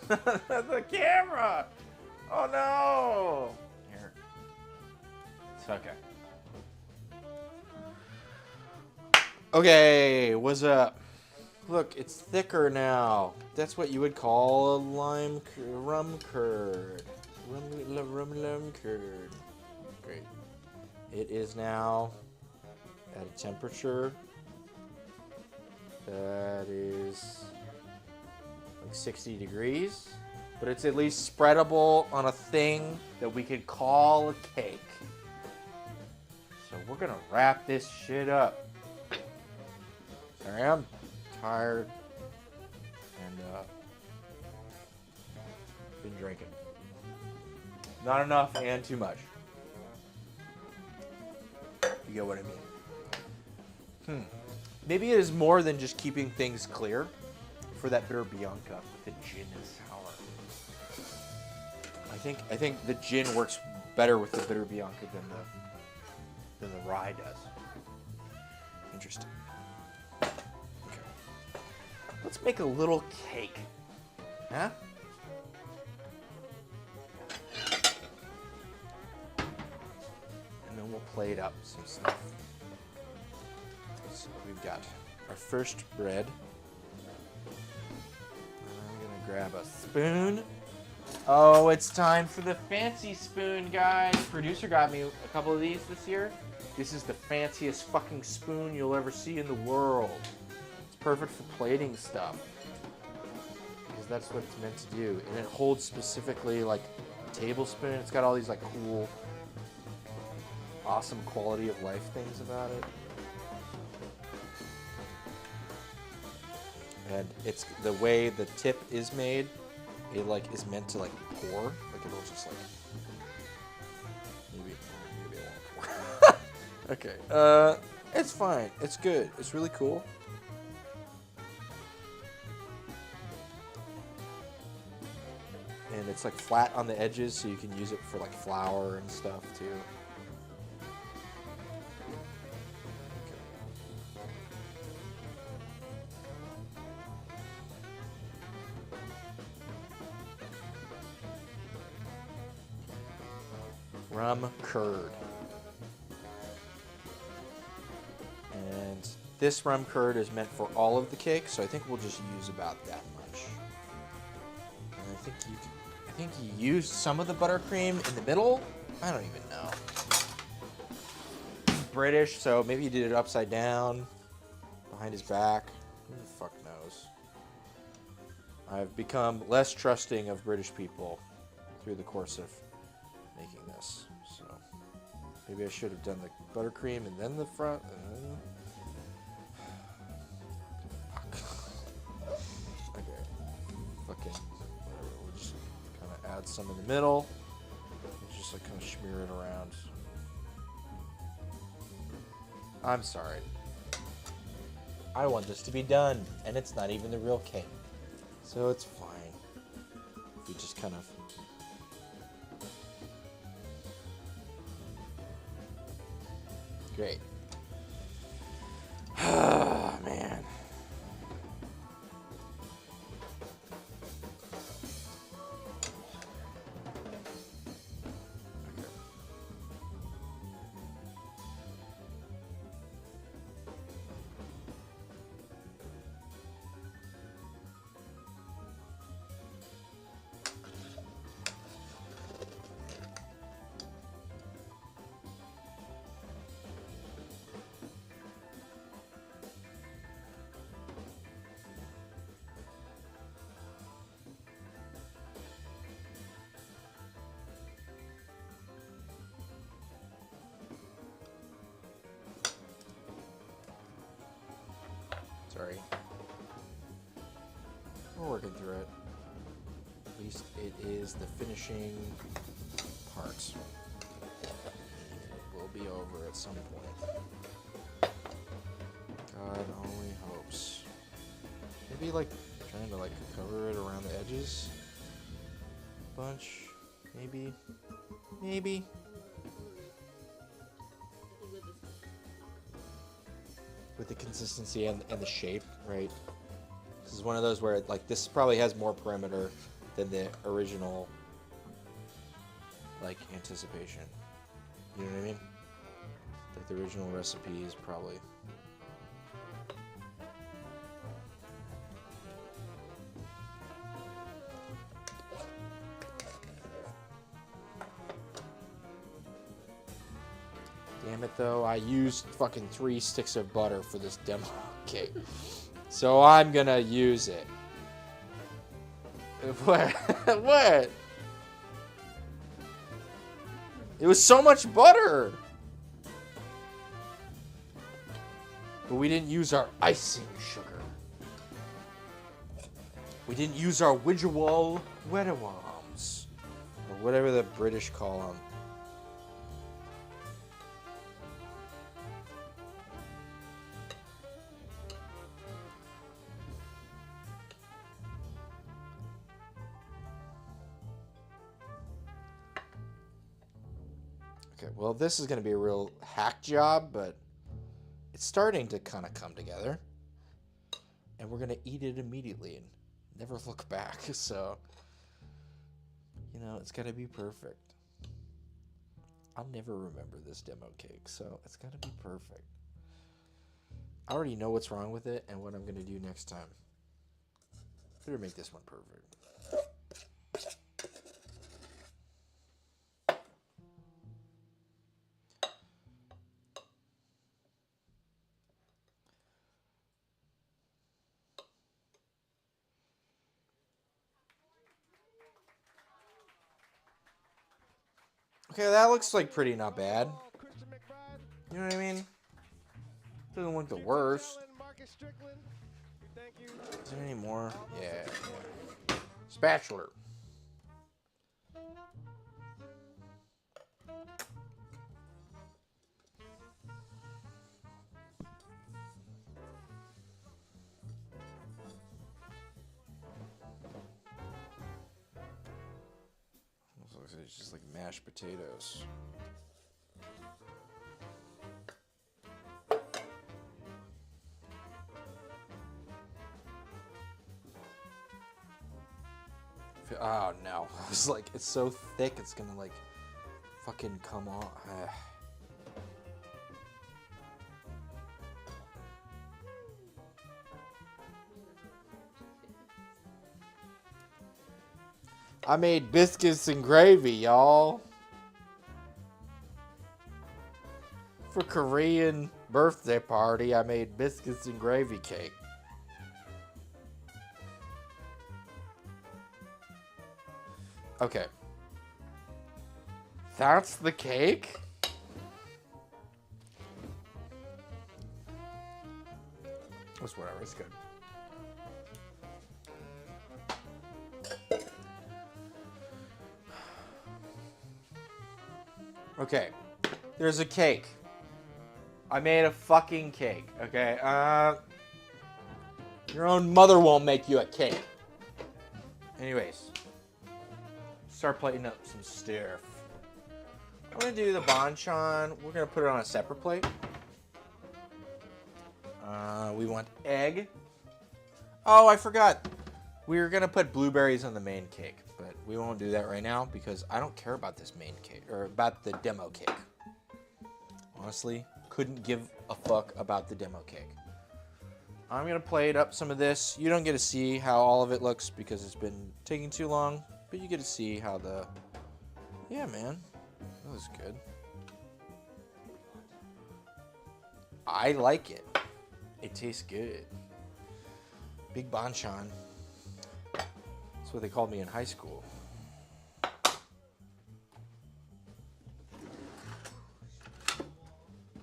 The camera! Oh no! Here. It's okay. Okay, what's up? Look, it's thicker now. That's what you would call a rum curd. Rum curd. Great. It is now at a temperature that is like 60 degrees, but it's at least spreadable on a thing that we could call a cake. So we're gonna wrap this shit up. Sorry, I'm tired and been drinking. Not enough and too much. You get what I mean? Maybe it is more than just keeping things clear for that bitter Bianca with the gin and sour. I think the gin works better with the bitter Bianca than the rye does. Interesting. Okay. Let's make a little cake. Huh? And then we'll plate up some stuff. So we've got our first bread. I'm gonna grab a spoon. Oh, it's time for the fancy spoon, guys. Producer got me a couple of these this year. This is the fanciest fucking spoon you'll ever see in the world. It's perfect for plating stuff. Because that's what it's meant to do. And it holds specifically like a tablespoon. It's got all these like cool, awesome quality of life things about it. And it's the way the tip is made, it like is meant to like pour. Like it'll just like maybe it won't pour. Okay. It's fine. It's good. It's really cool. And it's like flat on the edges, so you can use it for like flour and stuff too. Rum curd. And this rum curd is meant for all of the cake, so I think we'll just use about that much. And I think you used some of the buttercream in the middle. I don't even know. He's British, so maybe he did it upside down, behind his back. Who the fuck knows? I've become less trusting of British people through the course of making this. So maybe I should have done the buttercream and then the front. Okay. Fucking whatever. We'll just kind of add some in the middle. And just like kind of smear it around. I'm sorry. I want this to be done, and it's not even the real cake. So it's fine. We just kind of great. Ah, man. Okay. Sorry. We're working through it. At least it is the finishing part. It will be over at some point. God only hopes. Maybe like trying to like cover it around the edges a bunch. Maybe. Maybe. With the consistency and the shape, right? This is one of those where like this probably has more perimeter than the original, like, anticipation. You know what I mean? That the original recipe is probably... Damn it, though. I used fucking 3 sticks of butter for this demo cake. So I'm gonna use it. What? What? It was so much butter! But we didn't use our icing sugar. We didn't use our Widgewall Wedawams. Or whatever the British call them. Okay, well, this is going to be a real hack job, but it's starting to kind of come together. And we're going to eat it immediately and never look back. So, you know, it's got to be perfect. I'll never remember this demo cake, so it's got to be perfect. I already know what's wrong with it and what I'm going to do next time. Better make this one perfect. Okay, that looks like pretty not bad. You know what I mean? Doesn't look the worst. Is there any more? Yeah. Spatula. Looks like it's just like mashed potatoes. Oh no. I was like, it's so thick it's gonna like fucking come off. I made biscuits and gravy, y'all. For Korean birthday party, I made biscuits and gravy cake. Okay. That's the cake? It's whatever, it's good. Okay. There's a cake. I made a fucking cake, okay? Your own mother won't make you a cake. Anyways. Start plating up some stuff. I'm gonna do the banchan. We're gonna put it on a separate plate. We want egg. Oh, I forgot. We were gonna put blueberries on the main cake, but we won't do that right now because I don't care about this main cake or about the demo cake. Honestly, couldn't give a fuck about the demo cake. I'm gonna plate up some of this. You don't get to see how all of it looks because it's been taking too long. But you get to see how the... Yeah, man. That was good. I like it. It tastes good. Big banchan. That's what they called me in high school.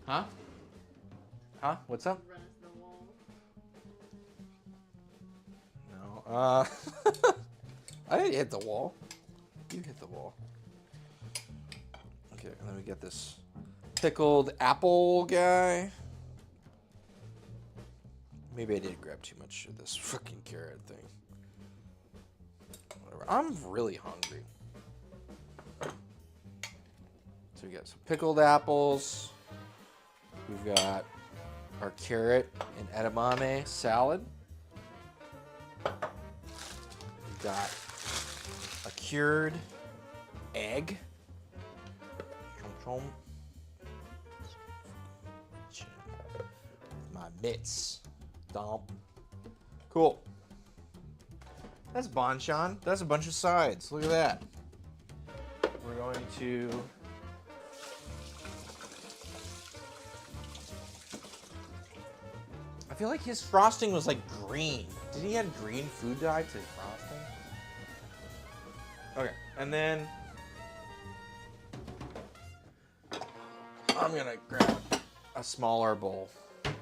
Huh? Huh? What's up? Run into the wall. No. I didn't hit the wall. You hit the wall. Okay, and then we get this pickled apple guy. Maybe I did grab too much of this fucking carrot thing. Whatever. I'm really hungry. So we got some pickled apples. We've got our carrot and edamame salad. We've got cured egg. Chom, chom. My mitts. Dump. Cool. That's banchan. That's a bunch of sides. Look at that. We're going to... I feel like his frosting was like green. Did he add green food dye to his frosting? Okay, and then I'm gonna grab a smaller bowl. And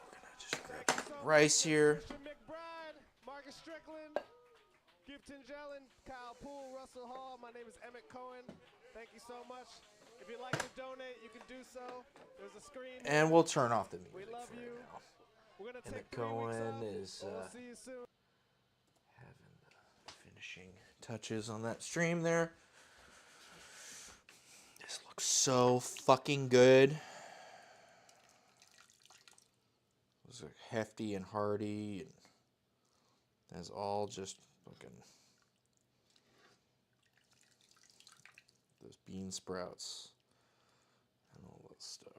we're gonna just grab rice here. Mr. McBride, Marcus Strickland, Gibson Jellin, Kyle Poole, Russell Hall. My name is Emmett Cohen. Thank you so much. If you'd like to donate, you can do so. There's a screen. And we'll turn off the music. We love for you. right now. We're gonna Emmett take 3 weeks Cohen off. is We'll see you soon. having the finishing touches on that stream there. This looks so fucking good. Those are hefty and hearty, and that's all just fucking those bean sprouts and all that stuff.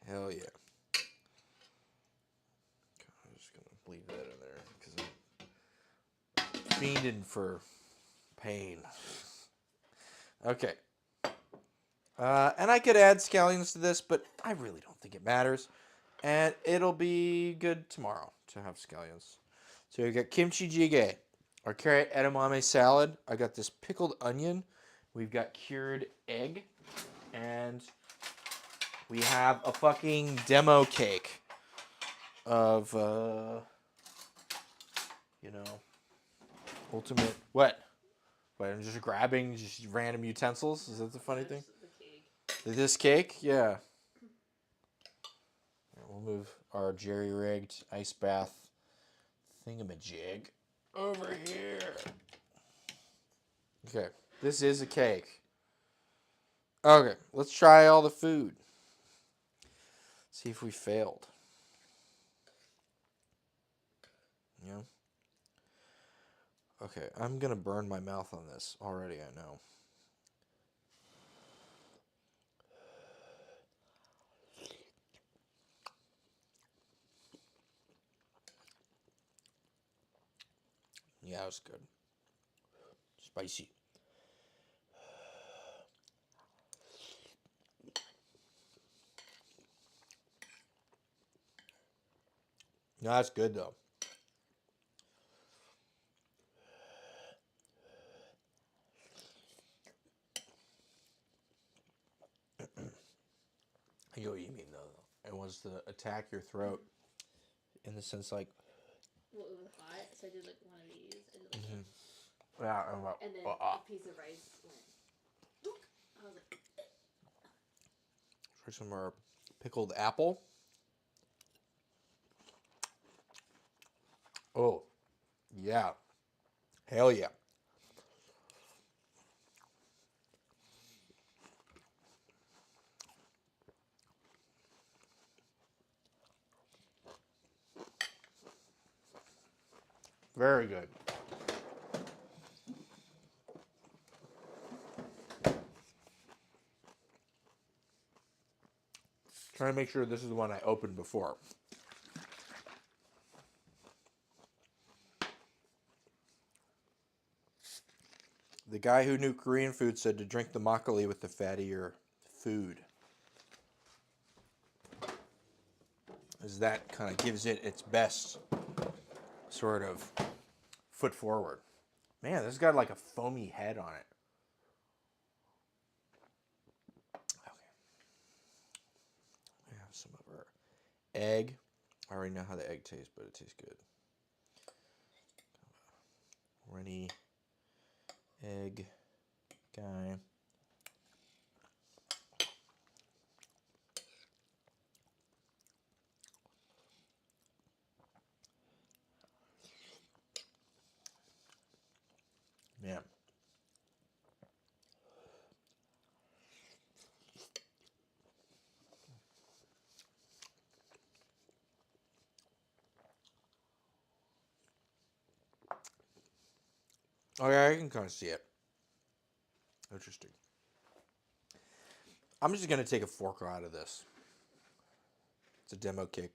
Hell yeah. I'm just gonna leave that in there because I'm fiending for pain. Okay. And I could add scallions to this, but I really don't think it matters. And it'll be good tomorrow to have scallions. So we got kimchi jjigae, our carrot edamame salad. I got this pickled onion. We've got cured egg. And we have a fucking demo cake of, ultimate... What? Wait, I'm just grabbing just random utensils? Is that the funny thing? The cake. This cake? Yeah. We'll move our jerry-rigged ice bath thingamajig over here. Okay, this is a cake. Okay, let's try all the food. See if we failed. Yeah. Okay, I'm gonna burn my mouth on this already, I know. Yeah, it was good. Spicy. No, that's good though. I get what you mean though. It was to attack your throat in the sense like. Well, it was hot, so I did like one of these. I did, like, Yeah, and then a piece of rice went. Look, I was like. Try some more pickled apple. Oh, yeah. Hell yeah. Very good. Trying to make sure this is the one I opened before. The guy who knew Korean food said to drink the makgeolli with the fattier food. As that kind of gives it its best sort of foot forward. Man, this has got like a foamy head on it. Okay. We have some of our egg. I already know how the egg tastes, but it tastes good. Runny egg guy. Man. Okay, I can kind of see it. Interesting. I'm just going to take a fork out of this. It's a demo cake.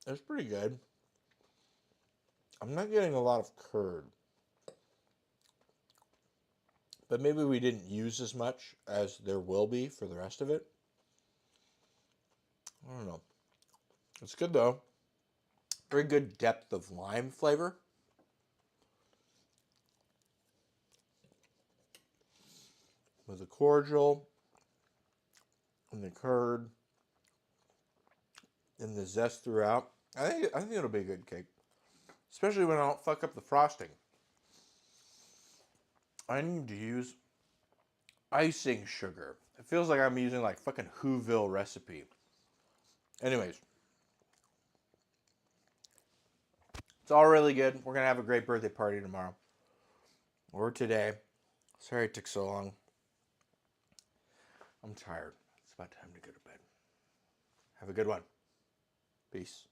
It's pretty good. I'm not getting a lot of curd. But maybe we didn't use as much as there will be for the rest of it. I don't know. It's good though. Very good depth of lime flavor. With the cordial and the curd and the zest throughout. I think it'll be a good cake. Especially when I don't fuck up the frosting. I need to use icing sugar. It feels like I'm using like fucking Whoville recipe. Anyways. It's all really good. We're going to have a great birthday party tomorrow. Or today. Sorry it took so long. I'm tired. It's about time to go to bed. Have a good one. Peace.